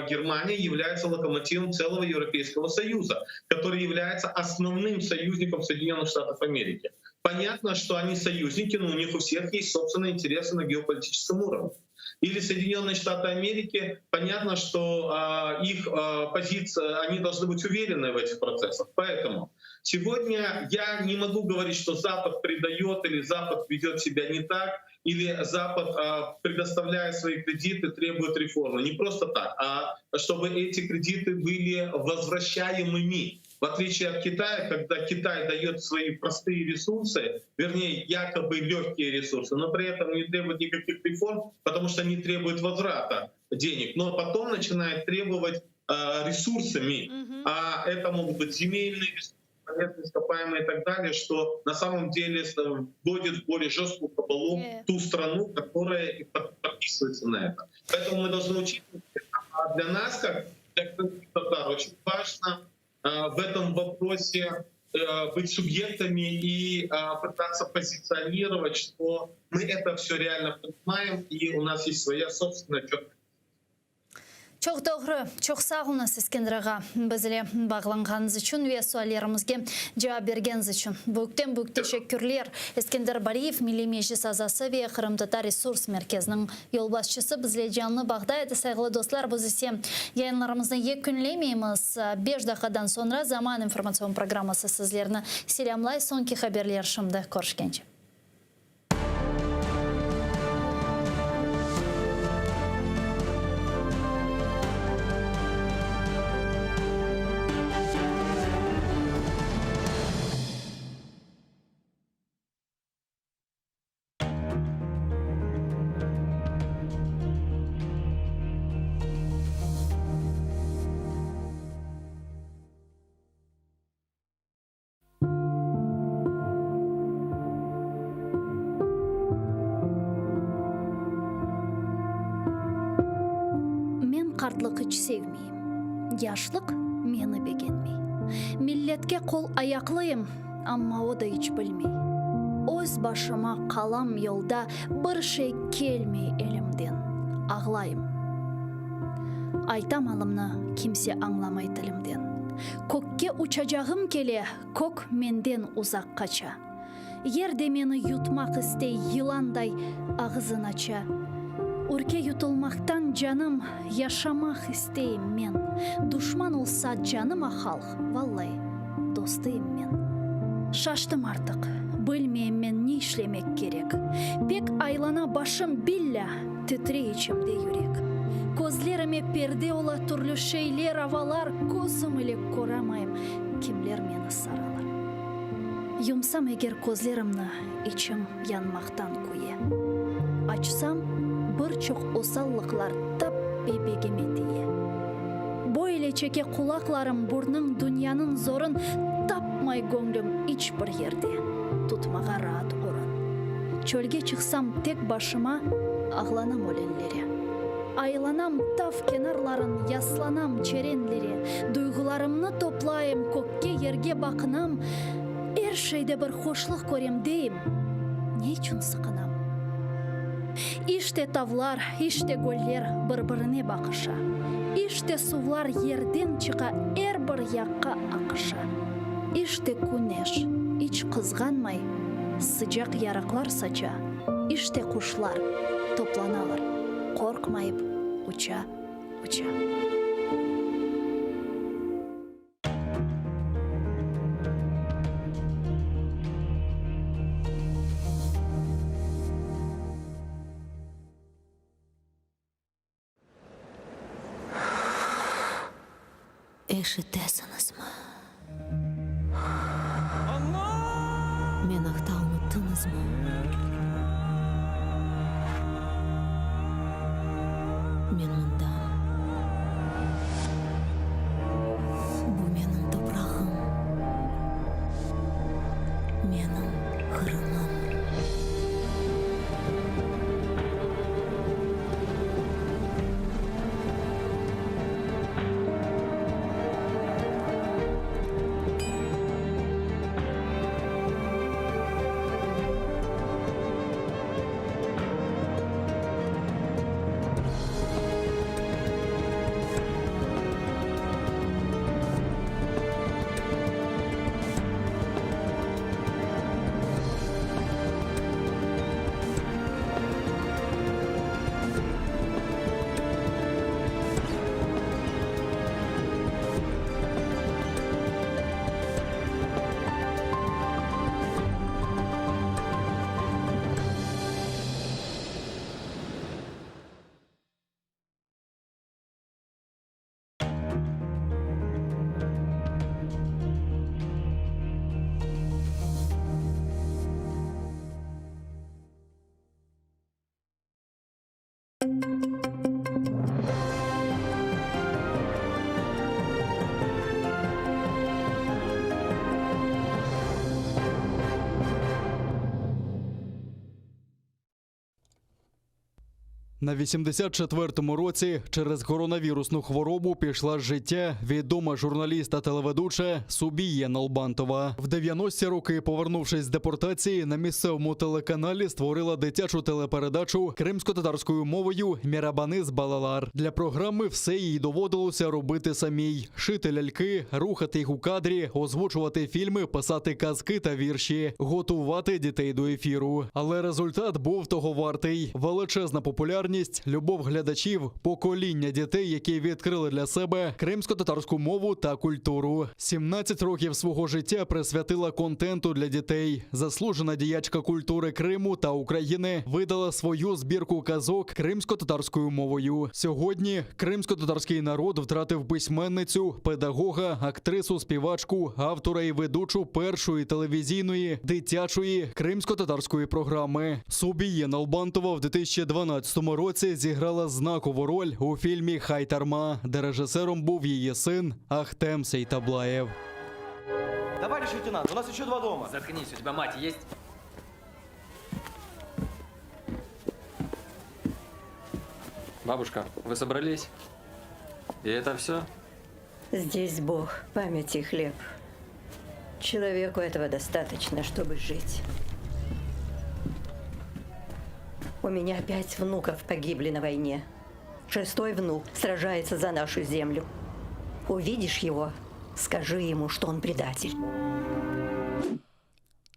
Германия является локомотивом целого Европейского Союза, который является основным союзником Соединенных Штатов Америки. Понятно, что они союзники, но у них у всех есть собственные интересы на геополитическом уровне. Или Соединенные Штаты Америки, понятно, что их позиция, они должны быть уверены в этих процессах. Поэтому сегодня я не могу говорить, что Запад предает или Запад ведет себя не так, или Запад, предоставляя свои кредиты, требует реформы. Не просто так, а чтобы эти кредиты были возвращаемыми. В отличие от Китая, когда Китай дает свои простые ресурсы, вернее, якобы легкие ресурсы, но при этом не требует никаких реформ, потому что не требует возврата денег, но потом начинает требовать ресурсами, а это могут быть земельные ресурсы, полезные ископаемые и так далее, что на самом деле вводит в более жесткую кабалу ту страну, которая подписывается на это. Поэтому мы должны учитывать, а для нас, как для татар, очень важно в этом вопросе быть субъектами и пытаться позиционировать, что мы это все реально понимаем, и у нас есть своя собственная четкая. Çok doğru, çok sağ olunuz İskender ağa. Bizle bağlanğanız için ve suallarımızga cevap bergeniz için. Büyük teşekkürler. İskender Baliyev, Milli Meclis azası ve Kırım Tatar Resurs Merkezi'nin yol başçısı bizle canlı bağdaydı. Saygılı dostlar, biz ise yayınlarımızı yekünlemeyimiz. 5 dakikadan sonra Zaman informasyon programması sizlerine selamlay. Sonki haberler şimdi görüşkence. Қартлық іч sevmeyim. Yaşlık meni beğenmey. Milletke kol ayaklıyım, ama o da hiç bilmey. Öz başıma kalam yolda bir şey kelmey elimden. Ağlayım. Aytam alımını kimse anlamay dilimden. Kökke uçacağım kele, kök menden uzak kaça. Yerde meni yutmak istey yılanday ağzın aça. Ürke yutulmaktan canım, yaşamak isteyim men. Düşman olsa canıma halk, vallahi dostuyum men. Şaştım artık, bilmeyim men ne işlemek gerek. Pek aylana başım billa, titre içimde yürek. Gözlerime perde ola türlü şeyler, avalar, gözüm ile koramayım, kimler meni saralar. Yumsam eğer gözlerimni, içim yanmaktan kuye. Açsam, birçok osallıklar tap bebegime diye. Böyle çeke kulaklarım burnun dünyanın zorun tapmay gönlüm hiçbir yerde. Tutmağa rahat orun. Çölge çıksam tek başıma ağlanam ölenlere. Aylanam taf kenarların yaslanam çerenlere. Duygularımını toplayım kökke yerge bakınam. Her şeyde bir hoşluk görem deyim. Ne için sıkınam? Иште тавлар, иште гөллер бір-біріне бақыша. Иште сувлар ерден чыға әрбір яққа ақыша. Иште күнеш, іч қызғанмай, sıcak yaraqlar saça. İşte kuşlar toplanalır, korkmayıp uça, uça. Eşitesiniz mi? Meni haqta unutdingiz mi? Men bundan. Bu mening toprog'im. Mening Qrimim. На 84-му році через коронавірусну хворобу пішла з життя відома журналіст та телеведуча Субіє Нолбантова. В 90-ті роки, повернувшись з депортації, на місцевому телеканалі створила дитячу телепередачу кримсько-татарською мовою «Мірабанис Балалар». Для програми все їй доводилося робити самій. Шити ляльки, рухати їх у кадрі, озвучувати фільми, писати казки та вірші, готувати дітей до ефіру. Але результат був того вартий. Величезна популярність, любов глядачів, покоління дітей, які відкрили для себе кримсько-татарську мову та культуру. 17 років свого життя присвятила контенту для дітей. Заслужена діячка культури Криму та України видала свою збірку казок кримсько-татарською мовою. Сьогодні кримсько-татарський народ втратив письменницю, педагога, актрису, співачку, автора і ведучу першої телевізійної дитячої кримсько-татарської програми. Субіє Нолбантова в 2012 році зіграла знакову роль у фільмі «Хайтарма», де режисером був її син Ахтем Сейтаблаєв. Товарищ лейтенант, у нас еще 2 дома. Заткнись, у тебя мать есть? Бабушка, вы собрались? И это все? Здесь Бог, память и хлеб. Человеку этого достаточно, чтобы жить. У меня 5 внуков погибли на войне. 6-й внук сражается за нашу землю. Увидишь его, скажи ему, что он предатель.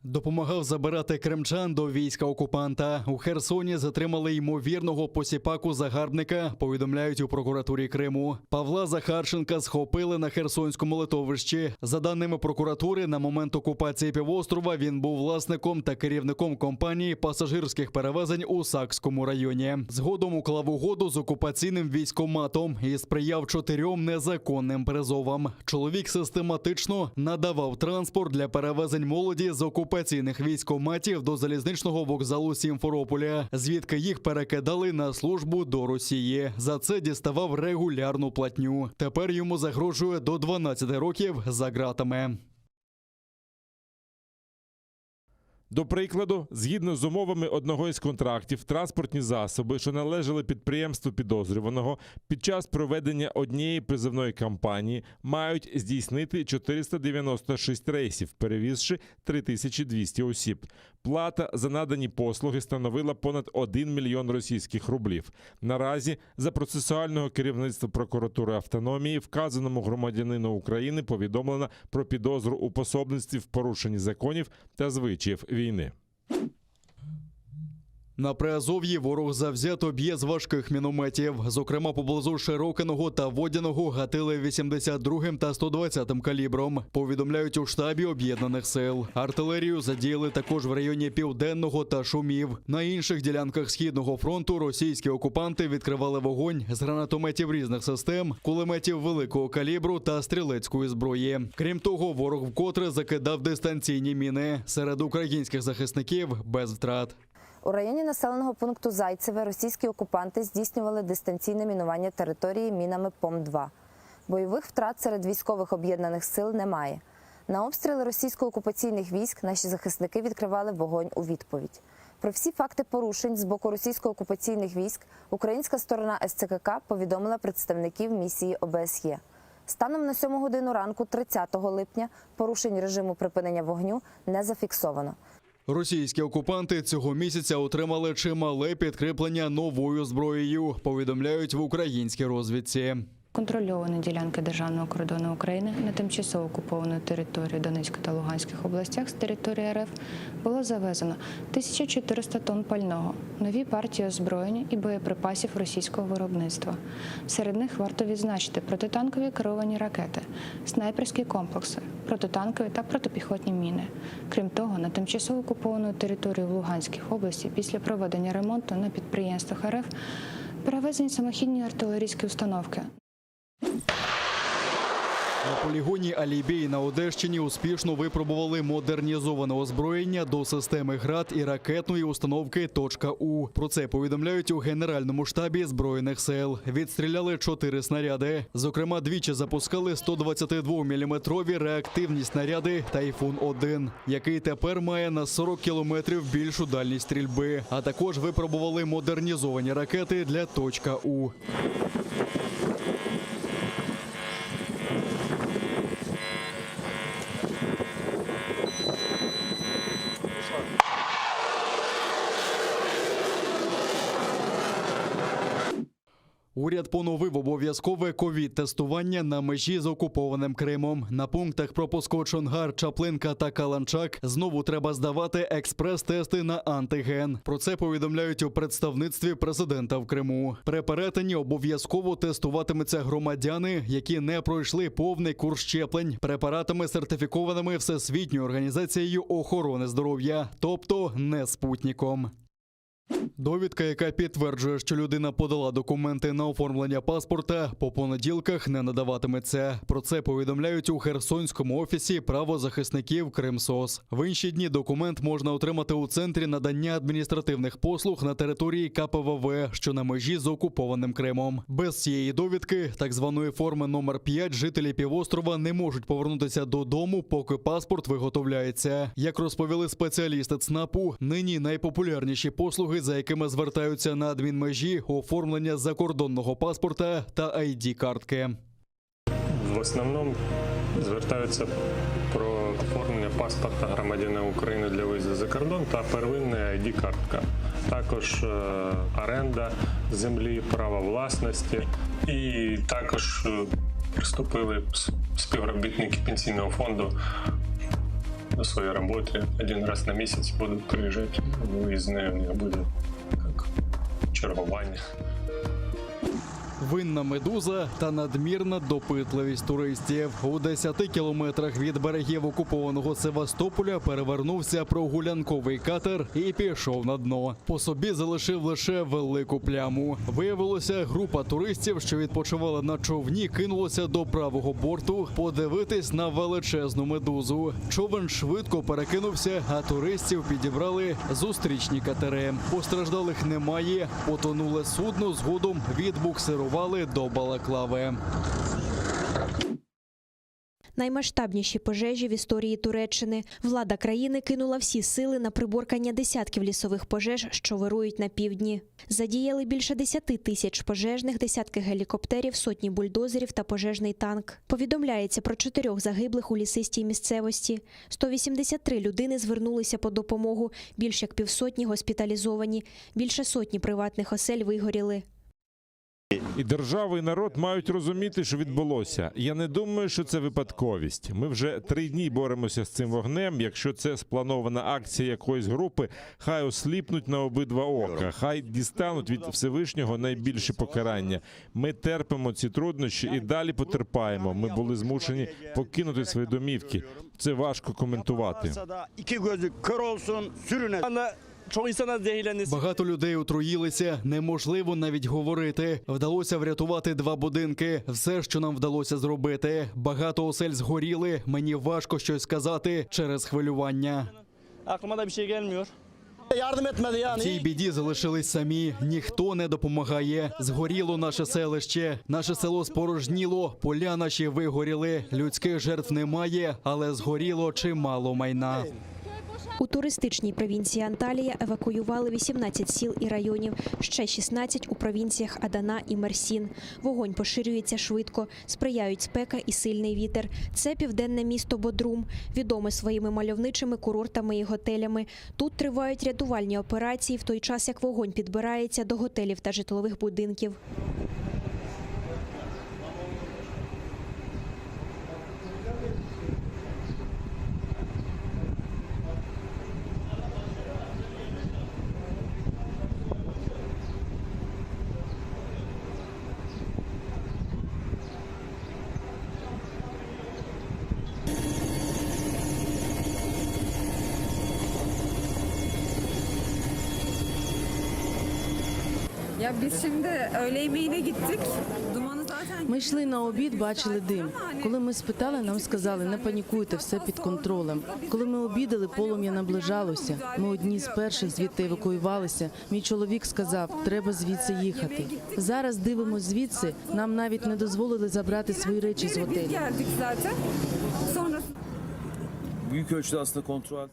Допомагав забирати кримчан до війська окупанта. У Херсоні затримали ймовірного посіпаку-загарбника, повідомляють у прокуратурі Криму. Павла Захарченка схопили на Херсонському литовищі. За даними прокуратури, на момент окупації півострова він був власником та керівником компанії пасажирських перевезень у Сакському районі. Згодом уклав угоду з окупаційним військкоматом і сприяв 4 незаконним призовам. Чоловік систематично надавав транспорт для перевезень молоді з окупаційних військкоматів до залізничного вокзалу Сімферополя, звідки їх перекидали на службу до Росії. За це діставав регулярну платню. Тепер йому загрожує до 12 років за ґратами. До прикладу, згідно з умовами одного із контрактів, транспортні засоби, що належали підприємству підозрюваного, під час проведення однієї призовної кампанії мають здійснити 496 рейсів, перевізши 3200 осіб. Плата за надані послуги становила понад 1 мільйон російських рублів. Наразі за процесуального керівництва прокуратури автономії вказаному громадянину України повідомлено про підозру у пособництві в порушенні законів та звичаїв війни. На Приазов'ї ворог завзято б'є з важких мінометів. Зокрема, поблизу Широкиного та Водяного гатили 82-м та 120-м калібром. Повідомляють у штабі Об'єднаних сил. Артилерію задіяли також в районі Південного та Шумів. На інших ділянках Східного фронту російські окупанти відкривали вогонь з гранатометів різних систем, кулеметів великого калібру та стрілецької зброї. Крім того, ворог вкотре закидав дистанційні міни. Серед українських захисників без втрат. У районі населеного пункту Зайцеве російські окупанти здійснювали дистанційне мінування території мінами ПОМ-2. Бойових втрат серед військових об'єднаних сил немає. На обстріли російсько-окупаційних військ наші захисники відкривали вогонь у відповідь. Про всі факти порушень з боку російсько-окупаційних військ українська сторона СЦКК повідомила представників місії ОБСЄ. Станом на 7 годину ранку 30 липня порушень режиму припинення вогню не зафіксовано. Російські окупанти цього місяця отримали чимале підкріплення новою зброєю, повідомляють в українській розвідці. Контрольовані ділянки державного кордону України на тимчасово окуповану територію Донецької та Луганських областях з території РФ було завезено 1400 тонн пального, нові партії озброєння і боєприпасів російського виробництва. Серед них варто відзначити протитанкові керовані ракети, снайперські комплекси, протитанкові та протипіхотні міни. Крім того, на тимчасово окуповану територію в Луганській області після проведення ремонту на підприємствах РФ перевезені самохідні артилерійські установки. На полігоні Алібей на Одещині успішно випробували модернізоване озброєння до системи ГРАД і ракетної установки «Точка-У». Про це повідомляють у Генеральному штабі Збройних сил. Відстріляли 4 снаряди. Зокрема, двічі запускали 122-мм реактивні снаряди «Тайфун-1», який тепер має на 40 кілометрів більшу дальність стрільби. А також випробували модернізовані ракети для «Точка-У». Уряд поновив обов'язкове ковід-тестування на межі з окупованим Кримом. На пунктах пропуску Чонгар, Чаплинка та Каланчак знову треба здавати експрес-тести на антиген. Про це повідомляють у представництві президента в Криму. При перетині обов'язково тестуватимуться громадяни, які не пройшли повний курс щеплень препаратами, сертифікованими Всесвітньою організацією охорони здоров'я, тобто не спутником. Довідка, яка підтверджує, що людина подала документи на оформлення паспорта, по понеділках не надаватиметься. Про це повідомляють у Херсонському офісі правозахисників Кримсос. В інші дні документ можна отримати у Центрі надання адміністративних послуг на території КПВВ, що на межі з окупованим Кримом. Без цієї довідки, так званої форми номер 5, жителі півострова не можуть повернутися додому, поки паспорт виготовляється. Як розповіли спеціалісти ЦНАПу, нині найпопулярніші послуги, за якими звертаються на адмінмежі, оформлення закордонного паспорта та ID-картки. В основному звертаються про оформлення паспорта громадянина України для виїзду за кордон та первинна ID-картка. Також оренда землі, право власності. І також приступили співробітники пенсійного фонду на своей работе. Один раз на месяц будут приезжать. Выездные у них будет как чергування. Винна медуза та надмірна допитливість туристів. У 10 кілометрах від берегів окупованого Севастополя перевернувся прогулянковий катер і пішов на дно. По собі залишив лише велику пляму. Виявилося, група туристів, що відпочивали на човні, кинулася до правого борту подивитись на величезну медузу. Човен швидко перекинувся, а туристів підібрали зустрічні катери. Постраждалих немає, потонуле судно згодом відбуксирували до Балаклави. наймасштабніші пожежі в історії Туреччини. Влада країни кинула всі сили на приборкання десятків лісових пожеж, що вирують на півдні. Задіяли більше 10 тисяч пожежних, десятки гелікоптерів, сотні бульдозерів та пожежний танк. Повідомляється про 4 загиблих у лісистій місцевості. 183 людини звернулися по допомогу, більш як півсотні госпіталізовані, більше сотні приватних осель вигоріли. І держава, і народ мають розуміти, що відбулося. Я не думаю, що це випадковість. Ми вже 3 дні боремося з цим вогнем. Якщо це спланована акція якоїсь групи, хай осліпнуть на обидва ока, хай дістануть від Всевишнього найбільше покарання. Ми терпимо ці труднощі і далі потерпаємо. Ми були змушені покинути свої домівки. Це важко коментувати. Багато людей отруїлися, неможливо навіть говорити. Вдалося врятувати 2 будинки. Все, що нам вдалося зробити. Багато осель згоріли. Мені важко щось сказати через хвилювання. В цій біді залишились самі. Ніхто не допомагає. Згоріло наше селище. Наше село спорожніло, поля наші вигоріли. Людських жертв немає, але згоріло чимало майна. У туристичній провінції Анталія евакуювали 18 сіл і районів, ще 16 у провінціях Адана і Мерсін. Вогонь поширюється швидко, сприяють спека і сильний вітер. Це південне місто Бодрум, відоме своїми мальовничими курортами і готелями. Тут тривають рятувальні операції, в той час як вогонь підбирається до готелів та житлових будинків. Ya biz şimdi öğle yemeğine gittik. Dumanı zaten... Ми йшли на обід, бачили дим. Коли ми спитали, нам сказали, не панікуйте, все під контролем. Коли ми обідали, полум'я наближалося. Ми одні з перших звідти евакуювалися. Мій чоловік сказав, треба звідси їхати. Зараз дивимося звідси, нам навіть не дозволили забрати свої речі з готелю.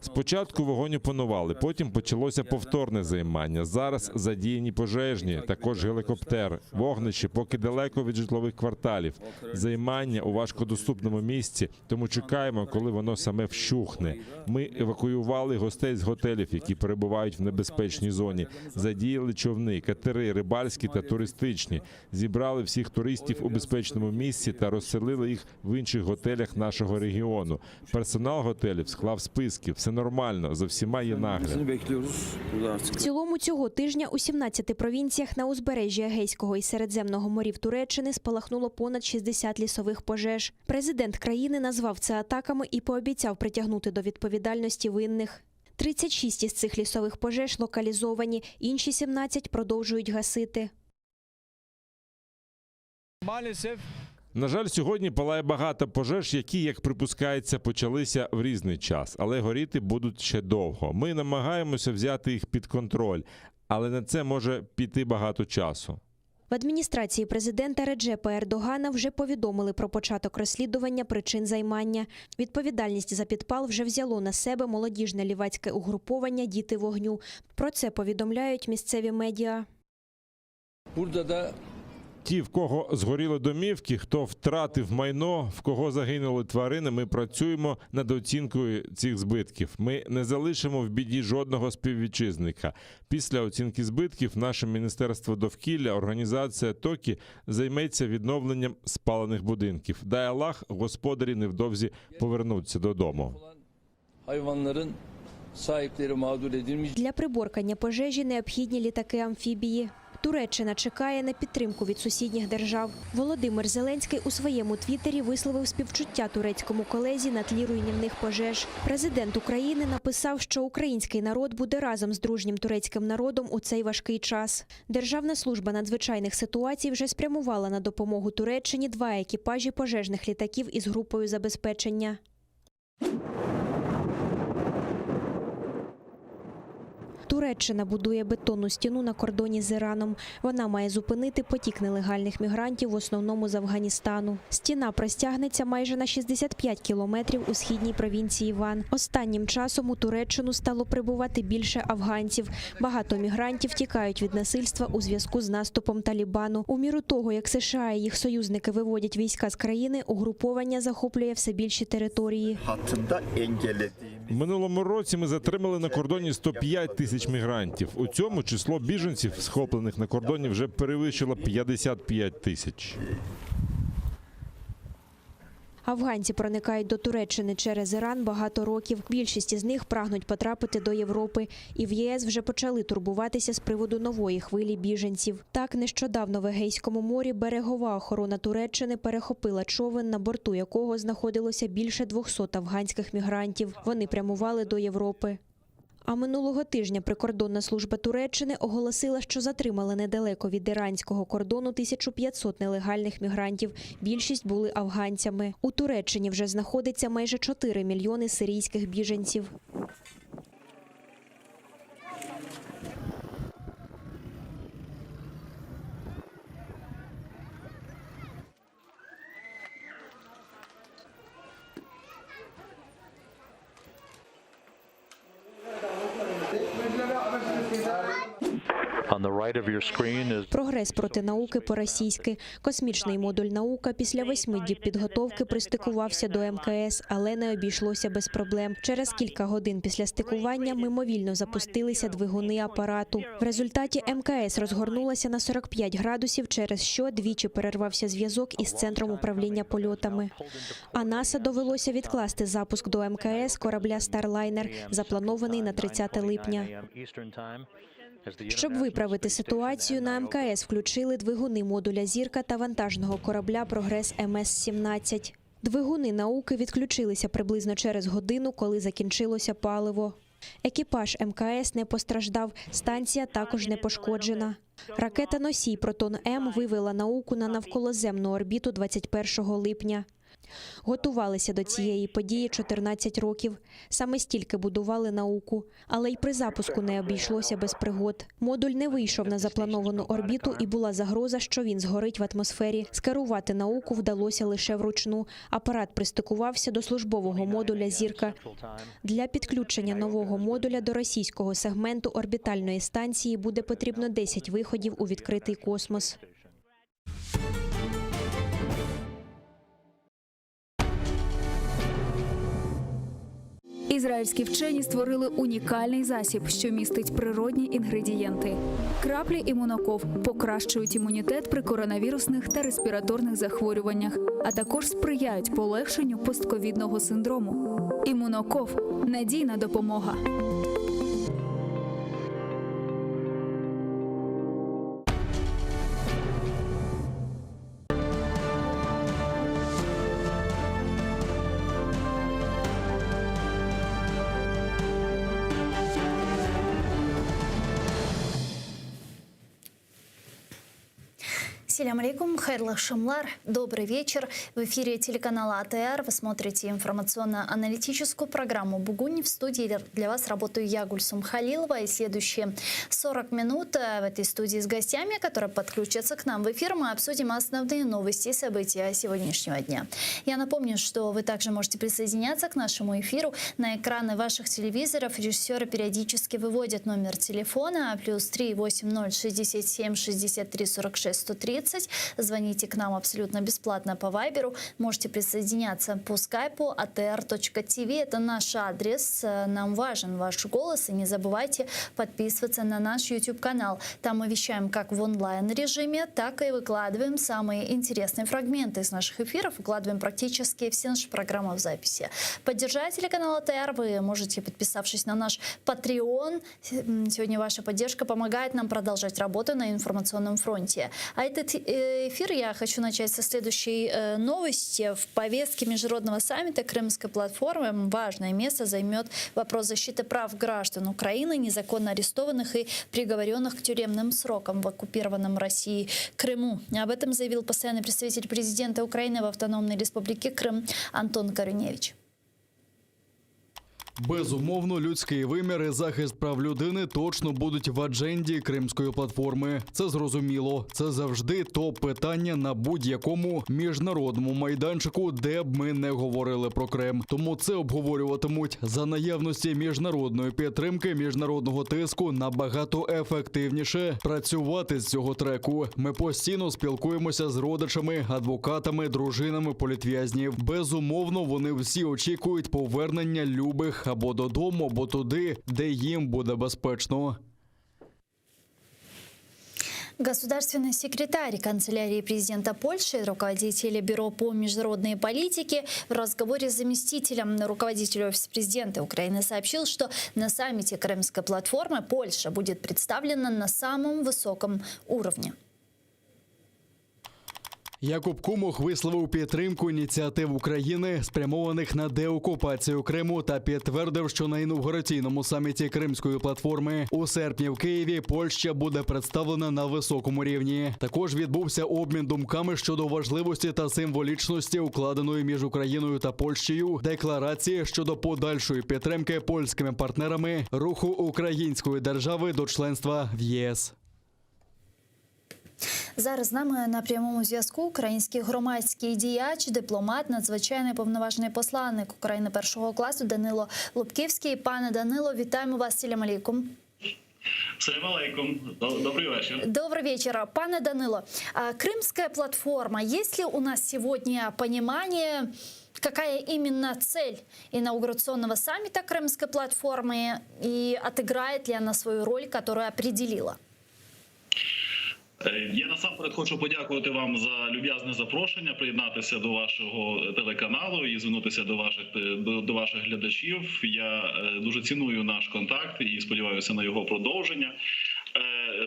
Спочатку вогонь опанували, потім почалося повторне займання. Зараз задіяні пожежні, також гелікоптер, вогнище поки далеко від житлових кварталів. Займання у важкодоступному місці, тому чекаємо, коли воно саме вщухне. Ми евакуювали гостей з готелів, які перебувають в небезпечній зоні. Задіяли човни, катери, рибальські та туристичні. Зібрали всіх туристів у безпечному місці та розселили їх в інших готелях нашого регіону. Персонал готелів склав списки. Все нормально, за всіма є нагляд. В цілому цього тижня у 17 провінціях на узбережжі Егейського і Середземного морів Туреччини спалахнуло понад 60 лісових пожеж. Президент країни назвав це атаками і пообіцяв притягнути до відповідальності винних. 36 із цих лісових пожеж локалізовані, інші 17 продовжують гасити. На жаль, сьогодні палає багато пожеж, які, як припускається, почалися в різний час, але горіти будуть ще довго. Ми намагаємося взяти їх під контроль, але на це може піти багато часу. В адміністрації президента Реджепа Ердогана вже повідомили про початок розслідування причин займання. Відповідальність за підпал вже взяло на себе молодіжне лівацьке угруповання «Діти вогню». Про це повідомляють місцеві медіа. Ті, в кого згоріли домівки, хто втратив майно, в кого загинули тварини, ми працюємо над оцінкою цих збитків. Ми не залишимо в біді жодного співвітчизника. Після оцінки збитків наше Міністерство довкілля, організація ТОКІ займеться відновленням спалених будинків. Дай Аллах, господарі невдовзі повернуться додому. Для приборкання пожежі необхідні літаки-амфібії. Туреччина чекає на підтримку від сусідніх держав. Володимир Зеленський у своєму твіттері висловив співчуття турецькому колезі на тлі руйнівних пожеж. Президент України написав, що український народ буде разом з дружнім турецьким народом у цей важкий час. Державна служба надзвичайних ситуацій вже спрямувала на допомогу Туреччині 2 екіпажі пожежних літаків із групою забезпечення. Туреччина будує бетонну стіну на кордоні з Іраном. Вона має зупинити потік нелегальних мігрантів, в основному з Афганістану. Стіна простягнеться майже на 65 кілометрів у східній провінції Ван. Останнім часом у Туреччину стало прибувати більше афганців. Багато мігрантів тікають від насильства у зв'язку з наступом Талібану. У міру того, як США і їх союзники виводять війська з країни, угруповання захоплює все більші території. В минулому році ми затримали на кордоні 105 тисяч мігрантів. У цьому число біженців, схоплених на кордоні, вже перевищило 55 тисяч. Афганці проникають до Туреччини через Іран багато років. Більшість із них прагнуть потрапити до Європи. І в ЄС вже почали турбуватися з приводу нової хвилі біженців. Так, нещодавно в Егейському морі берегова охорона Туреччини перехопила човен, на борту якого знаходилося більше 200 афганських мігрантів. Вони прямували до Європи. А минулого тижня прикордонна служба Туреччини оголосила, що затримали недалеко від іранського кордону 1500 нелегальних мігрантів. Більшість були афганцями. У Туреччині вже знаходиться майже 4 мільйони сирійських біженців. Прогрес проти науки по-російськи. Космічний модуль «Наука» після 8 діб підготовки пристикувався до МКС, але не обійшлося без проблем. Через кілька годин після стикування мимовільно запустилися двигуни апарату. В результаті МКС розгорнулася на 45 градусів, через що двічі перервався зв'язок із центром управління польотами. А НАСА довелося відкласти запуск до МКС корабля «Старлайнер», запланований на 30 липня. Щоб виправити ситуацію, на МКС включили двигуни модуля «Зірка» та вантажного корабля «Прогрес МС-17». Двигуни «Науки» відключилися приблизно через годину, коли закінчилося паливо. Екіпаж МКС не постраждав, станція також не пошкоджена. Ракета-носій «Протон-М» вивела «Науку» на навколоземну орбіту 21 липня. Готувалися до цієї події 14 років. Саме стільки будували «Науку». Але й при запуску не обійшлося без пригод. Модуль не вийшов на заплановану орбіту і була загроза, що він згорить в атмосфері. Скерувати «Науку» вдалося лише вручну. Апарат пристикувався до службового модуля «Зірка». Для підключення нового модуля до російського сегменту орбітальної станції буде потрібно 10 виходів у відкритий космос. Ізраїльські вчені створили унікальний засіб, що містить природні інгредієнти. Краплі імуноков покращують імунітет при коронавірусних та респіраторних захворюваннях, а також сприяють полегшенню постковідного синдрому. Імуноков – надійна допомога. Ассаляму алейкум, хайрлах шамлар, добрый вечер. В эфире телеканала АТР. Вы смотрите информационно-аналитическую программу «Бугунь». В студии для вас работаю я, Гульсум Халилова. И следующие 40 минут в этой студии с гостями, которые подключатся к нам в эфир, мы обсудим основные новости и события сегодняшнего дня. Я напомню, что вы также можете присоединяться к нашему эфиру. На экраны ваших телевизоров режиссеры периодически выводят номер телефона +3 80 67 63 46 130. Звоните к нам абсолютно бесплатно по Вайберу. Можете присоединяться по скайпу atr.tv. Это наш адрес. Нам важен ваш голос. И не забывайте подписываться на наш YouTube-канал. Там мы вещаем как в онлайн-режиме, так и выкладываем самые интересные фрагменты из наших эфиров. Выкладываем практически все наши программы в записи. Поддержать телеканал АТР вы можете, подписавшись на наш Patreon. Сегодня ваша поддержка помогает нам продолжать работу на информационном фронте. А этот эфир я хочу начать со следующей новости. В повестке международного саммита Крымской платформы важное место займет вопрос защиты прав граждан Украины, незаконно арестованных и приговоренных к тюремным срокам в оккупированном Россией Крыму. Об этом заявил постоянный представитель президента Украины в Автономной Республике Крым Антон Корюневич. Безумовно, людський вимір і захист прав людини точно будуть в адженді Кримської платформи. Це зрозуміло. Це завжди топ-питання на будь-якому міжнародному майданчику, де б ми не говорили про Крим. Тому це обговорюватимуть за наявності міжнародної підтримки, міжнародного тиску набагато ефективніше працювати з цього треку. Ми постійно спілкуємося з родичами, адвокатами, дружинами політв'язнів. Безумовно, вони всі очікують повернення любих або додому, або туди, де їм буде безпечно. Государственный секретарь канцелярии президента Польши, руководитель Бюро по международной политике, в разговоре с заместителем руководителя Офиса президента Украины сообщил, что на саммите Крымской платформы Польша будет представлена на самом высоком уровне. Якуб Кумух висловив підтримку ініціатив України, спрямованих на деокупацію Криму, та підтвердив, що на інавгураційному саміті Кримської платформи у серпні в Києві Польща буде представлена на високому рівні. Також відбувся обмін думками щодо важливості та символічності укладеної між Україною та Польщею декларації щодо подальшої підтримки польськими партнерами руху української держави до членства в ЄС. Зараз з нами на прямому зв'язку український громадський діяч, дипломат, надзвичайний повноважний посланник України першого класу Данило Лубківський. Пане Данило, вітаємо вас. Салям алейкум. Салям алейкум. Добрый вечер. Добрый вечер. Пане Данило, Крымская платформа. Есть ли у нас сегодня понимание, какая именно цель инаугурационного саммита Крымской платформы и отыграет ли она свою роль, которую определила? Я насамперед хочу подякувати вам за люб'язне запрошення, приєднатися до вашого телеканалу і звернутися до ваших глядачів. Я дуже ціную наш контакт і сподіваюся на його продовження.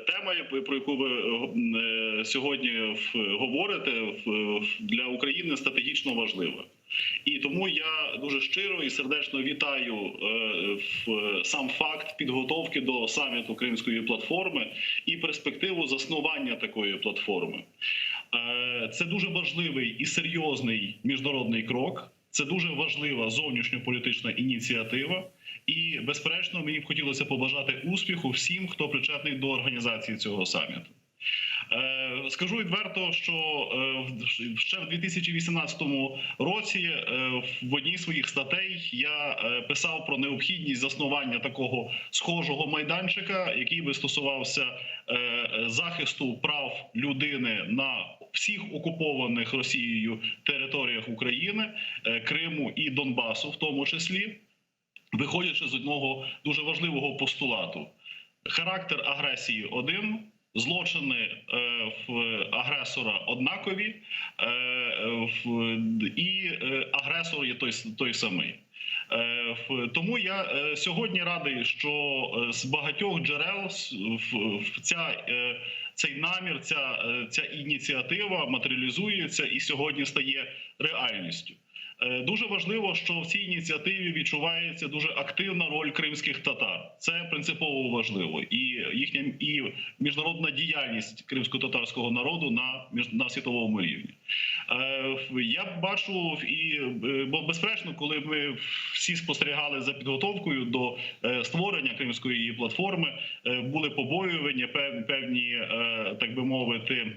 Тема, про яку ви сьогодні говорите, для України стратегічно важлива. І тому я дуже щиро і сердечно вітаю сам факт підготовки до саміту Кримської платформи і перспективу заснування такої платформи. Це дуже важливий і серйозний міжнародний крок, це дуже важлива зовнішньополітична ініціатива. І, безперечно, мені б хотілося побажати успіху всім, хто причетний до організації цього саміту. Скажу відверто, що ще в 2018 році в одній з своїх статей я писав про необхідність заснування такого схожого майданчика, який би стосувався захисту прав людини на всіх окупованих Росією територіях України, Криму і Донбасу в тому числі, виходячи з одного дуже важливого постулату. Характер агресії один, злочини агресора однакові, і агресор є той самий. Тому я сьогодні радий, що з багатьох джерел цей намір, ця ініціатива матеріалізується і сьогодні стає реальністю. Дуже важливо, що в цій ініціативі відчувається дуже активна роль кримських татар. Це принципово важливо. І їхня міжнародна діяльність кримсько-татарського народу на світовому рівні. Я бачу, бо безперечно, коли ми всі спостерігали за підготовкою до створення Кримської платформи, були побоювання, певні, так би мовити,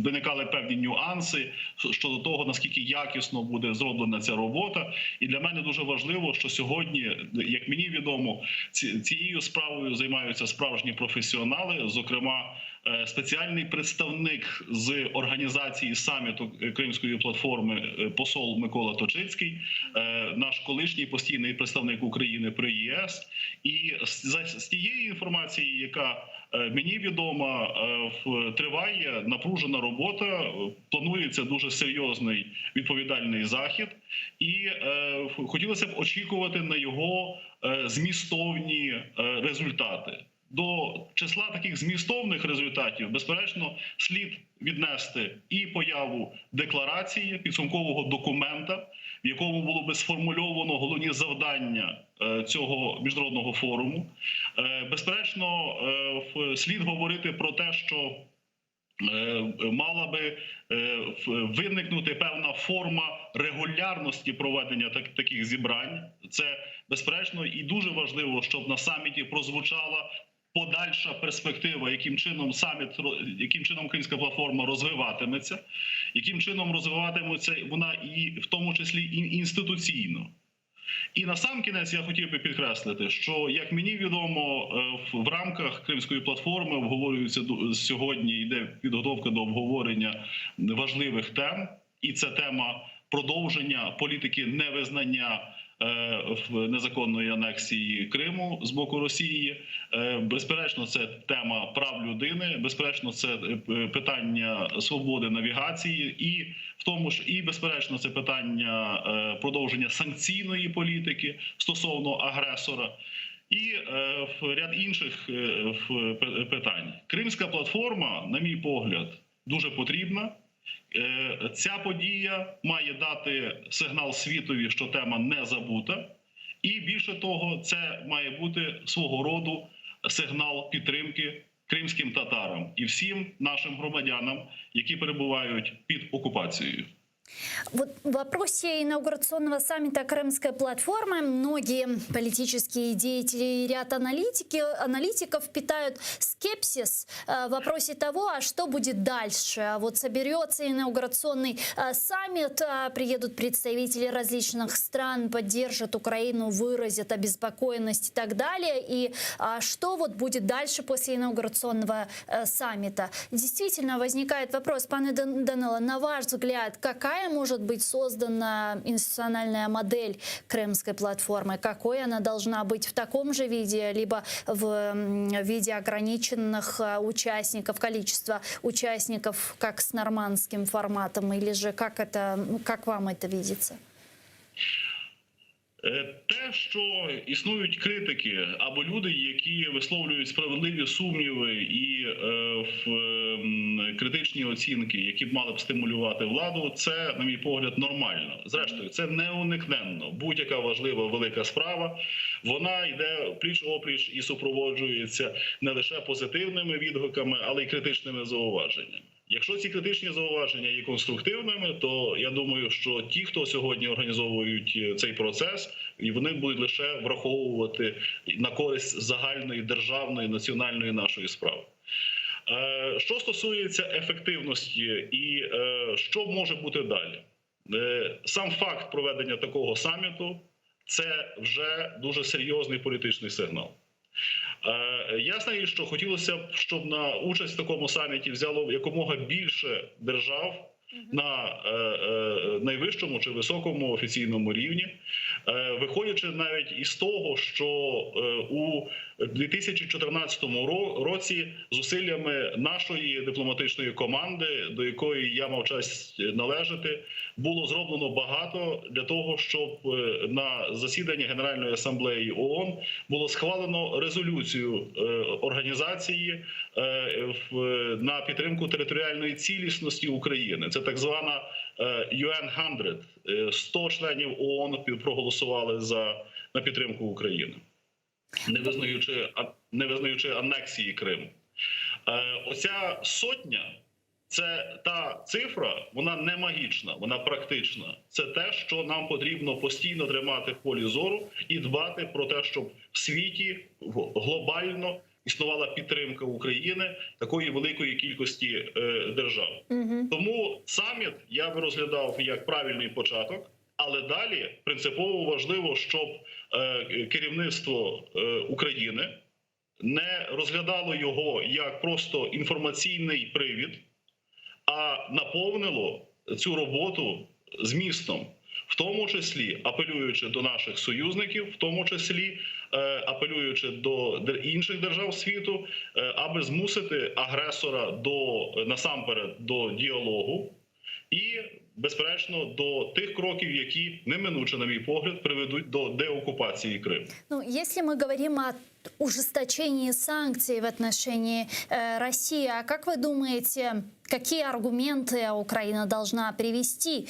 виникали певні нюанси щодо того, наскільки якісно буде зроблена ця робота. І для мене дуже важливо, що сьогодні, як мені відомо, цією справою займаються справжні професіонали, зокрема, спеціальний представник з організації саміту Кримської платформи посол Микола Точицький, наш колишній постійний представник України при ЄС. І з тієї інформації, яка мені відома, триває напружена робота, планується дуже серйозний відповідальний захід. І хотілося б очікувати на його змістовні результати. До числа таких змістовних результатів, безперечно, слід віднести і появу декларації, підсумкового документа, в якому було би сформульовано головні завдання цього міжнародного форуму. Безперечно, слід говорити про те, що мала би виникнути певна форма регулярності проведення таких зібрань. Це, безперечно, і дуже важливо, щоб на саміті прозвучала подальша перспектива, яким чином Кримська платформа розвиватиметься, яким чином розвиватиметься вона і в тому числі і інституційно. І насамкінець я хотів би підкреслити, що, як мені відомо, в рамках Кримської платформи обговорюється сьогодні, йде підготовка до обговорення важливих тем, і це тема продовження політики невизнання незаконної анексії Криму з боку Росії. Безперечно, це тема прав людини, безперечно, це питання свободи навігації і в тому ж і безперечно це питання продовження санкційної політики стосовно агресора і ряд інших питань. Кримська платформа, на мій погляд, дуже потрібна. Ця подія має дати сигнал світові, що тема не забута. І більше того, це має бути свого роду сигнал підтримки кримським татарам і всім нашим громадянам, які перебувають під окупацією. Вот в вопросе инаугурационного саммита Крымской платформы многие политические деятели и ряд аналитиков питают скепсис в вопросе того, а что будет дальше. Вот соберется инаугурационный саммит, приедут представители различных стран, поддержат Украину, выразят обеспокоенность и так далее. И что вот будет дальше после инаугурационного саммита? Действительно возникает вопрос, пане Данило, на ваш взгляд, какая может быть создана институциональная модель Крымской платформы? Какой она должна быть в таком же виде, либо в виде ограниченных участников, количества участников, как с нормандским форматом, или же как вам это видится? Те, що існують критики або люди, які висловлюють справедливі сумніви і критичні оцінки, які б мали б стимулювати владу, це, на мій погляд, нормально. Зрештою, це неуникненно. Будь-яка важлива велика справа, вона йде пліч-опліч і супроводжується не лише позитивними відгуками, але й критичними зауваженнями. Якщо ці критичні зауваження є конструктивними, то я думаю, що ті, хто сьогодні організовують цей процес, і вони будуть лише враховувати на користь загальної державної національної нашої справи. Що стосується ефективності і що може бути далі? Сам факт проведення такого саміту – це вже дуже серйозний політичний сигнал. Ясно, що хотілося б, щоб на участь в такому саміті взяло якомога більше держав на найвищому чи високому офіційному рівні, виходячи навіть із того, що у 2014 році зусиллями нашої дипломатичної команди, до якої я мав честь належати, було зроблено багато для того, щоб на засіданні Генеральної асамблеї ООН було схвалено резолюцію організації на підтримку територіальної цілісності України. Це так звана UN 100. 100 членів ООН проголосували на підтримку України, не визнаючи анексії Криму. Оця сотня – це та цифра, вона не магічна, вона практична. Це те, що нам потрібно постійно тримати в полі зору і дбати про те, щоб в світі глобально існувала підтримка України такої великої кількості держав. Тому саміт я би розглядав як правильний початок, але далі принципово важливо, щоб керівництво України не розглядало його як просто інформаційний привід, а наповнило цю роботу змістом, в тому числі апелюючи до наших союзників, в тому числі апелюючи до інших держав світу, аби змусити агресора насамперед до діалогу і, безперечно, до тих кроків, які неминуче, на мій погляд, приведуть до деокупації Криму. Ну, если мы говорим о ужесточении санкций в отношении России. А как вы думаете, какие аргументы Украина должна привести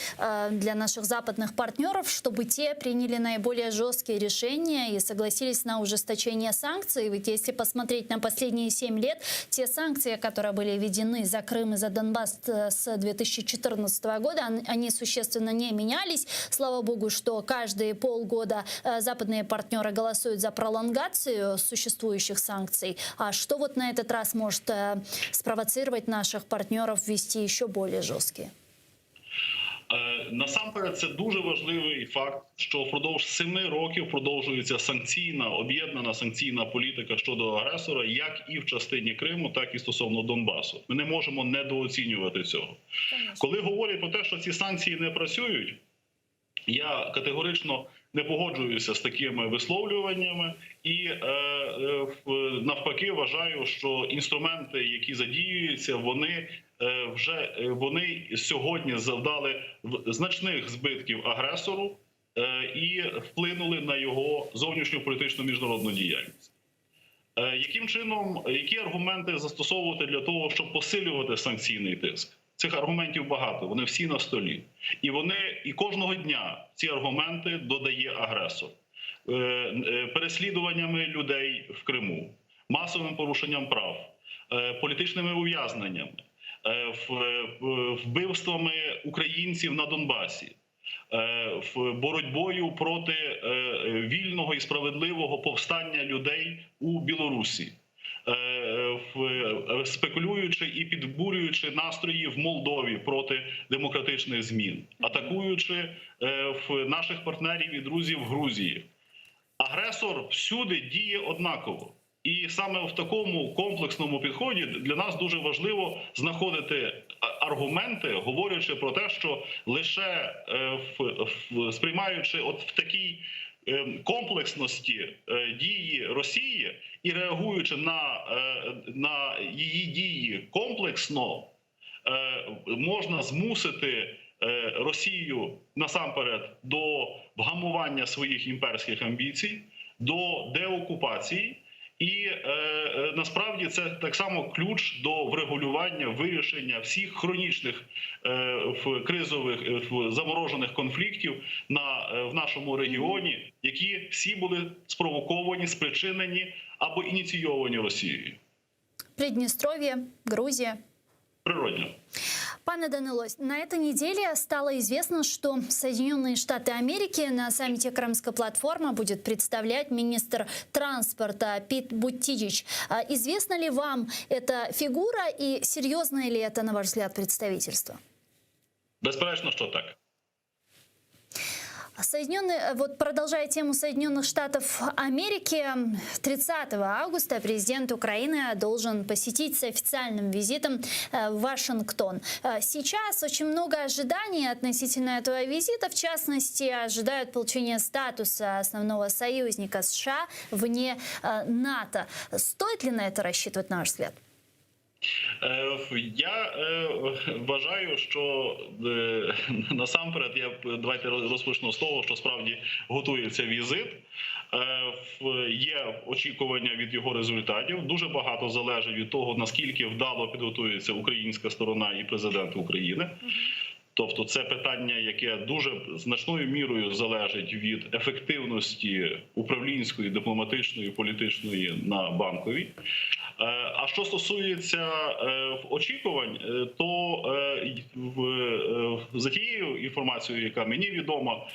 для наших западных партнеров, чтобы те приняли наиболее жесткие решения и согласились на ужесточение санкций? Ведь если посмотреть на последние 7 лет, те санкции, которые были введены за Крым и за Донбасс с 2014 года, они существенно не менялись. Слава богу, что каждые полгода западные партнеры голосуют за пролонгацию существующих санкций. А что вот на этот раз может спровоцировать наших партнеров ввести еще более жорсткі? Насамперед, це дуже важливий факт, що впродовж 7 років продовжується об'єднана санкційна політика щодо агресора, як і в частині Криму, так і стосовно Донбасу. Ми не можемо недооцінювати цього. Коли говорять про те, що ці санкції не працюють, я категорично не погоджуюся з такими висловлюваннями і навпаки вважаю, що інструменти, які задіюються, вони сьогодні завдали значних збитків агресору і вплинули на його зовнішню політичну міжнародну діяльність. Яким чином, які аргументи застосовувати для того, щоб посилювати санкційний тиск? Цих аргументів багато, вони всі на столі. І кожного дня ці аргументи додає агресор. Переслідуваннями людей в Криму, масовим порушенням прав, політичними ув'язненнями, вбивствами українців на Донбасі, боротьбою проти вільного і справедливого повстання людей у Білорусі, спекулюючи і підбурюючи настрої в Молдові проти демократичних змін, атакуючи наших партнерів і друзів в Грузії. Агресор всюди діє однаково. І саме в такому комплексному підході для нас дуже важливо знаходити аргументи, говорячи про те, що лише сприймаючи от в такій комплексності дії Росії і реагуючи на її дії комплексно, можна змусити Росію насамперед до вгамування своїх імперських амбіцій, до деокупації. І насправді це так само ключ до врегулювання, вирішення всіх хронічних кризових, заморожених конфліктів в нашому регіоні, які всі були спровоковані, спричинені або ініційовані Росією. Приднестровье, Грузия. Природно. Пане Данило, на этой неделе стало известно, что Соединенные Штаты Америки на саммите Крымская платформа будет представлять министр транспорта Пит Буттиджич. Известна ли вам эта фигура и серьезное ли это, на ваш взгляд, представительство? Безперечно, що так. Продолжая тему Соединенных Штатов Америки, 30 августа президент Украины должен посетить с официальным визитом Вашингтон. Сейчас очень много ожиданий относительно этого визита. В частности, ожидают получения статуса основного союзника США вне НАТО. Стоит ли на это рассчитывать, на ваш взгляд? Я вважаю, що насамперед, давайте розпочну з того, що справді готується візит. Є очікування від його результатів. Дуже багато залежить від того, наскільки вдало підготується українська сторона і президент України. Тобто це питання, яке дуже значною мірою залежить від ефективності управлінської, дипломатичної, політичної на Банковій. А що стосується очікувань, то за тією інформацією, яка мені відома,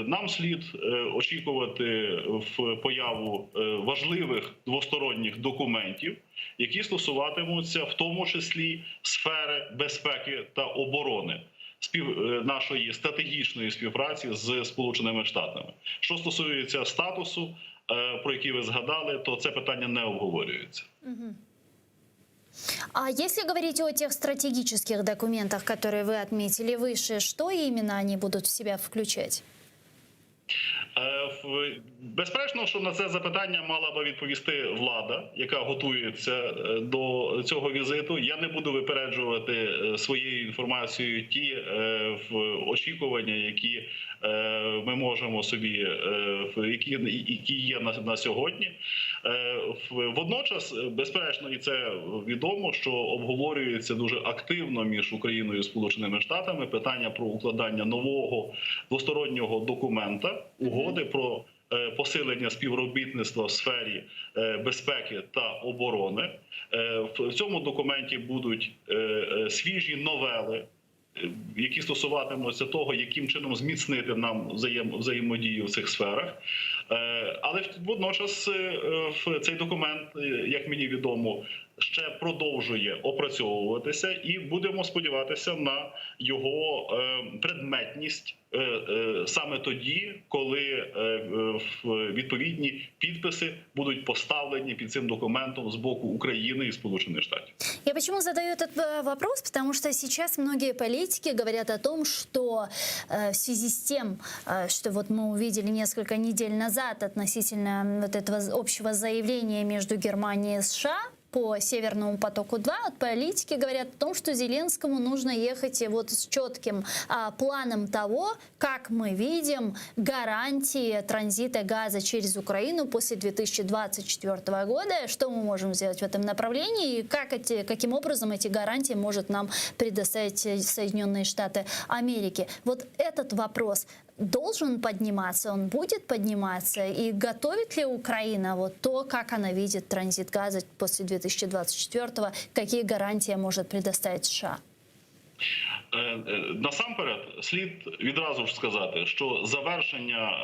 нам слід очікувати в появу важливих двосторонніх документів, які стосуватимуться в тому числі сфери безпеки та оборони, нашої стратегічної співпраці з Сполученими Штатами. Що стосується статусу, про який ви згадали, то це питання не обговорюється. А если говорить о тех стратегических документах, которые вы отметили выше, что именно они будут в себя включать? Безперечно, що на це запитання мала би відповісти влада, яка готується до цього візиту. Я не буду випереджувати своєю інформацією ті очікування, які ми можемо собі, які є на сьогодні. Водночас, безперечно, і це відомо, що обговорюється дуже активно між Україною і Сполученими Штатами питання про укладання нового двостороннього документа, угоди про посилення співробітництва в сфері безпеки та оборони. В цьому документі будуть свіжі новели, які стосуватимуться того, яким чином зміцнити нам взаємодію в цих сферах. Але водночас цей документ, як мені відомо, ще продовжує опрацьовуватися, і будемо сподіватися на його предметність саме тоді, коли відповідні підписи будуть поставлені під цим документом з боку України і Сполучених Штатів. Я почему задаю этот вопрос? Потому что сейчас многие политики говорят о том, что в связи с тем, что вот мы увидели несколько недель назад относительно вот этого общего заявления между Германией и США по Северному потоку-2, вот политики говорят о том, что Зеленскому нужно ехать вот с четким планом того, как мы видим гарантии транзита газа через Украину после 2024 года, что мы можем сделать в этом направлении и каким образом эти гарантии может нам предоставить Соединенные Штаты Америки. Вот этот вопрос должен подниматься, он будет подниматься, и готовит ли Украина вот то, как она видит транзит газа после 2024-го, какие гарантии может предоставить США? Насамперед, слід відразу ж сказати, що завершення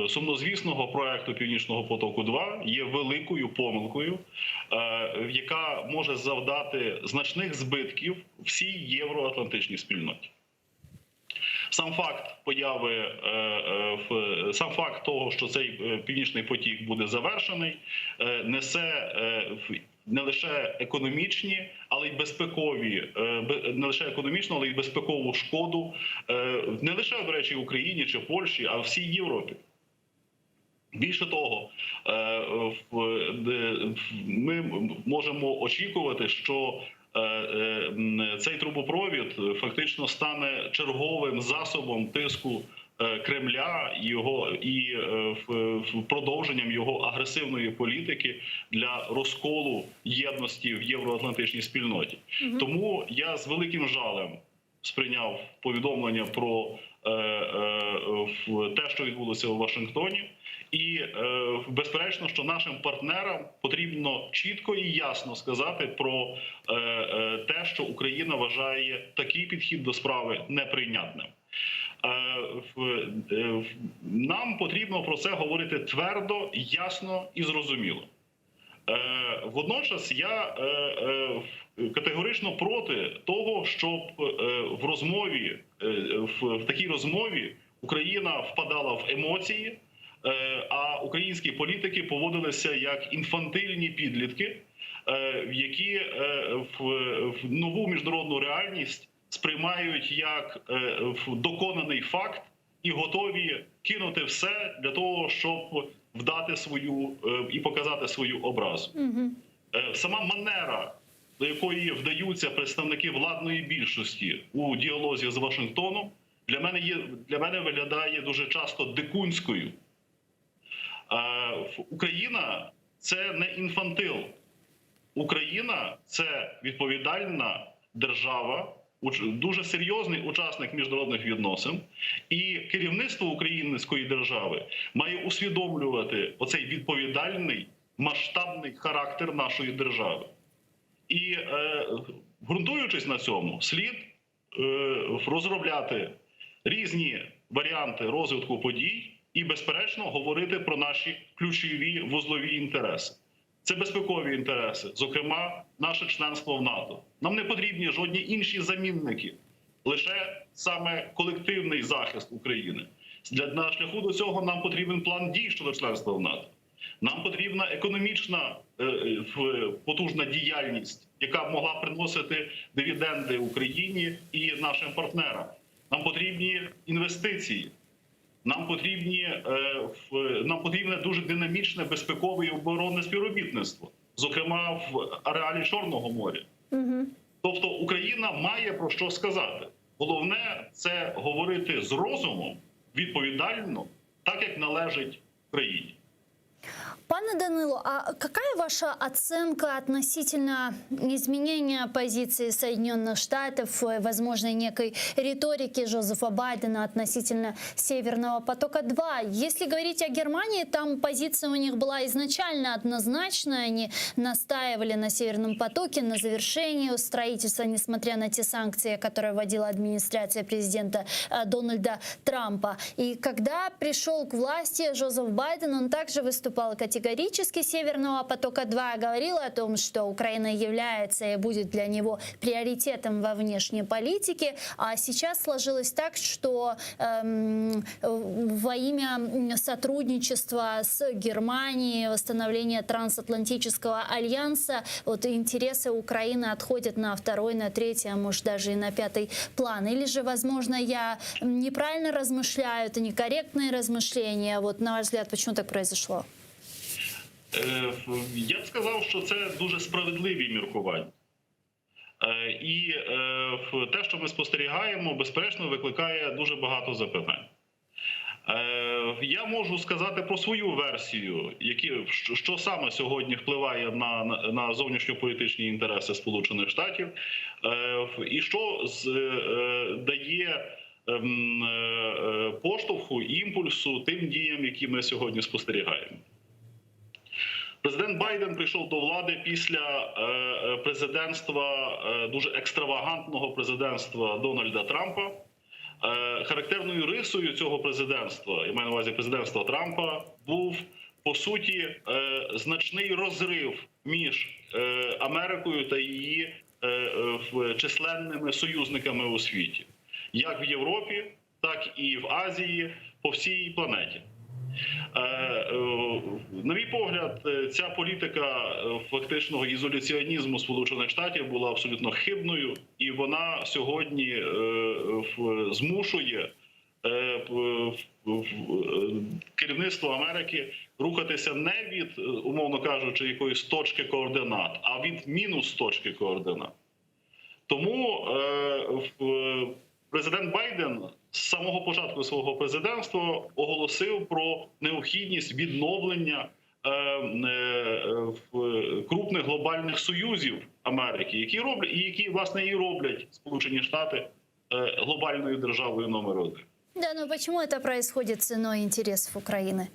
сумнозвісного проекту «Північного потоку-2» є великою помилкою, яка може завдати значних збитків всій євроатлантичній спільноті. Сам факт того, що цей «Північний потік» буде завершений, несе не лише економічні, але й безпекові, не лише економічну, але й безпекову шкоду не лише, до речі, Україні чи Польщі, а всій Європі. Більше того, ми можемо очікувати, що цей трубопровід фактично стане черговим засобом тиску Кремля і продовженням його агресивної політики для розколу єдності в євроатлантичній спільноті. Тому я з великим жалем сприйняв повідомлення про те, що відбулося у Вашингтоні. І безперечно, що нашим партнерам потрібно чітко і ясно сказати про те, що Україна вважає такий підхід до справи неприйнятним. Нам потрібно про це говорити твердо, ясно і зрозуміло. Водночас я категорично проти того, щоб в такій розмові Україна впадала в емоції, а українські політики поводилися як інфантильні підлітки, які в нову міжнародну реальність сприймають як доконаний факт і готові кинути все для того, щоб вдати і показати свою образу. Сама манера, до якої вдаються представники владної більшості у діалозі з Вашингтоном, для мене виглядає дуже часто дикунською. Україна – це не інфантил. Україна – це відповідальна держава, дуже серйозний учасник міжнародних відносин. І керівництво української держави має усвідомлювати оцей відповідальний, масштабний характер нашої держави. І ґрунтуючись на цьому, слід розробляти різні варіанти розвитку подій і, безперечно, говорити про наші ключові вузлові інтереси. Це безпекові інтереси, зокрема, наше членство в НАТО. Нам не потрібні жодні інші замінники, лише саме колективний захист України. На шляху до цього нам потрібен план дій щодо членства в НАТО. Нам потрібна економічна потужна діяльність, яка б могла приносити дивіденди Україні і нашим партнерам. Нам потрібні інвестиції. Нам потрібне дуже динамічне безпекове і оборонне співробітництво, зокрема в ареалі Чорного моря. Тобто Україна має про що сказати. Головне – це говорити з розумом, відповідально, так як належить Україні. Пане Данило, а какая ваша оценка относительно изменения позиции Соединенных Штатов, возможной некой риторики Джозефа Байдена относительно Северного потока-2? Если говорить о Германии, там позиция у них была изначально однозначная. Они настаивали на Северном потоке, на завершении строительства, несмотря на те санкции, которые вводила администрация президента Дональда Трампа. И когда пришел к власти Джозеф Байден, он также выступал категорически Северного потока-2, говорил о том, что Украина является и будет для него приоритетом во внешней политике. А сейчас сложилось так, что во имя сотрудничества с Германией, восстановления трансатлантического альянса, вот интересы Украины отходят на второй, на третий, а может даже и на пятый план. Или же, возможно, я неправильно размышляю, это некорректные размышления. Вот на ваш взгляд, почему так произошло? Я б сказав, що це дуже справедливі міркування. І те, що ми спостерігаємо, безперечно, викликає дуже багато запитань. Я можу сказати про свою версію, що саме сьогодні впливає на зовнішньополітичні інтереси Сполучених Штатів, і що дає поштовху, імпульсу тим діям, які ми сьогодні спостерігаємо. Президент Байден прийшов до влади після президентства, дуже екстравагантного президентства Дональда Трампа. Характерною рисою цього президентства, я маю на увазі президентства Трампа, був, по суті, значний розрив між Америкою та її численними союзниками у світі. Як в Європі, так і в Азії, по всій планеті. На мій погляд, ця політика фактичного ізоляціонізму Сполучених Штатів була абсолютно хибною, і вона сьогодні змушує керівництво Америки рухатися не від, умовно кажучи, якоїсь точки координат, а від мінус точки координат. Тому президент Байден з самого початку свого президентства оголосив про необхідність відновлення крупних глобальних союзів Америки, які власне, і роблять Сполучені Штати глобальною державою номер один. Да, но почему это происходит ценой интересов Украины?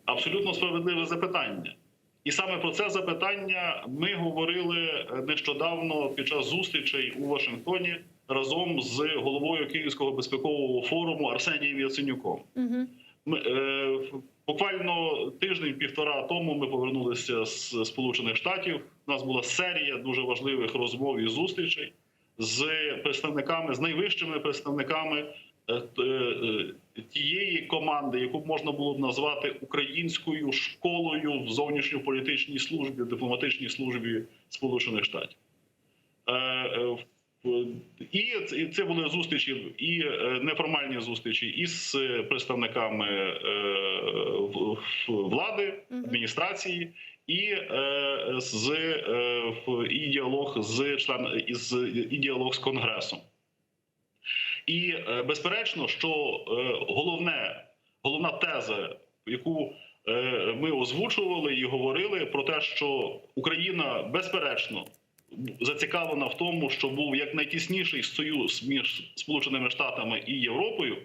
Абсолютно справедливе запитання. І саме про це запитання ми говорили нещодавно під час зустрічей у Вашингтоні разом з головою Київського безпекового форуму Арсенієм Яценюком. Буквально тиждень-півтора тому ми повернулися з Сполучених Штатів. У нас була серія дуже важливих розмов і зустрічей з представниками, з найвищими представниками тієї команди, яку б можна було б назвати українською школою в зовнішньополітичній службі, в дипломатичній службі Сполучених Штатів. І це були зустрічі, і неформальні зустрічі із представниками влади, адміністрації, і діалог з Конгресом. І безперечно, що головна теза, яку ми озвучували і говорили про те, що Україна безперечно зацікавлена в тому, що був якнайтісніший союз між Сполученими Штатами і Європою,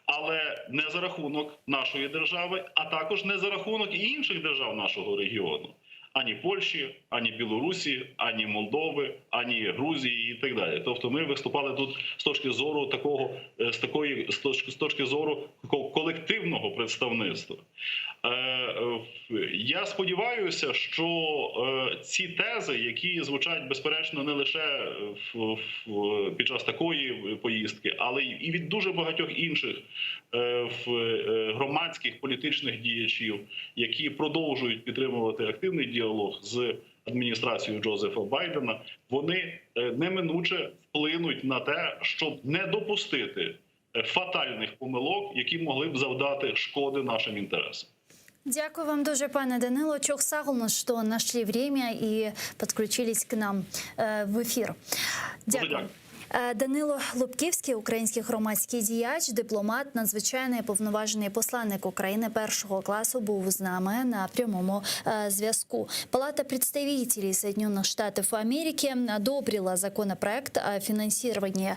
але не за рахунок нашої держави, а також не за рахунок і інших держав нашого регіону. Ані Польщі, ані Білорусі, ані Молдови, ані Грузії і так далі. Тобто ми виступали тут з точки зору з точки зору колективного представництва. Я сподіваюся, що ці тези, які звучать безперечно не лише під час такої поїздки, але і від дуже багатьох інших громадських політичних діячів, які продовжують підтримувати активний діалог з адміністрацією Джозефа Байдена, вони неминуче вплинуть на те, щоб не допустити фатальних помилок, які могли б завдати шкоди нашим інтересам. Дякую вам дуже, пане Данило. Чохсагулно, что нашли время и подключились к нам в ефір. Дякую. Данило Лубківський, український громадський діяч, дипломат, надзвичайний повноважений посланник України першого класу, був з нами на прямому зв'язку. Палата представителей Соединенных Штатов Америки одобрила законопроект о финансировании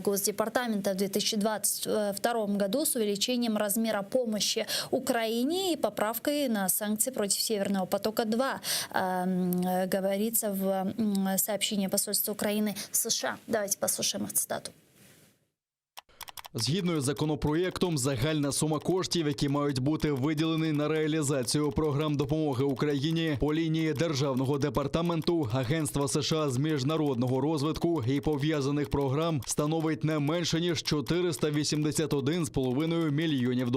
Госдепартамента в 2022 году с увеличением размера помощи Украине и поправкой на санкции против Северного потока-2, говорится в сообщении посольства Украины в США. Давайте послушаем их цитату. Згідно із законопроєктом, загальна сума коштів, які мають бути виділені на реалізацію програм допомоги Україні по лінії Державного департаменту, Агентства США з міжнародного розвитку і пов'язаних програм, становить не менше ніж $481,5 мільйонів,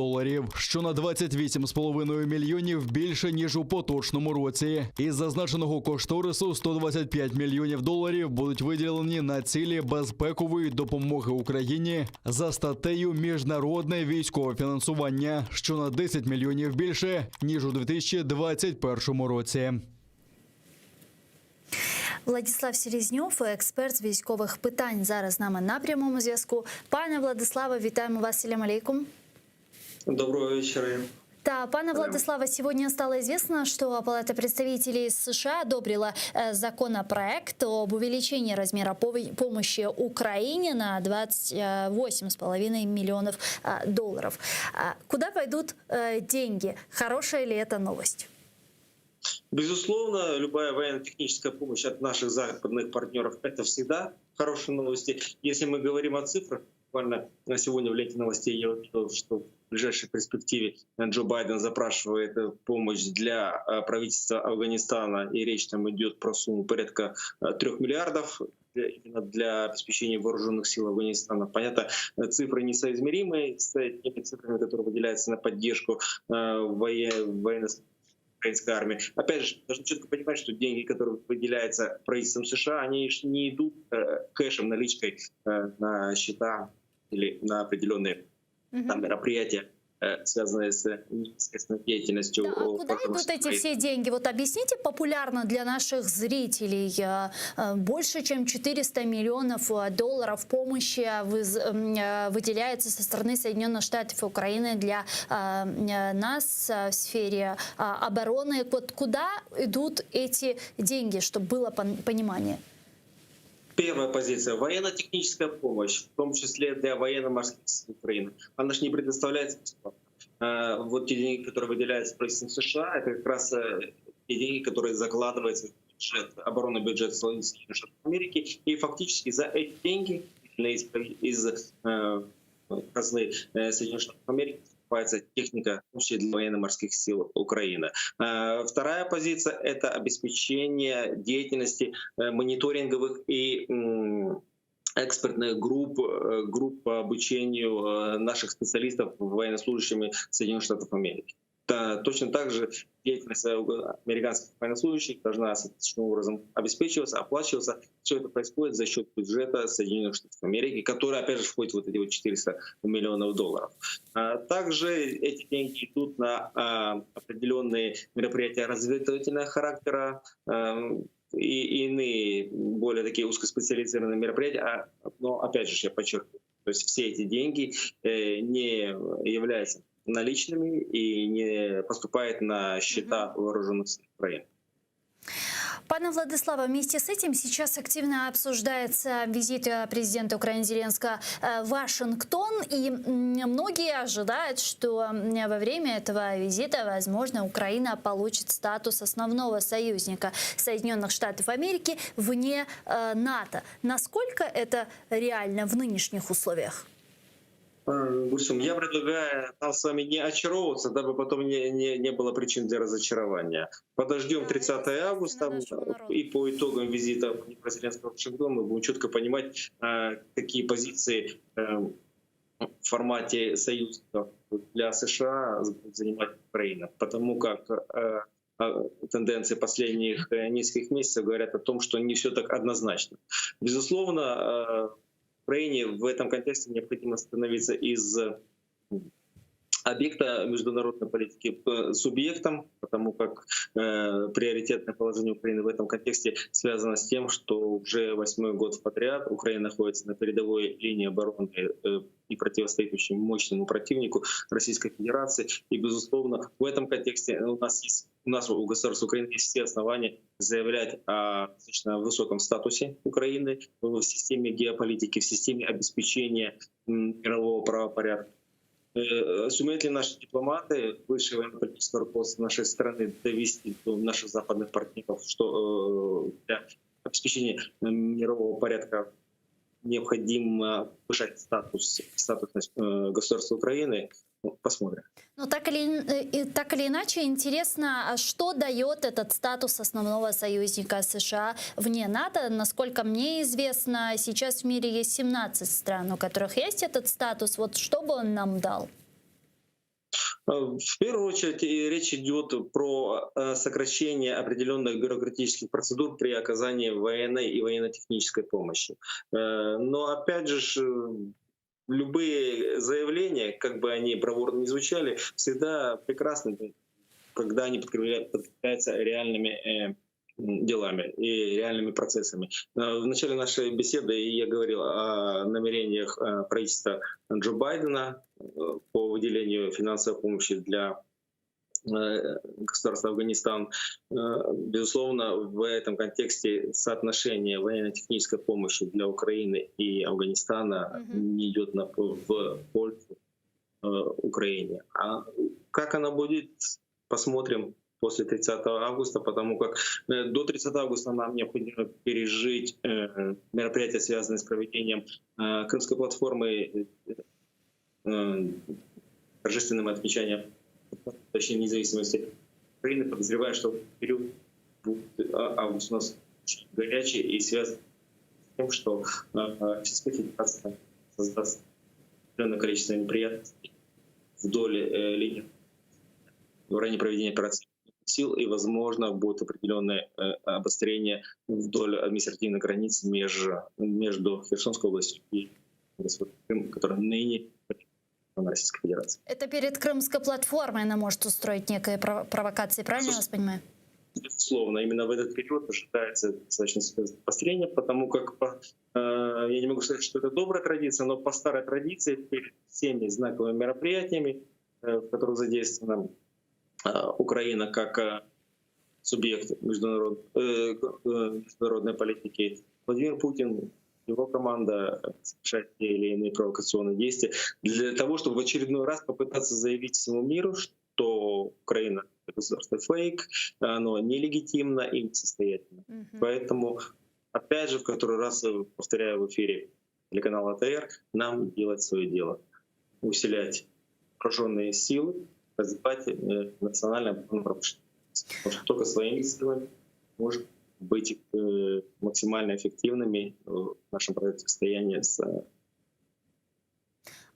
що на 28,5 мільйонів більше, ніж у поточному році. Із зазначеного кошторису $125 мільйонів будуть виділені на цілі безпекової допомоги Україні за статтею «Міжнародне військове фінансування», що на 10 мільйонів більше, ніж у 2021 році. Владислав Селезньов, експерт з військових питань, зараз з нами на прямому зв'язку. Пане Владиславе, вітаємо вас. Салям алейкум. Доброго вечера. Да, пане Владислава, сегодня стало известно, что Палата представителей США одобрила законопроект об увеличении размера помощи Украине на $28,5 миллионов. Куда пойдут деньги? Хорошая ли это новость? Безусловно, любая военно-техническая помощь от наших западных партнеров – это всегда хорошие новости. Если мы говорим о цифрах, буквально на сегодня в ленте новостей я увидел, что в ближайшей перспективе Джо Байден запрашивает помощь для правительства Афганистана, и речь там идет про сумму порядка 3 миллиардов для обеспечения вооруженных сил Афганистана. Понятно, цифры несоизмеримые с теми цифрами, которые выделяются на поддержку военно-украинской армии. Опять же, должны четко понимать, что деньги, которые выделяются правительством США, они не идут кэшем, наличкой на счета или на определенные мероприятия, связанные с непосредственной деятельностью. Да, а куда идут эти все деньги? Вот объясните популярно для наших зрителей. Больше чем $400 миллионов помощи выделяется со стороны Соединенных Штатов и Украины для нас в сфере обороны. Вот куда идут эти деньги, чтобы было понимание? Первая позиция – военно-техническая помощь, в том числе для военно-морских сил Украины. Она же не предоставляется бесплатно. Вот те деньги, которые выделяются правительством США, это как раз те деньги, которые закладываются в бюджет, оборонный бюджет Соединенных Штатов Америки. И фактически за эти деньги из казны Соединенных Штатов Америки покупается техника для военно-морских сил Украины. Вторая позиция – это обеспечение деятельности мониторинговых и экспертных групп по обучению наших специалистов военнослужащими Соединенных Штатов Америки. Точно так же деятельность американских военнослужащих должна соответственным образом обеспечиваться, оплачиваться. Все это происходит за счет бюджета Соединенных Штатов Америки, который, опять же, входит в вот эти вот $400 миллионов. Также эти деньги идут на определенные мероприятия разведывательного характера и иные более такие узкоспециализированные мероприятия. Но, опять же, я подчеркиваю, то есть все эти деньги не являются наличными и не поступает на счета вооруженных сил Украины. Пане Владиславе, вместе с этим сейчас активно обсуждается визит президента Украины Зеленского в Вашингтон. И многие ожидают, что во время этого визита, возможно, Украина получит статус основного союзника Соединенных Штатов Америки вне НАТО. Насколько это реально в нынешних условиях? Я предлагаю нам с вами не очаровываться, дабы потом не было причин для разочарования. Подождем 30 августа, и по итогам визита Зеленского в Вашингтон мы будем четко понимать, какие позиции в формате союзников для США будет занимать Украина. Потому как тенденции последних нескольких месяцев говорят о том, что не все так однозначно. Безусловно, Украине в этом контексте необходимо становиться из объекта международной политики субъектом, потому как приоритетное положение Украины в этом контексте связано с тем, что уже 8-й год подряд Украина находится на передовой линии обороны и противостоит очень мощному противнику Российской Федерации. И, безусловно, в этом контексте у нас у государства Украины есть все основания заявлять о достаточно высоком статусе Украины в системе геополитики, в системе обеспечения мирового правопорядка. Сумеют ли наши дипломаты, высшее военно-политическое руководство нашей страны довести до наших западных партнеров, что для обеспечения мирового порядка необходимо повышать статусность государства Украины? Посмотрим. Но так или иначе, интересно, что дает этот статус основного союзника США вне НАТО? Насколько мне известно, сейчас в мире есть 17 стран, у которых есть этот статус. Вот что бы он нам дал? В первую очередь речь идет про сокращение определенных бюрократических процедур при оказании военной и военно-технической помощи. Но опять же, любые заявления, как бы они бравурно ни звучали, всегда прекрасны, когда они подкрепляются реальными делами и реальными процессами. В начале нашей беседы я говорил о намерениях правительства Джо Байдена по выделению финансовой помощи для государства Афганистан. Безусловно, в этом контексте соотношение военно-технической помощи для Украины и Афганистана не идет в пользу Украине. А как она будет, посмотрим после 30 августа, потому как до 30 августа нам необходимо пережить мероприятия, связанные с проведением Крымской платформы, торжественным отмечанием независимости Украины. Подозреваю, что период будет август у нас очень горячий и связан с тем, что Российская Федерация создаст определенное количество неприятностей вдоль линии в районе проведения операции сил, и, возможно, будет определенное обострение вдоль административной границы между Херсонской областью и Крым, которая ныне на Российской Федерации. Это перед Крымской платформой она может устроить некие провокации, правильно я вас понимаю? Безусловно, именно в этот период ожидается достаточно обострение, потому как, я не могу сказать, что это добрая традиция, но по старой традиции перед всеми знаковыми мероприятиями, в которых задействована Украина как субъект международной политики, Владимир Путин, его команда совершает те или иные провокационные действия для того, чтобы в очередной раз попытаться заявить всему миру, что Украина — это государство фейк, оно нелегитимно и несостоятельно. Поэтому, опять же, в который раз повторяю в эфире телеканала АТР, нам делать свое дело. Усилять вооруженные силы, развивать национальное промышленность. Потому что только своими силами можем быть максимально эффективными в нашем противостоянии с...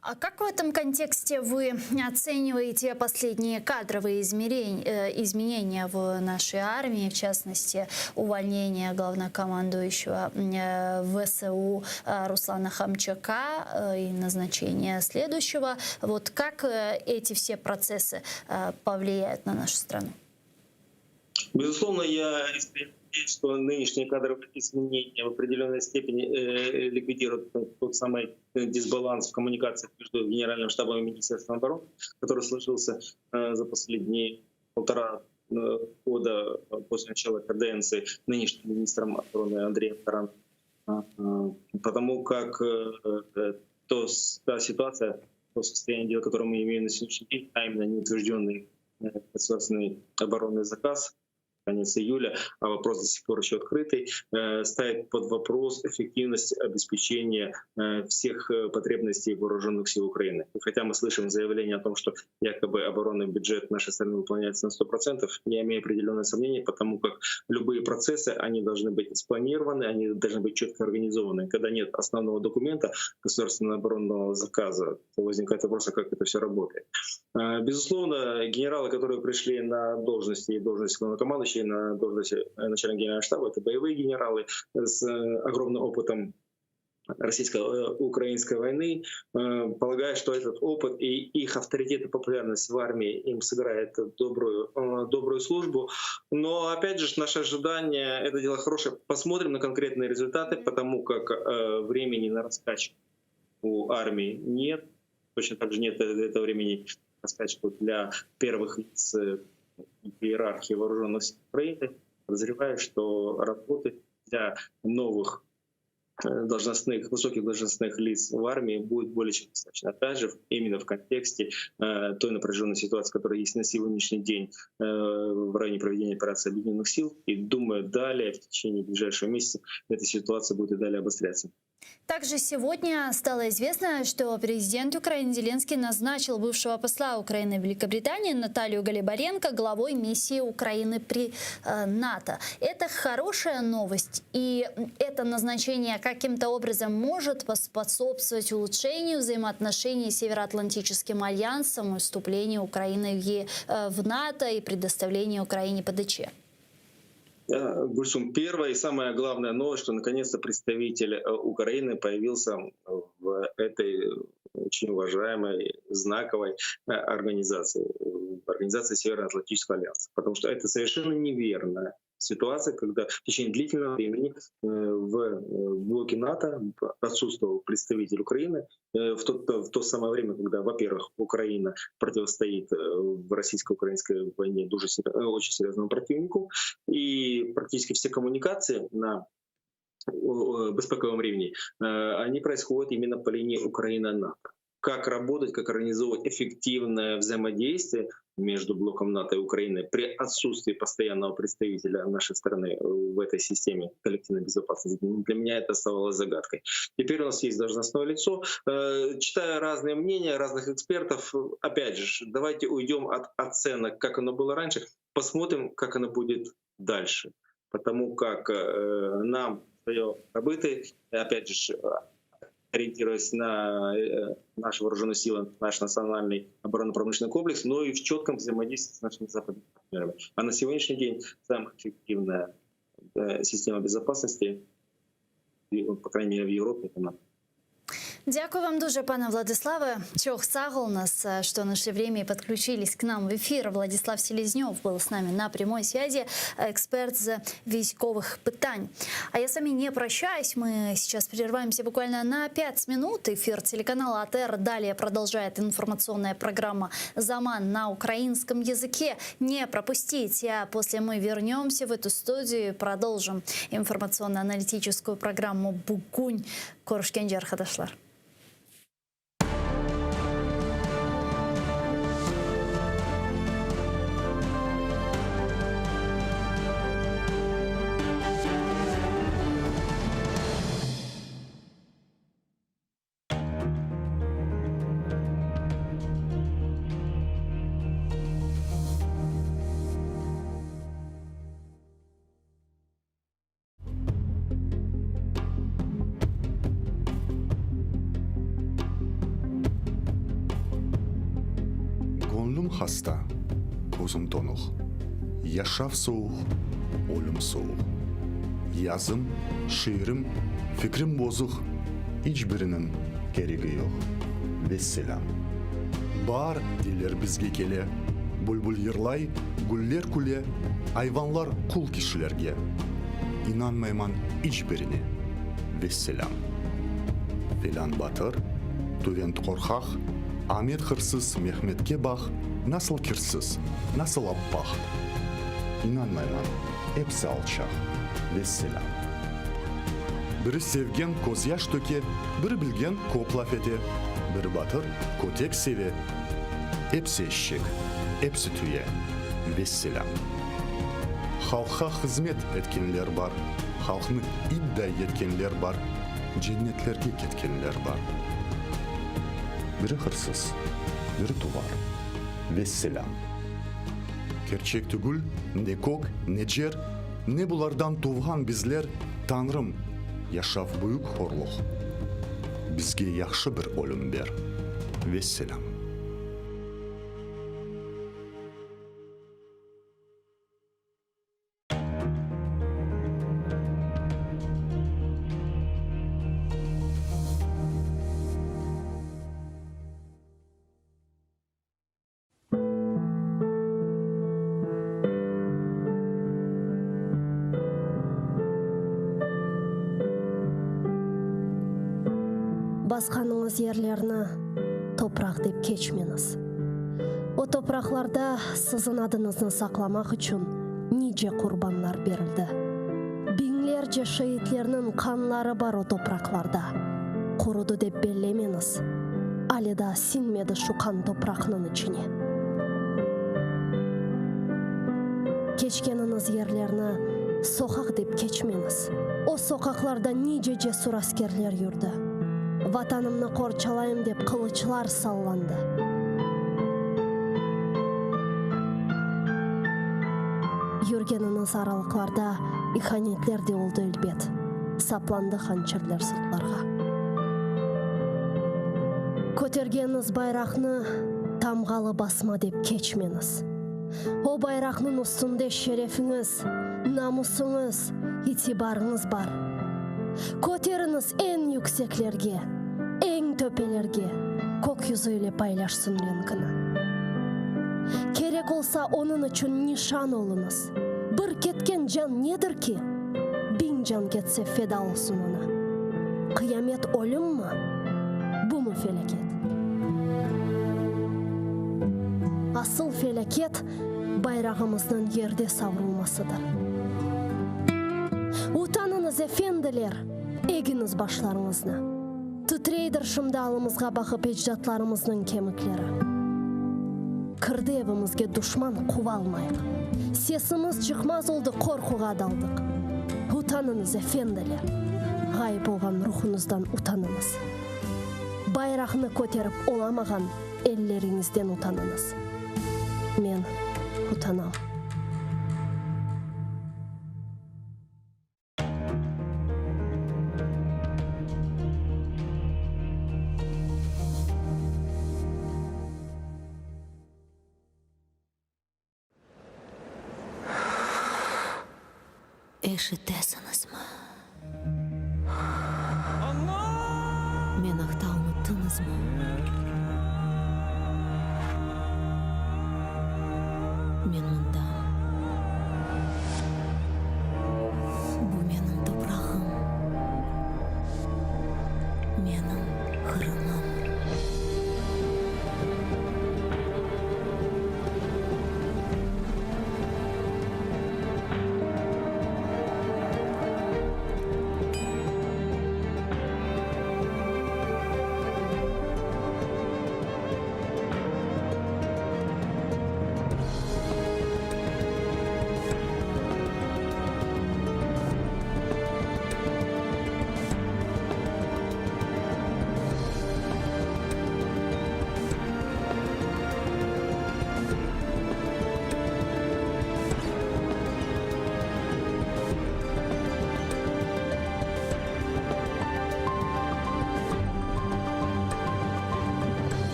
А как в этом контексте вы оцениваете последние кадровые изменения в нашей армии, в частности, увольнение главнокомандующего ВСУ Руслана Хамчака и назначение следующего? Вот как эти все процессы повлияют на нашу страну? Безусловно, я надеюсь, что нынешние кадровые изменения в определенной степени ликвидируют тот самый дисбаланс в коммуникациях между Генеральным штабом и Министерством обороны, который сложился за последние 1,5 года после начала каденции нынешним министром обороны Андреем Тараном. Потому как та ситуация, то состояние дел, которое мы имеем на сегодняшний день, а именно неутвержденный государственный оборонный заказ, конец июля, а вопрос до сих пор еще открытый, ставит под вопрос эффективность обеспечения всех потребностей вооруженных сил Украины. И хотя мы слышим заявление о том, что якобы оборонный бюджет нашей страны выполняется на 100%, я имею определенные сомнения, потому как любые процессы, они должны быть спланированы, они должны быть четко организованы. Когда нет основного документа государственного оборонного заказа, то возникает вопрос, как это все работает. Безусловно, генералы, которые пришли на должности главнокомандующего, на должности начальника генерального штаба, это боевые генералы с огромным опытом российско-украинской войны, полагая, что этот опыт и их авторитет и популярность в армии им сыграет добрую службу. Но опять же, наше ожидание — это дело хорошее. Посмотрим на конкретные результаты, потому как времени на раскачку у армии нет. Точно так же нет этого времени на раскачку для первых лиц иерархии вооруженных сил Украины. Подозреваю, что работы для новых высоких должностных лиц в армии будет более чем достаточно. Опять же, именно в контексте той напряженной ситуации, которая есть на сегодняшний день в районе проведения операции Объединенных сил. И думаю, далее, в течение ближайшего месяца, эта ситуация будет и далее обостряться. Также сегодня стало известно, что президент Украины Зеленский назначил бывшего посла Украины в Великобритании Наталью Галибаренко главой миссии Украины при НАТО. Это хорошая новость, и это назначение каким-то образом может поспособствовать улучшению взаимоотношений с Североатлантическим альянсом, вступлению Украины в НАТО и предоставлению Украине ПДЧ. Гульсум, первая и самая главная новость, что наконец-то представитель Украины появился в этой очень уважаемой, знаковой организации Североатлантического альянса. Потому что это совершенно неверная ситуация, когда в течение длительного времени в блоке НАТО отсутствовал представитель Украины в то самое время, когда, во-первых, Украина противостоит в российско-украинской войне очень серьезному противнику, и практически все коммуникации на безпековом рівні, они происходят именно по линии Украина-НАТО. Как работать, как организовывать эффективное взаимодействие между блоком НАТО и Украиной при отсутствии постоянного представителя нашей страны в этой системе коллективной безопасности. Для меня это оставалось загадкой. Теперь у нас есть должностное лицо. Читая разные мнения разных экспертов, опять же, давайте уйдем от оценок, как оно было раньше, посмотрим, как оно будет дальше. Потому как нам свое работы, опять же, ориентируясь на наши вооруженные силы, наш национальный оборонно-промышленный комплекс, но и в четком взаимодействии с нашими западными партнерами. А на сегодняшний день самая эффективная система безопасности, по крайней мере в Европе, это НАТО. Дякую вам дуже, пане Владиславе. Чох Цагл нас, что нашли время и подключились к нам в эфир. Владислав Селезнев был с нами на прямой связи, эксперт з військовых питань. А я с вами не прощаюсь. Мы сейчас прерываемся буквально на 5 минут. Эфир телеканала АТР далее продолжает информационная программа «Заман» на украинском языке. Не пропустите. А после мы вернемся в эту студию и продолжим информационно-аналитическую программу «Бугунь». Корушкенджи архадашлар. Hasta, gözüm donuq. Yaşaf soğuk, ölüm soğuk. Yazım, şiirim, fikrim bozuk. Hiçbirinin gereği yok. Vesselam. Бар diler bizge kele. Bulbul yırlay, güller küle. Hayvanlar kul kişilerge. İnanmayman hiçbirine. Vesselam. Filan batır, tüvent korkak. Ahmet hırsız, Mehmet'ke bak. Nasıl kirsіз, nasıl appak. İnanmayman, hepsi alçak. Vesselam. Biri sevgen koz yaş töke, biri bilgen kop laf ete. Biri batır, kotek seve. Hepsi eşek, hepsi tüye. Vesselam. Halka hizmet etkenler var. Halkını iddia etkenler var. Cennetlerge ketkenler var. Biri hırsız, biri tuvar. Vesselam. Gerçek tügül, ne kok, ne cer, ne bulardan tuğhan bizler, Tanrım, yaşaf büyük horluq. Bizge yaxşı bir ölüm ber. Vesselam. басқаныңыз ерлерні топырақ деп кечмеңіз. О топырақларда сіздің адыңызды сақламақ үшін ниже құрбанлар берілді. Бинлерже шейітлерінің қанлары бар о топырақларда. Құруды деп белемеңіз. Алида синмеді шуқан топырақның ішіне. Кечкеніңіз ерлерні соқақ деп кечмеңіз. О соқақларда ниже жесур аскерлер жүрді. Ватанымны қорчалайым деп қылычлар салланды. Жүргеніңіз аралықларда иханетлер де олды үлбет. Сапланды ханчерлер сыртларға. Көтергеніңіз байрақны тамғалы басма деп кечмеңіз. О байрақның үстінде шерефіңіз, намысыңыз, итибарыңыз бар. Көтеріңіз ең yüksеклерге, ең төпелерге, көк yüzüyle paylaşsın ренкіні. Керек олса оның үшін нишан олыңыз. Бір кеткен жан недір ки? Бин жан кетсе феда олсын ona. Қиямет өлім ма? Бұ му фелекет? Асыл фелекет байрағымыздың ерде саврылмасыdır. Утаныңыз эфенділер, егіңіз башларыңызны. Тітрейдір шымдалымызға бақып еждатларымыздың кеміклері. Кірді евімізге дұшман қуа алмайық. Сесіміз шықмаз олды қорқуға далдық. Утаныңыз эфенділер. Ғай болған рухыңыздан утаныңыз. Байрақны көтеріп оламаған еллеріңізден утаныңыз. Мен утанам. Ешітесіңіз ма? Мен ақта ұмыттыңыз ма? Мен мұндамын. Бұл менің топырағым. Менің қырымым.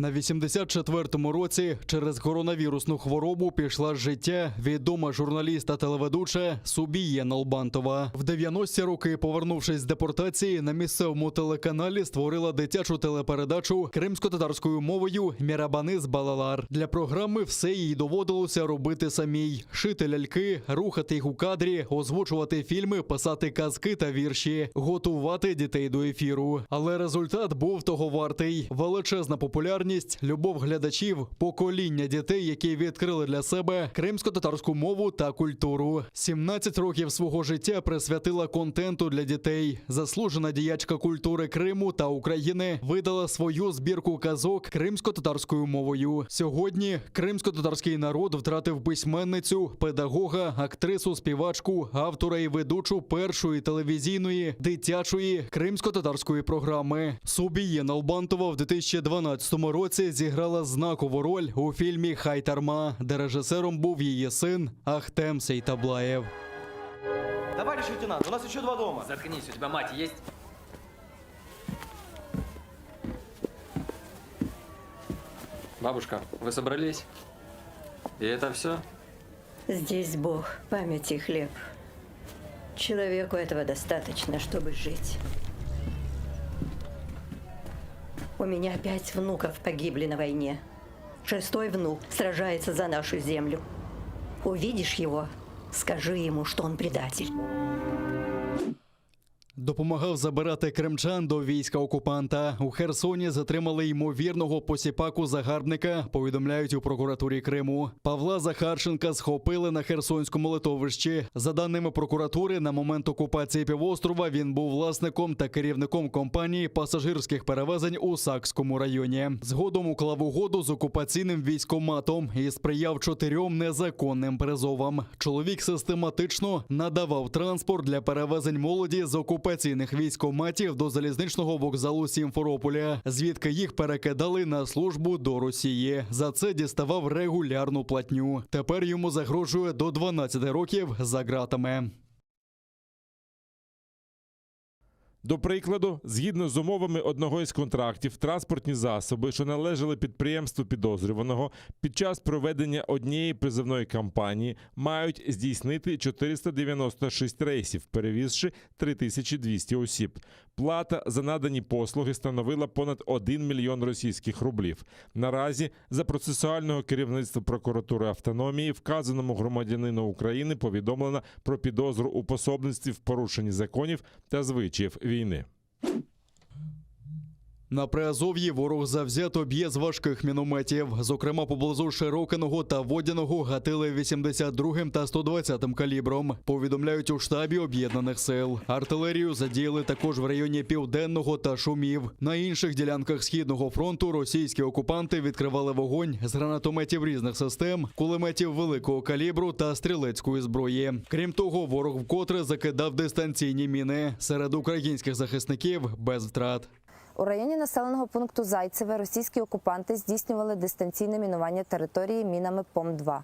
На 84-му році через коронавірусну хворобу пішла з життя відома журналіст та телеведуча Субіє Налбантова. В 90-ті роки, повернувшись з депортації, на місцевому телеканалі створила дитячу телепередачу кримсько-татарською мовою «Мірабаниз Балалар». Для програми все їй доводилося робити самій. Шити ляльки, рухати їх у кадрі, озвучувати фільми, писати казки та вірші, готувати дітей до ефіру. Але результат був того вартий. Величезна популярність, любов глядачів, покоління дітей, які відкрили для себе кримсько-татарську мову та культуру. 17 років свого життя присвятила контенту для дітей. Заслужена діячка культури Криму та України видала свою збірку казок кримсько-татарською мовою. Сьогодні кримсько-татарський народ втратив письменницю, педагога, актрису, співачку, автора і ведучу першої телевізійної дитячої кримсько-татарської програми. Субіє Налбантова в 2012 році зіграла знакову роль у фільмі «Хайтарма», де режисером був її син Ахтем Сейтаблаєв. Товарищ лейтенант, у нас еще 2 дома. Заткнись, у тебя мать есть? Бабушка, вы собрались? И это все? Здесь Бог, память и хлеб. Человеку этого достаточно, чтобы жить. У меня 5 внуков погибли на войне. 6-й внук сражается за нашу землю. Увидишь его, скажи ему, что он предатель. Допомагав забирати кримчан до війська окупанта. У Херсоні затримали ймовірного посіпаку-загарбника, повідомляють у прокуратурі Криму. Павла Захарченка схопили на Херсонському литовищі. За даними прокуратури, на момент окупації півострова він був власником та керівником компанії пасажирських перевезень у Сакському районі. Згодом уклав угоду з окупаційним військкоматом і сприяв 4 незаконним призовам. Чоловік систематично надавав транспорт для перевезень молоді з окупаційних військкоматів до залізничного вокзалу Сімферополя, звідки їх перекидали на службу до Росії. За це діставав регулярну платню. Тепер йому загрожує до 12 років за ґратами. До прикладу, згідно з умовами одного із контрактів, транспортні засоби, що належали підприємству підозрюваного, під час проведення однієї призовної кампанії мають здійснити 496 рейсів, перевізши 3200 осіб. Плата за надані послуги становила понад 1 мільйон російських рублів. Наразі за процесуального керівництва прокуратури автономії вказаному громадянину України повідомлено про підозру у пособництві в порушенні законів та звичаїв війни. На Приазов'ї ворог завзято б'є з важких мінометів. Зокрема, поблизу Широкиного та Водяного гатили 82-м та 120-м калібром. Повідомляють у штабі Об'єднаних сил. Артилерію задіяли також в районі Південного та Шумів. На інших ділянках Східного фронту російські окупанти відкривали вогонь з гранатометів різних систем, кулеметів великого калібру та стрілецької зброї. Крім того, ворог вкотре закидав дистанційні міни. Серед українських захисників без втрат. У районі населеного пункту Зайцеве російські окупанти здійснювали дистанційне мінування території мінами ПОМ-2.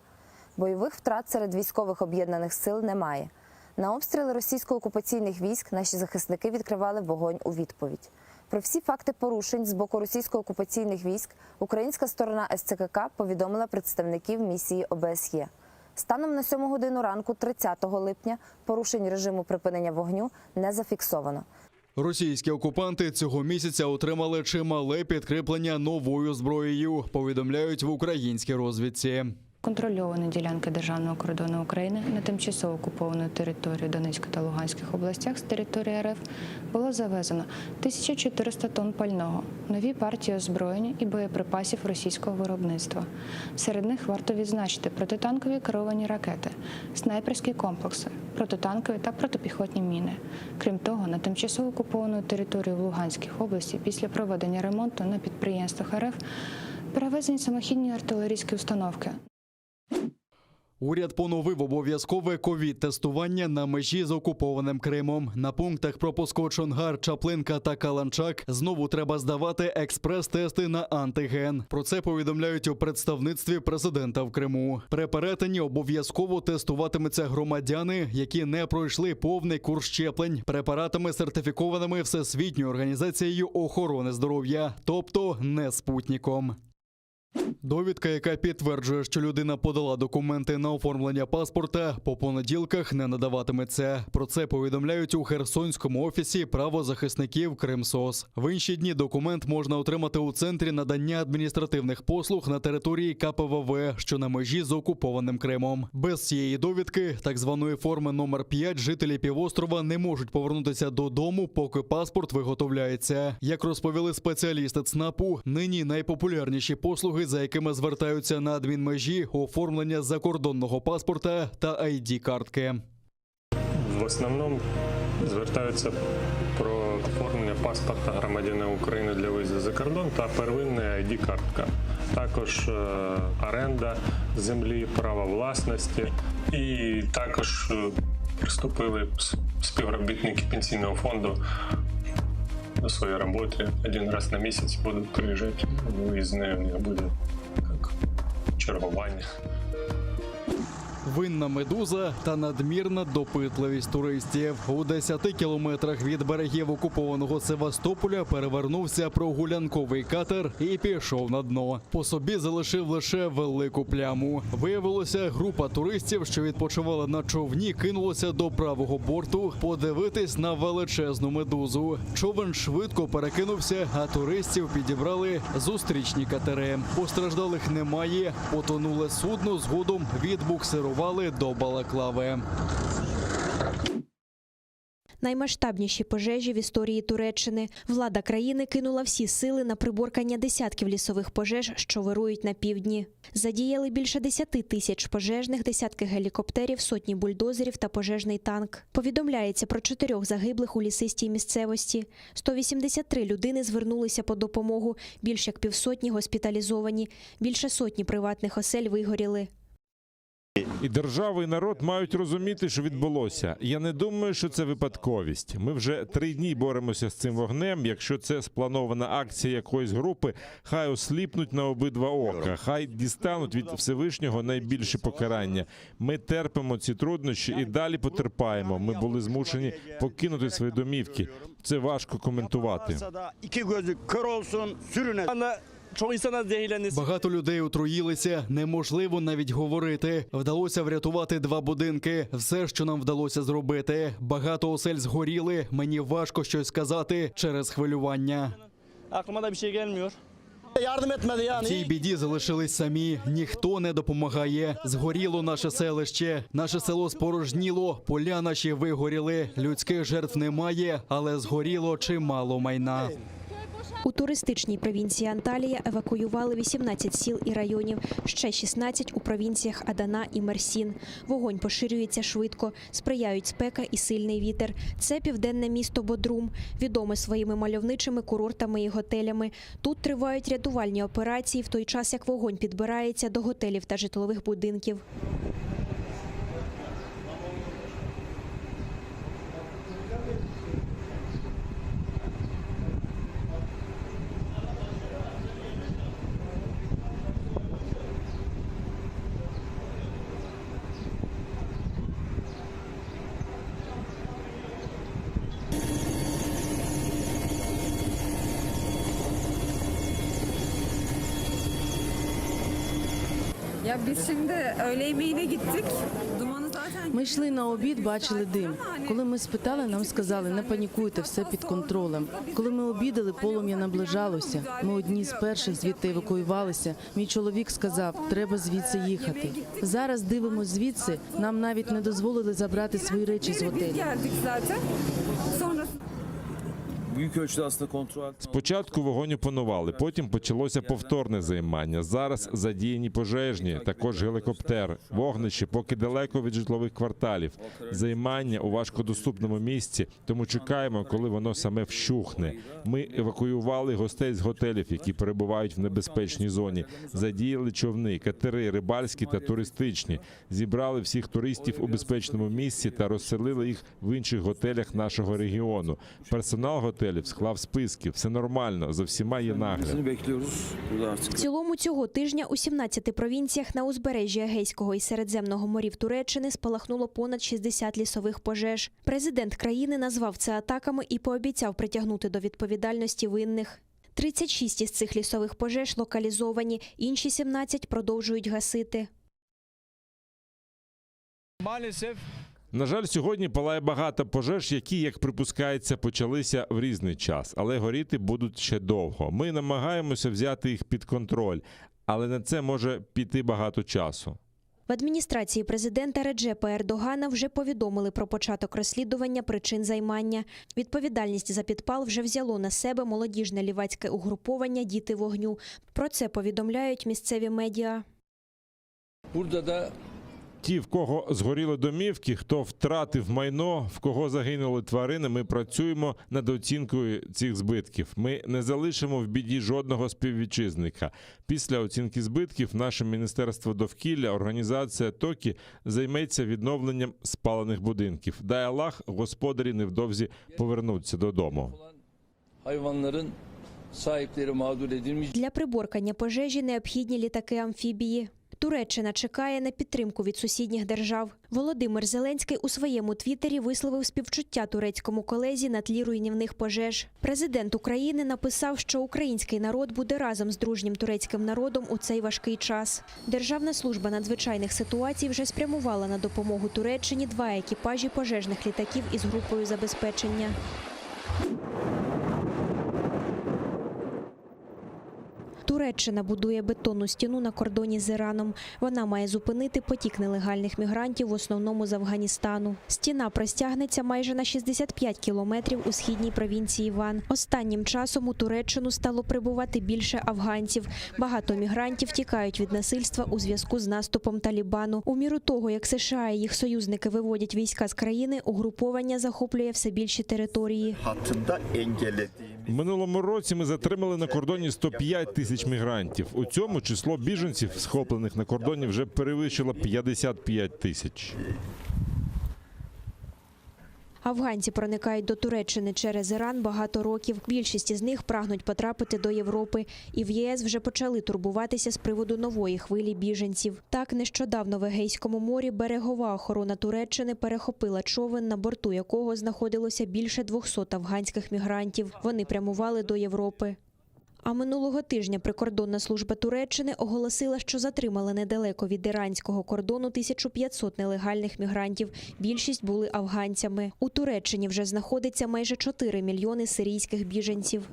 Бойових втрат серед військових об'єднаних сил немає. На обстріли російсько-окупаційних військ наші захисники відкривали вогонь у відповідь. Про всі факти порушень з боку російсько-окупаційних військ українська сторона СЦКК повідомила представників місії ОБСЄ. Станом на 7 годину ранку 30 липня порушень режиму припинення вогню не зафіксовано. Російські окупанти цього місяця отримали чимале підкріплення новою зброєю, повідомляють в українській розвідці. Контрольовані ділянки державного кордону України на тимчасово окуповану територію Донецької та Луганських областях з території РФ було завезено 1400 тонн пального, нові партії озброєння і боєприпасів російського виробництва. Серед них варто відзначити протитанкові керовані ракети, снайперські комплекси, протитанкові та протипіхотні міни. Крім того, на тимчасово окуповану територію в Луганській області після проведення ремонту на підприємствах РФ перевезені самохідні артилерійські установки. Уряд поновив обов'язкове ковід-тестування на межі з окупованим Кримом. На пунктах пропуску Чонгар, Чаплинка та Каланчак знову треба здавати експрес-тести на антиген. Про це повідомляють у представництві президента в Криму. При перетині обов'язково тестуватимуться громадяни, які не пройшли повний курс щеплень препаратами, сертифікованими Всесвітньою організацією охорони здоров'я, тобто не спутником. Довідка, яка підтверджує, що людина подала документи на оформлення паспорта, по понеділках не надаватиметься. Про це повідомляють у Херсонському офісі правозахисників Кримсос. В інші дні документ можна отримати у Центрі надання адміністративних послуг на території КПВВ, що на межі з окупованим Кримом. Без цієї довідки, так званої форми номер 5, жителі півострова не можуть повернутися додому, поки паспорт виготовляється. Як розповіли спеціалісти ЦНАПу, нині найпопулярніші послуги, за якими звертаються на адмінмежі, оформлення закордонного паспорта та ID-картки. В основному звертаються про оформлення паспорта громадянина України для виїзду за кордон та первинна ID-картка. Також оренда землі, право власності. І також приступили співробітники пенсійного фонду до своей работы. Один раз на месяц будут приезжать. Выездные у них будет как чергування. Винна медуза та надмірна допитливість туристів. У 10 кілометрах від берегів окупованого Севастополя перевернувся прогулянковий катер і пішов на дно. По собі залишив лише велику пляму. Виявилося, група туристів, що відпочивала на човні, кинулася до правого борту подивитись на величезну медузу. Човен швидко перекинувся, а туристів підібрали зустрічні катери. Постраждалих немає. Потонуле судно згодом відбуксирували до Балаклави. Наймасштабніші пожежі в історії Туреччини. Влада країни кинула всі сили на приборкання десятків лісових пожеж, що вирують на півдні. Задіяли більше 10 тисяч пожежних, десятки гелікоптерів, сотні бульдозерів та пожежний танк. Повідомляється про 4 загиблих у лісистій місцевості. 183 людини звернулися по допомогу, більш як півсотні госпіталізовані, більше сотні приватних осель вигоріли. І держава, і народ мають розуміти, що відбулося. Я не думаю, що це випадковість. Ми вже 3 дні боремося з цим вогнем. Якщо це спланована акція якоїсь групи, хай осліпнуть на обидва ока, хай дістануть від Всевишнього найбільше покарання. Ми терпимо ці труднощі і далі потерпаємо. Ми були змушені покинути свої домівки. Це важко коментувати. Багато людей отруїлися, неможливо навіть говорити. Вдалося врятувати 2 будинки. Все, що нам вдалося зробити. Багато осель згоріли. Мені важко щось сказати через хвилювання. В цій біді залишились самі. Ніхто не допомагає. Згоріло наше селище. Наше село спорожніло, поля наші вигоріли. Людських жертв немає, але згоріло чимало майна. У туристичній провінції Анталія евакуювали 18 сіл і районів, ще 16 у провінціях Адана і Мерсін. Вогонь поширюється швидко, сприяють спека і сильний вітер. Це південне місто Бодрум, відоме своїми мальовничими курортами і готелями. Тут тривають рятувальні операції, в той час як вогонь підбирається до готелів та житлових будинків. Ya biz şimdi öğle yemeğine gittik. Dumanı zaten... Ми йшли на обід, бачили дим. Коли ми спитали, нам сказали, не панікуйте, все під контролем. Коли ми обідали, полум'я наближалося. Ми одні з перших звідти евакуювалися. Мій чоловік сказав, треба звідси їхати. Зараз дивимося звідси, нам навіть не дозволили забрати свої речі з готелю. Geldik zaten. Sonra Спочатку вогонь опанували, потім почалося повторне займання. Зараз задіяні пожежні, також гелікоптер, вогнище поки далеко від житлових кварталів. Займання у важкодоступному місці, тому чекаємо, коли воно саме вщухне. Ми евакуювали гостей з готелів, які перебувають в небезпечній зоні. Задіяли човни, катери, рибальські та туристичні. Зібрали всіх туристів у безпечному місці та розселили їх в інших готелях нашого регіону. Персонал готелів склав списки. Все нормально, за всіма є нагляд. В цілому цього тижня у 17 провінціях на узбережжі Егейського і Середземного морів Туреччини спалахнуло понад 60 лісових пожеж. Президент країни назвав це атаками і пообіцяв притягнути до відповідальності винних. 36 із цих лісових пожеж локалізовані, інші 17 продовжують гасити. На жаль, сьогодні палає багато пожеж, які, як припускається, почалися в різний час, але горіти будуть ще довго. Ми намагаємося взяти їх під контроль, але на це може піти багато часу. В адміністрації президента Реджепа Ердогана вже повідомили про початок розслідування причин займання. Відповідальність за підпал вже взяло на себе молодіжне лівацьке угруповання «Діти вогню». Про це повідомляють місцеві медіа. Ті, в кого згоріли домівки, хто втратив майно, в кого загинули тварини, ми працюємо над оцінкою цих збитків. Ми не залишимо в біді жодного співвітчизника. Після оцінки збитків наше Міністерство довкілля, організація ТОКІ займеться відновленням спалених будинків. Дай Аллах, господарі невдовзі повернуться додому. Для приборкання пожежі необхідні літаки-амфібії. Туреччина чекає на підтримку від сусідніх держав. Володимир Зеленський у своєму твіттері висловив співчуття турецькому колезі на тлі руйнівних пожеж. Президент України написав, що український народ буде разом з дружнім турецьким народом у цей важкий час. Державна служба надзвичайних ситуацій вже спрямувала на допомогу Туреччині 2 екіпажі пожежних літаків із групою забезпечення. Туреччина будує бетонну стіну на кордоні з Іраном. Вона має зупинити потік нелегальних мігрантів, в основному з Афганістану. Стіна простягнеться майже на 65 кілометрів у східній провінції Ван. Останнім часом у Туреччину стало прибувати більше афганців. Багато мігрантів тікають від насильства у зв'язку з наступом Талібану. У міру того, як США і їх союзники виводять війська з країни, угруповання захоплює все більші території. В минулому році ми затримали на кордоні 105 тисяч мігрантів. У цьому число біженців, схоплених на кордоні, вже перевищило 55 тисяч. Афганці проникають до Туреччини через Іран багато років. Більшість із них прагнуть потрапити до Європи. І в ЄС вже почали турбуватися з приводу нової хвилі біженців. Так, нещодавно в Егейському морі берегова охорона Туреччини перехопила човен, на борту якого знаходилося більше 200 афганських мігрантів. Вони прямували до Європи. А минулого тижня прикордонна служба Туреччини оголосила, що затримала недалеко від іранського кордону 1500 нелегальних мігрантів. Більшість були афганцями. У Туреччині вже знаходиться майже 4 мільйони сирійських біженців.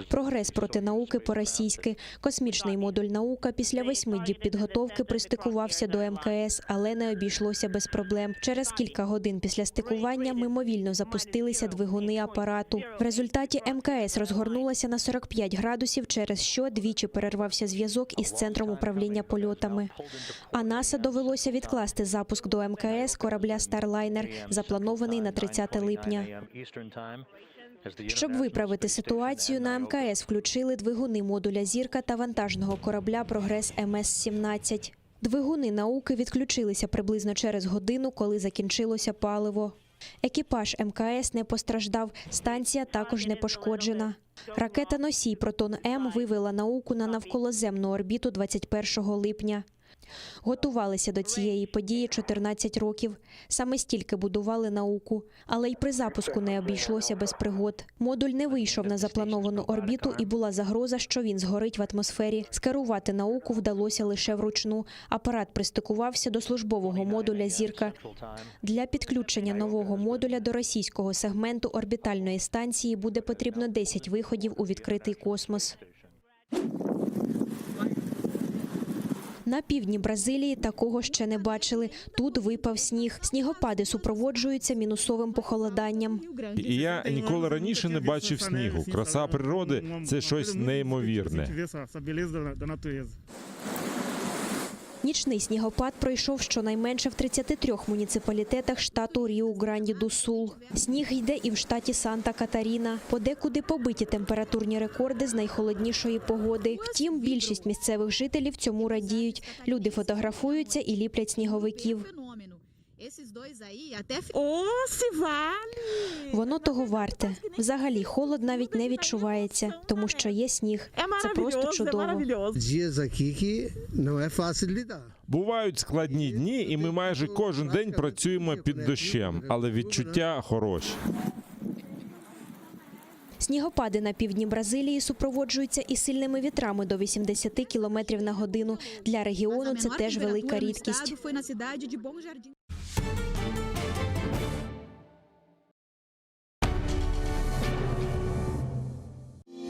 Прогрес проти науки по-російськи. Космічний модуль «Наука» після 8 діб підготовки пристикувався до МКС, але не обійшлося без проблем. Через кілька годин після стикування мимовільно запустилися двигуни апарату. В результаті МКС розгорнулася на 45 градусів, через що двічі перервався зв'язок із центром управління польотами. А НАСА довелося відкласти запуск до МКС корабля Starliner, запланований на 30 липня. Щоб виправити ситуацію, на МКС включили двигуни модуля «Зірка» та вантажного корабля «Прогрес МС-17». Двигуни «Науки» відключилися приблизно через годину, коли закінчилося паливо. Екіпаж МКС не постраждав, станція також не пошкоджена. Ракета-носій «Протон-М» вивела «Науку» на навколоземну орбіту 21 липня. Готувалися до цієї події 14 років. Саме стільки будували «Науку». Але й при запуску не обійшлося без пригод. Модуль не вийшов на заплановану орбіту і була загроза, що він згорить в атмосфері. Скерувати «Науку» вдалося лише вручну. Апарат пристикувався до службового модуля «Зірка». Для підключення нового модуля до російського сегменту орбітальної станції буде потрібно 10 виходів у відкритий космос. На півдні Бразилії такого ще не бачили. Тут випав сніг. Снігопади супроводжуються мінусовим похолоданням. І я ніколи раніше не бачив снігу. Краса природи – це щось неймовірне. Нічний снігопад пройшов щонайменше в 33 муніципалітетах штату Ріу-Гранді-ду-Сул. Сніг йде і в штаті Санта-Катаріна. Подекуди побиті температурні рекорди з найхолоднішої погоди. Втім, більшість місцевих жителів цьому радіють. Люди фотографуються і ліплять сніговиків. Воно того варте. Взагалі, холод навіть не відчувається, тому що є сніг. Це просто чудово. Бувають складні дні, і ми майже кожен день працюємо під дощем, але відчуття хороші. Снігопади на півдні Бразилії супроводжуються і сильними вітрами до 80 км на годину. Для регіону це теж велика рідкість.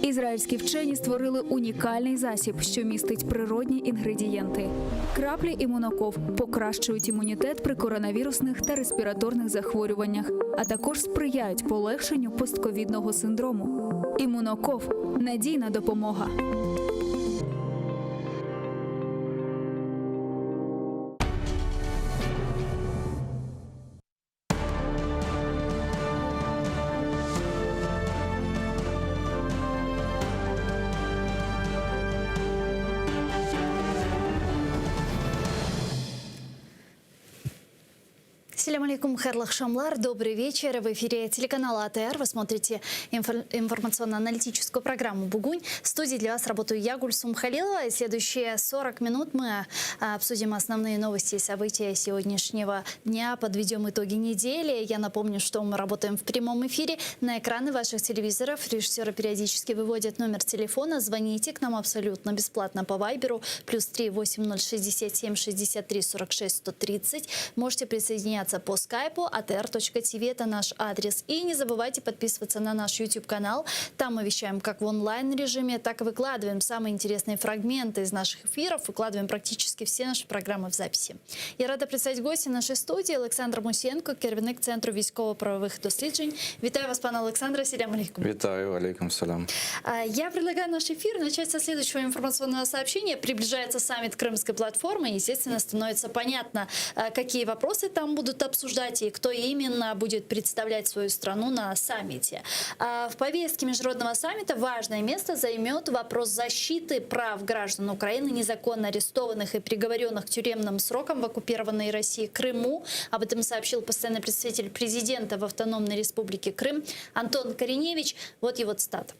Ізраїльські вчені створили унікальний засіб, що містить природні інгредієнти. Краплі імуноков покращують імунітет при коронавірусних та респіраторних захворюваннях, а також сприяють полегшенню постковідного синдрому. Імуноков – надійна допомога. Ассаляму алейкум, хайрлах шамлар. Добрый вечер. В эфире телеканала АТР. Вы смотрите информационно-аналитическую программу «Бугунь». В студии для вас работаю я, Гульсум Халилова. И следующие 40 минут мы обсудим основные новости и события сегодняшнего дня, подведем итоги недели. Я напомню, что мы работаем в прямом эфире. На экраны ваших телевизоров режиссеры периодически выводят номер телефона. Звоните к нам абсолютно бесплатно по Вайберу. +3 8067 63 46 130. Можете присоединяться по скайпу atr.tv, это наш адрес. И не забывайте подписываться на наш YouTube-канал. Там мы вещаем как в онлайн-режиме, так и выкладываем самые интересные фрагменты из наших эфиров, выкладываем практически все наши программы в записи. Я рада представить гостя нашей студии Олександр Мусієнко, керівник Центру військово-правових досліджень. Витаю вас, пане Олександре. Ассаляму алейкум. Витаю, алейкум салям. Я предлагаю наш эфир начать со следующего информационного сообщения. Приближается саммит Крымской платформы. Естественно, становится понятно, какие вопросы там будут обсуждать и кто именно будет представлять свою страну на саммите. В повестке международного саммита важное место займет вопрос защиты прав граждан Украины, незаконно арестованных и приговоренных к тюремным срокам в оккупированной России Крыму. Об этом сообщил постоянный представитель президента в Автономной Республике Крым Антон Кореневич. Вот его цитата.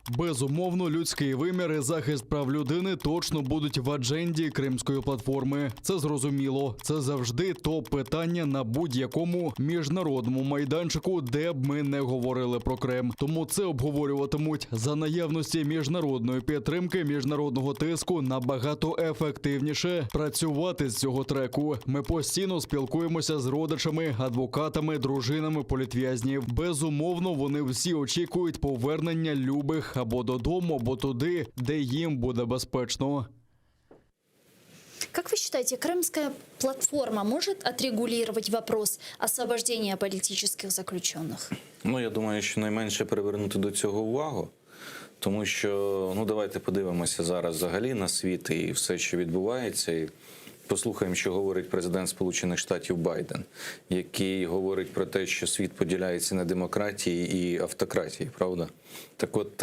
Безумовно, людський вимір і захист прав людини точно будуть в адженді Кримської платформи. Це зрозуміло. Це завжди топ-питання на будь-якому міжнародному майданчику, де б ми не говорили про Крим. Тому це обговорюватимуть за наявності міжнародної підтримки, міжнародного тиску набагато ефективніше працювати з цього треку. Ми постійно спілкуємося з родичами, адвокатами, дружинами політв'язнів. Безумовно, вони всі очікують повернення любих або додому, або туди, де їм буде безпечно. Как вы считаете, Крымская платформа может отрегулировать вопрос освобождения политических заключенных? Ну, я думаю, що найменше привернути до цього увагу. Тому що, давайте подивимося зараз взагалі на світ і все, що відбувається. І послухаємо, що говорить президент Сполучених Штатів Байден, який говорить про те, що світ поділяється на демократії і автократії, правда? Так от,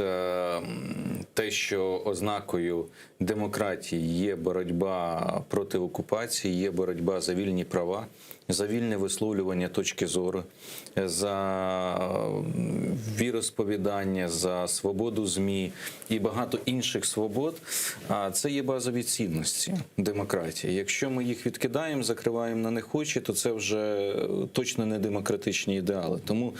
те, що ознакою демократії є боротьба проти окупації, є боротьба за вільні права, за вільне висловлювання точки зору, за віросповідання, за свободу ЗМІ і багато інших свобод, це є базові цінності демократії. Якщо ми їх відкидаємо, закриваємо на них очі, то це вже точно не демократичні ідеали. Тому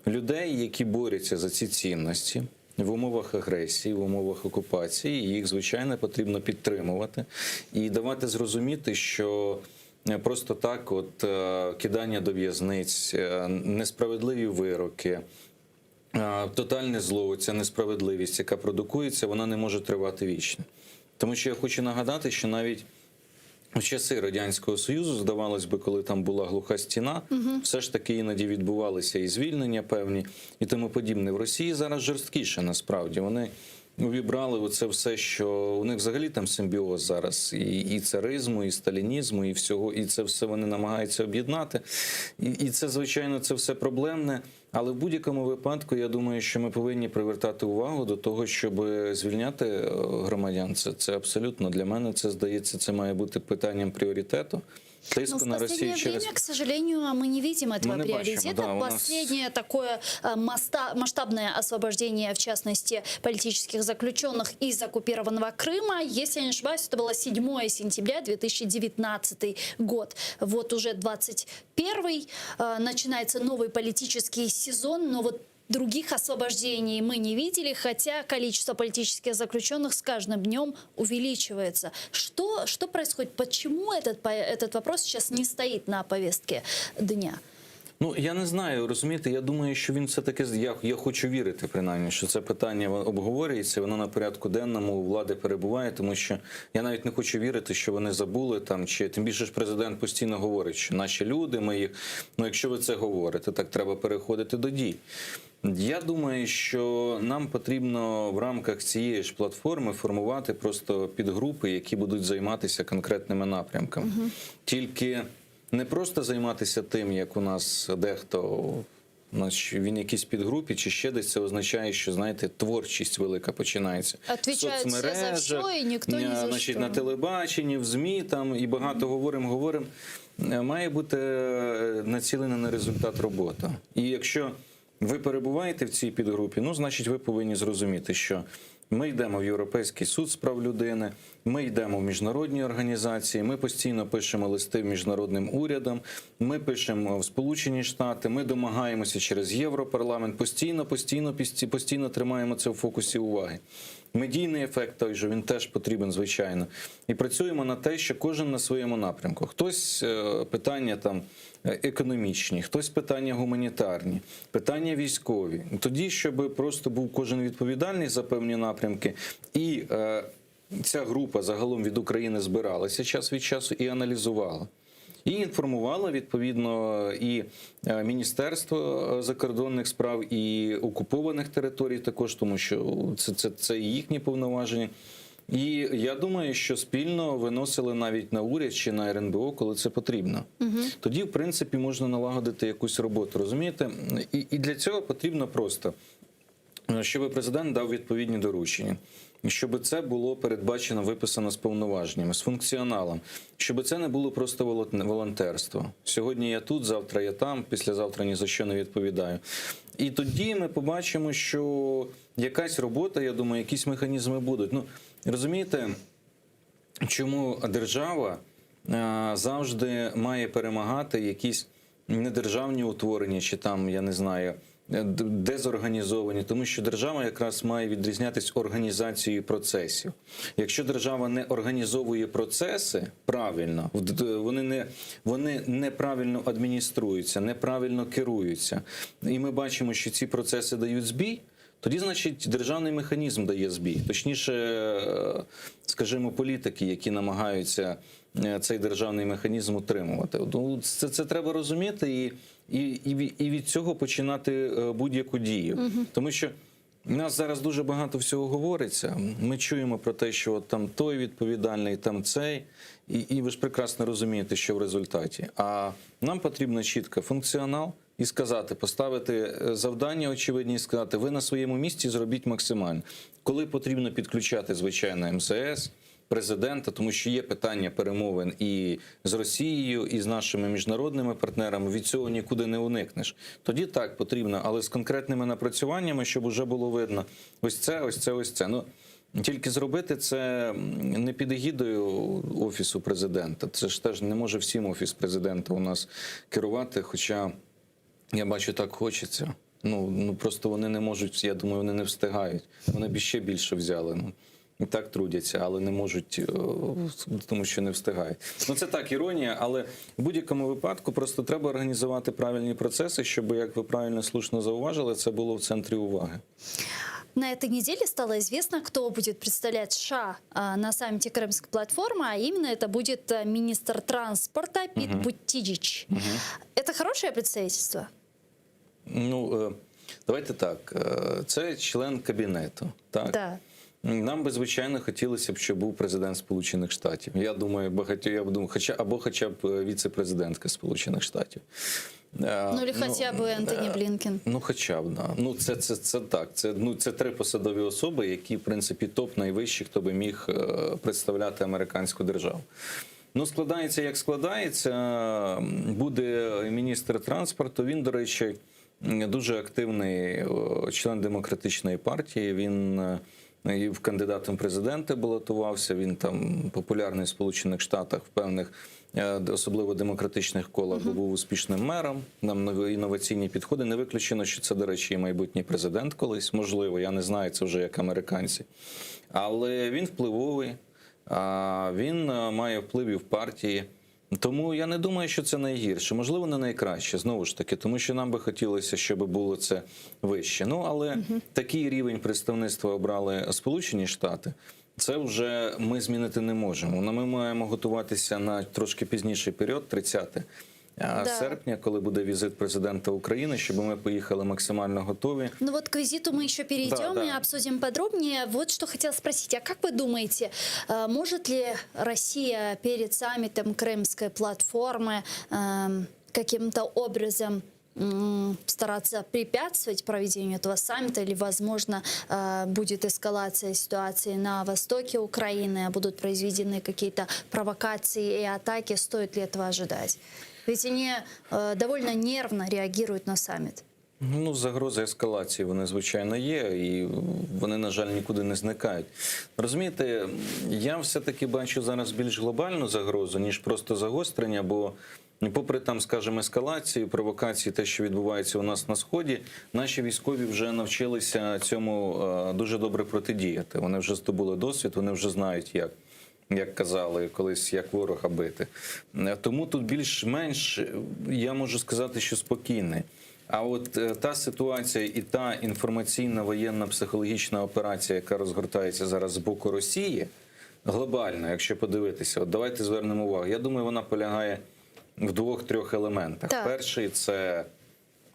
людей, які борються за ці цінності в умовах агресії, в умовах окупації, їх, звичайно, потрібно підтримувати і давати зрозуміти, що просто так кидання до в'язниць, несправедливі вироки, тотальне зло, ця несправедливість, яка продукується, вона не може тривати вічно. Тому що я хочу нагадати, що навіть в часи Радянського Союзу, здавалось би, коли там була глуха стіна, все ж таки іноді відбувалися і звільнення певні, і тому подібне. В Росії зараз жорсткіше, насправді. Вони увібрали оце все, що у них взагалі там симбіоз зараз і царизму, і сталінізму, і всього, і це все вони намагаються об'єднати. І це, звичайно, це все проблемне. Але в будь-якому випадку, я думаю, що ми повинні привертати увагу до того, щоб звільняти громадян. Це абсолютно для мене, це здається, це має бути питанням пріоритету. Но в последнее время, к сожалению, мы не видим этого приоритета. Последнее такое масштабное освобождение, в частности, политических заключенных из оккупированного Крыма, если я не ошибаюсь, это было 7 сентября 2019 год. Вот уже 21-й, начинается новый политический сезон, но вот других освобождений мы не видели, хотя количество политических заключенных с каждым днем увеличивается. Что происходит? Почему этот вопрос сейчас не стоит на повестке дня? Я не знаю, розумієте, я думаю, що він все-таки, я хочу вірити, принаймні, що це питання обговорюється, воно на порядку денному у влади перебуває, тому що я навіть не хочу вірити, що вони забули там, чи тим більше ж президент постійно говорить, що наші люди, ми їх, якщо ви це говорите, так треба переходити до дій. Я думаю, що нам потрібно в рамках цієї ж платформи формувати просто підгрупи, які будуть займатися конкретними напрямками. Тільки не просто займатися тим, як у нас дехто, він якийсь підгрупі чи ще десь, це означає, що, знаєте, творчість велика починається. В соцмережах, на телебаченні, в ЗМІ, там, і багато говоримо. має бути націлена на результат робота. І якщо ви перебуваєте в цій підгрупі, ну, значить, ви повинні зрозуміти, що ми йдемо в Європейський суд з прав людини, ми йдемо в міжнародні організації, ми постійно пишемо листи міжнародним урядам, ми пишемо в Сполучені Штати, ми домагаємося через Європарламент, постійно тримаємо це в фокусі уваги. Медійний ефект той же, він теж потрібен, звичайно. І працюємо на те, що кожен на своєму напрямку. Хтось питання там економічні, хтось питання гуманітарні, питання військові. Тоді, щоб просто був кожен відповідальний за певні напрямки, і ця група загалом від України збиралася час від часу і аналізувала. І інформувала, відповідно, і Міністерство закордонних справ, і окупованих територій також, тому що це і їхні повноваження. І я думаю, що спільно виносили навіть на уряд чи на РНБО, коли це потрібно. Тоді, в принципі, можна налагодити якусь роботу, розумієте? І для цього потрібно просто, щоб президент дав відповідні доручення. Щоб це було передбачено, виписано з повноваженнями, з функціоналом. Щоб це не було просто волонтерство. Сьогодні я тут, завтра я там, післязавтра ні за що не відповідаю. І тоді ми побачимо, що якась робота, я думаю, якісь механізми будуть. Ну, розумієте, чому держава завжди має перемагати якісь недержавні утворення, чи там, я не знаю, дезорганізовані, тому що держава якраз має відрізнятися організацією процесів. Якщо держава не організовує процеси правильно, вони неправильно адмініструються, неправильно керуються, і ми бачимо, що ці процеси дають збій, тоді, значить, державний механізм дає збій. Точніше, скажімо, політики, які намагаються цей державний механізм утримувати. Це треба розуміти і від цього починати будь-яку дію. Тому що у нас зараз дуже багато всього говориться. Ми чуємо про те, що от там той відповідальний, там цей. І ви ж прекрасно розумієте, що в результаті. А нам потрібно чітко функціонал і сказати, поставити завдання очевидні і сказати, ви на своєму місці зробіть максимально. Коли потрібно підключати, звичайно, МЗС, президента, тому що є питання перемовин і з Росією, і з нашими міжнародними партнерами, від цього нікуди не уникнеш. Тоді так потрібно, але з конкретними напрацюваннями, щоб уже було видно ось це, ось це, ось це. Ну, тільки зробити це не під егідою Офісу президента. Це ж теж не може всім Офіс президента у нас керувати, хоча, я бачу, так хочеться. Ну просто вони не можуть, я думаю, вони не встигають. Вони б ще більше взяли. Ну. І так трудяться, але не можуть, тому що не встигають. Ну, це так, іронія, але в будь-якому випадку просто треба організувати правильні процеси, щоб, як ви правильно, слушно зауважили, це було в центрі уваги. На этой неделе стало известно, кто будет представлять США на саммите Крымской платформы, а именно это будет министр транспорта Пит Буттиджич. Это хорошее представительство? Ну, давайте так. Це член кабінету, так? Да. Нам би, звичайно, хотілося б, щоб був президент Сполучених Штатів. Я думаю, хоча б віце-президентка Сполучених Штатів. Ну, или хоча б Ентоні Блінкен. Ну, хоча б, да. Ну, це так. Це три посадові особи, які, в принципі, топ найвищі, хто би міг представляти американську державу. Ну, складається, як складається. Буде міністр транспорту. Він, до речі, дуже активний член демократичної партії. Він і в кандидатом президенти балотувався, він там популярний в Сполучених Штатах в певних, особливо демократичних колах, бо був успішним мером, нам інноваційні підходи. Не виключено, що це, до речі, і майбутній президент колись, можливо, я не знаю, це вже як американці. Але він впливовий, він має вплив і в партії. Тому я не думаю, що це найгірше. Можливо, не найкраще, знову ж таки, тому що нам би хотілося, щоб було це вище. Ну, але такий рівень представництва обрали Сполучені Штати, це вже ми змінити не можемо. Ми маємо готуватися на трошки пізніший період, 30 серпня, коли буде візит президента України, щоб мы поехали максимально готовы. Ну вот к визиту мы еще перейдем и обсудим подробнее. Вот что хотела спросить. А как вы думаете, может ли Россия перед саммитом Крымской платформы каким-то образом стараться препятствовать проведению этого саммита, или, возможно, будет эскалация ситуации на востоке Украины, будут произведены какие-то провокации и атаки? Стоит ли этого ожидать? Ведь они довольно нервно реагируют на саммит. Ну, загрози ескалації, вони, звичайно, є, і вони, на жаль, нікуди не зникають. Розумієте, я все-таки бачу зараз більш глобальну загрозу, ніж просто загострення, бо попри, там, скажімо, ескалації, провокації, те, що відбувається у нас на Сході, наші військові вже навчилися цьому дуже добре протидіяти. Вони вже здобули досвід, вони вже знають, як казали колись, як ворога бити. Тому тут більш-менш, я можу сказати, що спокійний. А от та ситуація і та інформаційна воєнна психологічна операція, яка розгортається зараз з боку Росії, глобально, якщо подивитися, от давайте звернемо увагу. Я думаю, вона полягає в двох-трьох елементах. Так. Перший – це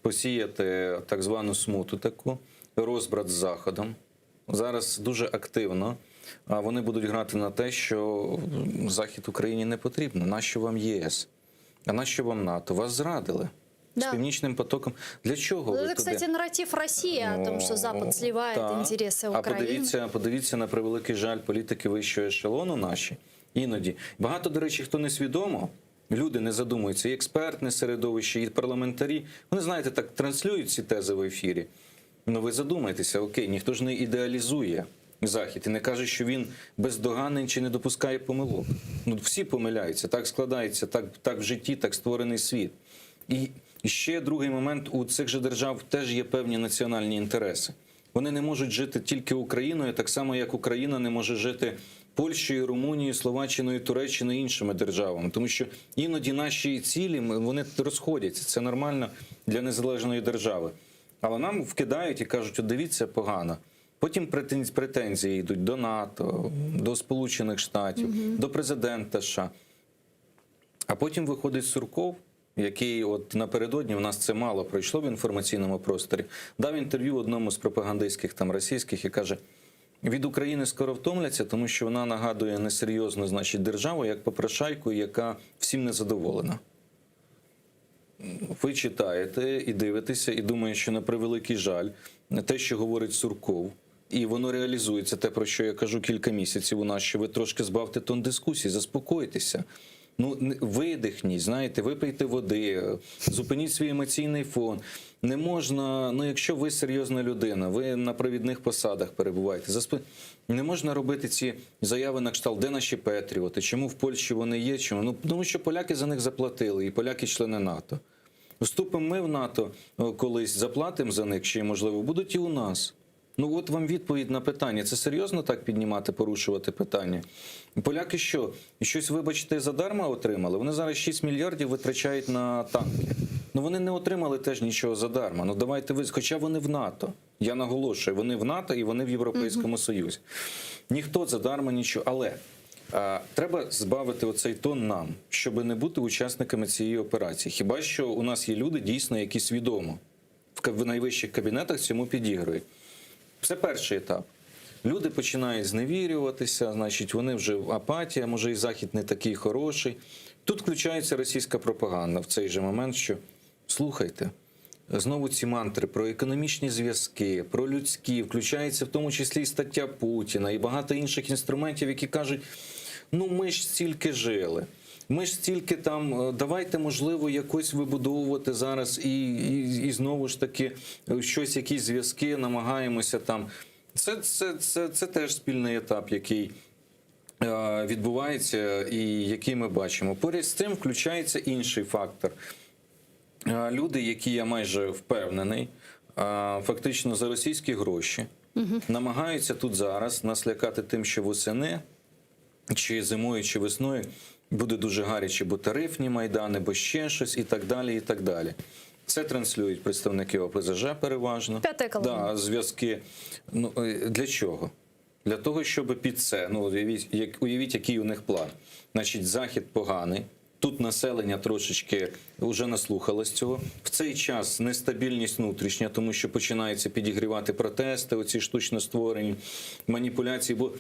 посіяти так звану смуту таку, розбрат з Заходом. Зараз дуже активно вони будуть грати на те, що Захід Україні не потрібно. Нащо вам ЄС? А нащо вам НАТО? Вас зрадили. З Північним потоком. Для чого ви Это, туди? кстати, нарратив России о том, что Запад сливает интересы Украины. А подивіться на превеликий жаль політики вищого ешелону наші. Іноді. Багато, до речі, хто несвідомо, люди не задумуються, і експертне середовище, і парламентарі. Вони, знаєте, так транслюють ці тези в ефірі. Ну ви задумайтеся, окей, ніхто ж не ідеалізує Захід і не каже, що він бездоганний чи не допускає помилок. Ну всі помиляються, так складається, так в житті, так створений світ. І ще другий момент, у цих же держав теж є певні національні інтереси. Вони не можуть жити тільки Україною, так само, як Україна не може жити Польщею, Румунією, Словаччиною, Туреччиною і іншими державами. Тому що іноді наші цілі, вони розходяться. Це нормально для незалежної держави. Але нам вкидають і кажуть, от дивіться, погано. Потім претензії йдуть до НАТО, до Сполучених Штатів, до президента США. А потім виходить Сурков, який от напередодні, в нас це мало пройшло в інформаційному просторі, дав інтерв'ю одному з пропагандистських там російських і каже, від України скоро втомляться, тому що вона нагадує несерйозну, значить, державу, як попрошайку, яка всім незадоволена. Ви читаєте і дивитеся, і думаєте, що на превеликий жаль, те, що говорить Сурков, і воно реалізується, те, про що я кажу кілька місяців у нас, що ви трошки збавте тон дискусії, заспокойтеся. Ну, видихніть, знаєте, випийте води, зупиніть свій емоційний фон. Не можна, ну якщо ви серйозна людина, ви на провідних посадах перебуваєте, не можна робити ці заяви на кшталт, де наші патріоти, чому в Польщі вони є, чому? Ну, тому що поляки за них заплатили, і поляки члени НАТО. Вступимо ми в НАТО колись, заплатимо за них, чи, можливо, будуть і у нас. Ну от вам відповідь на питання. Це серйозно так піднімати, порушувати питання? Поляки що? Щось, вибачте, задарма отримали? Вони зараз 6 мільярдів витрачають на танки. Ну вони не отримали теж нічого задарма. Ну давайте ви, хоча вони в НАТО. Я наголошую, вони в НАТО і вони в Європейському Союзі. Ніхто задарма нічого. Але треба збавити оцей тон нам, щоб не бути учасниками цієї операції. Хіба що у нас є люди, дійсно, які свідомо в найвищих кабінетах цьому підігрують. Це перший етап. Люди починають зневірюватися, значить, вони вже апатія, може і Захід не такий хороший. Тут включається російська пропаганда в цей же момент, що, слухайте, знову ці мантри про економічні зв'язки, про людські, включається в тому числі і стаття Путіна, і багато інших інструментів, які кажуть, ну ми ж стільки жили. Ми ж стільки там, давайте, можливо, якось вибудовувати зараз і знову ж таки щось, якісь зв'язки, намагаємося там. Це теж спільний етап, який відбувається і який ми бачимо. Поряд з цим включається інший фактор. Люди, які, я майже впевнений, фактично за російські гроші намагаються тут зараз нас лякати тим, що восени, чи зимою, чи весною, буде дуже гаряче, бо тарифні майдани, бо ще щось і так далі, і так далі. Це транслюють представники ОПЗЖ переважно. П'ята колона. Да, зв'язки. Ну, для чого? Для того, щоб під це, ну, уявіть, який у них план. Значить, Захід поганий, Тут населення трошечки вже наслухалось цього. В цей час нестабільність внутрішня, тому що починаються підігрівати протести, оці штучно створені маніпуляції. Бо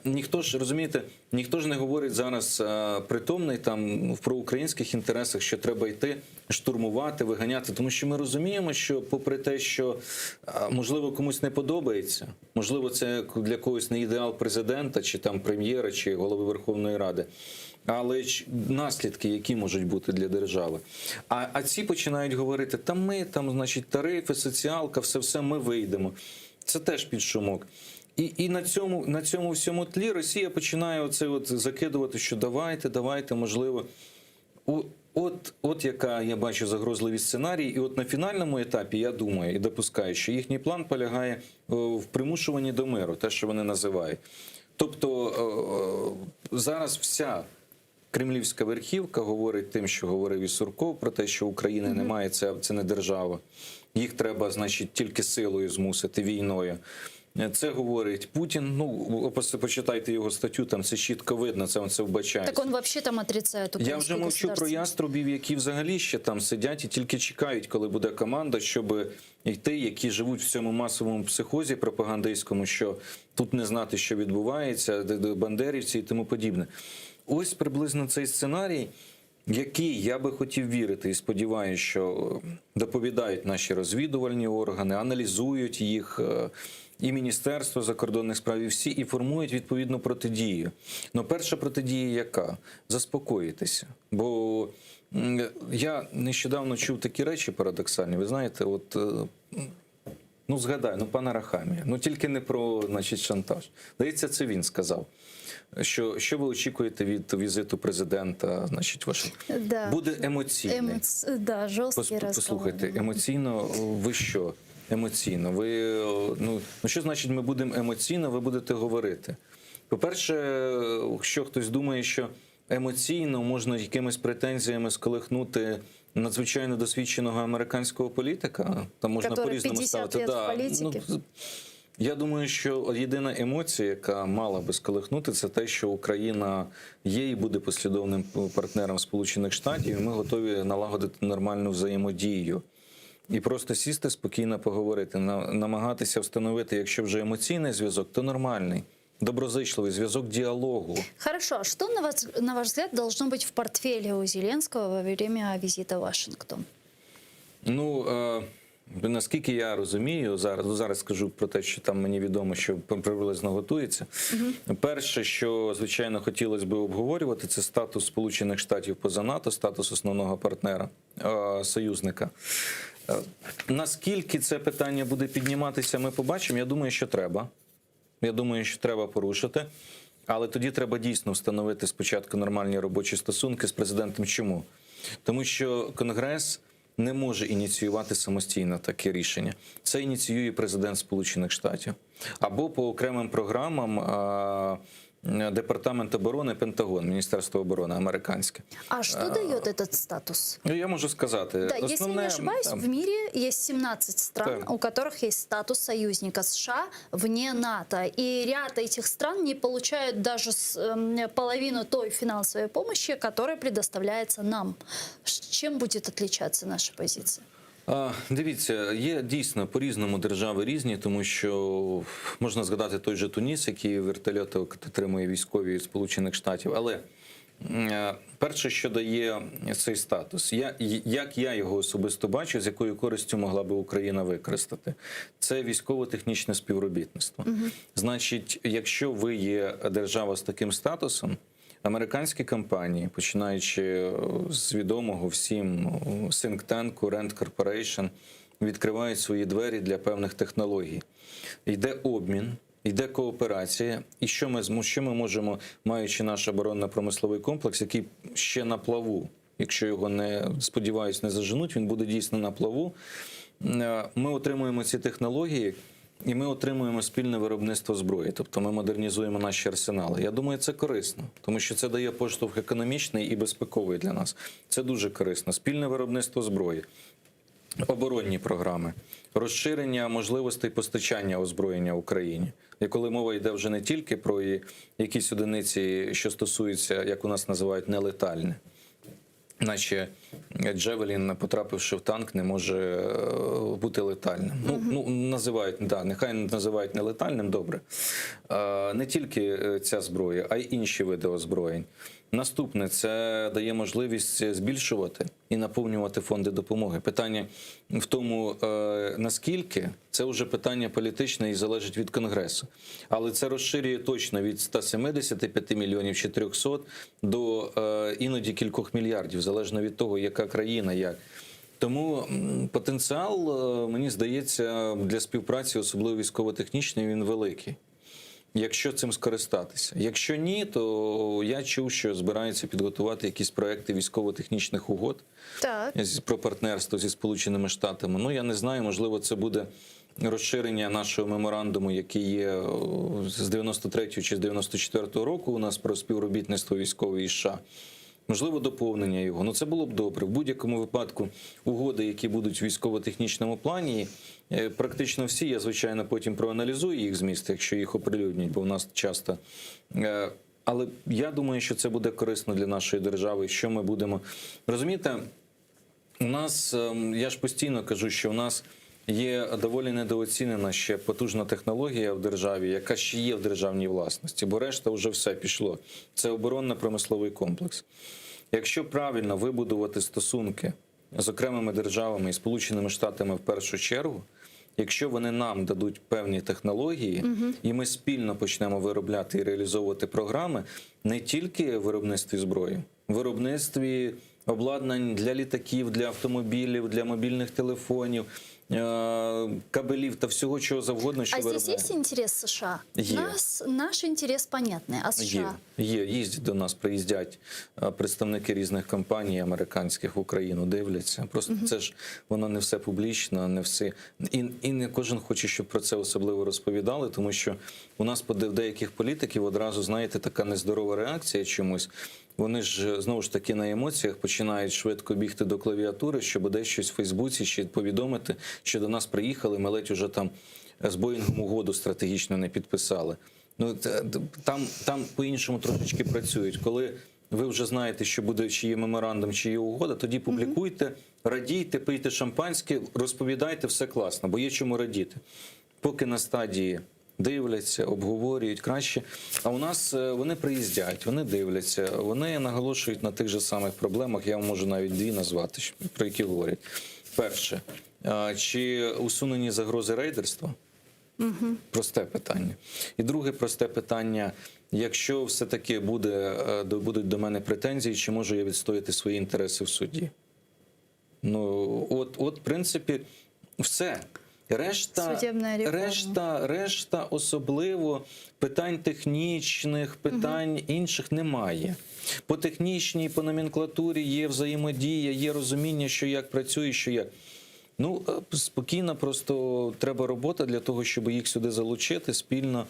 ніхто ж, розумієте, ніхто ж не говорить зараз притомний там в проукраїнських інтересах, що треба йти штурмувати, виганяти. Тому що ми розуміємо, що попри те, що можливо комусь не подобається, можливо це для когось не ідеал президента, чи там прем'єра, чи голови Верховної Ради, але ж наслідки, які можуть бути для держави. А ці починають говорити, там ми, там, значить, тарифи, соціалка, все ми вийдемо. Це теж під шумок. І на цьому всьому тлі Росія починає оце от закидувати, що давайте, можливо. От яка, я бачу, загрозливі сценарії. І от на фінальному етапі, я думаю і допускаю, що їхній план полягає в примушуванні до миру, те, що вони називають. Тобто зараз вся кремлівська верхівка говорить тим, що говорив і Сурков, про те, що України немає, це не держава. Їх треба, значить, тільки силою змусити, війною. Це говорить Путін. Ну, почитайте його статтю, там це чітко видно, це вбачається. Так він взагалі там отрицає українську Я вже мовчу про яструбів, які взагалі ще там сидять і тільки чекають, коли буде команда, щоб йти, які живуть в цьому масовому психозі пропагандистському, що тут не знати, що відбувається, бандерівці і тому подібне. Ось приблизно цей сценарій, який я би хотів вірити і сподіваюся, що доповідають наші розвідувальні органи, аналізують їх, і Міністерство закордонних справ, і всі, і формують відповідну протидію. Но перша протидія яка? Заспокоїтися. Бо я нещодавно чув такі речі парадоксальні. Ви знаєте, от, ну згадай, пана Рахамія, тільки не про, значить, шантаж. Здається, це він сказав. Що ви очікуєте від візиту президента, значить, Вашингтон? Да. Буде емоційний. Да, жорсткий розговор. Послухайте, емоційно ви що? Емоційно. Ви, що значить ми будемо емоційно, ви будете говорити? По-перше, якщо хтось думає, що емоційно можна якимись претензіями сколихнути надзвичайно досвідченого американського політика, там можна по-різному ставити. Я думаю, що єдина емоція, яка мала би сколихнути, це те, що Україна є і буде послідовним партнером Сполучених Штатів, і ми готові налагодити нормальну взаємодію. І просто сісти, спокійно поговорити, намагатися встановити, якщо вже емоційний зв'язок, то нормальний, доброзичливий зв'язок діалогу. Хорошо, а что, на ваш взгляд, должно быть в портфеле у Зеленского во время визита в Вашингтон? Наскільки я розумію, зараз скажу про те, що там мені відомо, що приблизно готується. Перше, що, звичайно, хотілося б обговорювати, це статус Сполучених Штатів поза НАТО, статус основного партнера, союзника. Наскільки це питання буде підніматися, ми побачимо. Я думаю, що треба. Я думаю, що треба порушити. Але тоді треба дійсно встановити спочатку нормальні робочі стосунки з президентом. Чому? Тому що Конгрес не може ініціювати самостійно таке рішення. Це ініціює президент Сполучених Штатів. Або по окремим програмам Департамент оборони, Пентагон, Міністерство оборони американське. А что дает этот статус? Я можу сказати. Да, если не ошибаюсь, в мире есть 17 стран, у которых есть статус союзника США вне НАТО. И ряд этих стран не получают даже половину той финансовой помощи, которая предоставляется нам. Чем будет отличаться наша позиция? Дивіться, є дійсно по-різному держави різні, тому що можна згадати той же Туніс, який вертольоти отримує військові Сполучених Штатів. Але перше, що дає цей статус, як я його особисто бачу, з якою користю могла би Україна використати, це військово-технічне співробітництво. Значить, якщо ви є держава з таким статусом, американські компанії, починаючи з відомого всім think-tank, Rand Corporation, відкривають свої двері для певних технологій. Йде обмін, йде кооперація. І що ми можемо, маючи наш оборонно-промисловий комплекс, який ще на плаву, якщо його, сподіваюсь, не заженуть, він буде дійсно на плаву, ми отримуємо ці технології, і ми отримуємо спільне виробництво зброї, тобто ми модернізуємо наші арсенали. Я думаю, це корисно, тому що це дає поштовх економічний і безпековий для нас. Це дуже корисно. Спільне виробництво зброї, оборонні програми, розширення можливостей постачання озброєння Україні. І коли мова йде вже не тільки про якісь одиниці, що стосуються, як у нас називають, нелетальне. наче Джевелін, потрапивши в танк, не може бути летальним. Ну, називають, да, нехай називають нелетальним, добре. Не тільки ця зброя, а й інші види озброєнь. Наступне, це дає можливість збільшувати і наповнювати фонди допомоги. Питання в тому, наскільки, це вже питання політичне і залежить від Конгресу. Але це розширює точно від 175 мільйонів 400 до іноді кількох мільярдів, залежно від того, яка країна, як. Тому потенціал, мені здається, для співпраці, особливо військово-технічної, він великий. Якщо цим скористатися. Якщо ні, то я чув, що збираються підготувати якісь проекти військово-технічних угод про партнерство зі Сполученими Штатами. Ну, я не знаю, можливо, це буде розширення нашого меморандуму, який є з 93-го чи з 94-го року у нас про співробітництво військове із США. Можливо, доповнення його. Ну, це було б добре. В будь-якому випадку угоди, які будуть в військово-технічному плані, практично всі, я, звичайно, потім проаналізую їх зміст, якщо їх оприлюднять, бо в нас часто. Але я думаю, що це буде корисно для нашої держави, що ми будемо. Розумієте, у нас, я ж постійно кажу, що у нас є доволі недооцінена ще потужна технологія в державі, яка ще є в державній власності, бо решта вже все пішло. Це оборонно-промисловий комплекс. Якщо правильно вибудувати стосунки з окремими державами і Сполученими Штатами в першу чергу, якщо вони нам дадуть певні технології, і ми спільно почнемо виробляти і реалізовувати програми не тільки в виробництві зброї, в виробництві обладнань для літаків, для автомобілів, для мобільних телефонів, кабелів та всього, чого завгодно, що виробляє. А здесь есть интерес США? Наш интерес понятный, а США? Є. Їздять до нас, приїздять представники різних компаній американських в Україну, дивляться. Просто це ж, воно не все публічно, не все. І не кожен хоче, щоб про це особливо розповідали, тому що у нас в деяких політиків одразу, знаєте, така нездорова реакція чомусь. Вони ж, знову ж таки, на емоціях починають швидко бігти до клавіатури, щоб десь щось в Фейсбуці чи повідомити, що до нас приїхали, ми ледь уже там з Боїнгом угоду стратегічно не підписали. Ну, там по-іншому трошечки працюють. Коли ви вже знаєте, що буде, чи є меморандум, чи є угода, тоді публікуйте, радійте, пийте шампанське, розповідайте, все класно, бо є чому радіти. Поки на стадії дивляться, обговорюють краще. А у нас вони приїздять, вони дивляться, вони наголошують на тих же самих проблемах, я вам можу навіть дві назвати, про які говорять. Перше, чи усунені загрози рейдерства? Просте питання. І друге просте питання, якщо все-таки будуть до мене претензії, чи можу я відстояти свої інтереси в суді? Ну, от в принципі, все. Решта особливо питань технічних, питань інших немає. По технічній, по номенклатурі є взаємодія, є розуміння, що як працює, що як. Ну, спокійно, просто треба робота для того, щоб їх сюди залучити спільно.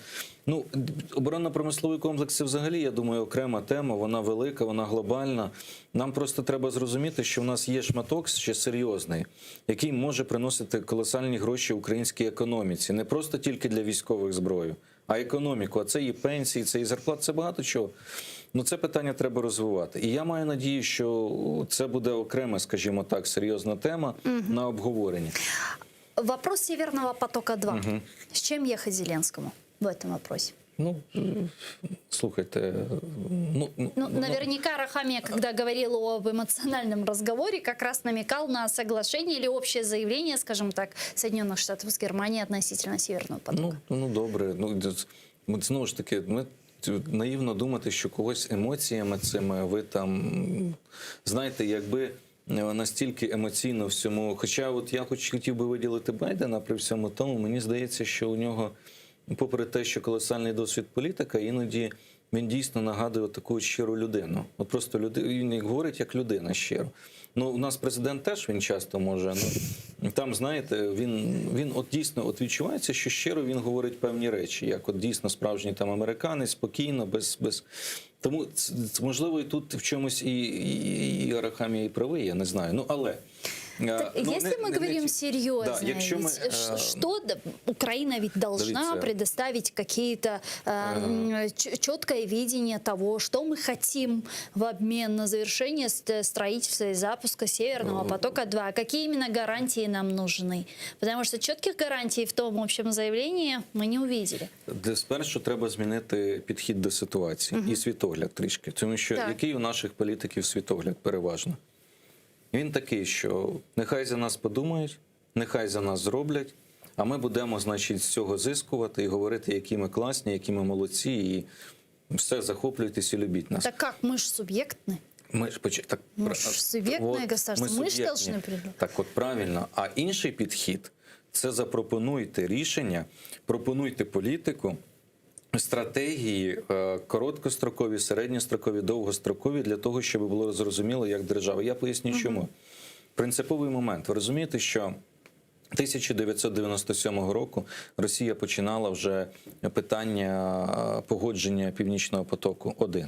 Ну, оборонно-промисловий комплекс – це взагалі, я думаю, окрема тема, вона велика, вона глобальна. Нам просто треба зрозуміти, що в нас є шматок ще серйозний, який може приносити колосальні гроші українській економіці. Не просто тільки для військових зброї, а економіку. А це і пенсії, це і зарплат, це багато чого. Ну, це питання треба розвивати. І я маю надію, що це буде окрема, скажімо так, серйозна тема на обговорення. Вопрос Северного потока-2. С чем ехать Зеленскому в этом вопросе? Ну, слухайте, наверняка Арахамия, когда говорил об эмоциональном разговоре, как раз намекал на соглашение или общее заявление, скажем так, Соединенных Штатов с Германией относительно Северного потока. Ну добре. Ну, знову ж таки, ми наївно думати, що когось емоціями цими ви там, знаєте, якби настільки емоційно всьому. Хоча от я хотів би виділити Байдена при всьому тому, мені здається, що у нього, попри те, що колосальний досвід політика, іноді він дійсно нагадує таку щиру людину. От просто він говорить як людина щиро. Ну, у нас президент теж, він часто може, там, знаєте, він от дійсно от відчувається, що щиро він говорить певні речі, як от дійсно справжній там американець, спокійно, без... Тому, можливо, і тут в чомусь і Арахамія і правий, я не знаю. Ну, але Если мы говорим серьезно, Да, якщо ми, что Украина ведь должна дивіться, предоставить какие-то четкое видение того, что мы хотим в обмен на завершение строительства и запуска Северного потока-2. Какие именно гарантии нам нужны? Потому что четких гарантий в том общем заявлении мы не увидели. Спершу треба змінити підхід до ситуації і світогляд трішки. Тому що який у наших політиків світогляд переважно? Він такий, що нехай за нас подумають, нехай за нас зроблять, а ми будемо, значить, з цього зискувати і говорити, які ми класні, які ми молодці, і все, захоплюйтесь і любіть нас. Так как? Мы же субъектны. Мы же субъектное государство, мы же должны придумать. Так от правильно. А інший підхід – це запропонуйте рішення, пропонуйте політику, стратегії короткострокові, середньострокові, довгострокові для того, щоб було зрозуміло, як держава. Я поясню, чому. Принциповий момент. Ви розумієте, що 1997 року Росія починала вже питання погодження Північного потоку-1.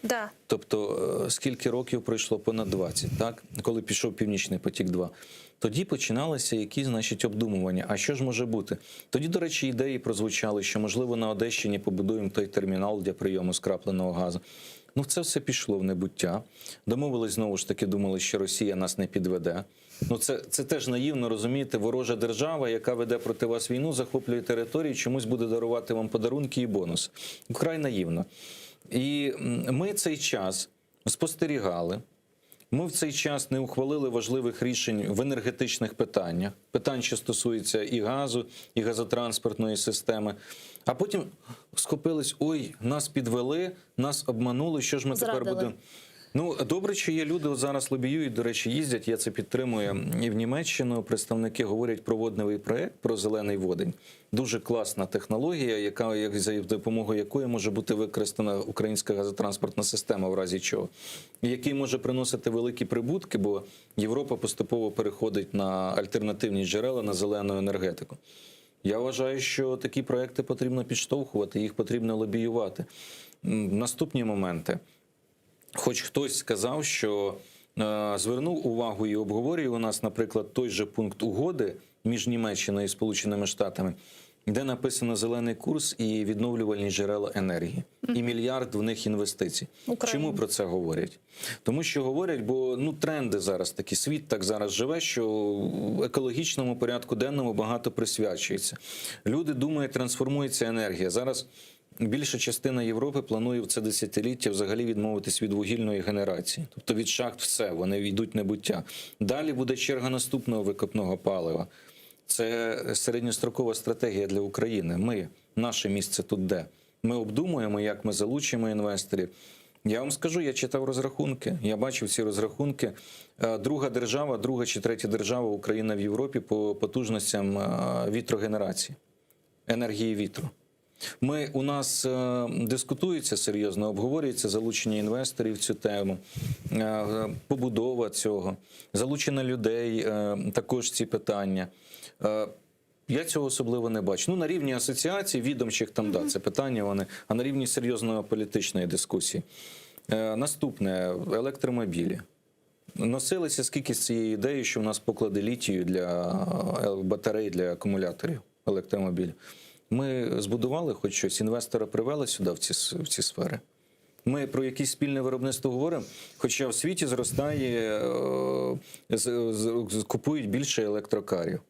Да. Тобто, скільки років пройшло? Понад 20, так? Коли пішов Північний потік-2. Тоді починалися якісь, значить, обдумування. А що ж може бути? Тоді, до речі, ідеї прозвучали, що, можливо, на Одещині побудуємо той термінал для прийому скрапленого газу. Ну, це все пішло в небуття. Домовились, знову ж таки, думали, що Росія нас не підведе. Ну, це теж наївно, розумієте, ворожа держава, яка веде проти вас війну, захоплює території, чомусь буде дарувати вам подарунки і бонус. Вкрай наївно. І ми цей час спостерігали, ми в цей час не ухвалили важливих рішень в енергетичних питаннях, питань, що стосуються і газу, і газотранспортної системи. А потім схопились, ой, нас підвели, нас обманули, що ж ми тепер будемо... Ну, добре, що є люди, зараз лобіюють, до речі, їздять, я це підтримую, і в Німеччину представники говорять про водневий проєкт, про зелений водень. Дуже класна технологія, за допомогою якої може бути використана українська газотранспортна система в разі чого. Який може приносити великі прибутки, бо Європа поступово переходить на альтернативні джерела, на зелену енергетику. Я вважаю, що такі проекти потрібно підштовхувати, їх потрібно лобіювати. Наступні моменти. Хоч хтось сказав, що звернув увагу і обговорює у нас, наприклад, той же пункт угоди між Німеччиною і Сполученими Штатами, де написано «зелений курс» і відновлювальні джерела енергії. І мільярд в них інвестицій. Чому про це говорять? Тому що говорять, бо тренди зараз такі, світ так зараз живе, що екологічному порядку денному багато присвячується. Люди думають, трансформується енергія. Зараз більша частина Європи планує в це десятиліття взагалі відмовитись від вугільної генерації. Тобто від шахт все, вони йдуть в небуття. Далі буде черга наступного викопного палива. Це середньострокова стратегія для України. Наше місце тут де? Ми обдумуємо, як ми залучимо інвесторів. Я вам скажу, я читав розрахунки, я бачив ці розрахунки. Друга держава, друга чи третя держава Україна в Європі по потужностям вітрогенерації, енергії вітру. У нас дискутується серйозно, обговорюється залучення інвесторів в цю тему, побудова цього, залучення людей, також ці питання. Я цього особливо не бачу. На рівні асоціацій, відомчих там, це питання вони, а на рівні серйозної політичної дискусії. Наступне – електромобілі. Носилися скільки з цією ідеєю, що в нас поклади літію для батарей, для акумуляторів електромобілів. Ми збудували хоч щось, інвестора привели сюди, в ці сфери. Ми про якесь спільне виробництво говоримо, хоча в світі зростає, купують більше електрокарів.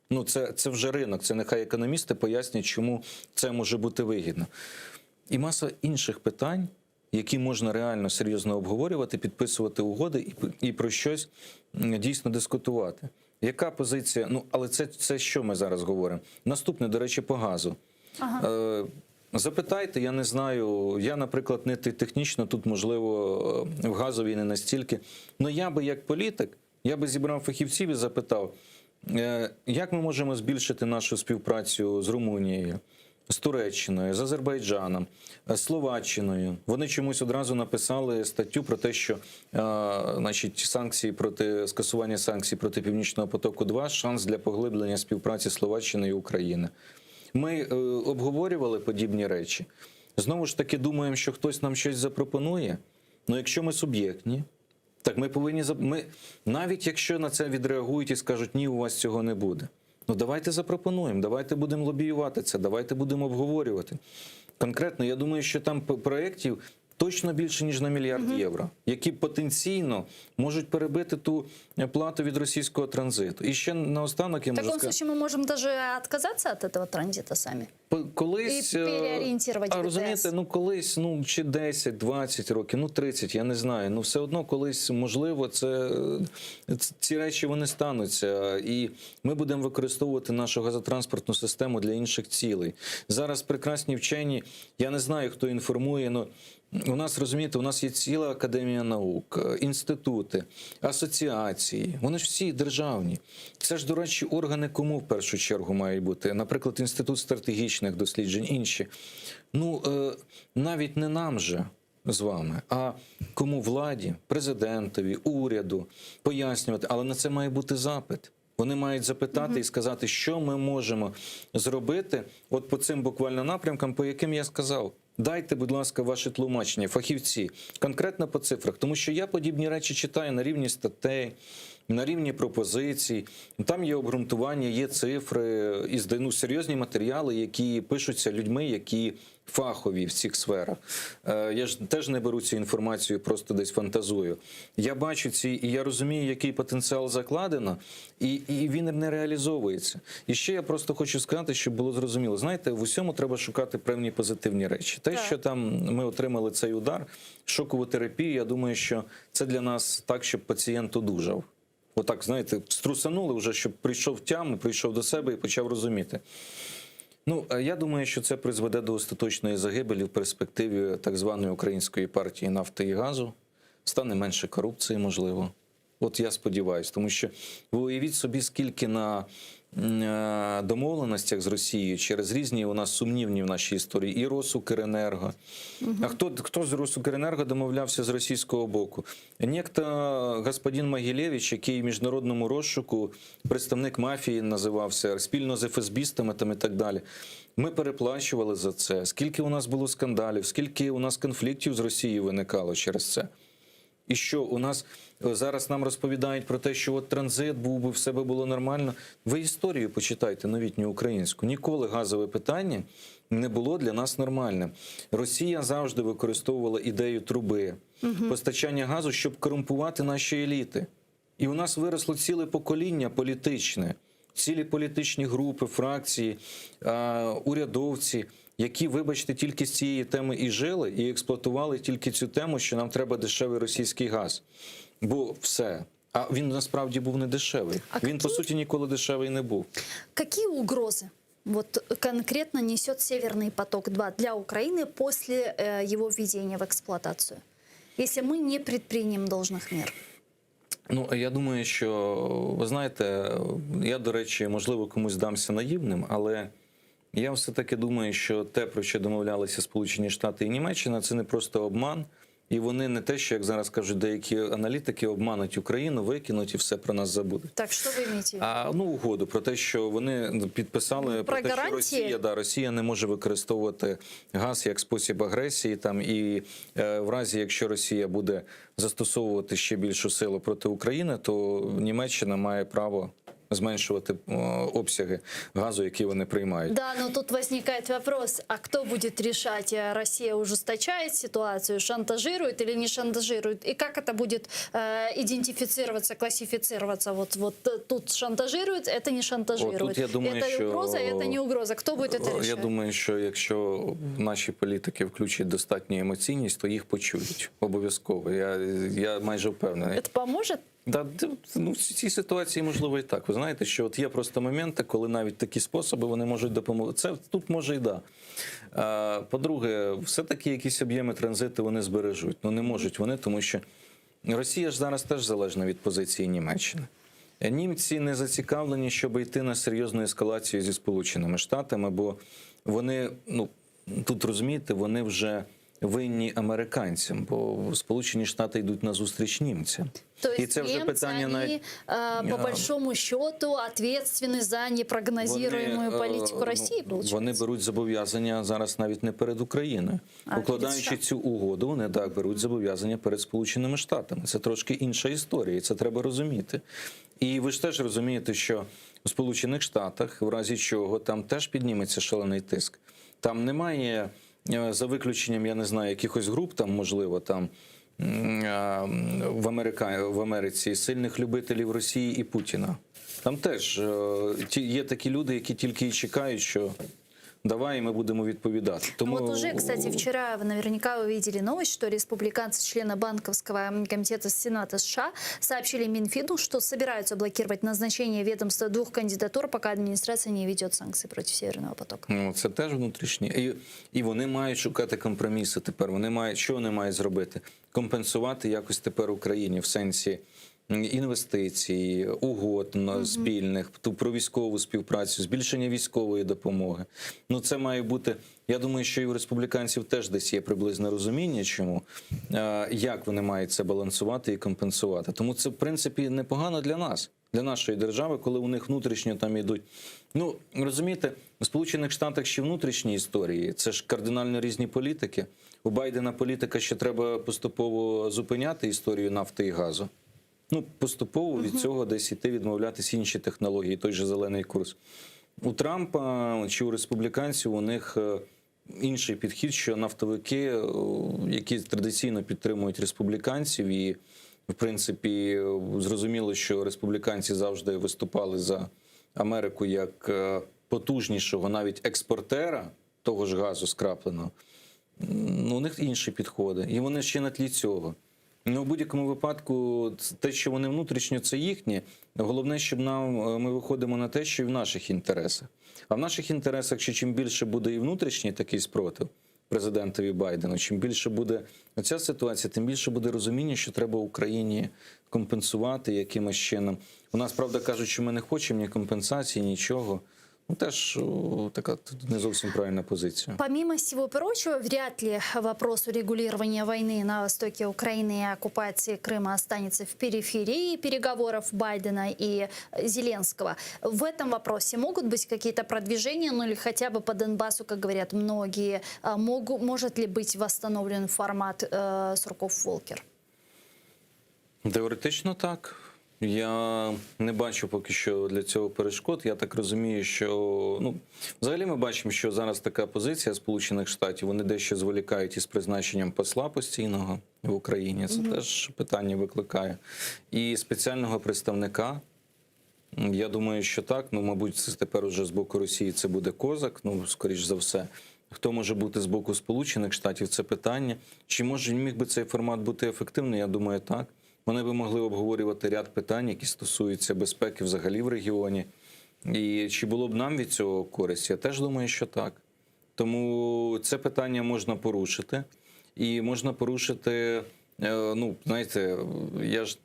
Це вже ринок, це нехай економісти пояснять, чому це може бути вигідно. І маса інших питань, які можна реально серйозно обговорювати, підписувати угоди і про щось дійсно дискутувати. Яка позиція? Але це що ми зараз говоримо? Наступне, до речі, по газу. Запитайте, я не знаю, я, наприклад, не технічно, тут, можливо, в газовій не настільки. Я би як політик, я би зібрав фахівців і запитав, як ми можемо збільшити нашу співпрацю з Румунією, з Туреччиною, з Азербайджаном, з Словаччиною. Вони чомусь одразу написали статтю про те, що скасування санкцій проти Північного потоку-2 – шанс для поглиблення співпраці Словаччини і України. Ми обговорювали подібні речі. Знову ж таки думаємо, що хтось нам щось запропонує. Якщо ми суб'єктні, Так ми повинні навіть якщо на це відреагують і скажуть, ні, у вас цього не буде. Ну давайте запропонуємо, давайте будемо лобіювати це, давайте будемо обговорювати. Конкретно, я думаю, що там проєктів точно більше, ніж на мільярд євро, які потенційно можуть перебити ту плату від російського транзиту. І ще наостанок я В можу таком сказати... случае мы можем даже отказаться от этого транзита сами. Колись, І переорієнтувати розумієте, ВТС. Колись, чи 10, 20 років, 30, я не знаю. Все одно колись, можливо, ці речі вони стануться. І ми будемо використовувати нашу газотранспортну систему для інших цілей. Зараз прекрасні вчені, я не знаю, хто інформує, але у нас, розумієте, у нас є ціла академія наук, інститути, асоціації. Вони ж всі державні. Це ж, до речі, органи кому в першу чергу мають бути? Наприклад, Інститут стратегічних досліджень, інші. Навіть не нам же з вами, а кому владі, президентові, уряду пояснювати. Але на це має бути запит. Вони мають запитати і сказати, що ми можемо зробити от по цим буквально напрямкам, по яким я сказав. Дайте, будь ласка, ваше тлумачення, фахівці, конкретно по цифрах. Тому що я подібні речі читаю на рівні статей, на рівні пропозицій. Там є обґрунтування, є цифри, серйозні матеріали, які пишуться людьми, які фахові в цих сферах. Я ж теж не беру цю інформацію, просто десь фантазую. Я бачу і я розумію, який потенціал закладено, і він не реалізовується. І ще я просто хочу сказати, щоб було зрозуміло. Знаєте, в усьому треба шукати певні позитивні речі. Те, що там ми отримали цей удар, шокову терапію, я думаю, що це для нас так, щоб пацієнт одужав. Отак, знаєте, струсанули вже, щоб прийшов в тяму, прийшов до себе і почав розуміти. Я думаю, що це призведе до остаточної загибелі в перспективі так званої Української партії нафти і газу. Стане менше корупції, можливо. От я сподіваюся, тому що ви уявіть собі, скільки на домовленостях з Росією через різні у нас сумнівні в нашій історії і Росукренерго. А хто з Росукренерго домовлявся з російського боку? Некто господин Могилевич, який в міжнародному розшуку представник мафії називався, спільно з ФСБістами і так далі. Ми переплачували за це. Скільки у нас було скандалів, скільки у нас конфліктів з Росією виникало через це. І що у нас зараз нам розповідають про те, що от транзит був би, все би було нормально. Ви історію почитайте, новітню українську. Ніколи газове питання не було для нас нормальним. Росія завжди використовувала ідею труби, постачання газу, щоб корумпувати наші еліти. І у нас виросло ціле покоління політичне, цілі політичні групи, фракції, урядовці, які, вибачте, тільки з цієї теми і жили, і експлуатували тільки цю тему, що нам треба дешевий російський газ. Бо все. А він насправді був не дешевий. Він, по суті, ніколи дешевий не був. Які угрози конкретно несет «Северный поток-2» для Украины после его введения в эксплуатацию, если мы не предпримем должных мер? Я думаю, що, ви знаєте, я, до речі, можливо, комусь здамся наївним, але я все-таки думаю, що те, про що домовлялися Сполучені Штати і Німеччина, це не просто обман. І вони не те, що, як зараз кажуть деякі аналітики, обмануть Україну, викинуть і все про нас забудуть. Так, що ви маєте? Угоду про те, що вони підписали про те, що Росія не може використовувати газ як спосіб агресії. І в разі, якщо Росія буде застосовувати ще більшу силу проти України, то Німеччина має право зменшувати обсяги газу, які вони приймають. Да, но тут возникает вопрос, а кто будет решать, Россия ужесточает ситуацию, шантажирует или не шантажирует, и как это будет идентифицироваться, классифицироваться? Вот тут шантажирует, это не шантажирует. Я думаю, это угроза, это не угроза. Кто будет это решать? Я думаю, що якщо наші політики включать достатню емоційність, то їх почують обов'язково. Я майже впевнений. Это поможет? Да, в цій ситуації можливо і так. Ви знаєте, що от є просто моменти, коли навіть такі способи вони можуть допомогти. Це тут може і да. По-друге, все-таки якісь об'єми транзиту вони збережуть. Не можуть вони, тому що Росія ж зараз теж залежна від позиції Німеччини. Німці не зацікавлені, щоб йти на серйозну ескалацію зі Сполученими Штатами, бо вони, тут розумієте, вони вже винні американцям, бо Сполучені Штати йдуть на зустріч німцям. То І есть це вже немцы, питання они, по большому счету, ответственны за непрогнозируемую политику России, получается? Вони беруть зобов'язання зараз навіть не перед Україною. Укладаючи цю угоду, вони так беруть зобов'язання перед Сполученими Штатами. Це трошки інша історія, і це треба розуміти. І ви ж теж розумієте, що у Сполучених Штатах, в разі чого, там теж підніметься шалений тиск. Там немає, за виключенням, я не знаю, якихось груп, там, можливо, там, в Америці сильних любителів Росії і Путіна. Там теж є такі люди, які тільки і чекають, що давай, мы будем відповідати. Тому... Вот уже, кстати, вчера вы наверняка увидели новость, что республиканцы, члены Банковского комитета Сената США, сообщили Минфину, что собираются блокировать назначение ведомства 2 кандидатур, пока администрация не ведет санкции против Северного потока. Ну, це теж внутрішні. І вони мають шукати компроміси тепер. Що вони мають зробити? Компенсувати якось тепер Україні в сенсі інвестицій, угод спільних, про військову співпрацю, збільшення військової допомоги. Ну, це має бути, я думаю, що і у республіканців теж десь є приблизне розуміння, чому, як вони мають це балансувати і компенсувати. Тому це, в принципі, непогано для нас, для нашої держави, коли у них внутрішньо там йдуть. Ну, розумієте, у Сполучених Штатах ще внутрішні історії, це ж кардинально різні політики. У Байдена політика, що треба поступово зупиняти історію нафти і газу. Ну, поступово від цього десь іти, відмовлятися інші технології, той же зелений курс. У Трампа чи у республіканців у них інший підхід, що нафтовики, які традиційно підтримують республіканців, і, в принципі, зрозуміло, що республіканці завжди виступали за Америку як потужнішого, навіть експортера того ж газу скрапленого, ну, у них інші підходи. І вони ще на тлі цього. Ну, в будь-якому випадку, те, що вони внутрішньо, це їхнє. Головне, щоб ми виходимо на те, що і в наших інтересах. А в наших інтересах, що чим більше буде і внутрішній такий спротив президентові Байдену, чим більше буде оця ситуація, тим більше буде розуміння, що треба Україні компенсувати якимось чином. У нас, правда, кажуть, що ми не хочемо ні компенсації, нічого. Ну, теж така не зовсім правильна позиция. Помимо всего прочего, вряд ли вопрос урегулирования войны на востоке Украины и оккупации Крыма останется в периферии переговоров Байдена и Зеленского. В этом вопросе могут быть какие-то продвижения, ну или хотя бы по Донбассу, как говорят многие, может ли быть восстановлен формат Сурков-Волкер? Теоретично так. Я не бачу поки що для цього перешкод. Я так розумію, що ну, взагалі ми бачимо, що зараз така позиція Сполучених Штатів, вони дещо зволікають із призначенням посла постійного в Україні. Це теж питання викликає. І спеціального представника, я думаю, що так. Ну, мабуть, це тепер уже з боку Росії це буде Козак, ну, скоріш за все. Хто може бути з боку Сполучених Штатів, це питання. Чи міг би цей формат бути ефективний? Я думаю, так. Вони би могли обговорювати ряд питань, які стосуються безпеки взагалі в регіоні. І чи було б нам від цього користь? Я теж думаю, що так. Тому це питання можна порушити. І можна порушити, ну, знаєте, я ж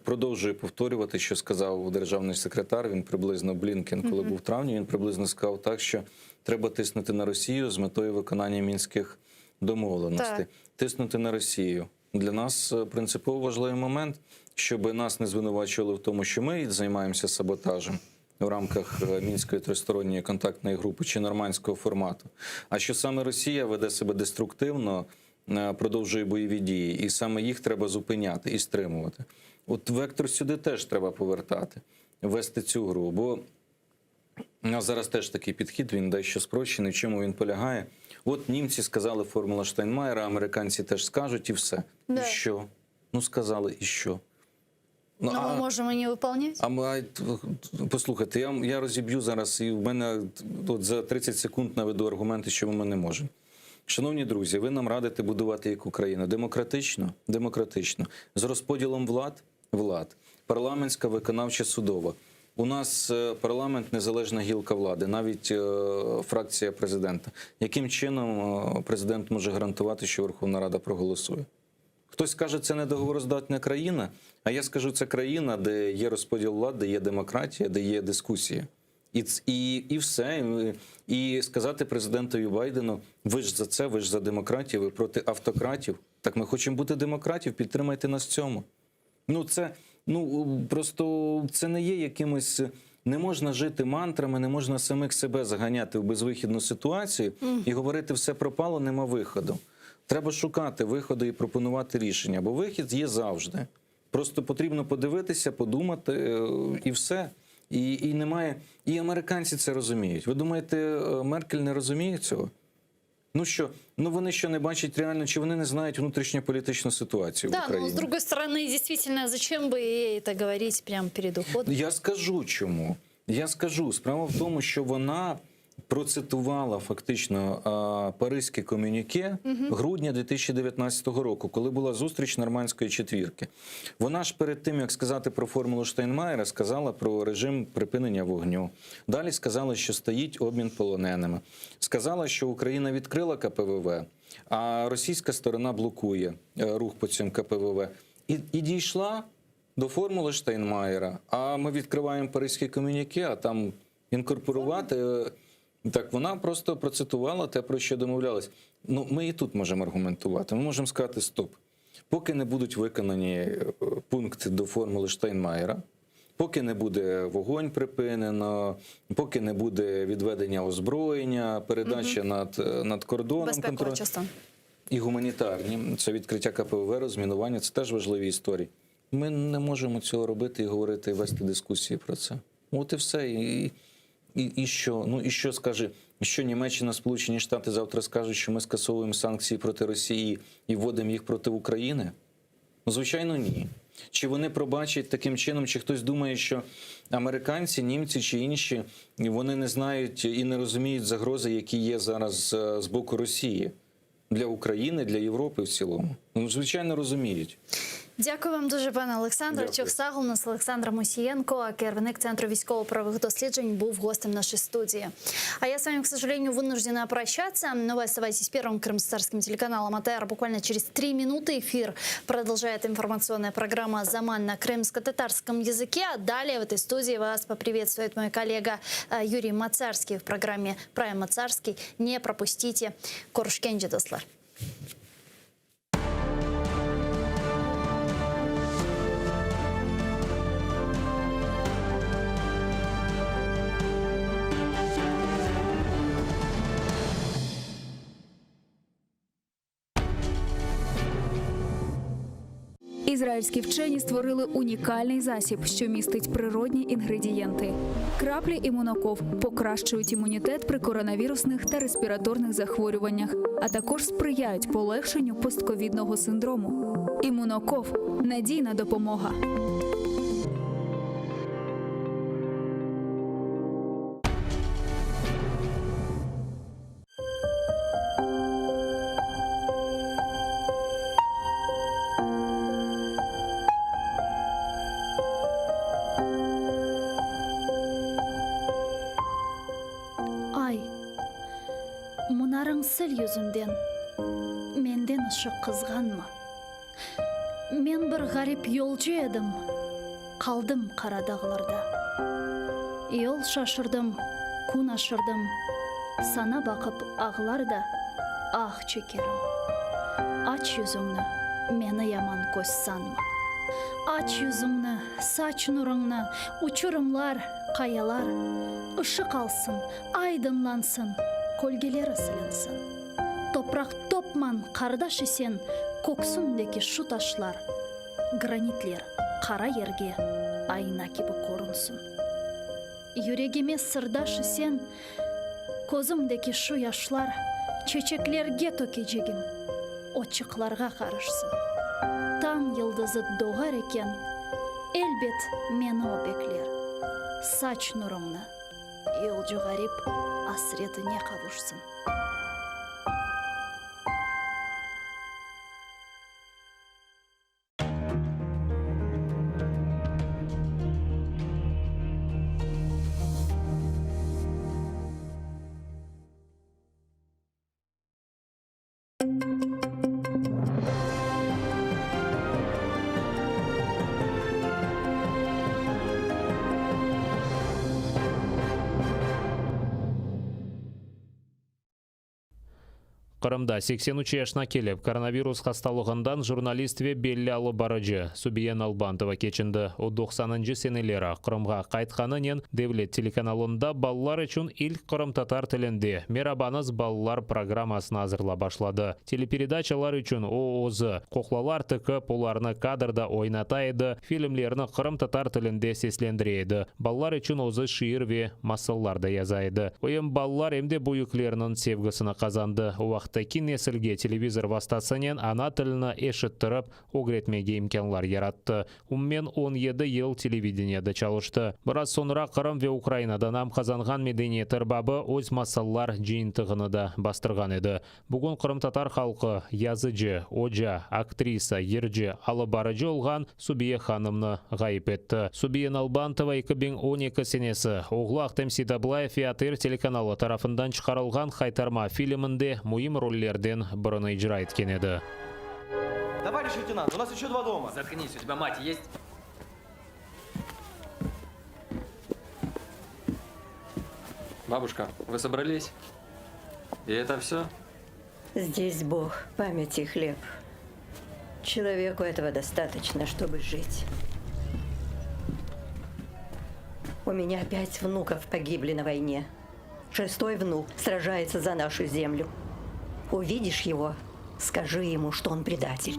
продовжую повторювати, що сказав державний секретар, він приблизно Блінкен, коли був в травні, він приблизно сказав так, що треба тиснути на Росію з метою виконання мінських домовленостей. Тиснути на Росію. Для нас принципово важливий момент, щоб нас не звинувачували в тому, що ми займаємося саботажем в рамках Мінської тристоронньої контактної групи чи нормандського формату, а що саме Росія веде себе деструктивно, продовжує бойові дії, і саме їх треба зупиняти і стримувати. От вектор сюди теж треба повертати, вести цю гру, бо у нас зараз теж такий підхід, він дещо спрощений, в чому він полягає. От німці сказали формула Штайнмаєра, американці теж скажуть і все. Да. І що? Ну сказали, і що? Ну, ми можемо не виконувати? Послухайте, я розіб'ю зараз, і в мене от за 30 секунд наведу аргументи, що ми не можемо. Шановні друзі, ви нам радите будувати яку країну? Демократично? Демократично. З розподілом влад? Влад. Парламентська, виконавча, судова. У нас парламент – незалежна гілка влади, навіть фракція президента. Яким чином президент може гарантувати, що Верховна Рада проголосує? Хтось каже, це не договороздатна країна, а я скажу, це країна, де є розподіл влади, де є демократія, де є дискусія. І все. І сказати президентові Байдену: ви ж за це, ви ж за демократію, ви проти автократів. Так ми хочемо бути демократів, підтримайте нас в цьому. Просто це не є якимось... Не можна жити мантрами, не можна самих себе заганяти в безвихідну ситуацію і говорити «все пропало, нема виходу». Треба шукати виходи і пропонувати рішення, бо вихід є завжди. Просто потрібно подивитися, подумати і все. І немає... І американці це розуміють. Ви думаєте, Меркель не розуміє цього? Вони що, не бачать реально, чи вони не знають внутрішньополітичну ситуацію в Україні? Да, но с другой стороны, действительно, зачем бы ей это говорить прямо перед уходом? Я скажу чому. Справа в тому, що вона процитувала фактично Паризьке комюніке грудня 2019 року, коли була зустріч Нормандської четвірки. Вона ж перед тим, як сказати про формулу Штайнмаєра, сказала про режим припинення вогню. Далі сказала, що стоїть обмін полоненими. Сказала, що Україна відкрила КПВВ, а російська сторона блокує рух по цьому КПВВ. І дійшла до формули Штайнмаєра. А ми відкриваємо Паризьке комюніке, а там інкорпорувати... Так, вона просто процитувала те, про що домовлялись. Ми і тут можемо аргументувати. Ми можемо сказати стоп. Поки не будуть виконані пункти до формули Штайнмаєра, поки не буде вогонь припинено, поки не буде відведення озброєння, передача над кордоном, контроль. І гуманітарні. Це відкриття КПВВ, розмінування. Це теж важливі історії. Ми не можемо цього робити і говорити, і вести дискусії про це. От і все. І що? І що скаже? Що Німеччина, Сполучені Штати завтра скажуть, що ми скасовуємо санкції проти Росії і вводимо їх проти України? Звичайно, ні. Чи вони пробачать таким чином, чи хтось думає, що американці, німці чи інші, вони не знають і не розуміють загрози, які є зараз з боку Росії для України, для Європи в цілому? Звичайно, розуміють. Дякую вам дуже, пане Олександре. Дякую. Чохсагл, у нас Олександр Мусієнко, керівник Центру військово-правових досліджень, був гостем нашей студии. А я с вами, к сожалению, вынуждена прощаться. Но вы оставайтесь первым крымско-татарским телеканалом АТР. Буквально через 3 минуты эфир продолжает информационная программа «Заман» на крымско-татарском языке. А далее в этой студии вас поприветствует мой коллега Юрий Мацарский в программе «Прайм Мацарский». Не пропустите. Корушкенджи дослар. Ізраїльські вчені створили унікальний засіб, що містить природні інгредієнти. Краплі імуноков покращують імунітет при коронавірусних та респіраторних захворюваннях, а також сприяють полегшенню постковідного синдрому. Імуноков – надійна допомога. Ай, мұнарың сіл yüzünden, менден ұшы қызғанма. Мен бір ғарип yolcu едім, қалдым қарадағыларда. Yol шашырдым, күн ашырдым, сана бақып ағларда, ақ чекерім. Ач yüzіңні, мені яман көз санма. Ач yüzіңні, сач нұрыңны, учырымлар, қаялар, ышық алсын, айдынлансын, көлгелер ысылынсын. Топрақ топман, қардаш сен, көксүндегі шу ташлар, гранитлер, қара ерге, айна кебі көрінсін. Юрегіме сырдаш сен, көзімдегі шу яшлар, чечеклерге төкежегім, очықларға қарышсын. Таң йылдызы доғар екен, әлбет мені обеклер. Сач нұрыңны, елжу ғарип асыретіне қавушсын. Қырымда 83 яшына келіп, коронавирус хасталығындан журналистве белі алы барыжы Субиен Албантова кечінді. О 90-шы сенелері Қырымға қайтқанынен Девлет телеканалында балалар үшін ilk Қырым татар тілінде Мерабаныз балалар программасын азырла башлады. Телепередачалар үшін ООЗ қоқлалар тікіп, оларны кадрда ойнатайды, фильмлеріні Қырым татар тілінде сеслендіреді. Балалар үшін озы шиыр ве масылларды язайды. Ойым балалар емде бұйыклерінің севгісіні қазанды. Таки несілге телевизор вастасынен ана тіліні ешіттіріп, огретмеге имканлар яратты. Уммен 17 ел телевидениеда чалышты. Біраз соныра Қырым ве Украинадан ам қазанған медениетер бабы өз масаллар жиынтығыны да бастырған еді. Бүгін Қырым татар халқы языжы, ожа, актриса, ержі, алыбарыжы олған Субие ханымны ғайып етті. Субиен Албантова 2012 сенесі Оғлақ Темсидаблаев Фиатыр телеканалы тарафындан шығарылған қайтарма фильмінде мұйым роллерден біріні ижра еткен еді. Товарищ лейтенант, у нас еще 2 дома. Заткнись, у тебя мать есть? Бабушка, вы собрались? И это все? Здесь Бог, память и хлеб. Человеку этого достаточно, чтобы жить. У меня 5 внуков погибли на войне. 6-й внук сражается за нашу землю. Увидишь его, скажи ему, что он предатель.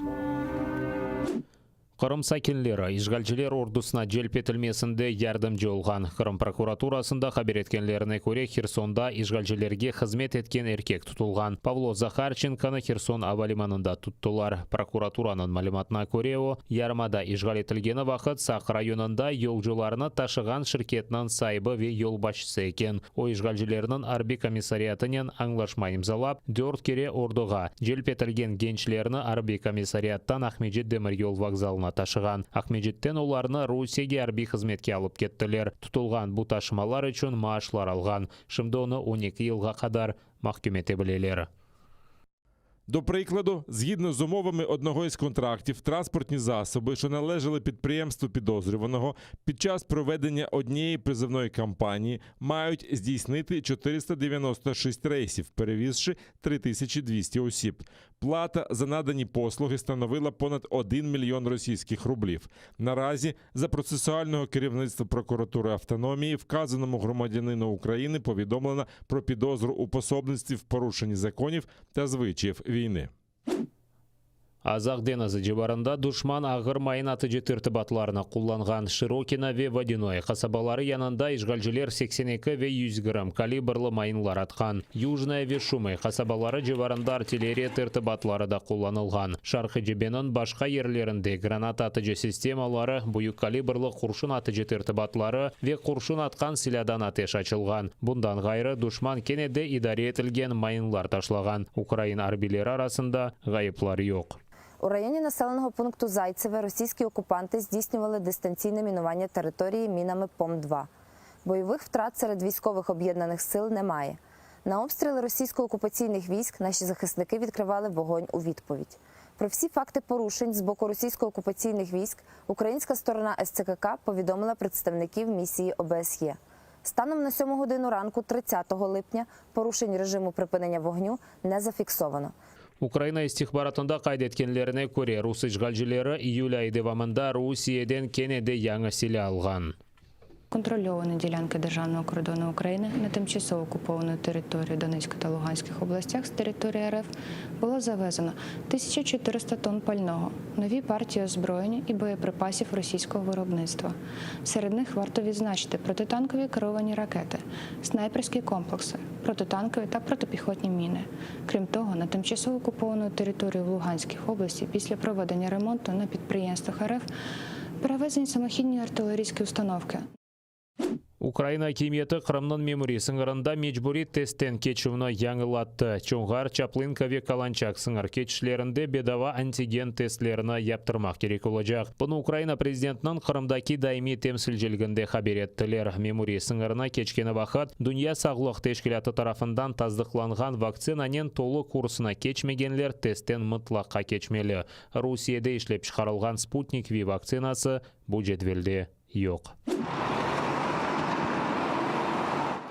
Қырым сакинлері ишгалчылер ордусына желпетілмесінде ярдымчы олған. Қырым прокуратурасында хабар еткенлеріне көре Херсонда ишгалчылерге қызмет еткен еркек тұтылған. Павло Захарченканы Херсон авалиманында тұттылар. Прокуратураның малыматына көре о, ярмада ишгал етілгені вақыт Сақ районында елжыларыны ташыған шіркетінің сайбы ве ел башысы екен. О ишгалчылерінің арби комиссариятынен аңлашма имзалап, 4 кере ордыға желпетілген генчлеріні арби комиссариаттан Ахмеджет демір ел вокзалына ташыған. Ахмеджеттен оларны Русияге арби қызметке алып кеттілер. Тұтылған бұл ташымалар үшін maaşlar алған. Шымды оны 12 жылға қадар mahkum етебілелер. До прикладу, згідно з умовами одного із контрактів, транспортні засоби, що належали підприємству підозрюваного, під час проведення однієї призовної кампанії мають здійснити 496 рейсів, перевізши 3200 осіб. Плата за надані послуги становила понад 1 мільйон російських рублів. Наразі за процесуального керівництва прокуратури автономії вказаному громадянину України повідомлено про підозру у пособництві в порушенні законів та звичаїв війни. Азақ деназы жебарында душман ағыр майын атыжы тіртібатларына құлланған Широкино ве Водяной қасабалары янында ишгалжылер 82 ве 100 грамм калибрлы майынлар атқан. Южная ве Шумы қасабалары жебарында артиллерия тіртібатлары да құлланылған. Шарқы жебенің башқа ерлерінде гранат атыжы системалары, бұйық калибрлы құршын атыжы тіртібатлары ве құршын атқан силядан атеш açылған. Бұндан ғайры душман кенеде идаре етілген майынлар ташлаған. Украин арбилері арасында ғайыплар жоқ. У районі населеного пункту Зайцеве російські окупанти здійснювали дистанційне мінування території мінами ПОМ-2. Бойових втрат серед військових об'єднаних сил немає. На обстріли російсько-окупаційних військ наші захисники відкривали вогонь у відповідь. Про всі факти порушень з боку російсько-окупаційних військ українська сторона СЦКК повідомила представників місії ОБСЄ. Станом на 7 годину ранку 30 липня порушень режиму припинення вогню не зафіксовано. Украина истихбаратында қайд еткенлеріне көре Рус ишгалжылері июль айы девамында Русияден кенеде яңа силе алған. Контрольовані ділянки державного кордону України на тимчасово окуповану територію Донецької та Луганських областях з території РФ було завезено 1400 тонн пального, нові партії озброєння і боєприпасів російського виробництва. Серед них варто відзначити протитанкові керовані ракети, снайперські комплекси, протитанкові та протипіхотні міни. Крім того, на тимчасово окуповану територію в Луганській області після проведення ремонту на підприємствах РФ перевезені самохідні артилерійські установки. Украина кеметі Қырымның мемори сыңырында мечбури тесттен кечуына яңылатты. Чоңғар, Чаплынка ве Каланчак сыңыр кечішлерінде бедава антиген тестлеріні яптырмақ керек олacak. Бұны Украина президентінің Қырымдаки даими темсілжілгінде хабер еттілер. Мемори сыңырына кечкені вақыт Дүния сағлық тешкілаты тарафындан таздықланған вакцинанен толы курсына кечмегенлер тесттен мұтлаққа кечмелі. Русияда ішлеп шығарылған Спутник Ви вакцинасы бұл жетвелде жоқ.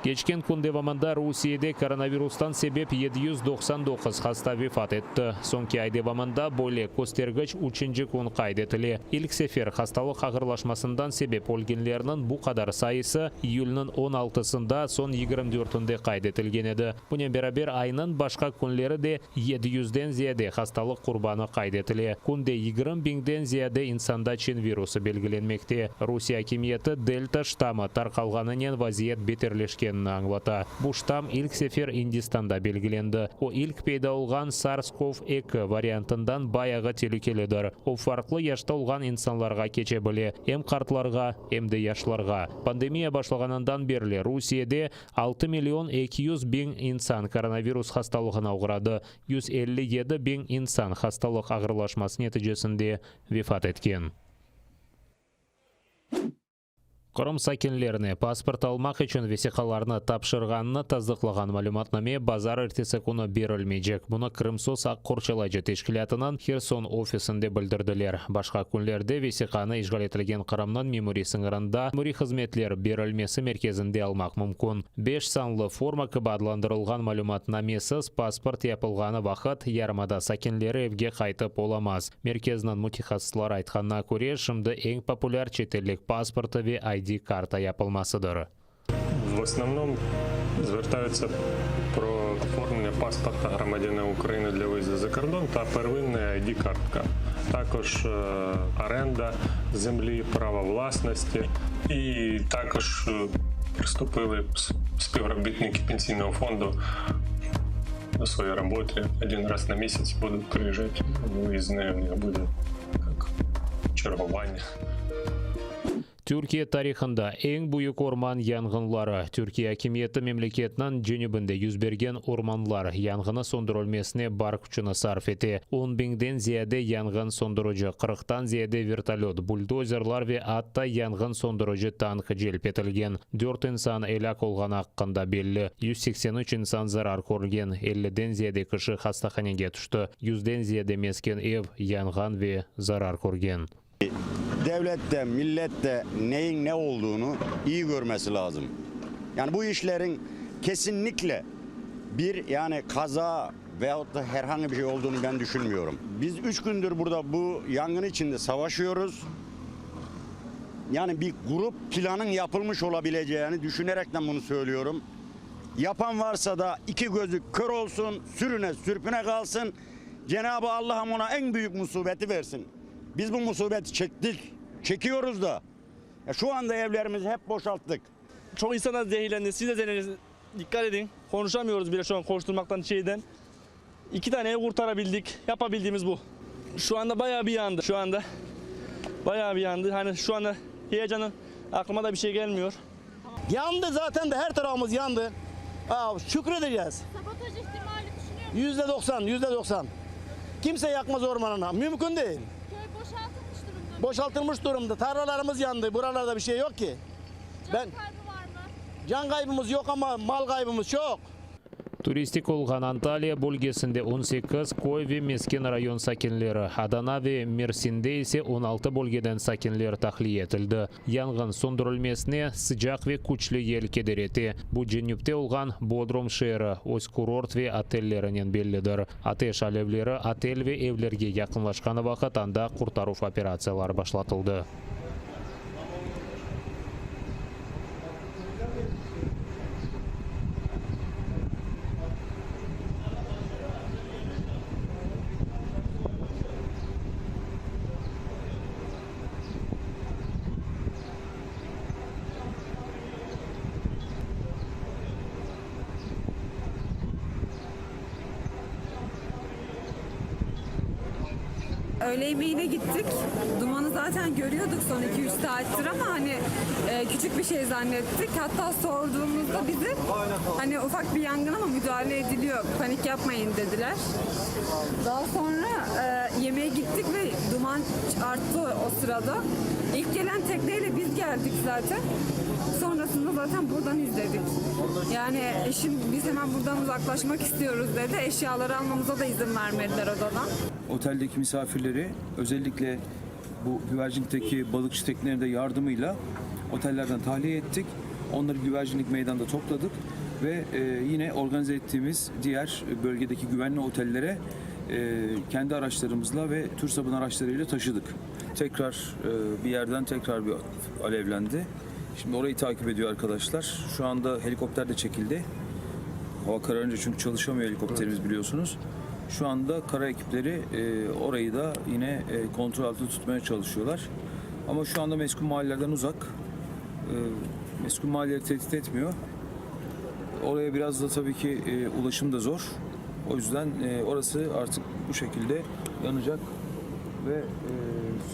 Geçken kun devamında Rusya'da koronavirustan sebep 799 hasta vefat etti. Sonki ay devamında böyle göstergeç 3. kun kaydetili. İlk sefer hastalık ağırlaşmasından sebep olgenlerinin bu kadar sayısı iyulun 16'sında son 24'ünde kaydetilgen edi. Buna beraber ayının başka kunları da 700'den ziyade hastalık kurbanı kaydetili. Kunde 20 binden ziyade insanda Çin virusu belgilenmekte. Rusya hakimiyeti Delta ştamı tarqalğanının vaziyet beterleşkenini anglata. Bu ştam ilk sefer Hindistan'da belgilendi. O ilk peyda olgan SARS-CoV-2 variantından bayağı tehlikelidir. O farklı yaşta olgan insanlarga keçebilir. Hem kartlarga hem de yaşlarga. Pandemiya başlaganından beri Rusya'da 6 milyon 200 bin insan koronavirus hastalığına uğradı. 157 bin insan hastalık ağırlaşması neticesinde vefat etken. Qrim sakinlerine pasport almak için vesikalarını tapşırganını tasdiqlagan malumatname bazar ertesi kunu berilmeyecek. Bunu Krimsos Akkordçalaycı Teşkilatının Kherson ofisinde bildirdiler. Başka kunlerde vesikаны işgal etilgen Kırım'nın memuri sınırında memuri hizmetler berilmesi merkezinde almak mümkün. 5 sanlı forma kıp adlandırılgan malumatnamesiz pasport yapılganı vaqt yarımada sakinleri evge qaytıp olamaz. Merkezinin mutaxassislar aytganına göre şimdi en popüler çetellik pasportu ve ID-карта yapılmasıdır. В основном звертаються про оформлення паспорта громадянина України для виїзду за кордон та первинна ID-картка. Також оренда землі, право власності. І також приступили співробітники пенсійного фонду до своєї роботи. Один раз на місяць будуть приїжджати, виїзне у них буде як чергування. Türkiye tarixında en büyük orman yangınları. Türkiye hakimiyeti memleketinin cünübünde yüz bergen ormanlar yangını söndürülmesine bar kuchini sarf etti. 10 binden ziyade yangın söndürücü, 40'tan ziyade vertolyot, buldozerlar ve hatta yangın söndürücü tank celp etilgen. 4 insan elak olgan hakkında belli. 183 insan zarar ko'rgan, 50'den ziyade kişi hastahanege tushdi. 100'den ziyade mesken ev yangın ve zarar ko'rgan. Devlette, millette neyin ne olduğunu iyi görmesi lazım. Yani bu işlerin kesinlikle bir yani kaza veyahut da herhangi bir şey olduğunu ben düşünmüyorum. Biz 3 gündür burada bu yangın içinde savaşıyoruz. Yani bir grup planın yapılmış olabileceğini düşünerekten bunu söylüyorum. Yapan varsa da iki gözü kör olsun, sürüne sürpüne kalsın. Cenab-ı Allah'ım ona en büyük musibeti versin. Biz bu musibeti çektik, çekiyoruz da. Şu anda evlerimizi hep boşalttık. Çok insanlar zehirlendi. Siz de zehirlendiniz. Dikkat edin. Konuşamıyoruz bile şu an koşturmaktan şeyden. 2 tane ev kurtarabildik. Yapabildiğimiz bu. Şu anda bayağı bir yandı. Şu anda bayağı bir yandı. Hani şu anda heyecanın aklıma da bir şey gelmiyor. Yandı zaten de her tarafımız yandı. Şükredeceğiz. Sabotaj ihtimali düşünüyor musunuz? %90. Kimse yakmaz ormanına. Mümkün değil. Köy boşaltılmış durumda. Boşaltılmış durumda. Tarlalarımız yandı. Buralarda bir şey yok ki. Can kaybı var mı? Can kaybımız yok ama mal kaybımız çok. Turistik olgan Antalya bölgesinde 18 koy ve mesken rayon sakinleri, Adana ve Mersin'de ise 16 bölgeden sakinler tahliye etildi. Yangın söndürülmesine sıcak ve güçlü yel keder etti. Bu cenüpte olgan Bodrum şehri, öz kurort ve otellerinin bellidir. Ateş alevleri otel ve evlerge yakınlaşkan vaqtında kurtarу operatsiyalar başlatıldı. Öğle yemeğine gittik. Dumanı zaten görüyorduk son 2-3 saattir ama hani küçük bir şey zannettik. Hatta sorduğumuzda bize hani ufak bir yangın ama müdahale ediliyor. Panik yapmayın dediler. Daha sonra yemeğe gittik ve duman arttı o sırada. İlk gelen tekneyle biz geldik zaten. Sonrasında zaten buradan izledik. Yani eşim biz hemen buradan uzaklaşmak istiyoruz dedi. Eşyaları almamıza da izin vermediler odadan. Oteldeki misafirleri özellikle bu güvercinteki balıkçı teknelerinde yardımıyla otellerden tahliye ettik. Onları güvercinlik meydanda topladık ve yine organize ettiğimiz diğer bölgedeki güvenli otellere kendi araçlarımızla ve TÜRSAB'ın araçlarıyla taşıdık. Tekrar bir yerden tekrar bir alevlendi. Şimdi orayı takip ediyor arkadaşlar. Şu anda helikopter de çekildi. Hava kararınca çünkü çalışamıyor helikopterimiz biliyorsunuz. Şu anda kara ekipleri orayı da yine kontrol altında tutmaya çalışıyorlar. Ama şu anda meskun mahallelerden uzak. Meskun mahalleleri tehdit etmiyor. Oraya biraz da tabii ki ulaşım da zor. O yüzden orası artık bu şekilde yanacak ve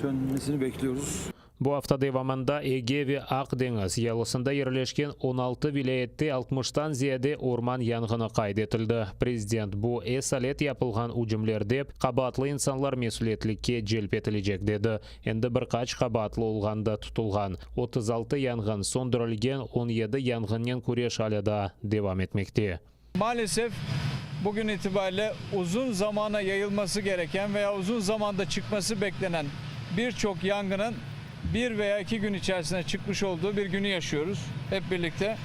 sönmesini bekliyoruz. Bu hafta devamında Ege ve Akdeniz yalısında yerleşken 16 vilayette 60'tan ziyade orman yangını kaydetildi. Prezident bu esalet yapılgan ucumlerde qabatlı insanlar mesuliyetlikке celp etilecek dedi. Endi birkaç qabatlı olganda tutulgan. 36 yangın söndürülgen, 17 yangının kureş alada devam etmekte. Maalesef bugün itibariyle uzun zamana yayılması gereken veya uzun zamanda çıkması beklenen birçok yangının 1 veya 2 gün içerisinde çıkmış olduğu bir günü yaşıyoruz hep birlikte.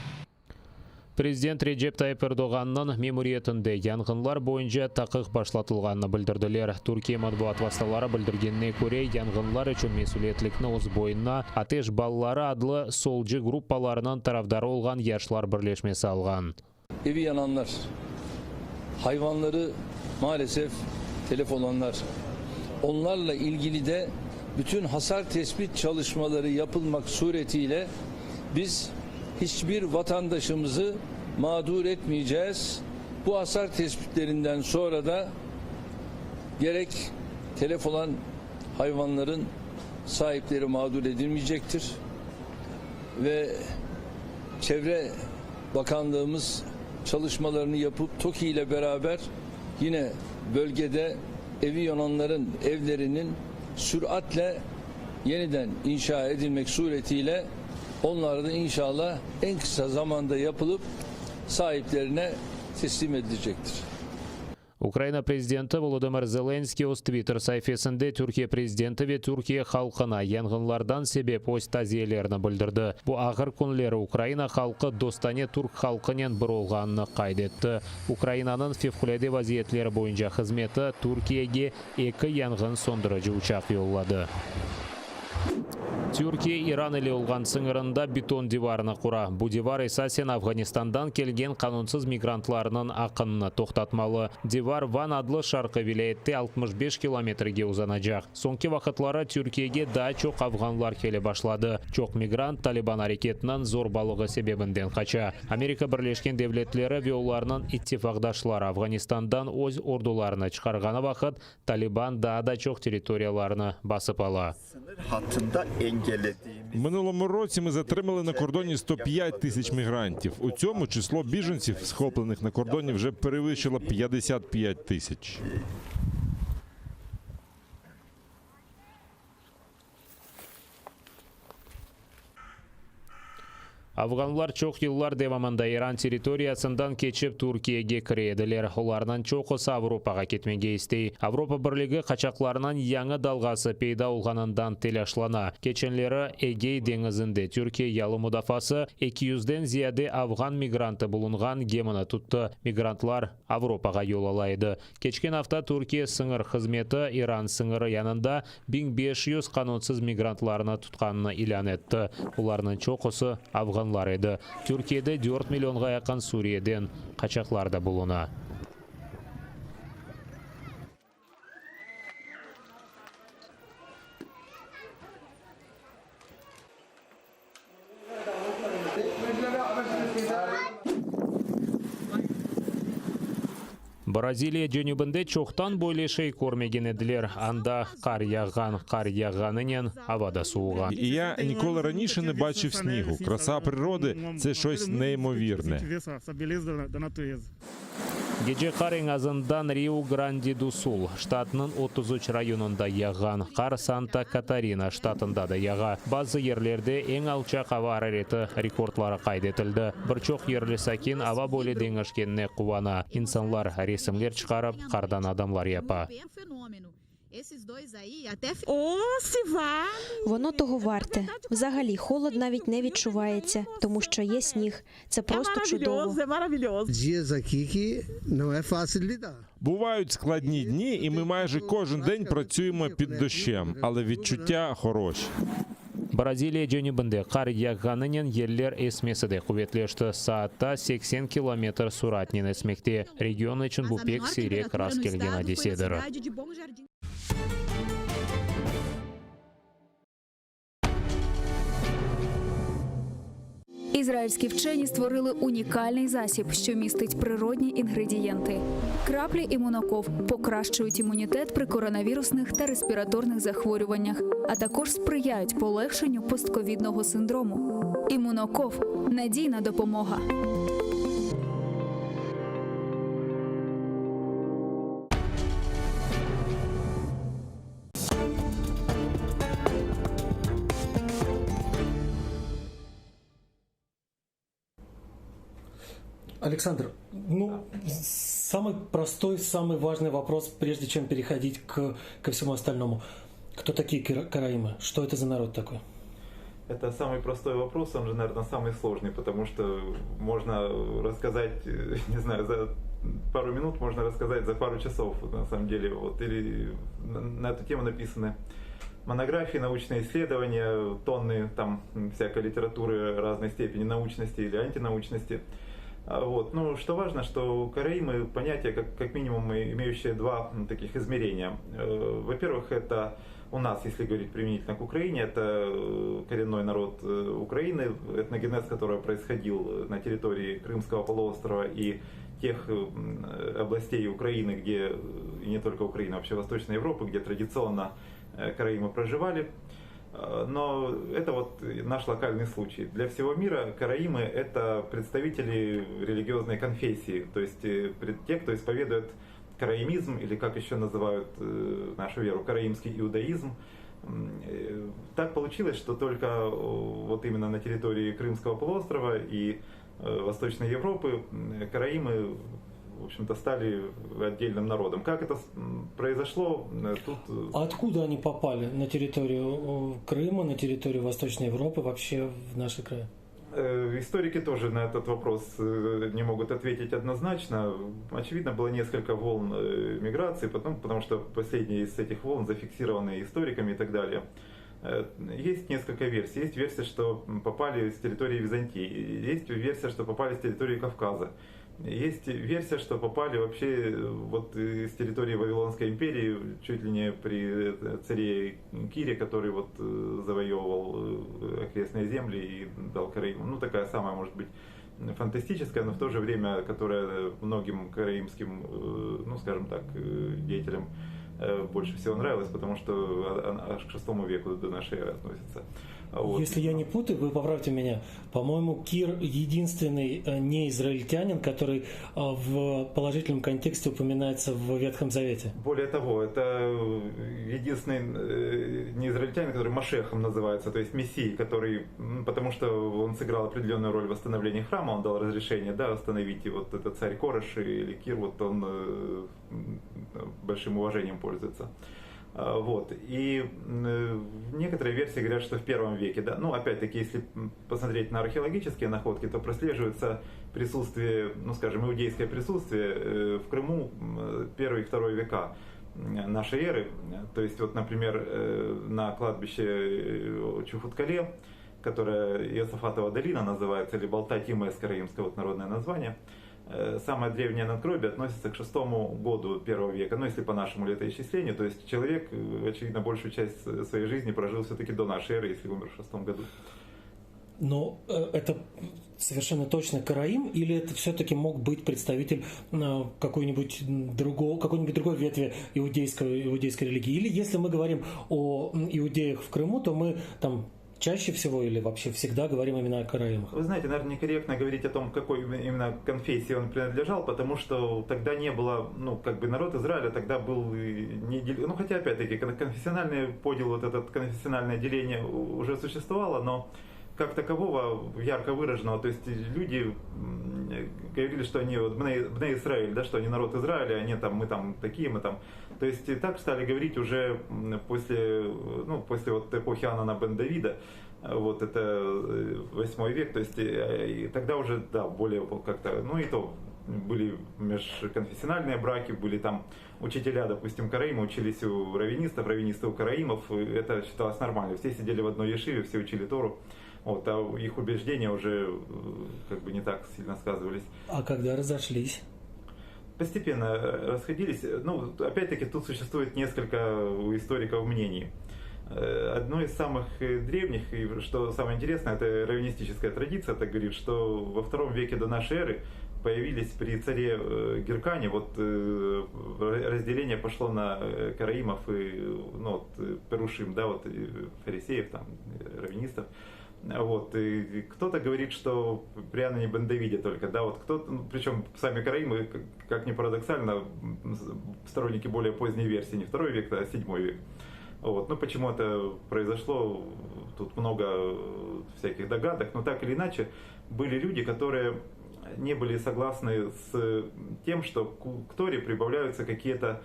Prezident Recep Tayyip Erdoğan'ın memuriyetinde yangınlar boyunca takık başlatılganını bildirdiler. Türkiye matbuat vasıtaları bildirgenine göre yangınlar için mesuliyetlikni o'z boyuna Ateş Balları adlı solcu gruppalarının tarafdarı olgan Yaşlar Birleşmesi algan. Evi yananlar, hayvanları maalesef telef olanlar, onlarla ilgili de bütün hasar tespit çalışmaları yapılmak suretiyle biz hiçbir vatandaşımızı mağdur etmeyeceğiz. Bu hasar tespitlerinden sonra da gerek telef olan hayvanların sahipleri mağdur edilmeyecektir. Ve Çevre Bakanlığımız çalışmalarını yapıp TOKİ ile beraber yine bölgede evi yananların evlerinin süratle yeniden inşa edilmek suretiyle onlar da inşallah en kısa zamanda yapılıp sahiplerine teslim edilecektir. Ukrayna prezidenti Volodymyr Zelenskiy o'z Twitter sayfasında Türkiye prezidenti ve Türkiye halkına yangınlardan sebep o'z ta'ziyalarini bildirdi. Bu ağır kunlari Ukrayna halkı dostane Türk halkının bir olganını qaydetti. Ukraynanın favqulodda vaziyatlar boyunca xizmati Türkiye'ye 2 yangın söndürücü uçak yolladı. Türkiye İran ile olgan sınırında beton divarını kura. Bu divar esasen Afganistan'dan kelgen kanunsuz migrantlarının akınını toxtatmalı. Divar Van adlı şarkı vilayette 65 kilometrege uzanacak. Sonki vakitlara Türkiye'ye daha çok Afganlar kele başladı. Çok migrant Taliban hareketinin zorbalığı sebebinden kaça. Amerika Birleşken Devletleri ve onlarının ittifakdaşları Afganistan'dan öz ordularını çıkargana vakit Taliban daha da çok teritoriyalarını basıp ala. Минулому році ми затримали на кордоні 105 тисяч мігрантів. У цьому число біженців, схоплених на кордоні, вже перевищило 55 тисяч. Afganlar çok yıllar devamında İran territoriyasından keçip Türkiye'ye kirediler. Onlardan çoğusu Avrupa'ga ketmege istey. Avrupa Birliği kaçaklarının yanı dalgası peyda olganından telaşlana. Geçenleri Egey denizinde Türkiye yalı müdafası 200'den ziyade Afgan migrantı bulungan gemini tuttu. Migrantlar Avrupa'ga yol alaydı. Geçken hafta Türkiye sınır hizmeti İran sınırı yanında 1500 kanunsuz migrantlarını tutkanını ilan etti. Onların çoğusu Afgan edi. Türkiye'de 4 milyonga yakın Suriye'den kaçaklar da buluna. Braziliya cönübünde çoxtan böyle şey görmegen ediler. Анда қар яғанынан havada soğuğa. І я ніколи раніше не бачив снігу. Краса природи – це щось неймовірне. Gece kar en azından Rio Grande do Sul ştatının 33 rayonunda yağan. Kar Santa Catarina ştatında da yağa. Bazı yerlerde en alçak hava harareti rekordları kaydetildi. Birçok yerli sakin hava böyle dengişkenine kuvana. İnsanlar resimler çıkarıp kardan adamlar yapa. Воно того варте. Взагалі, холод навіть не відчувається, тому що є сніг. Це просто чудово. Бувають складні дні, і ми майже кожен день працюємо під дощем, але відчуття хороші. Бразилия жөнүбүндө кар жааганынан ерлер эсмеседе кубетлешти. Саатта 80 км суратнен эсмекте. Регион үчүн бул пек сейрек раз келген адеседер. Ізраїльські вчені створили унікальний засіб, що містить природні інгредієнти. Краплі імуноков покращують імунітет при коронавірусних та респіраторних захворюваннях, а також сприяють полегшенню постковідного синдрому. Імуноков – надійна допомога. Александр, самый простой, самый важный вопрос, прежде чем переходить ко всему остальному. Кто такие караимы? Что это за народ такой? Это самый простой вопрос, он же, наверное, самый сложный, потому что можно рассказать, не знаю, за пару минут, можно рассказать за пару часов, на самом деле. Вот, или на эту тему написаны монографии, научные исследования, тонны там всякой литературы разной степени научности или антинаучности. Вот. Ну, что важно, что караимы – понятие, как минимум, имеющее два таких измерения. Во-первых, это у нас, если говорить применительно к Украине, это коренной народ Украины, этногенез, который происходил на территории Крымского полуострова и тех областей Украины, где, и не только Украины, а вообще Восточной Европы, где традиционно караимы проживали. Но это вот наш локальный случай. Для всего мира караимы – это представители религиозной конфессии, то есть те, кто исповедует караимизм, или как еще называют нашу веру, караимский иудаизм. Так получилось, что только вот именно на территории Крымского полуострова и Восточной Европы караимы, в общем-то, стали отдельным народом. Как это произошло? Тут... А откуда они попали на территорию Крыма, на территорию Восточной Европы, вообще в наши края? Историки тоже на этот вопрос не могут ответить однозначно. Очевидно, было несколько волн миграции, потому что последняя из этих волн зафиксированы историками и так далее. Есть несколько версий. Есть версия, что попали с территории Византии. Есть версия, что попали с территории Кавказа. Есть версия, что попали вообще вот с территории Вавилонской империи, чуть ли не при царе Кире, который вот завоевывал окрестные земли и дал караимам. Ну, такая самая, может быть, фантастическая, но в то же время, которая многим караимским, ну, скажем так, деятелям больше всего нравилась, потому что аж к VI веку до нашей эры относится. Вот. Если я не путаю, вы поправьте меня. По-моему, Кир единственный неизраильтянин, который в положительном контексте упоминается в Ветхом Завете. Более того, это единственный неизраильтянин, который Машехом называется, то есть Мессией, который, потому что он сыграл определенную роль в восстановлении храма, он дал разрешение, да, восстановить, и вот этот царь Кореш или Кир, вот он большим уважением пользуется. Вот. И некоторые версии говорят, что в 1 веке, да, ну, опять-таки, если посмотреть на археологические находки, то прослеживается присутствие, ну, скажем, иудейское присутствие в Крыму 1 и 2 века нашей эры. То есть, вот, например, на кладбище Чухуткале, которое Иосафатова долина называется, или Балта-Тимес, караимское вот народное название, самое древнее надгробие относится к 6 году 1 века, ну если по нашему летоисчислению, то есть человек, очевидно, большую часть своей жизни прожил все-таки до нашей эры, если умер в 6 году. Но это совершенно точно караим, или это все-таки мог быть представитель какой-нибудь другой ветви иудейской религии? Или если мы говорим о иудеях в Крыму, то мы там чаще всего или вообще всегда говорим именно о караимах? Вы знаете, наверное, некорректно говорить о том, какой именно конфессии он принадлежал, потому что тогда не было, ну, как бы народ Израиля тогда был не делен, ну, хотя, опять-таки, конфессиональный подел, вот это конфессиональное деление уже существовало, но как такового ярко выраженного. То есть люди говорили, что они вот Бне Исраэль, да, что они народ Израиля, они там, мы там такие, мы там. То есть и так стали говорить уже после вот эпохи Анана бен Давида. Вот это 8 век, то есть и тогда уже, да, более как-то, ну и то были межконфессиональные браки, были там учителя, допустим, караима учились у раввинистов, раввинисты у караимов, это считалось нормально, все сидели в одной ешиве, все учили Тору, вот, а их убеждения уже как бы не так сильно сказывались. А когда разошлись? Постепенно расходились, ну, опять-таки тут существует несколько у историков мнений. Одно из самых древних, и что самое интересное, это раввинистическая традиция, так говорит, что во II веке до нашей эры появились при царе Геркане, вот разделение пошло на караимов и перушим, да, вот фарисеев, там, раввинистов. Вот, и кто-то говорит, что при Анане бен Давиде только, да, вот кто-то, причем сами караимы, как ни парадоксально, сторонники более поздней версии, не II век, а 7 век. Вот. Ну, почему это произошло, тут много всяких догадок, но так или иначе, были люди, которые не были согласны с тем, что к Торе прибавляются какие-то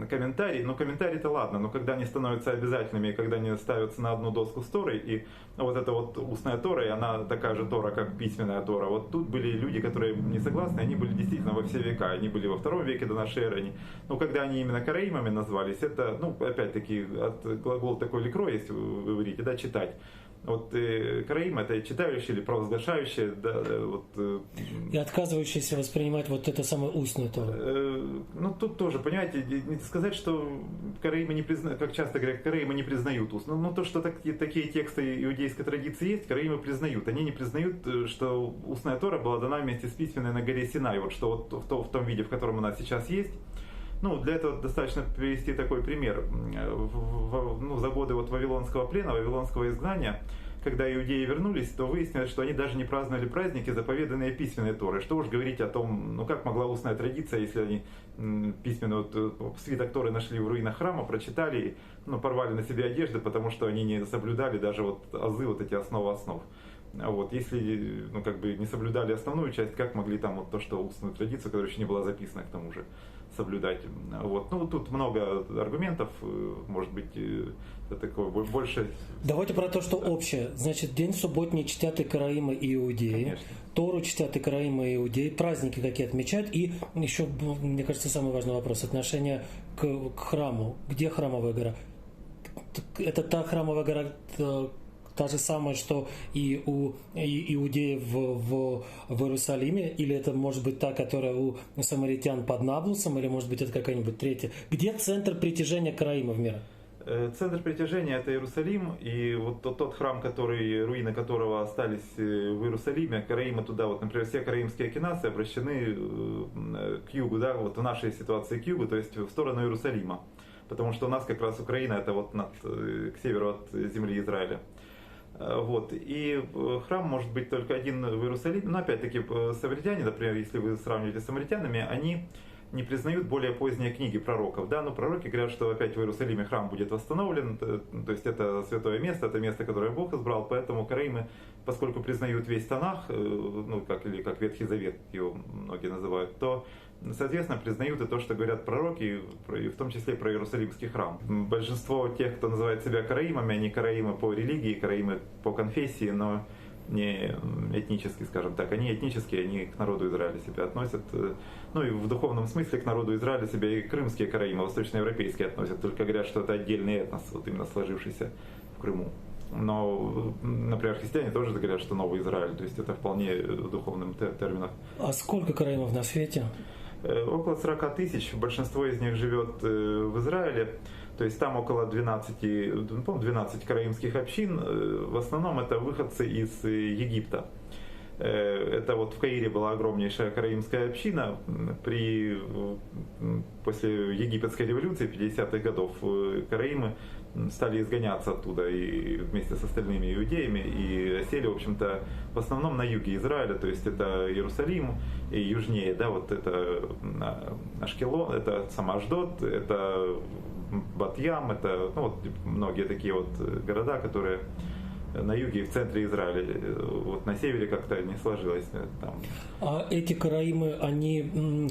комментарии, но комментарии-то ладно, но когда они становятся обязательными, когда они ставятся на одну доску с Торой, и вот эта вот устная Тора, и она такая же Тора, как письменная Тора, вот тут были люди, которые не согласны, они были действительно во все века, они были во II веке до нашей эры, но когда они именно караимами назвались, это, ну, опять-таки, от глагола такой ликро есть в иврите, да, читать. Вот караим это читающие или провозглашающие, да, вот. И отказывающиеся воспринимать вот эту самую устную Тору. Ну тут тоже, понимаете, не сказать, что караимы не признают, как часто говорят, караимы не признают уст. Но то, что такие тексты иудейской традиции есть, караимы признают. Они не признают, что устная Тора была дана вместе с письменной на горе Синай, вот что вот в том виде, в котором она сейчас есть. Ну, для этого достаточно привести такой пример. За годы вот Вавилонского плена, Вавилонского изгнания, когда иудеи вернулись, то выяснилось, что они даже не праздновали праздники, заповеданные письменной Торой. Что уж говорить о том, ну как могла устная традиция, если они письменную свиток Торы нашли в руинах храма, прочитали, ну, порвали на себе одежды, потому что они не соблюдали даже вот азы, вот эти основы основ. Вот, если, ну, как бы не соблюдали основную часть, как могли там вот то, что устную традицию, которая еще не была записана к тому же, соблюдать. Вот. Ну, тут много аргументов, может быть, это такое больше... Давайте про то, что общее. Значит, день субботний чтят и караимы, и иудеи. Конечно. Тору чтят и караимы, и иудеи. Праздники какие отмечают. И еще, мне кажется, самый важный вопрос. Отношение к храму. Где храмовая гора? Это та храмовая гора... Та же самая, что и у иудеев в Иерусалиме, или это может быть та, которая у самаритян под Наблусом, или может быть это какая-нибудь третья? Где центр притяжения караимов мира? Центр притяжения — это Иерусалим, и вот тот храм, руины которого остались в Иерусалиме, караимы туда, вот, например, все караимские кинасы обращены к югу, да, вот в нашей ситуации к югу, то есть в сторону Иерусалима, потому что у нас как раз Украина — это вот к северу от земли Израиля. Вот. И храм может быть только один в Иерусалиме. Но опять-таки самаритяне, например, если вы сравниваете с самаритянами, они не признают более поздние книги пророков. Да? Но пророки говорят, что опять в Иерусалиме храм будет восстановлен. То есть это святое место, это место, которое Бог избрал. Поэтому караимы, поскольку признают весь Танах, ну, как Ветхий Завет его многие называют, то, соответственно, признают и то, что говорят пророки, и в том числе про Иерусалимский храм. Большинство тех, кто называет себя караимами, они караимы по религии, караимы по конфессии, но не этнически, скажем так. Они этнические, они к народу Израиля себя относят. Ну и в духовном смысле к народу Израиля себя и крымские караимы, восточноевропейские относят, только говорят, что это отдельный этнос, вот именно сложившийся в Крыму. Но, например, христиане тоже говорят, что новый Израиль, то есть это вполне в духовном терминах. А сколько караимов на свете? Около 40 тысяч, большинство из них живет в Израиле, то есть там около 12 караимских общин, в основном это выходцы из Египта. Это вот в Каире была огромнейшая караимская община, после египетской революции 50-х годов караимы стали изгоняться оттуда и вместе с остальными иудеями и осели, в общем-то, в основном на юге Израиля, то есть это Иерусалим и южнее, да, вот это Ашкелон, это сам Ашдод, это Бат-Ям, это, ну, вот многие такие вот города, которые на юге и в центре Израиля. Вот на севере как-то не сложилось. Там. А эти караимы, они...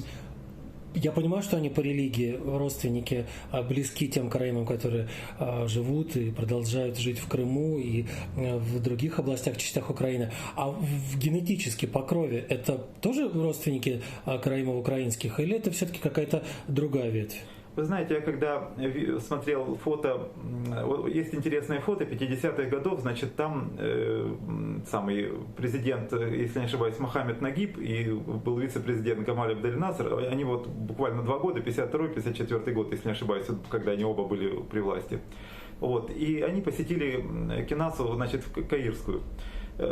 Я понимаю, что они по религии родственники, близки тем караимам, которые живут и продолжают жить в Крыму и в других областях, частях Украины. А генетически по крови это тоже родственники караимов украинских или это все-таки какая-то другая ветвь? Вы знаете, я когда смотрел фото, есть интересное фото 50-х годов, значит, там самый президент, если не ошибаюсь, Мохаммед Нагиб и был вице-президент Гамаль Абдель Насер, они вот буквально 2 года, 52-54 год, если не ошибаюсь, когда они оба были при власти. Вот, и они посетили Кенасу, значит, в Каирскую.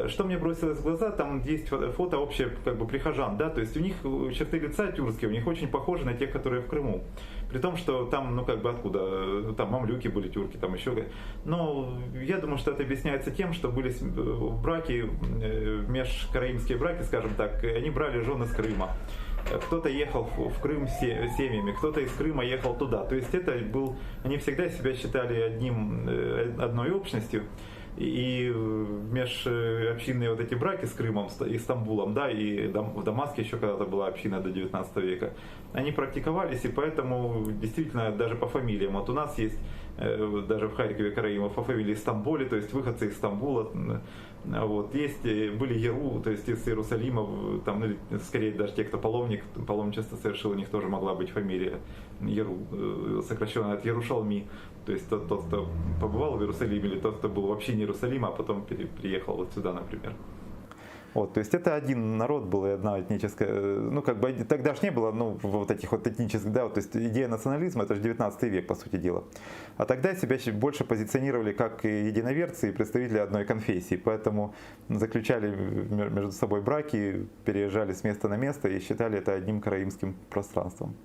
Что мне бросилось в глаза, там есть фото общее как бы прихожан, да, то есть у них черты лица тюркские, у них очень похожи на тех, которые в Крыму. При том, что там, ну как бы откуда, там мамлюки были тюрки, там еще. Но я думаю, что это объясняется тем, что были браки, межкараимские браки, скажем так, они брали жен из Крыма. Кто-то ехал в Крым с семьями, кто-то из Крыма ехал туда. То есть это был, они всегда себя считали одной общностью. И межобщинные вот эти браки с Крымом и Стамбулом, да, и в Дамаске еще когда-то была община до 19 века, они практиковались, и поэтому действительно даже по фамилиям. Вот у нас есть даже в Харькове караимов по фамилии Стамболи, то есть выходцы из Стамбула. Вот. Есть, были Еру, то есть из Иерусалима, там, или, скорее даже те, кто паломничество совершил, у них тоже могла быть фамилия Еру, сокращенная от Ярушалми. То есть тот, кто побывал в Иерусалиме, или тот, кто был вообще не Иерусалима, а потом приехал вот сюда, например. Вот, то есть это один народ был и одна этническая, ну как бы тогда ж не было, ну вот этих вот этнических, да, вот, то есть идея национализма, это же 19 век, по сути дела. А тогда себя больше позиционировали как единоверцы и представители одной конфессии, поэтому заключали между собой браки, переезжали с места на место и считали это одним караимским пространством.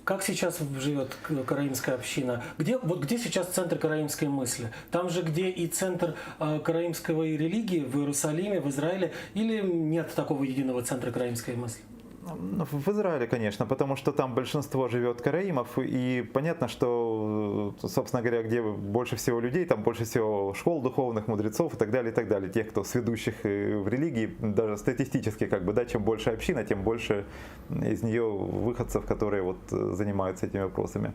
Как сейчас живет караимская община? Где сейчас центр караимской мысли? Там же, где и центр караимской религии в Иерусалиме, в Израиле, или нет такого единого центра караимской мысли? В Израиле, конечно, потому что там большинство живет караимов, и понятно, что, собственно говоря, где больше всего людей, там больше всего школ духовных, мудрецов и так далее, тех, кто сведущих в религии, даже статистически, как бы, да, чем больше община, тем больше из нее выходцев, которые вот занимаются этими вопросами.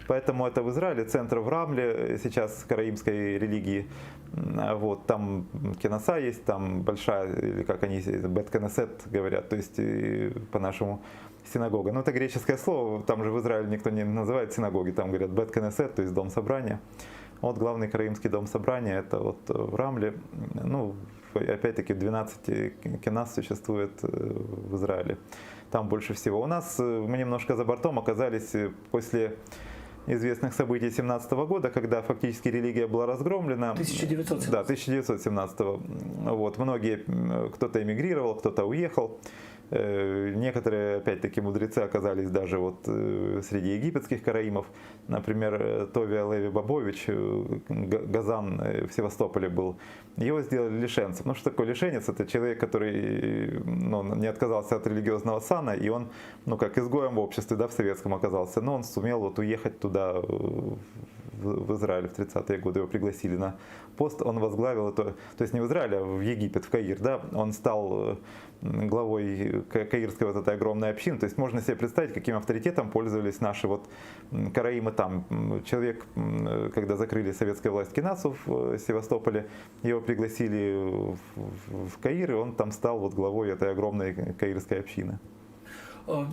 Поэтому это в Израиле, центр в Рамле сейчас караимской религии. Вот, там Кенаса есть, там большая, или как они, Бет-Кнесет говорят, то есть по-нашему синагога. Но это греческое слово, там же в Израиле никто не называет синагоги, там говорят Бет-Кнесет, то есть дом собрания. Вот главный караимский дом собрания, это вот в Рамле. Ну, опять-таки 12 кенас существует в Израиле. Там больше всего. У нас мы немножко за бортом оказались после известных событий 1917 года, когда фактически религия была разгромлена. 1917. Да, 1917. Вот, многие, кто-то эмигрировал, кто-то уехал. Некоторые, опять-таки, мудрецы оказались даже вот среди египетских караимов. Например, Товия Леви Бабович, Газан в Севастополе был. Его сделали лишенцем. Ну, что такое лишенец? Это человек, который не отказался от религиозного сана, и он, как изгоем в обществе, да, в советском оказался. Но он сумел вот уехать туда, в Израиль в 30-е годы. Его пригласили на пост. Он возглавил это, то есть не в Израиль, а в Египет, в Каир, да. Он стал главой каирской вот этой огромной общины. То есть можно себе представить, каким авторитетом пользовались наши вот караимы там. Человек, когда закрыли советская власть Кенасу в Севастополе, его пригласили в Каир, и он там стал вот главой этой огромной каирской общины.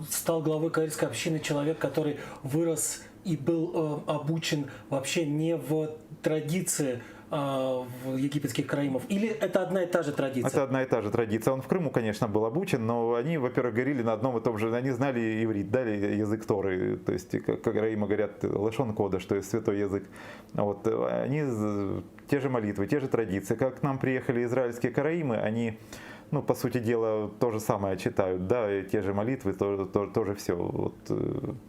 Стал главой каирской общины человек, который вырос и был обучен вообще не в традиции египетских караимов? Или это одна и та же традиция? Это одна и та же традиция. Он в Крыму, конечно, был обучен, но они, во-первых, говорили на одном и том же, они знали иврит, да, язык Торы, то есть, как караимы говорят, лашон кода, что есть святой язык. Вот. Они те же молитвы, те же традиции. Как к нам приехали израильские караимы, они ну, по сути дела, то же самое читают, да, и те же молитвы, тоже все. Вот,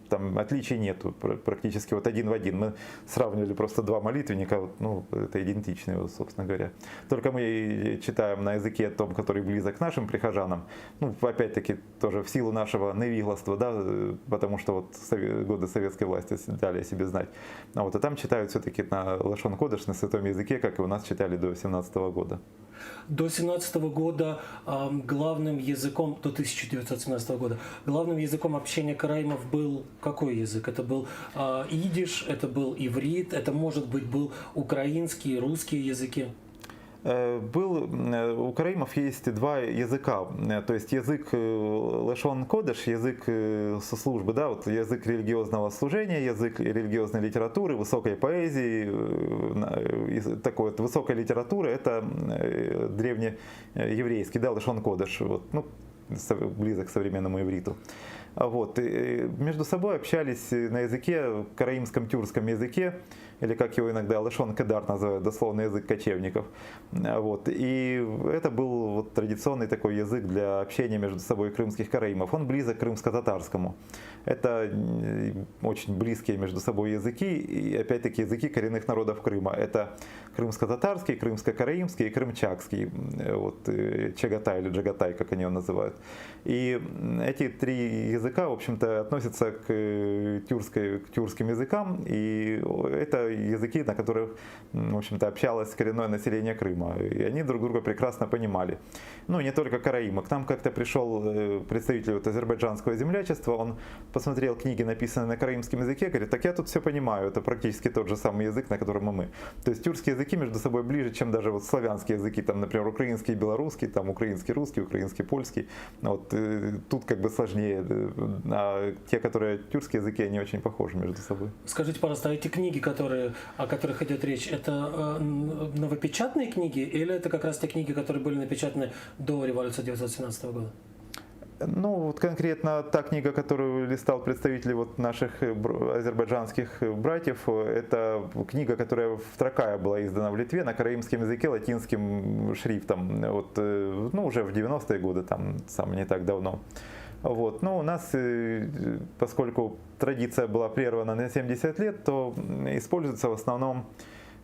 там отличий нету, практически вот один в один. Мы сравнивали просто два молитвенника, вот, ну, это идентичные, вот, собственно говоря. Только мы читаем на языке том, который близок к нашим прихожанам, ну, опять-таки, тоже в силу нашего невигластва, да, потому что вот годы советской власти дали о себе знать. А вот, а там читают все-таки на лашон кодеш, на святом языке, как и у нас читали до 17 года. До 17 года главным языком, до 1917 года, главным языком общения караимов был какой язык? Это был идиш, это был иврит, это, может быть, был украинский, русские языки? У караимов есть два языка, то есть язык лашон кодеш, язык службы, да, вот язык религиозного служения, язык религиозной литературы, высокой поэзии, такой вот высокая литература, это древнееврейский, да, лашон кодеш, вот, ну, близок к современному ивриту. Вот. И между собой общались на языке, караимском тюркском языке, или как его иногда лашон кедар называют, дословно язык кочевников. Вот. И это был вот традиционный такой язык для общения между собой крымских караимов. Он близок к крымско-татарскому. Это очень близкие между собой языки, и опять-таки языки коренных народов Крыма. Это крымско-татарский, крымско-караимский и крымчакский, вот, чагатай или джагатай, как они его называют. И эти три языка, в общем-то, относятся к тюркским языкам, и это языки, на которых, в общем-то, общалось коренное население Крыма, и они друг друга прекрасно понимали. Ну, не только караимы. К нам как-то пришел представитель вот азербайджанского землячества, он посмотрел книги, написанные на караимском языке, говорит, так я тут все понимаю, это практически тот же самый язык, на котором и мы. То есть тюркские языки между собой ближе, чем даже вот славянские языки, там, например, украинский и белорусский, там, украинский русский, украинский польский. Вот, тут как бы сложнее, а те, которые тюркские языки, они очень похожи между собой. Скажите, пожалуйста, а эти книги, о которых идет речь, это новопечатные книги или это как раз те книги, которые были напечатаны до революции 1917 года? Ну, вот конкретно та книга, которую листал представители вот наших азербайджанских братьев, это книга, которая в Тракае была издана в Литве на караимском языке латинским шрифтом, вот, ну, уже в 90-е годы, там, сам не так давно. Вот. Но у нас, поскольку традиция была прервана на 70 лет, то используется в основном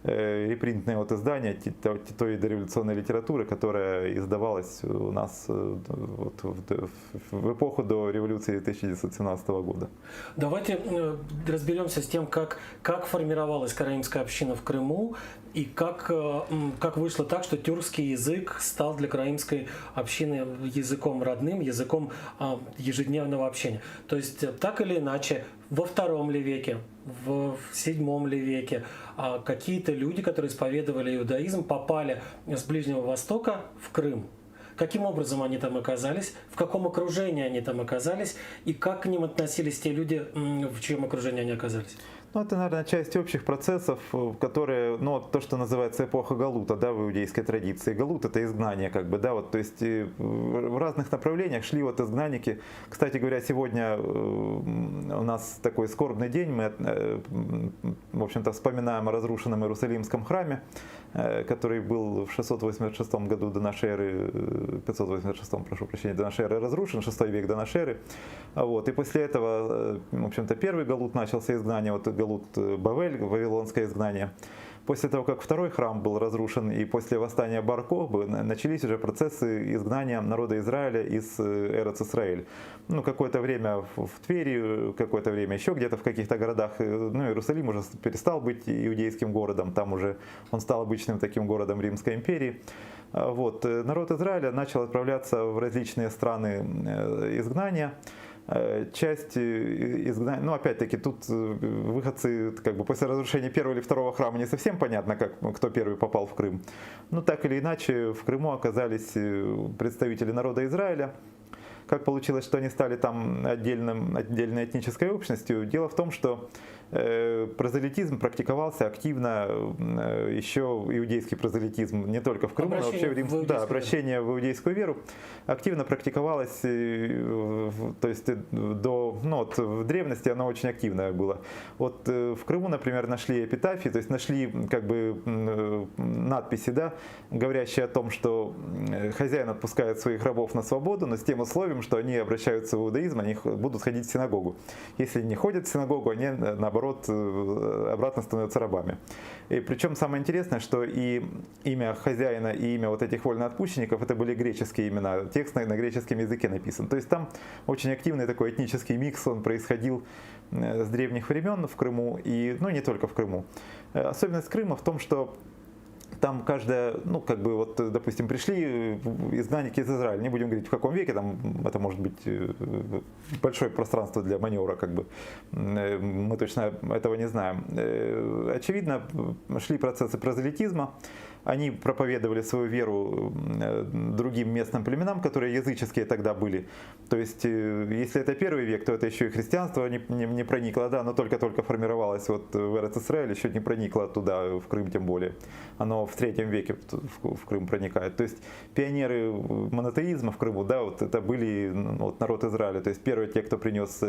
репринтные вот издания той дореволюционной литературы, которая издавалась у нас вот в эпоху до революции 1917 года. Давайте разберемся с тем, как формировалась караимская община в Крыму и как вышло так, что тюркский язык стал для караимской общины языком родным, языком ежедневного общения. То есть так или иначе во II ли веке, в VII ли веке какие-то люди, которые исповедовали иудаизм, попали с Ближнего Востока в Крым. Каким образом они там оказались, в каком окружении они там оказались и как к ним относились те люди, в чьем окружении они оказались? Ну, это, наверное, часть общих процессов, которые, ну, то, что называется эпоха Галута, да, в иудейской традиции. Галут — это изгнание, как бы, да, вот, то есть в разных направлениях шли вот изгнанники. Кстати говоря, сегодня у нас такой скорбный день, мы, в общем-то, вспоминаем о разрушенном Иерусалимском храме, который был в 686 году до нашей эры, 586, прошу прощения, до нашей эры разрушен, 6 век до нашей эры. Вот, и после этого, в общем-то, первый Галут начался, изгнание, вот Галут Бавель, вавилонское изгнание. После того, как второй храм был разрушен и после восстания Бар-Кохбы, начались уже процессы изгнания народа Израиля из Эрец-Исраэль. Ну, какое-то время в Твери, какое-то время еще где-то в каких-то городах. Ну, Иерусалим уже перестал быть иудейским городом, там уже он стал обычным таким городом Римской империи. Вот. Народ Израиля начал отправляться в различные страны изгнания. Часть изгнания, ну опять-таки тут выходцы, как бы после разрушения первого или второго храма не совсем понятно, кто первый попал в Крым. Но так или иначе в Крыму оказались представители народа Израиля. как получилось, что они стали там отдельной этнической общностью? Дело в том, что прозелитизм практиковался активно, еще иудейский прозелитизм, не только в Крыму, но вообще обращение в иудейскую веру активно практиковалось, то есть в древности оно очень активное было. Вот в Крыму, например, нашли эпитафии, то есть нашли как бы надписи, да, говорящие о том, что хозяин отпускает своих рабов на свободу, но с тем условием, что они обращаются в иудаизм, они будут ходить в синагогу. Если не ходят в синагогу, они наоборот обратно становятся рабами. И причем самое интересное, что и имя хозяина, и имя вот этих вольноотпущенников, это были греческие имена, текст на греческом языке написан. То есть там очень активный такой этнический микс, он происходил с древних времен в Крыму, и, не только в Крыму. Особенность Крыма в том, что там каждая, допустим, пришли изгнанники из Израиля, не будем говорить в каком веке, там это может быть большое пространство для маневра, мы точно этого не знаем. Очевидно, шли процессы прозелитизма, они проповедовали свою веру другим местным племенам, которые языческие тогда были. То есть, если это первый век, то это еще и христианство не проникло, да, оно только-только формировалось в Эрец-Исраэль, еще не проникло туда, в Крым тем более. Оно в 3 веке в Крым проникает. То есть, пионеры монотеизма в Крыму, да, это были народ Израиля. То есть, первые те, кто принес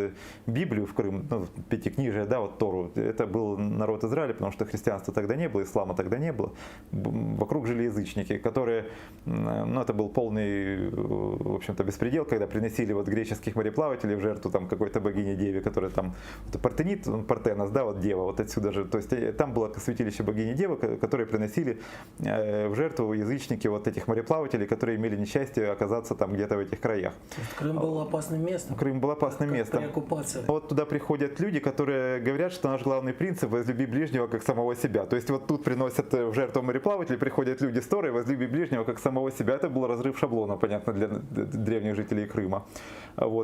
Библию в Крым, Пятикнижие, да, Тору, это был народ Израиля, потому что христианства тогда не было, ислама тогда не было. Вокруг жили язычники, которые, это был полный, в общем-то, беспредел, когда приносили греческих мореплавателей в жертву какой-то богине-деве, которая там, Партенит, Партенос, да, дева, отсюда же, то есть там было святилище богини-девы, которые приносили в жертву язычники этих мореплавателей, которые имели несчастье оказаться там где-то в этих краях. Крым был опасным местом. Крым был опасным местом. При оккупации. Вот туда приходят люди, которые говорят, что наш главный принцип – возлюби ближнего как самого себя. То есть тут приносят в жертву мореплавателей, приходят люди с Торой, возлюби ближнего как самого себя. Это был разрыв шаблона, понятно, для древних жителей Крыма.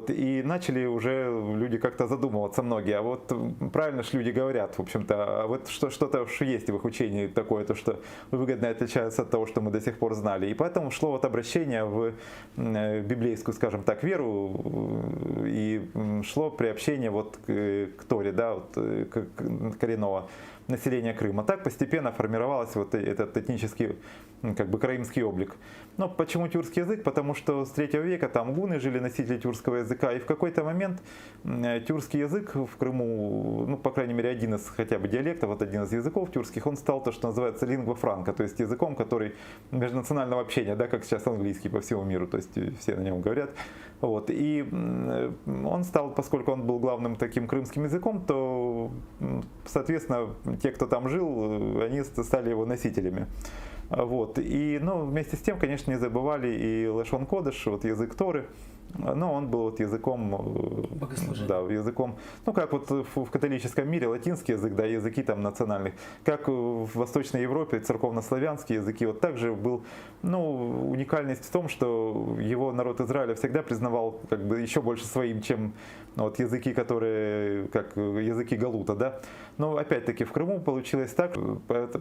И начали уже люди как-то задумываться многие. А правильно же люди говорят, в общем-то, что-то уж есть в их учении такое, то, что выгодно отличается от того, что мы до сих пор знали. И поэтому шло обращение в библейскую, скажем так, веру, и шло приобщение к Торе, да, к коренного населения Крыма. Так постепенно формировался этот этнический, крымский облик. Но почему тюркский язык? Потому что с 3 века там гуны жили, носители тюркского языка, и в какой-то момент тюркский язык в Крыму, по крайней мере, один из хотя бы диалектов, один из языков тюркских, он стал то, что называется лингва франка, то есть языком, который межнационального общения, да, как сейчас английский по всему миру, то есть все на нем говорят. И он стал, поскольку он был главным таким крымским языком, то, соответственно, те, кто там жил, они стали его носителями. И, вместе с тем, конечно, не забывали и лашон кодеш, язык Торы, но он был языком, да, языком, как в католическом мире латинский язык, да, языки там национальных, как в Восточной Европе церковно-славянские языки, также был, уникальность в том, что его народ Израиля всегда признавал еще больше своим, чем языки, которые, как языки Галута, да. Но опять-таки в Крыму получилось так,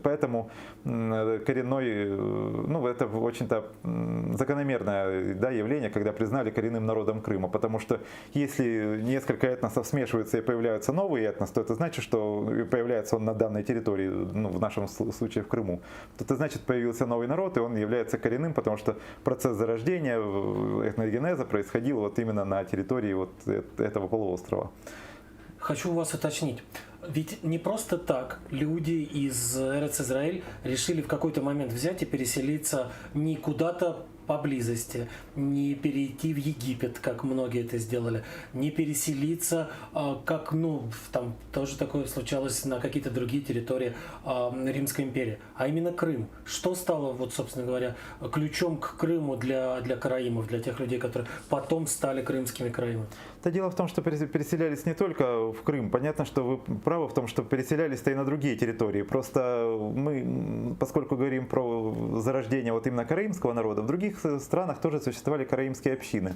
поэтому коренной, это очень-то закономерное, да, явление, когда признали коренным народом Крыма, потому что если несколько этносов смешиваются и появляются новые этносы, то это значит, что появляется он на данной территории, в нашем случае в Крыму, то это значит, появился новый народ, и он является коренным, потому что процесс зарождения, этногенеза происходил именно на территории этого полуострова. Хочу у вас уточнить. Ведь не просто так люди из Эрец-Израиль решили в какой-то момент взять и переселиться не куда-то поблизости, не перейти в Египет, как многие это сделали, не переселиться, как, там тоже такое случалось на какие-то другие территории Римской империи, а именно Крым. Что стало, собственно говоря, ключом к Крыму для караимов, для тех людей, которые потом стали крымскими караимами? Да дело в том, что переселялись не только в Крым. Понятно, что вы правы в том, что переселялись-то и на другие территории. Просто мы, поскольку говорим про зарождение вот именно караимского народа, в других странах тоже существовали караимские общины.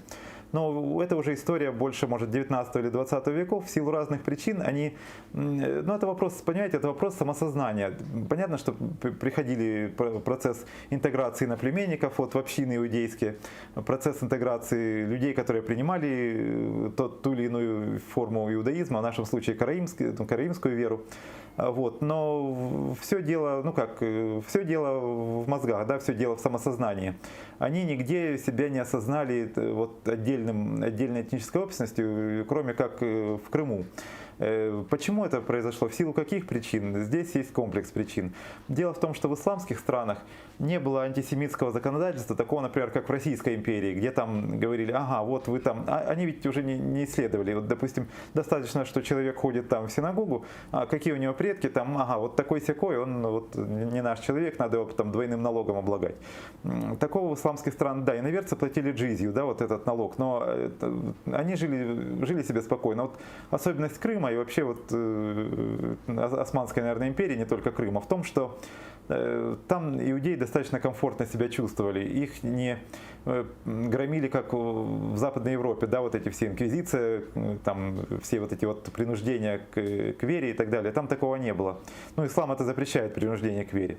Но это уже история больше, может, 19 или 20 веков. В силу разных причин они... Ну, это вопрос, понимаете, это вопрос самосознания. Понятно, что приходили процесс интеграции иноплеменников вот, в общины иудейские, процесс интеграции людей, которые принимали ту или иную форму иудаизма, в нашем случае караимскую веру. Вот. Но все дело, ну как, все дело в мозгах, да, все дело в самосознании. Они нигде себя не осознали вот, отдельной этнической общностью, кроме как в Крыму. Почему это произошло? В силу каких причин? Здесь есть комплекс причин. Дело в том, что в исламских странах не было антисемитского законодательства, такого, например, как в Российской империи, где там говорили, ага, вот вы там... Они ведь уже не исследовали. Вот, допустим, достаточно, что человек ходит там в синагогу, а какие у него предки, там, ага, вот такой-сякой, он вот не наш человек, надо его там двойным налогом облагать. Такого в исламских странах, да, иноверцы платили джизью, да, вот этот налог, но они жили себе спокойно. Вот особенность Крыма и вообще вот Османской, наверное, империи, не только Крыма, в том, что там иудеи достаточно комфортно себя чувствовали. Их не громили, как в Западной Европе, да, вот эти все инквизиции, там все вот эти вот принуждения к вере и так далее. Там такого не было. Ну, ислам это запрещает, принуждение к вере.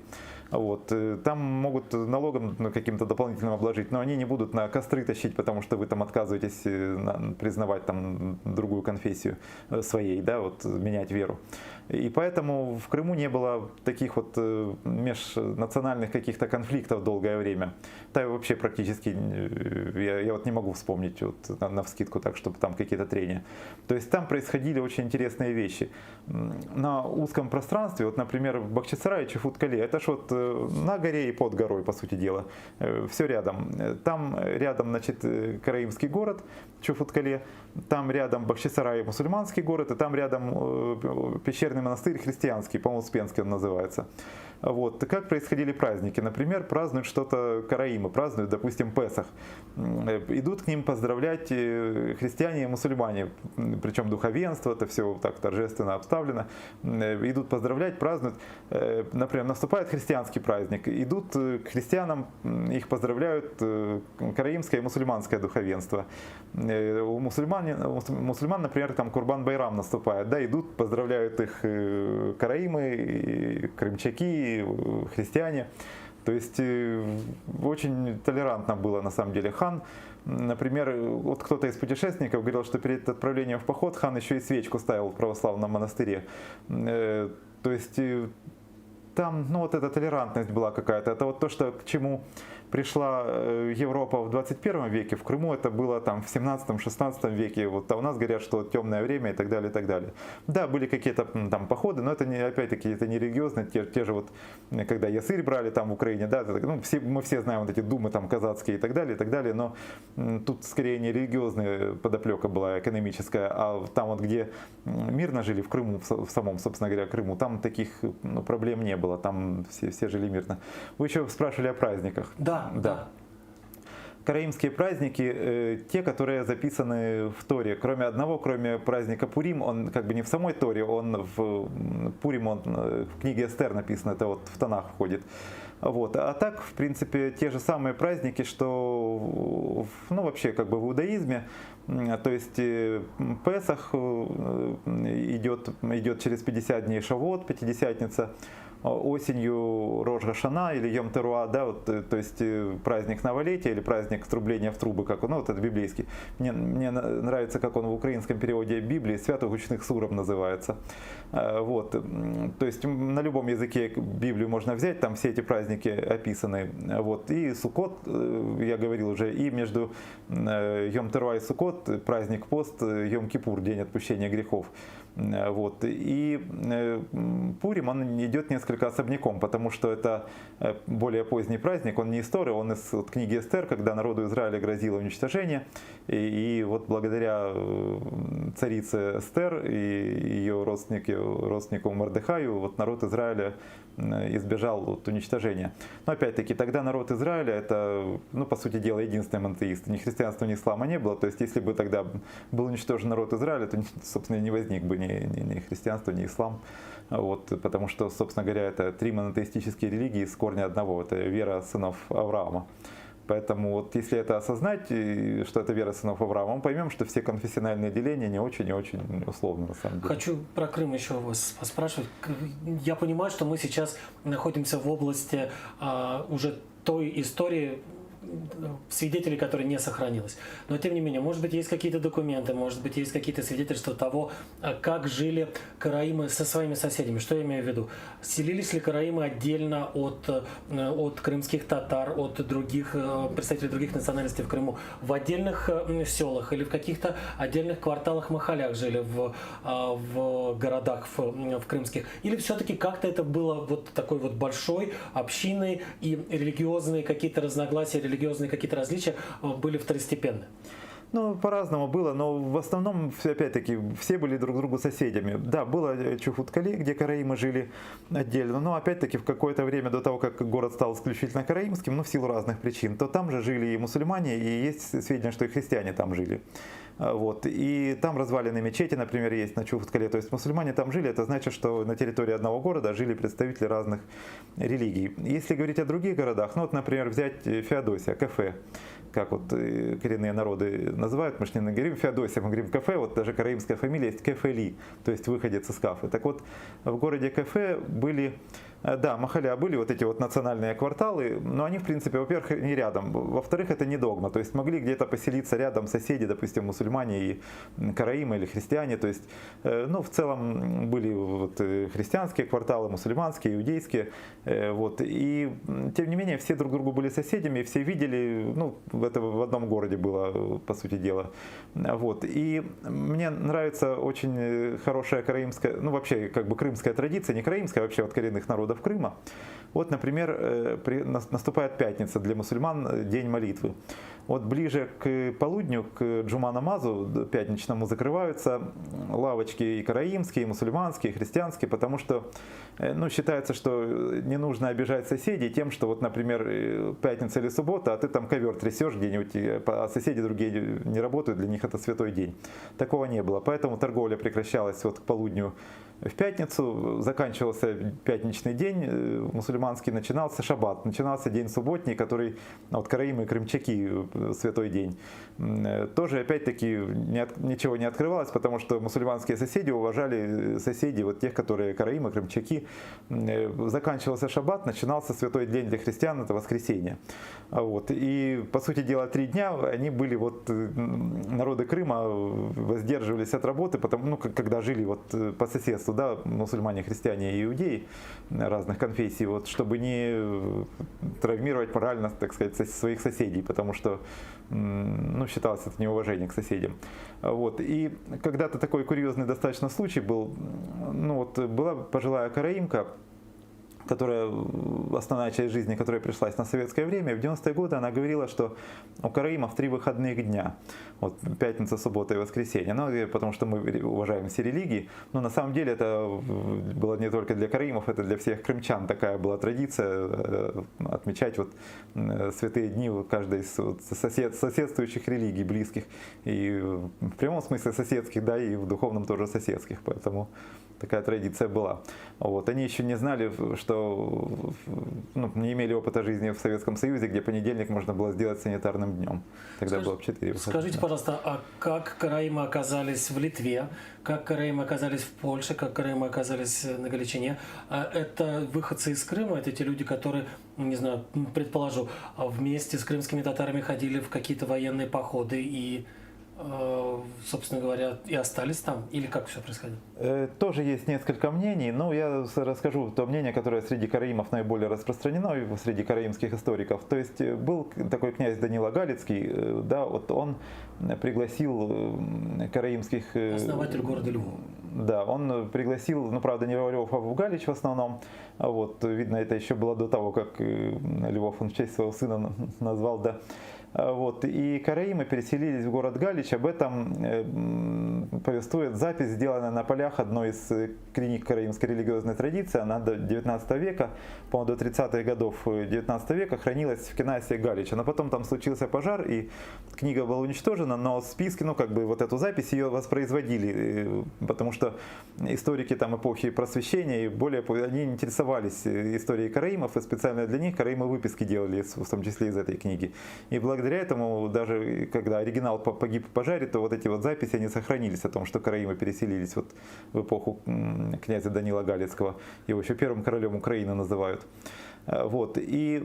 Вот. Там могут налогом каким-то дополнительным обложить, но они не будут на костры тащить, потому что вы там отказываетесь признавать там другую конфессию своей, да, вот менять веру. И поэтому в Крыму не было таких вот межнациональных каких-то конфликтов долгое время. Да, вообще практически я вот не могу вспомнить вот навскидку так, чтобы там какие-то трения. То есть там происходили очень интересные вещи. На узком пространстве, вот, например, в Бахчисарае, Чахоткале, это ж вот на горе и под горой, по сути дела. Все рядом. Там рядом, значит, караимский город Чахоткале, там рядом Бахчисарай, мусульманский город, и там рядом пещерный монастырь христианский, по-моему, Успенский он называется. Вот. Как происходили праздники? Например, празднуют что-то караимы, празднуют, допустим, Песах. Идут к ним поздравлять христиане и мусульмане, причем духовенство, это все так торжественно обставлено. Идут поздравлять, празднуют. Например, наступает христианский праздник. Идут к христианам, их поздравляют караимское и мусульманское духовенство. У мусульман, например, там Курбан-Байрам наступает. Да, идут, поздравляют их караимы, крымчаки, христиане. То есть очень толерантно было на самом деле. Хан, например, вот кто-то из путешественников говорил, что перед отправлением в поход хан еще и свечку ставил в православном монастыре. То есть там, ну вот эта толерантность была какая-то. Это вот то, что, к чему пришла Европа в 21 веке. В Крыму это было там в 17-16 веке. Вот, а у нас говорят, что темное время и так далее, и так далее. Да, были какие-то там походы, но это не, опять-таки, это не религиозные. Те же вот, когда Ясырь брали там в Украине, да, это, ну, мы все знаем вот эти думы там казацкие и так далее, но тут скорее не религиозная подоплека была, экономическая, а там вот, где мирно жили, в Крыму, в самом, собственно говоря, Крыму, там таких проблем не было, там все жили мирно. Вы еще спрашивали о праздниках. Да. Караимские праздники, те, которые записаны в Торе, кроме одного, кроме праздника Пурим, он как бы не в самой Торе, он в Пурим, он в книге Эстер написано, это вот в Танах входит. Вот. А так, в принципе, те же самые праздники, что ну, вообще как бы в иудаизме. То есть Песах идет через 50 дней, Шавот, Пятидесятница, осенью Рош га-Шана или Йом Теруа, да, вот, то есть праздник новолетия или праздник трубления в трубы, как он, ну, вот это библейский. Мне нравится, как он в украинском переводе Библии Свято-Гучных Суров называется. Вот. То есть на любом языке Библию можно взять, там все эти праздники описаны. Вот. И Суккот, я говорил уже, и между Йом Теруа и Суккот праздник пост, Йом Кипур, день отпущения грехов. Вот. И Пурим, он идет несколько особняком, потому что это более поздний праздник, он не история, он из книги Эстер, когда народу Израиля грозило уничтожение. И вот благодаря царице Эстер и ее родственнику Мордехаю, вот народ Израиля избежал от уничтожения. Но опять-таки, тогда народ Израиля, это, ну, по сути дела, единственный монотеист. Ни христианства, ни ислама не было. То есть, если бы тогда был уничтожен народ Израиля, то, собственно, не возник бы ни христианство, ни ислам. Вот, потому что, собственно говоря, это три монотеистические религии с корня одного. Это вера сынов Авраама. Поэтому вот если это осознать, что это вера сынов Авраама, мы поймем, что все конфессиональные деления не очень и очень условны на самом деле. Хочу про Крым еще вас спрашивать. Я понимаю, что мы сейчас находимся в области уже той истории, свидетелей, которые не сохранилось. Но тем не менее, может быть, есть какие-то документы, может быть, есть какие-то свидетельства того, как жили караимы со своими соседями. Что я имею в виду? Селились ли караимы отдельно от крымских татар, от других представителей других национальностей в Крыму, в отдельных селах или в каких-то отдельных кварталах, махалях жили в городах в крымских? Или все-таки как-то это было вот такой вот большой общиной и религиозные какие-то разногласия, религиозные какие-то различия были второстепенны? Ну, по-разному было, но в основном, опять-таки, все были друг другу соседями. Да, было Чухуткале, где караимы жили отдельно, но опять-таки в какое-то время до того, как город стал исключительно караимским, ну, в силу разных причин, то там же жили и мусульмане, и есть сведения, что и христиане там жили. Вот. И там развалины мечети, например, есть на Чухуткале. То есть мусульмане там жили, это значит, что на территории одного города жили представители разных религий. Если говорить о других городах, ну вот, например, взять Феодосия, кафе, как вот коренные народы называют, мы же не говорим Феодосия, мы говорим кафе, вот даже караимская фамилия есть Кефели, то есть выходец из Кафы. Так вот, в городе Кафе были, да, махаля, были вот эти вот национальные кварталы, но они, в принципе, во-первых, не рядом, во-вторых, это не догма, то есть могли где-то поселиться рядом соседи, допустим, мусульмане и караимы или христиане, то есть, ну, в целом были вот христианские кварталы, мусульманские, иудейские, вот, и тем не менее все друг другу были соседями, все видели, ну, это в одном городе было, по сути дела, вот, и мне нравится очень хорошая караимская, ну, вообще, как бы крымская традиция, не караимская, вообще от коренных народов Крыма. Вот, например, наступает пятница для мусульман, день молитвы. Вот ближе к полудню, к Джума-намазу пятничному, закрываются лавочки и караимские, и мусульманские, и христианские, потому что, ну, считается, что не нужно обижать соседей тем, что вот, например, пятница или суббота, а ты там ковер трясешь где-нибудь, а соседи другие не работают, для них это святой день. Такого не было, поэтому торговля прекращалась вот к полудню в пятницу, заканчивался пятничный день мусульманский, начинался шаббат, начинался день субботний, который, вот караимы и крымчаки, святой день. Тоже, опять-таки, ничего не открывалось, потому что мусульманские соседи уважали соседей, вот тех, которые караимы, крымчаки. Заканчивался шаббат, начинался святой день для христиан, это воскресенье. Вот. И, по сути дела, 3 дня они были, вот, народы Крыма воздерживались от работы, потому, ну, когда жили вот по соседству, да, мусульмане, христиане и иудеи разных конфессий, вот, чтобы не травмировать морально, так сказать, своих соседей, потому что, ну, считалось это неуважение к соседям. Вот. И когда-то такой курьезный достаточно случай был, ну, вот, была пожилая караимка, которая, основная часть жизни, которая пришлась на советское время, в 90-е годы она говорила, что у караимов 3 выходных дня. Вот, пятница, суббота и воскресенье. Ну, потому что мы уважаем все религии. Но на самом деле это было не только для караимов, это для всех крымчан. Такая была традиция отмечать вот святые дни каждой из соседствующих религий, близких. И в прямом смысле соседских, да, и в духовном тоже соседских. Поэтому такая традиция была. Вот. Они еще не знали, что, ну, не имели опыта жизни в Советском Союзе, где понедельник можно было сделать санитарным днем. Тогда было 4 выходных. Скажите, пожалуйста, а как караимы оказались в Литве, как караимы оказались в Польше, как караимы оказались на Галичине? Это выходцы из Крыма, это те люди, которые, не знаю, предположу, вместе с крымскими татарами ходили в какие-то военные походы и, собственно говоря, и остались там? Или как все происходило? Тоже есть несколько мнений, но я расскажу то мнение, которое среди караимов наиболее распространено, среди караимских историков. То есть был такой князь Данила Галицкий, да, вот он пригласил караимских... Основатель города Львова. Да, он пригласил, ну правда не в Львов, а в Галич в основном. Вот, видно, это еще было до того, как Львов он в честь своего сына назвал, да. Вот, и караимы переселились в город Галич. Об этом повествует запись, сделанная на полях одной из книг караимской религиозной традиции. Она до 19 века, по-моему, до 30-х годов 19 века хранилась в Кенасе Галича. Но потом там случился пожар, и книга была уничтожена, но списки, ну как бы вот эту запись ее воспроизводили, потому что историки там эпохи просвещения, и более они интересовались историей караимов, и специально для них караимы выписки делали, в том числе из этой книги. И благодаря этому, даже когда оригинал погиб в пожаре, то вот эти вот записи, они сохранились о том, что караимы переселились вот в эпоху князя Данила Галицкого. Его еще первым королем Украины называют. Вот. И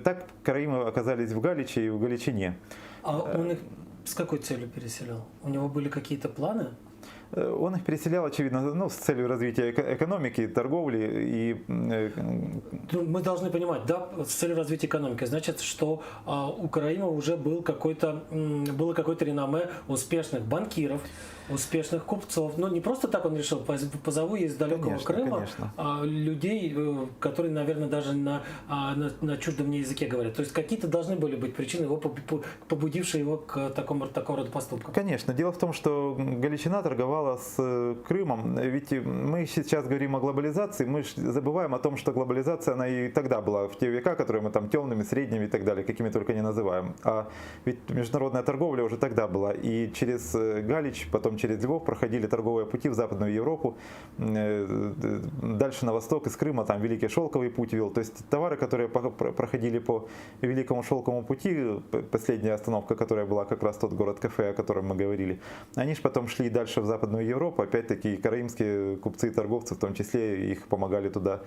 так караимы оказались в Галиче и в Галичине. А он их с какой целью переселял? У него были какие-то планы? Он их переселял, очевидно, ну, с целью развития экономики, торговли. И... Мы должны понимать, да, с целью развития экономики. Значит, что у караимов уже было какое-то реноме успешных банкиров, успешных купцов. Но не просто так он решил, позову из далекого Крыма людей, которые, наверное, даже на чуждом мне языке говорят. То есть какие-то должны были быть причины, побудившие его к такого рода поступкам. Конечно. Дело в том, что Галичина торговала с Крымом. Ведь мы сейчас говорим о глобализации, мы забываем о том, что глобализация, она и тогда была, в те века, которые мы там темными, средними и так далее, какими только не называем. А ведь международная торговля уже тогда была. И через Галич, потом через Львов проходили торговые пути в Западную Европу, дальше на восток, из Крыма там Великий Шелковый путь вел. То есть товары, которые проходили по Великому Шелковому пути, последняя остановка, которая была как раз тот город-кафе, о котором мы говорили, они же потом шли дальше в Западную Европу, опять-таки караимские купцы и торговцы, в том числе, их помогали туда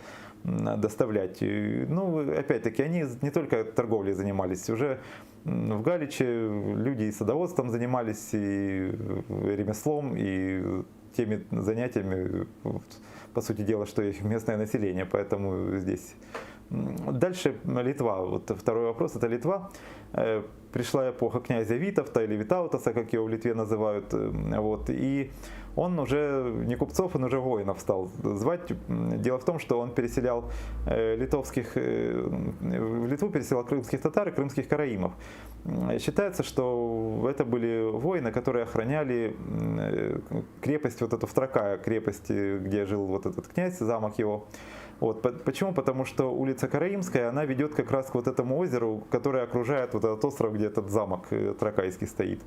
доставлять. Ну, опять-таки, они не только торговлей занимались, уже в Галиче люди и садоводством занимались, и ремеслом, и теми занятиями, по сути дела, что и местное население, поэтому здесь... Дальше Литва. Вот второй вопрос, это Литва. Пришла эпоха князя Витовта или Витаутаса, как его в Литве называют. Вот, и он уже не купцов, он уже воинов стал звать. Дело в том, что он переселял в Литву переселял крымских татар и крымских караимов. Считается, что это были воины, которые охраняли крепость, вот эту Втракая, крепость, где жил вот этот князь, замок его. Вот. Почему? Потому что улица Караимская, она ведет как раз к вот этому озеру, которое окружает вот этот остров, где этот замок Тракайский стоит.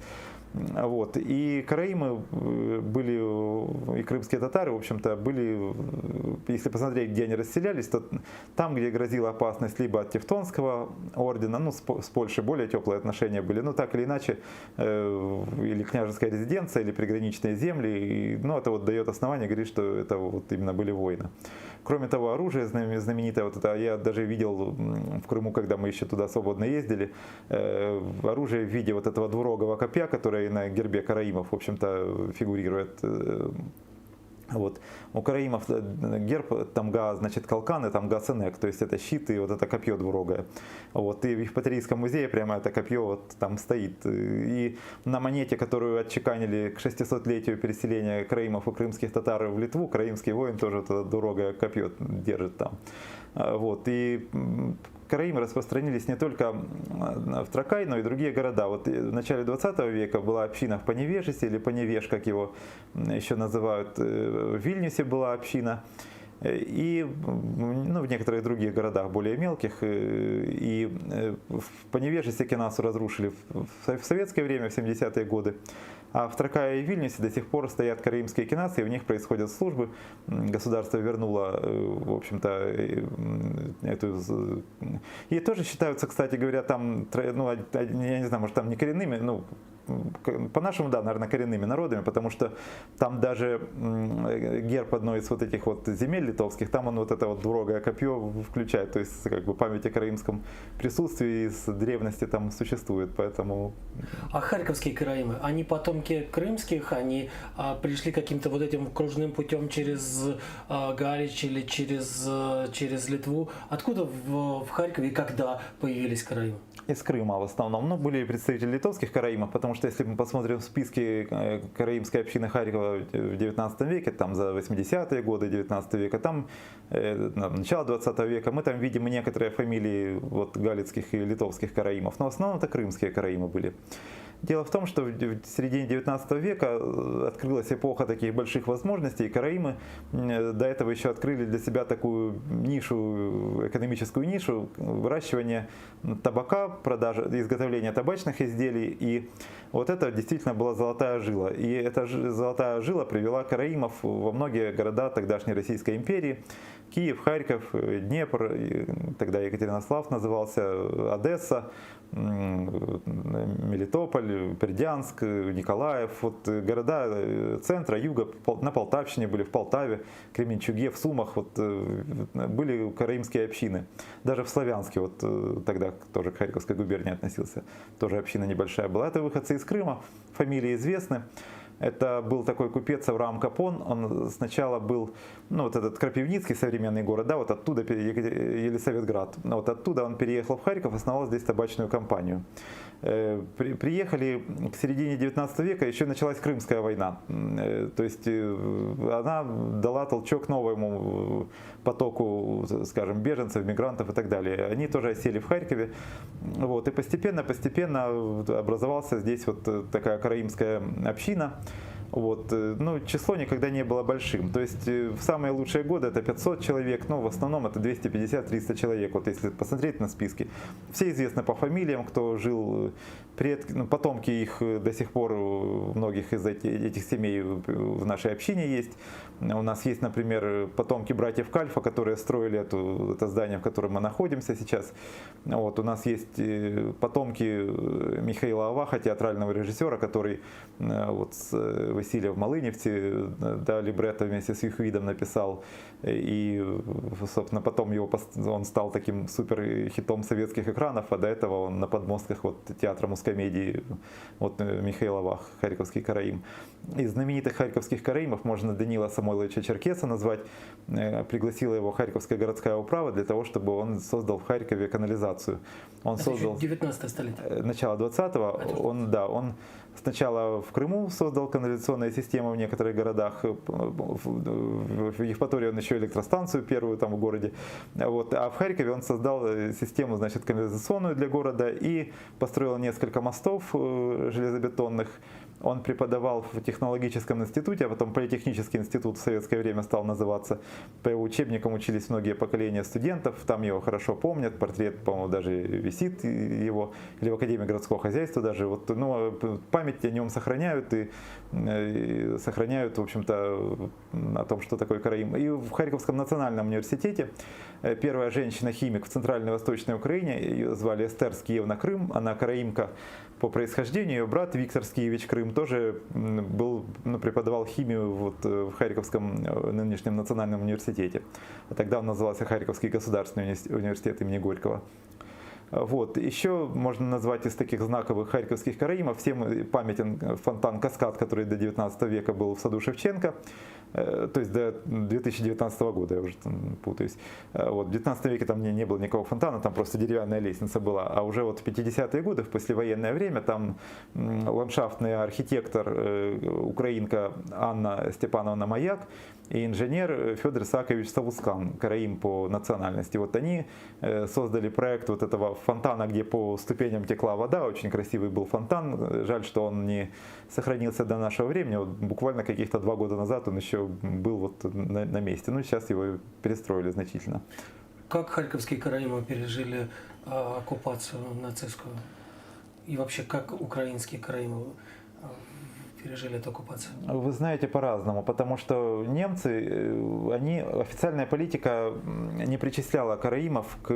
Вот. И караимы были, и крымские татары, в общем-то, были, если посмотреть, где они расселялись, то там, где грозила опасность либо от Тевтонского ордена, ну, с Польшей более теплые отношения были, ну, так или иначе, или княжеская резиденция, или приграничные земли, и, ну, это вот дает основание говорить, что это вот именно были воины. Кроме того, оружие знаменитое, вот это я даже видел в Крыму, когда мы еще туда свободно ездили, оружие в виде вот этого двурогого копья, которое на гербе караимов, в общем-то, фигурирует. Вот. У караимов герб тамга, значит, калкан и тамга сенек, то есть это щит и вот это копье двурогое. Вот. И в Евпаторийском музее прямо это копье вот там стоит. И на монете, которую отчеканили к 600-летию переселения караимов и крымских татар в Литву, караимский воин тоже вот это двурогое копье держит там. Вот. И караимы распространились не только в Тракай, но и другие города. Вот в начале 20 века была община в Поневежесе, или Поневеж, как его еще называют. В Вильнюсе была община. И ну, в некоторых других городах, более мелких. И в Поневежесе Кенасу разрушили в советское время, в 70-е годы. А в Тракае и Вильнюсе до сих пор стоят караимские кенасы, и в них происходят службы. Государство вернуло, в общем-то, эту... И тоже считаются, кстати говоря, там, ну, я не знаю, может, там не коренными, ну, по-нашему, да, наверное, коренными народами, потому что там даже герб одной из вот этих вот земель литовских, там он вот это вот двурогое копье включает, то есть как бы память о караимском присутствии из древности там существует, поэтому... А харьковские караимы, они потомки крымских, они пришли каким-то вот этим кружным путем через Галич или через Литву? Откуда в Харькове и когда появились караимы? Из Крыма в основном. Ну, были представители литовских караимов, потому что что если мы посмотрим списки караимской общины Харькова в 19 веке, там за 80-е годы 19 века, там начало 20 века, мы там видим некоторые фамилии вот, галицких и литовских караимов, но в основном это крымские караимы были. Дело в том, что в середине 19 века открылась эпоха таких больших возможностей, и караимы до этого еще открыли для себя такую нишу, экономическую нишу выращивания табака, продажи, изготовления табачных изделий. И вот это действительно была золотая жила. И эта золотая жила привела караимов во многие города тогдашней Российской империи. Киев, Харьков, Днепр, тогда Екатеринослав назывался, Одесса, Мелитополь, Бердянск, Николаев, вот города центра, юга, на Полтавщине были, в Полтаве, Кременчуге, в Сумах, вот были караимские общины. Даже в Славянске, вот тогда тоже к Харьковской губернии относился, тоже община небольшая была. Это выходцы из Крыма, фамилии известны. Это был такой купец Авраам Капон, он сначала был, ну вот этот Крапивницкий, современный город, да, вот оттуда, Елисаветград, вот оттуда он переехал в Харьков, основал здесь табачную компанию. Приехали к середине 19 века, еще началась Крымская война, то есть она дала толчок новому потоку, скажем, беженцев, мигрантов и так далее. Они тоже осели в Харькове, вот, и постепенно образовался здесь вот такая караимская община. Вот. Ну, число никогда не было большим. То есть в самые лучшие годы это 500 человек, но в основном это 250-300 человек. Вот если посмотреть на списки. Все известны по фамилиям, кто жил, потомки их до сих пор, многих из этих семей в нашей общине есть. У нас есть, например, потомки братьев Кальфа, которые строили это здание, в котором мы находимся сейчас. Вот. У нас есть потомки Михаила Аваха, театрального режиссера, который вот Василия в Малыневце, да, либретто вместе с Юхвидом написал, и, собственно, потом он стал таким супер хитом советских экранов, а до этого он на подмостках вот театра мускомедии, вот Михаил Авах, харьковский караим. Из знаменитых харьковских караимов можно Данила Самойловича Черкеса назвать, пригласила его Харьковская городская управа для того, чтобы он создал в Харькове канализацию. Он это создал 19 столетие. Начало 20-го, он сначала в Крыму создал канализационные системы в некоторых городах, в Евпатории он еще электростанцию первую там в городе, вот, а в Харькове он создал систему, значит, канализационную для города и построил несколько мостов железобетонных. Он преподавал в технологическом институте, а потом политехнический институт в советское время стал называться. По его учебникам учились многие поколения студентов, там его хорошо помнят, портрет, по-моему, даже висит его, или в Академии городского хозяйства даже. Вот, ну, память о нем сохраняют и сохраняют, в общем-то, о том, что такое караим. И в Харьковском национальном университете первая женщина-химик в Центральной и Восточной Украине, ее звали Эстер Скиевна Крым, она караимка по происхождению, ее брат Виктор Скиевич Крым тоже преподавал химию вот в Харьковском нынешнем национальном университете. А тогда он назывался Харьковский государственный университет имени Горького. Вот. Еще можно назвать из таких знаковых харьковских караимов всем памятен фонтан «Каскад», который до 19 века был в саду Шевченко, то есть до 2019 года, я уже путаюсь. Вот. В 19 веке там не было никакого фонтана, там просто деревянная лестница была. А уже вот в 50-е годы, в послевоенное время, там ландшафтный архитектор, украинка Анна Степановна Маяк и инженер Федор Исаакович Савускан, караим по национальности. Вот они создали проект вот этого фонтана, где по ступеням текла вода. Очень красивый был фонтан. Жаль, что он не сохранился до нашего времени. Вот буквально каких-то 2 года назад он еще был вот на месте. Ну, сейчас его перестроили значительно. Как харьковские караимы пережили оккупацию нацистскую? И вообще, как украинские караимы пережили эту оккупацию? Вы знаете, по-разному, потому что немцы, официальная политика не причисляла караимов к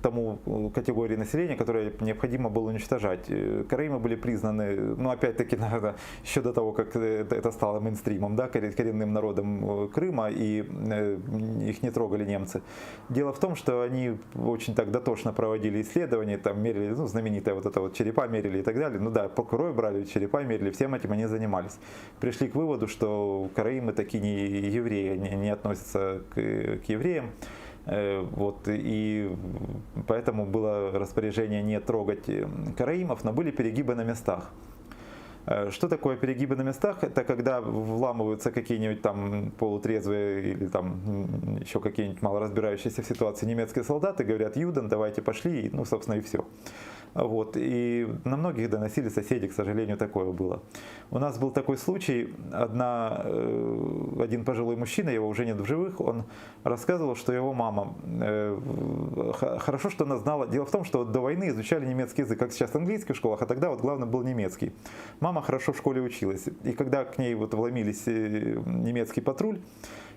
тому категории населения, которое необходимо было уничтожать. Караимы были признаны, ну опять-таки, наверное, еще до того, как это стало мейнстримом, да, коренным народом Крыма, и их не трогали немцы. Дело в том, что они очень так дотошно проводили исследования, там мерили, ну, знаменитое вот это вот черепа мерили и так далее. Ну да, по кровь брали, черепа мерили, всем этим они занимались. Пришли к выводу, что караимы такие не евреи, не относятся к евреям. Вот, и поэтому было распоряжение не трогать караимов, но были перегибы на местах. Что такое перегибы на местах? Это когда вламываются какие-нибудь там полутрезвые или там еще какие-нибудь мало разбирающиеся в ситуации немецкие солдаты, говорят: «Юден, давайте пошли», и, ну, собственно, и все. Вот. И на многих доносили соседи, к сожалению, такое было. У нас был такой случай, один пожилой мужчина, его уже нет в живых, он рассказывал, что его мама, хорошо, что она знала, дело в том, что до войны изучали немецкий язык, как сейчас в английских школах, а тогда вот главное был немецкий. Мама хорошо в школе училась, и когда к ней вот вломились немецкий патруль,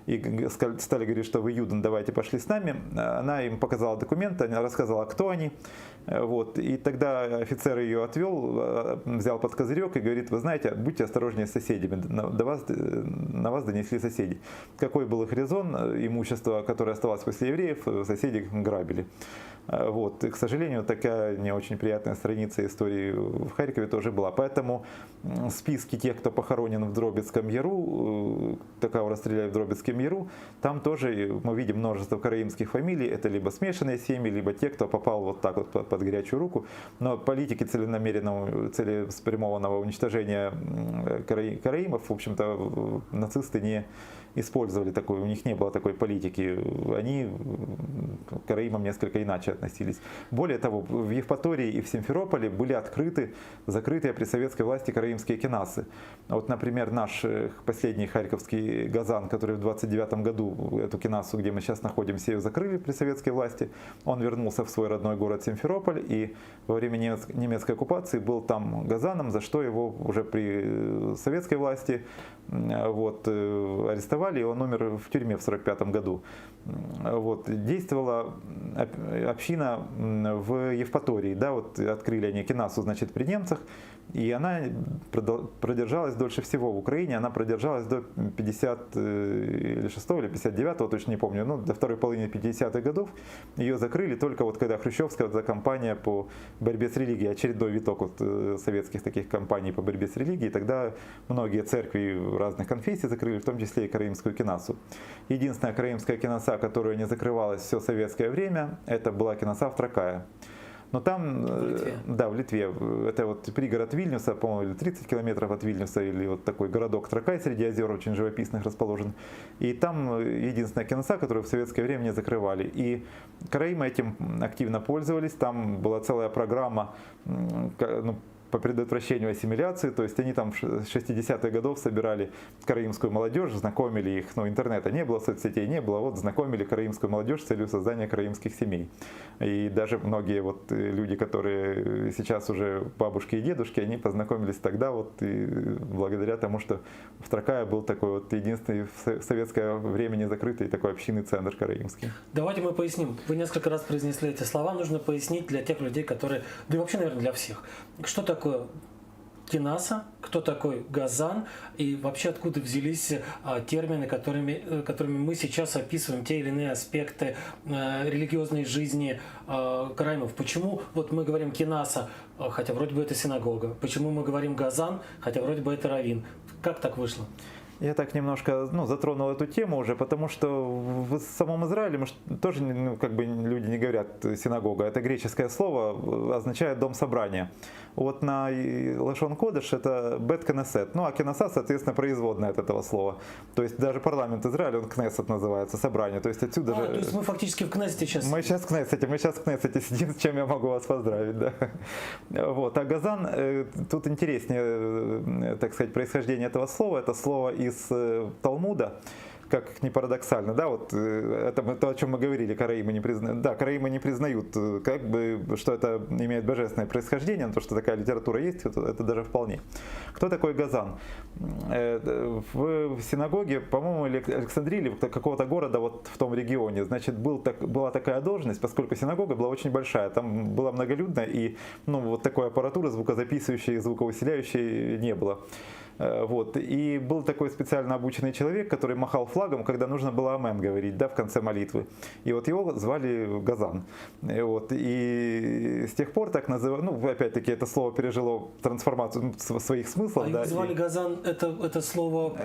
и стали говорить, что вы Юден, давайте пошли с нами, она им показала документы, она рассказала, кто они. Вот. И тогда офицер ее отвел, взял под козырек и говорит: вы знаете, будьте осторожнее с соседями, на вас донесли соседи. Какой был их резон? Имущество, которое оставалось после евреев, соседи грабили. Вот. И, к сожалению, такая не очень приятная страница истории в Харькове тоже была. Поэтому списки тех, кто похоронен в Дробицком Яру, такого расстреляли в Дробицком Яру, там тоже мы видим множество караимских фамилий. Это либо смешанные семьи, либо те, кто попал вот так вот под горячую руку. Но политики целенамеренного, целеспрямованного уничтожения караимов, в общем-то, нацисты не использовали такой, у них не было такой политики. Они к караимам несколько иначе относились. Более того, в Евпатории и в Симферополе были закрытые при советской власти караимские кенасы. Вот, например, наш последний харьковский газан, который в 29 году эту кенасу, где мы сейчас находимся, ее закрыли при советской власти, он вернулся в свой родной город Симферополь и во время немецкой оккупации был там газаном, за что его уже при советской власти вот, арестовали, и он умер в тюрьме в 1945 году. Вот. Действовала община в Евпатории, да, вот открыли они кенасу, значит, при немцах, и она продержалась дольше всего в Украине, она продержалась до 56 или 59, точно не помню, ну, до второй половины 50-х годов. Ее закрыли только вот когда хрущевская кампания по борьбе с религией, очередной виток вот советских таких кампаний по борьбе с религией, тогда многие церкви разных конфессий закрыли, в том числе и караимскую кенасу. Единственная караимская кенаса, которая не закрывалась все советское время, это была кенаса в Тракае. Но там, да, в Литве, это вот пригород Вильнюса, по-моему, 30 километров от Вильнюса, или вот такой городок Тракай среди озер очень живописных расположен. И там единственная кенаса, которую в советское время не закрывали. И караимы этим активно пользовались, там была целая программа, ну, по предотвращению ассимиляции, то есть они там с 60-х годов собирали караимскую молодежь, знакомили их, ну, интернета не было, соцсетей не было, вот знакомили караимскую молодежь с целью создания караимских семей. И даже многие вот люди, которые сейчас уже бабушки и дедушки, они познакомились тогда вот и благодаря тому, что в Тракае был такой вот единственный в советское время не закрытый такой общинный центр караимский. Давайте мы поясним. Вы несколько раз произнесли эти слова, нужно пояснить для тех людей, которые, да и вообще, наверное, для всех. Что такое кенаса, кто такой газан и вообще откуда взялись термины, которыми мы сейчас описываем те или иные аспекты религиозной жизни караимов. Почему вот мы говорим кенаса, хотя вроде бы это синагога, почему мы говорим газан, хотя вроде бы это раввин. Как так вышло? Я так немножко затронул эту тему уже, потому что в самом Израиле тоже как бы люди не говорят синагога. Это греческое слово, означает дом собрания. Вот на лашон кодеш это бет кнесет. Ну а кенаса, соответственно, производная от этого слова. То есть даже парламент Израиля, он кнесет называется, собрание. То есть отсюда же... То есть мы фактически в кнесете сейчас. Мы сейчас в кнесете сидим, с чем я могу вас поздравить, да. Вот. А газан, тут интереснее, так сказать, происхождение этого слова. Это слово из Талмуда, как ни парадоксально, да, вот это то, о чем мы говорили, караимы не признают, да, караимы не признают, как бы, что это имеет божественное происхождение, то, что такая литература есть, это даже вполне. Кто такой газан? В синагоге, по-моему, Александрии или какого-то города вот в том регионе, значит, была такая должность, поскольку синагога была очень большая, там было многолюдно, и, ну, вот такой аппаратуры звукозаписывающей, звуковыделяющей не было. Вот. И был такой специально обученный человек, который махал флагом, когда нужно было амен говорить, да, в конце молитвы. И вот его звали Газан. Вот. И с тех пор так называют, ну, опять-таки, это слово пережило трансформацию своих смыслов. А да, их звали Газан, это слово...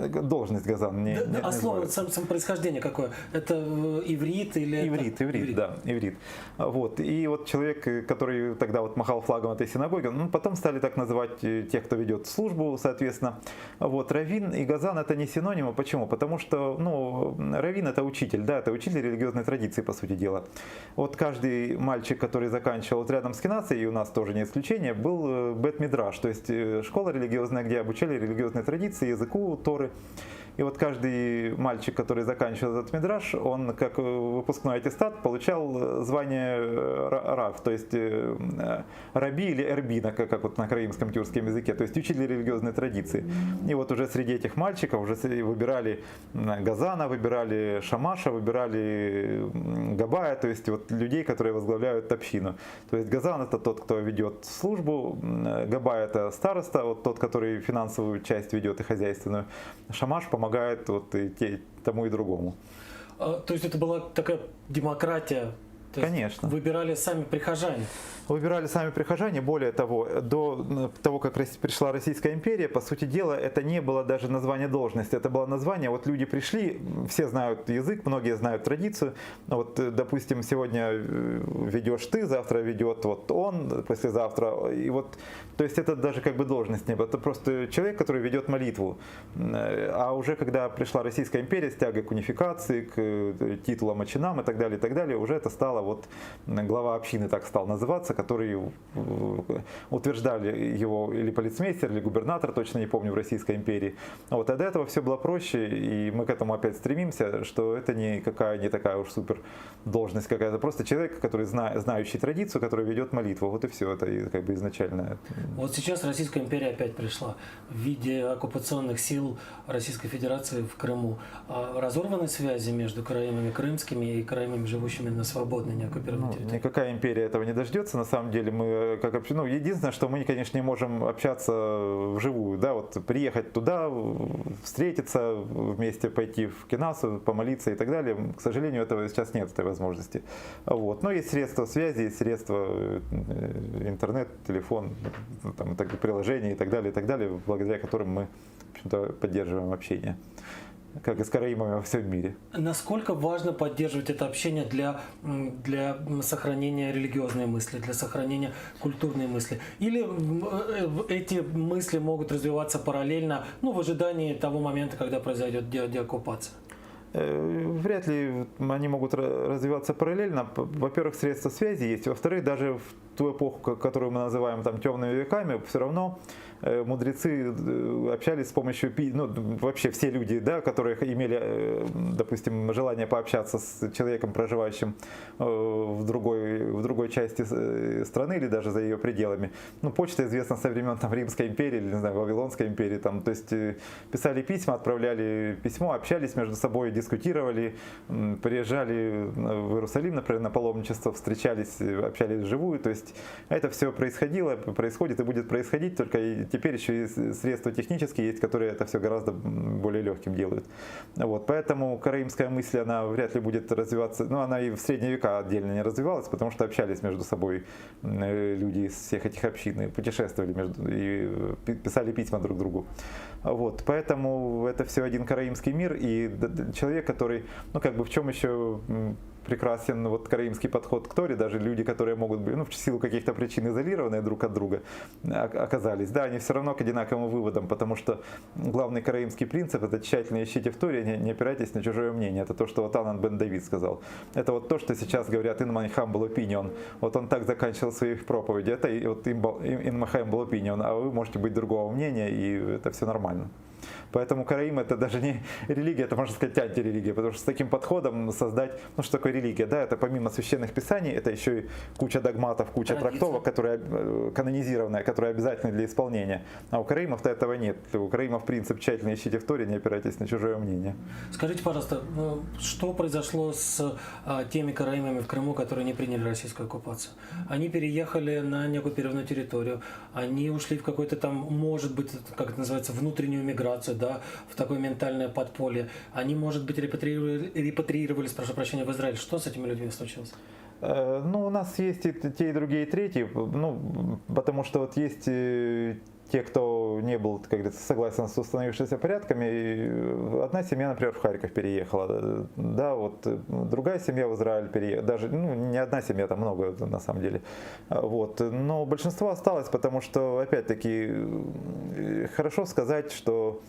Должность Газан. А слово, сам происхождение какое? Это иврит или... Иврит, да, иврит. Вот. И вот человек, который тогда вот махал флагом этой синагоги, ну, потом стали так называть тех, кто ведет службу, соответственно. Вот. Раввин и Газан — это не синонимы. Почему? Потому что, ну, раввин — это учитель, да, это учитель религиозной традиции, по сути дела. Вот каждый мальчик, который заканчивал вот рядом с Кинацией, и у нас тоже не исключение, был бет-мидраш, то есть школа религиозная, где обучали религиозной традиции, языку, Торы. И вот каждый мальчик, который заканчивал этот мидраш, он как выпускной аттестат получал звание рав, то есть раби или эрбина, как вот на караимском тюркском языке, то есть учитель религиозной традиции. И вот уже среди этих мальчиков уже выбирали Газана, выбирали Шамаша, выбирали Габая, то есть вот людей, которые возглавляют общину. То есть Газан — это тот, кто ведет службу, Габай — это староста, вот тот, который финансовую часть ведет и хозяйственную, Шамаш помогает вот и тому и другому. То есть это была такая демократия? То есть конечно. Выбирали сами прихожане? Выбирали сами прихожане. Более того, до того, как пришла Российская империя, по сути дела, это не было даже название должности. Это было название, вот люди пришли, все знают язык, многие знают традицию. Вот, допустим, сегодня ведешь ты, завтра ведет вот он, послезавтра. И вот, то есть это даже как бы должность не было. Это просто человек, который ведет молитву. А уже когда пришла Российская империя с тягой к унификации, к титулам и чинам и так далее, уже это стало вот глава общины, так стал называться, который утверждали его или полицмейстер, или губернатор, точно не помню, в Российской империи. Вот, а до этого все было проще, и мы к этому опять стремимся, что это не такая уж супер должность какая-то, просто человек, который знающий традицию, который ведет молитву. Вот и все, это как бы изначально. Вот сейчас Российская империя опять пришла в виде оккупационных сил Российской Федерации в Крыму. Разорваны связи между караимами крымскими и караимами, живущими на свободной, неоккупированной территории? Никакая империя этого не дождется. На самом деле мы как община, ну, единственное, что мы, конечно, не можем общаться вживую, да, вот приехать туда, встретиться вместе, пойти в Кинасу, помолиться и так далее. К сожалению, этого сейчас нет, этой возможности. Вот. Но есть средства связи, есть средства интернет, телефон, там, приложения и так далее, благодаря которым мы, в общем-то, поддерживаем общение, как и с караимами во всем мире. Насколько важно поддерживать это общение для сохранения религиозной мысли, для сохранения культурной мысли? Или эти мысли могут развиваться параллельно, ну, в ожидании того момента, когда произойдет деоккупация? Вряд ли они могут развиваться параллельно. Во-первых, средства связи есть. Во-вторых, даже в ту эпоху, которую мы называем там темными веками, все равно мудрецы общались с помощью, ну, вообще все люди, да, которые имели, допустим, желание пообщаться с человеком, проживающим в другой части страны или даже за ее пределами. Ну, почта известна со времен там, Римской империи или, не знаю, Вавилонской империи. Там, то есть писали письма, отправляли письмо, общались между собой, дискутировали, приезжали в Иерусалим, например, на паломничество, встречались, общались вживую. То есть это все происходило, происходит и будет происходить, только теперь еще и средства технические есть, которые это все гораздо более легким делают. Вот. Поэтому караимская мысль, она вряд ли будет развиваться, ну, она и в средние века отдельно не развивалась, потому что общались между собой люди из всех этих общин, и путешествовали и писали письма друг другу. Вот. Поэтому это все один караимский мир, и человек, который, ну, как бы в чем еще прекрасен вот караимский подход к Торе, даже люди, которые могут быть, ну, в силу каких-то причин изолированные друг от друга оказались, да, они все равно к одинаковым выводам, потому что главный караимский принцип — это тщательно ищите в Торе, не опирайтесь на чужое мнение. Это то, что вот Анан бен Давид сказал. Это вот то, что сейчас говорят in my humble opinion. Вот он так заканчивал свои проповеди. Это вот in my humble opinion, а вы можете быть другого мнения, и это все нормально. Поэтому караим это даже не религия, это, можно сказать, антирелигия, потому что с таким подходом создать, ну что такое религия, да, это помимо священных писаний, это еще и куча догматов, куча трактовок, которые канонизированные, которые обязательны для исполнения. А у караимов-то этого нет. У караимов принцип тщательно ищите в Торе, не опирайтесь на чужое мнение. Скажите, пожалуйста, что произошло с теми караимами в Крыму, которые не приняли российскую оккупацию? Они переехали на неоккупированную территорию, они ушли в какой-то там, может быть, как это называется, внутреннюю миграцию, да, в такое ментальное подполье. Они, может быть, репатриировались, прошу прощения, в Израиль. Что с этими людьми случилось? Ну, у нас есть и те, и другие, и третьи, ну, потому что вот есть те, кто не был, как говорится, согласен с установившимися порядками. И одна семья, например, в Харьков переехала, да, вот другая семья в Израиль переехала, даже, ну, не одна семья, там много на самом деле, вот, но большинство осталось, потому что, опять-таки, хорошо сказать, что,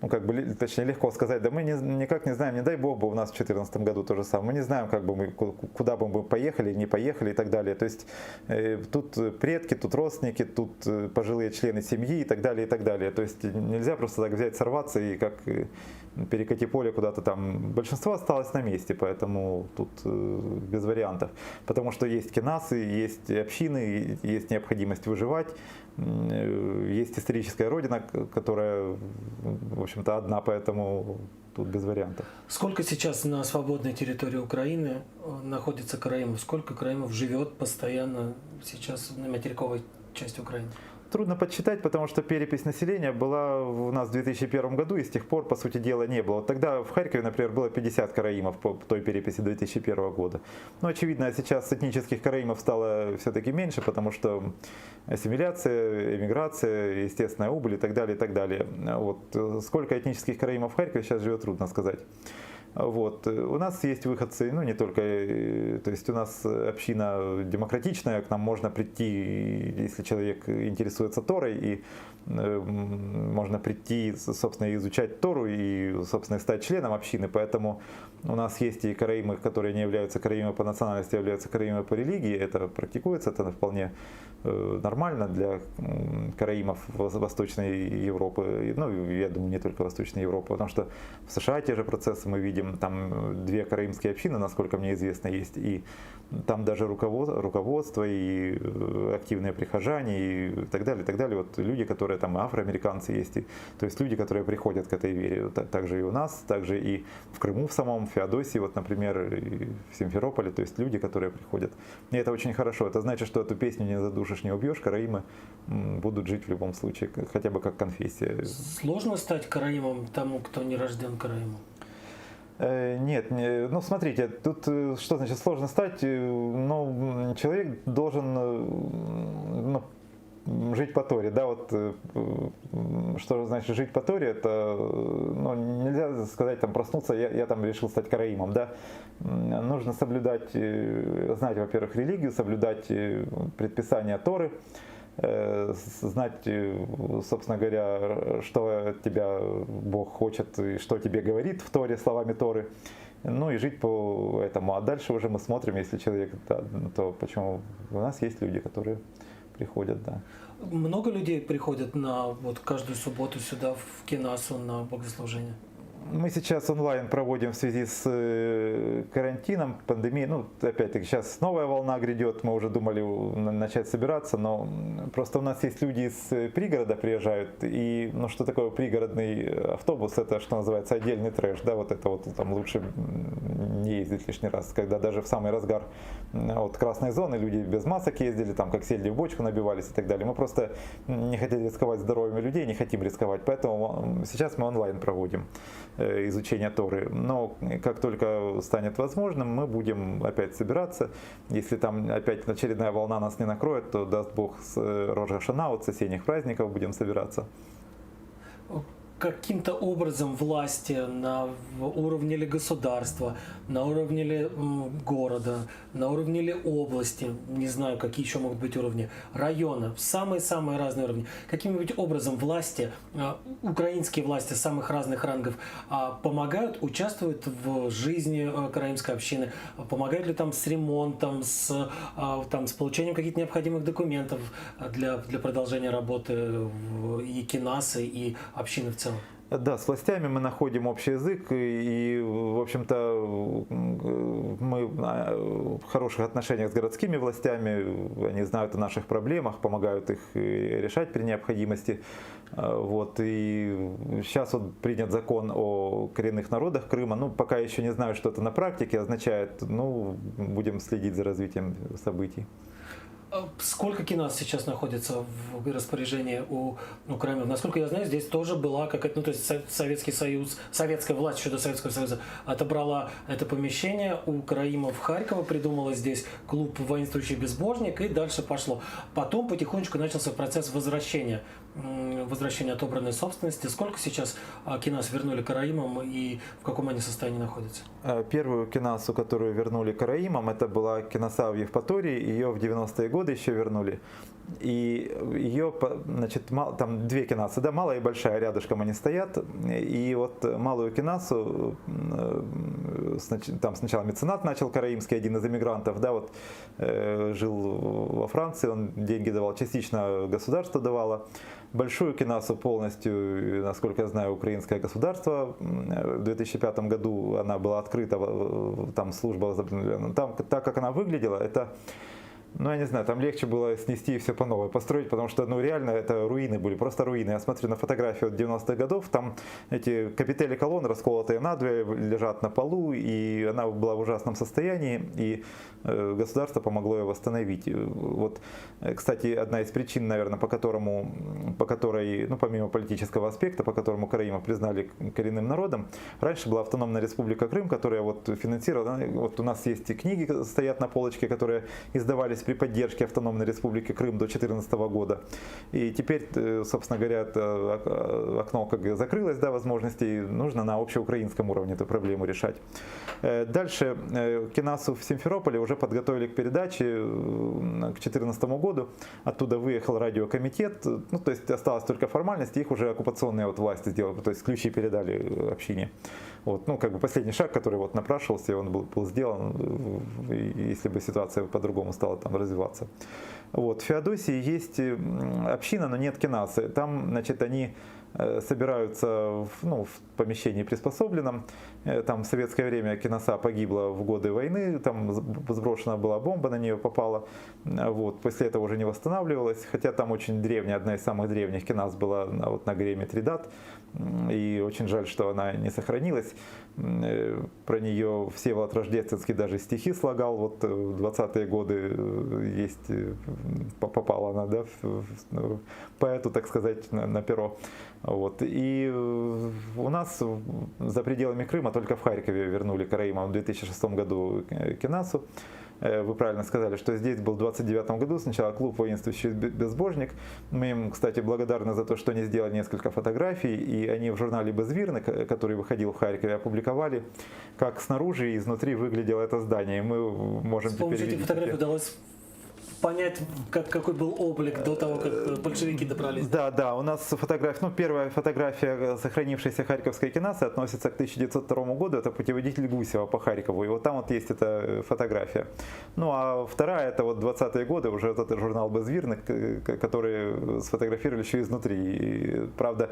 ну, как бы, точнее, легко сказать, да мы никак не знаем, не дай бог бы у нас в 2014 году то же самое, мы не знаем, как бы мы, куда бы мы поехали, не поехали и так далее. То есть тут предки, тут родственники, тут пожилые члены семьи и так далее, и так далее. То есть нельзя просто так взять, сорваться и как перекати поле куда-то там. Большинство осталось на месте, поэтому тут без вариантов. Потому что есть кинасы, есть общины, есть необходимость выживать. Есть историческая родина, которая, в общем-то, одна, поэтому тут без вариантов. Сколько сейчас на свободной территории Украины находится караимов? Сколько караимов живет постоянно сейчас на материковой части Украины? Трудно подсчитать, потому что перепись населения была у нас в 2001 году, и с тех пор, по сути дела, не было. Вот тогда в Харькове, например, было 50 караимов по той переписи 2001 года. Но, очевидно, сейчас этнических караимов стало все-таки меньше, потому что ассимиляция, эмиграция, естественная убыль и так далее, и так далее. Вот. Сколько этнических караимов в Харькове сейчас живет, трудно сказать. Вот. У нас есть выходцы, ну не только, то есть у нас община демократичная, к нам можно прийти, если человек интересуется Торой, и можно прийти, собственно, изучать Тору и, собственно, стать членом общины, поэтому у нас есть и караимы, которые не являются караимами по национальности, а являются караимами по религии, это практикуется, это вполне нормально для караимов Восточной Европы, ну, я думаю, не только Восточной Европы, потому что в США те же процессы мы видим, там 2 караимские общины, насколько мне известно, есть, и там даже руководство, и активные прихожане, и так далее, вот люди, которые там афроамериканцы есть, и, то есть люди, которые приходят к этой вере, также и у нас, также и в Крыму в самом, в Феодосии, вот, например, и в Симферополе, то есть люди, которые приходят, и это очень хорошо, это значит, что эту песню не задушишь, не убьешь, караимы будут жить в любом случае, хотя бы как конфессия. Сложно стать караимом тому, кто не рожден караимом? Нет, ну смотрите, тут что значит сложно стать, ну, человек должен, ну, жить по Торе, да, вот что значит жить по Торе, это, ну, нельзя сказать, там, проснуться, я там решил стать караимом, да, нужно соблюдать, знать, во-первых, религию, соблюдать предписания Торы, знать, собственно говоря, что от тебя Бог хочет и что тебе говорит в Торе, словами Торы, ну и жить по этому. А дальше уже мы смотрим, если человек, да, то почему у нас есть люди, которые приходят, да. Много людей приходят на вот каждую субботу сюда в Кинасу на богослужение? Мы сейчас онлайн проводим в связи с карантином, пандемией. Ну, опять-таки, сейчас новая волна грядет. Мы уже думали начать собираться, но просто у нас есть люди из пригорода приезжают. И, ну, что такое пригородный автобус? Это, что называется, отдельный трэш. Да, вот это вот там лучше не ездить лишний раз. Когда даже в самый разгар вот красной зоны люди без масок ездили, там как сельди в бочку набивались и так далее. Мы просто не хотели рисковать здоровьем людей, не хотим рисковать. Поэтому сейчас мы онлайн проводим изучения Торы. Но как только станет возможным, мы будем опять собираться. Если там опять очередная волна нас не накроет, то даст Бог с Рош ха-Шана, от соседних праздников будем собираться. каким-то образом власти на уровне ли государства, на уровне ли города, на уровне ли области, не знаю, какие еще могут быть уровни, района, самые-самые разные уровни, каким-нибудь образом власти, украинские власти самых разных рангов помогают, участвуют в жизни караимской общины, помогают ли там с ремонтом, с получением каких-то необходимых документов для продолжения работы и КИНАСа, и общины в целом? Да, с властями мы находим общий язык, и в общем-то, мы в хороших отношениях с городскими властями, они знают о наших проблемах, помогают их решать при необходимости. Вот. И сейчас вот принят закон о коренных народах Крыма. Ну, пока еще не знаю, что это на практике означает, ну, будем следить за развитием событий. Сколько КИНАС сейчас находится в распоряжении у караимов? Насколько я знаю, здесь тоже была какая-то, ну, то есть Советский Союз, советская власть еще до Советского Союза отобрала это помещение у караимов Харькова, придумала здесь клуб «Воинствующий безбожник», и дальше пошло. Потом потихонечку начался процесс возвращения отобранной собственности. Сколько сейчас КИНАС вернули караимам и в каком они состоянии находятся? Первую КИНАСу, которую вернули караимам, это была КИНАСа в Евпатории, ее в 90-е годы еще вернули. И ее, значит, там две КИНАСы, да, малая и большая, рядышком они стоят. И вот малую КИНАСу, там сначала меценат начал караимский, один из эмигрантов, да, вот жил во Франции, он деньги давал, частично государство давало. Большую КИНАСу полностью, насколько я знаю, украинское государство. В 2005 году она была открыта, там служба, там, так как она выглядела, это... Ну, я не знаю, там легче было снести и все по новой построить, потому что, ну, реально, это руины были, просто руины. Я смотрю на фотографию от 90-х годов, там эти капители колонн, расколотые надвое, лежат на полу, и она была в ужасном состоянии, и государство помогло ее восстановить. Вот, кстати, одна из причин, наверное, по которой, ну, помимо политического аспекта, по которому караимов признали коренным народом, раньше была автономная республика Крым, которая вот финансировала, вот у нас есть и книги, стоят на полочке, которые издавались при поддержке автономной республики Крым до 2014 года. И теперь, собственно говоря, окно как закрылось, да, возможностей, нужно на общеукраинском уровне эту проблему решать. Дальше КИНАСу в Симферополе уже подготовили к передаче к 2014 году. Оттуда выехал радиокомитет, ну, то есть осталась только формальность, их уже оккупационные вот власти сделали, то есть ключи передали общине. Вот, ну, как бы последний шаг, который вот напрашивался, он был сделан, если бы ситуация по-другому стала там развиваться. Вот, в Феодосии есть община, но нет КИНАСы. Там, значит, они собираются в помещении приспособленном. Там в советское время КИНАСа погибла в годы войны, там сброшена была бомба, на нее попала. Вот. После этого уже не восстанавливалась, хотя там очень древняя, одна из самых древних КИНАС была вот на горе Митридат. И очень жаль, что она не сохранилась. Про нее Всеволод Рождественский даже стихи слагал. Вот в 20-е годы есть, попала она, да, поэту, так сказать, на перо. Вот. И у нас за пределами Крыма только в Харькове вернули караимам в 2006 году КИНАСу. Вы правильно сказали, что здесь был в 29 году сначала клуб «Воинствующий безбожник». Мы им, кстати, благодарны за то, что они сделали несколько фотографий, и они в журнале «Безвирны», который выходил в Харькове, опубликовали, как снаружи и изнутри выглядело это здание. Мы можем с помощью этих фотографий удалось понять, какой был облик до того, как большевики добрались. Да, у нас фотография, ну, первая фотография сохранившейся харьковской КИНАСы относится к 1902 году, это путеводитель Гусева по Харькову, и вот там вот есть эта фотография. Ну, а вторая, это вот 20-е годы, уже вот этот журнал «Безвирных», который сфотографировали еще изнутри. И, правда,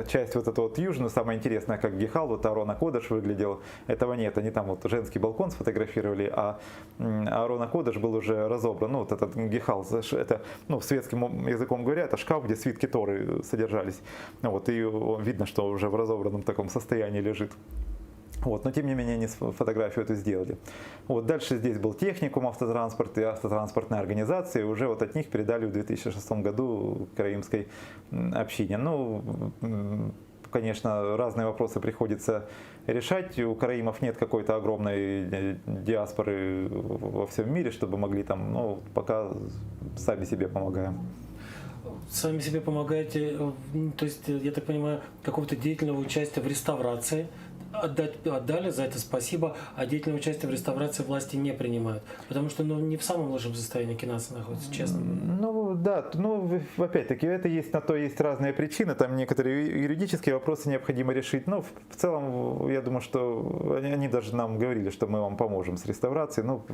часть вот эта вот южную, самое интересное, как Гехал, вот Арона Кодыш выглядел, этого нет, они там вот женский балкон сфотографировали, а Арона Кодыш был уже разобран. Ну, вот этот Гехал, это, ну, светским языком говоря, это шкаф, где свитки Торы содержались. Вот, и видно, что уже в разобранном таком состоянии лежит. Вот, но тем не менее они фотографию эту сделали. Вот, дальше здесь был техникум автотранспорта и автотранспортная организация. Уже вот от них передали в 2006 году караимской общине. Ну, конечно, разные вопросы приходится решать. У караимов нет какой-то огромной диаспоры во всем мире, чтобы могли там, ну, пока сами себе помогаем. сами себе помогаете, то есть, я так понимаю, какого-то деятельного участия в реставрации отдали, за это спасибо, а деятельное участие в реставрации власти не принимают. Потому что не в самом лучшем состоянии Кинаса находится, честно. Ну да, ну опять-таки это есть, на то есть разные причины, там некоторые юридические вопросы необходимо решить, но в целом я думаю, что они даже нам говорили, что мы вам поможем с реставрацией, но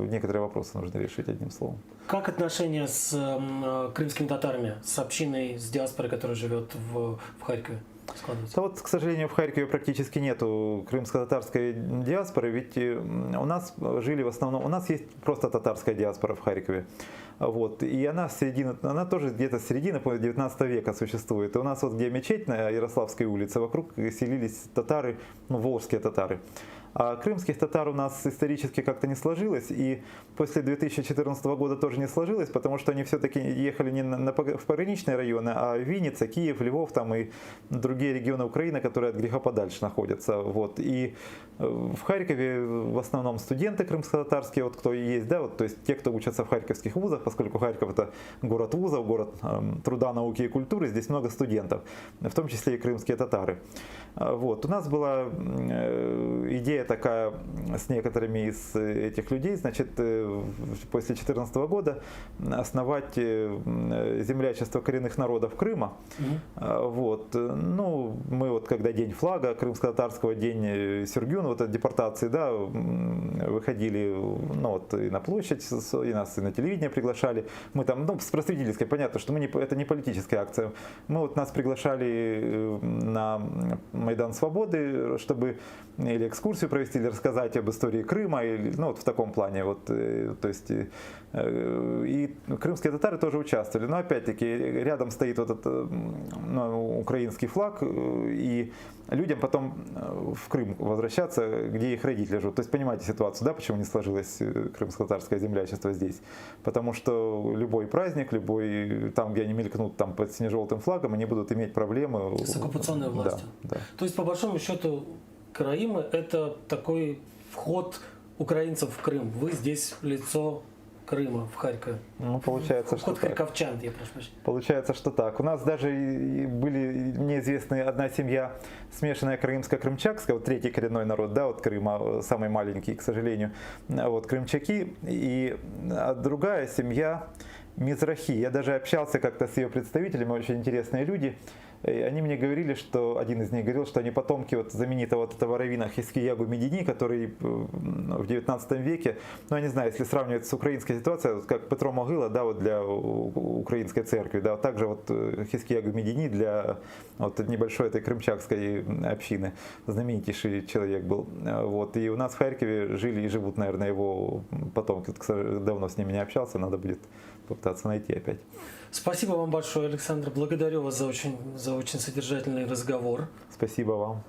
некоторые вопросы нужно решить одним словом. Как отношения с крымскими татарами, с общиной, с диаспорой, которая живет в Харькове? Да вот, к сожалению, в Харькове практически нету крымско-татарской диаспоры, ведь у нас жили в основном, у нас есть просто татарская диаспора в Харькове. Вот, и она тоже где-то с середины 19 века существует. И у нас вот где мечеть на Ярославской улице, вокруг селились татары, ну, волжские татары. А крымских татар у нас исторически как-то не сложилось, и после 2014 года тоже не сложилось, потому что они все-таки ехали не в пограничные районы, а Винница, Киев, Львов там и другие регионы Украины, которые от греха подальше находятся. Вот. И в Харькове в основном студенты крымско-татарские, вот кто есть, да, вот, то есть те, кто учатся в харьковских вузах, поскольку Харьков это город вузов, город труда, науки и культуры, здесь много студентов, в том числе и крымские татары. Вот. У нас была идея такая с некоторыми из этих людей, значит, после 2014 года основать землячество коренных народов Крыма. Вот. Ну, мы вот когда День флага, крымско-татарского, День Сюргюн, вот от депортации, да, выходили, ну, вот, и на площадь, и нас и на телевидение приглашали. Мы там, ну, с просветительской, понятно, что это не политическая акция. Мы вот нас приглашали на Майдан Свободы, чтобы или экскурсию провести, или рассказать об истории Крыма, или, ну, вот в таком плане. Вот, то есть, и крымские татары тоже участвовали. Но опять-таки рядом стоит вот этот, ну, украинский флаг, и людям потом в Крым возвращаться, где их родители живут. То есть понимаете ситуацию, да, почему не сложилось крымско-татарское землячество здесь? Потому что любой праздник, любой, там, где они мелькнут там, под сине-желтым флагом, они будут иметь проблемы. С оккупационной властью. Да, да. То есть, по большому счету, Караимы – это такой вход украинцев в Крым. Вы здесь лицо Крыма в Харькове. Ну, получается, вход что харьковчан, я прошу прощения. Получается, что так. У нас даже были неизвестные одна семья, смешанная крымско-крымчакская, вот третий коренной народ, да, вот Крыма, самый маленький, к сожалению, вот крымчаки, и другая семья Мизрахи. Я даже общался как-то с ее представителями, очень интересные люди. И они мне говорили, что один из них говорил, что они потомки вот знаменитого вот этого раввина Хискиягу Медини, который в 19 веке, ну я не знаю, если сравнивать с украинской ситуацией, вот как Петро Могила, да, вот для украинской церкви, да, вот также вот Хискиягу Медини для вот небольшой этой крымчакской общины, знаменитейший человек был. Вот. И у нас в Харькове жили и живут, наверное, его потомки. Давно с ними не общался, надо будет попытаться найти опять. Спасибо вам большое, Александр. Благодарю вас за очень содержательный разговор. Спасибо вам.